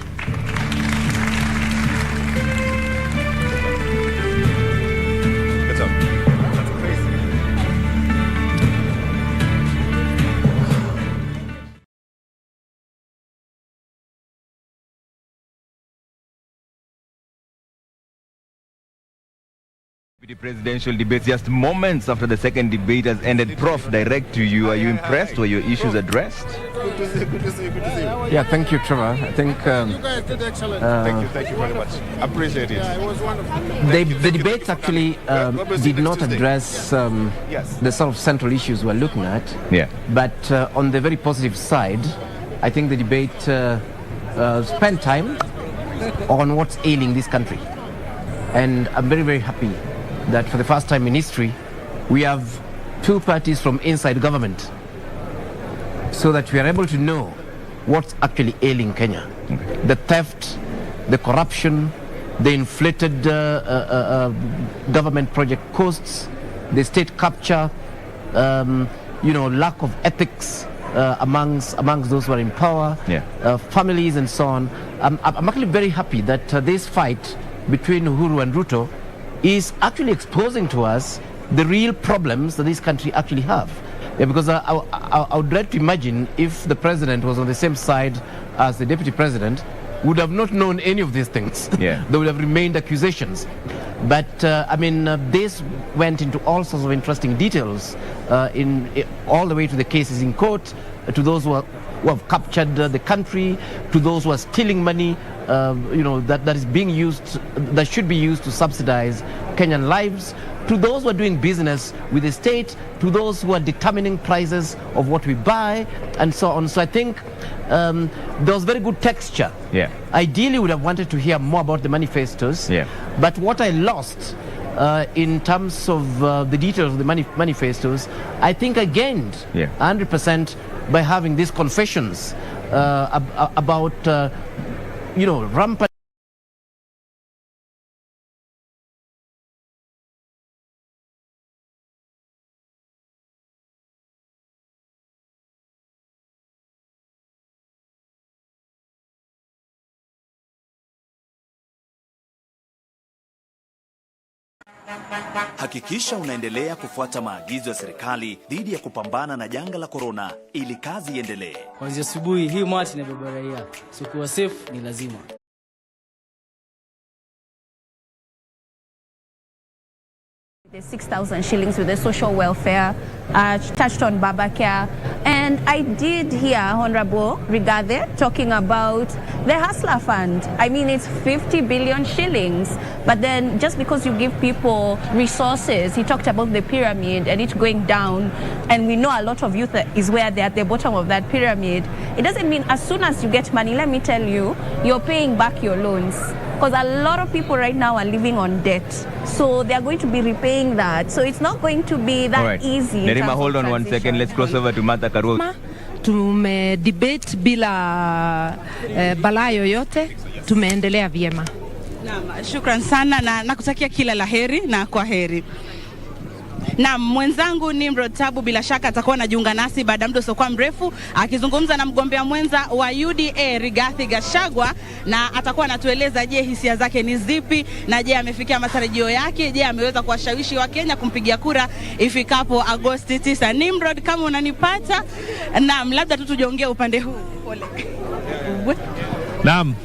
The presidential debate just moments after the second debate has ended. Prof, direct to you. Are you impressed? Were your issues addressed? Good to see you. Yeah, thank you, Trevor. I think you guys did excellent. Thank you very much. Appreciate it. Yeah, it was wonderful. the debates actually did not address the sort of central issues we're looking at. Yeah. But on the very positive side, I think the debate spent time on what's ailing this country. And I'm very, very happy that for the first time in history, we have two parties from inside government, so that we are able to know what's actually ailing Kenya. Okay. The theft, the corruption, the inflated government project costs, the state capture, lack of ethics amongst those who are in power, families and so on. I'm actually very happy that this fight between Uhuru and Ruto is actually exposing to us the real problems that this country actually have. Yeah, because I would like to imagine if the president was on the same side as the deputy president, would have not known any of these things. Yeah. There would have remained accusations. But this went into all sorts of interesting details, all the way to the cases in court, to those who have captured the country, to those who are stealing money, that is being used, that should be used to subsidize Kenyan lives, to those who are doing business with the state, to those who are determining prices of what we buy, and so on. So I think there was very good texture. Yeah. Ideally, would have wanted to hear more about the manifestos. Yeah. But what I lost in terms of the details of the manifestos, I think I gained 100% by having these confessions about rampant. Hakikisha unaendelea kufuata maagizo ya serikali dhidi ya kupambana na janga la korona ili kazi iendelee. Kuanzia asubuhi hii mati na beba raia. So kuwa safe ni lazima. The 6,000 shillings with the social welfare, touched on Babacare, and I did hear Honorable Rigathi talking about the Hustler Fund. I mean, it's 50 billion shillings, but then just because you give people resources, he talked about the pyramid and it going down, and we know a lot of youth is where they're at the bottom of that pyramid. It doesn't mean as soon as you get money, let me tell you, you're paying back your loans. Because a lot of people right now are living on debt. So they are going to be repaying that. So it's not going to be that easy. Nerima, hold on 1 second. Let's cross over to Martha Karua. Debate bila balaa yoyote, tumeendelea vyema. Naam, shukran sana na nakutakia kila laheri na kwa heri. Na mwenzangu Nimrod Tabu bila shaka atakuwa anajiunga nasi baada muda usiokuwa mrefu akizungumza na mgombea mwenza wa UDA Rigathi Gachagua, na atakuwa anatueleza je, hisia zake ni zipi, na je amefikia matarajio yake, je ameweza kuwashawishi wa Kenya kumpigia kura ifikapo Agosti 9. Nimrod, kama unanipata, naam, labda tu tujiongee upande huu. Pole. Naam.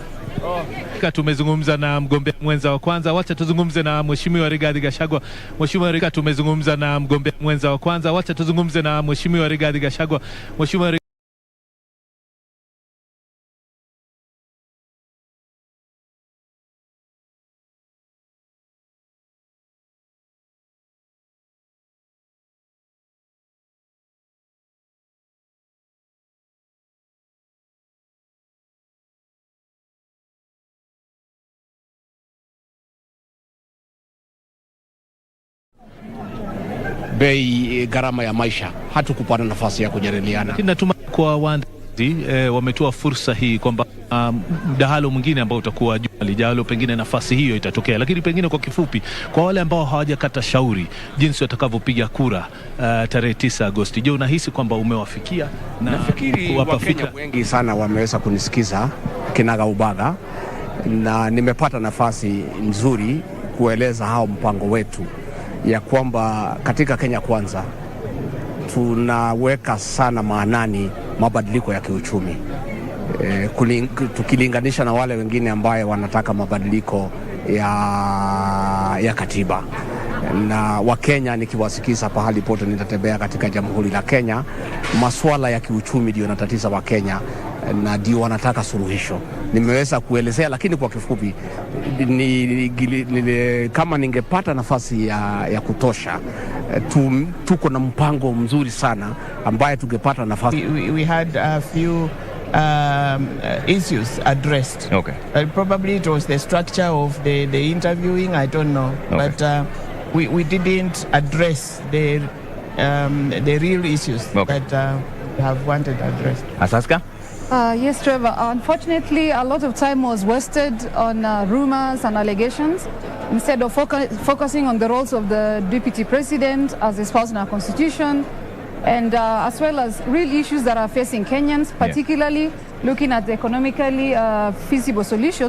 Tumezungumza na mgombea mwenza wa kwanza, wacha tuzungumze na Mheshimiwa Rigathi Gachagua. Mheshimiwa Rigathi, tumezungumza na mgombea mwenza wa kwanza, wacha tuzungumze na Mheshimiwa Rigathi Gachagua. Mheshimiwa bei, gharama ya maisha, hatukupata nafasi ya kujadiliana. Natumai kwa waandaji wametoa fursa hii kwamba mdahalo mwingine ambao utakuwa juma lijalo, pengine nafasi hiyo itatokea. Lakini pengine kwa kifupi, kwa wale ambao hawajakata shauri jinsi watakavyopiga kura tarehe 9 Agosti, je, unahisi kwamba umewafikia? Na nafikiri Wakenya wengi sana wameweza kunisikiza kinaga ubaga, na nimepata nafasi nzuri kueleza hao mpango wetu ya kwamba katika Kenya Kwanza tunaweka sana maanani mabadiliko ya kiuchumi, tukilinganisha na wale wengine ambaye wanataka mabadiliko ya katiba. Na Wakenya nikiwasikiza pahali pote nitatembea katika Jamhuri la Kenya, masuala ya kiuchumi ndio yanatatiza Wakenya na ndio wanataka suluhisho. Nimeweza kuelezea, lakini kwa kifupi kama ningepata nafasi ya kutosha, tuko na mpango mzuri sana ambaye tungepata nafasi. We had a few issues addressed. Okay. Probably it was the structure of the interviewing, I don't know. Okay. But we didn't address the real issues that we have wanted addressed. Asaska? Yes, Trevor. Unfortunately, a lot of time was wasted on rumors and allegations instead of focusing on the roles of the deputy president as espoused in our constitution, and as well as real issues that are facing Kenyans, particularly looking at the economically feasible solutions.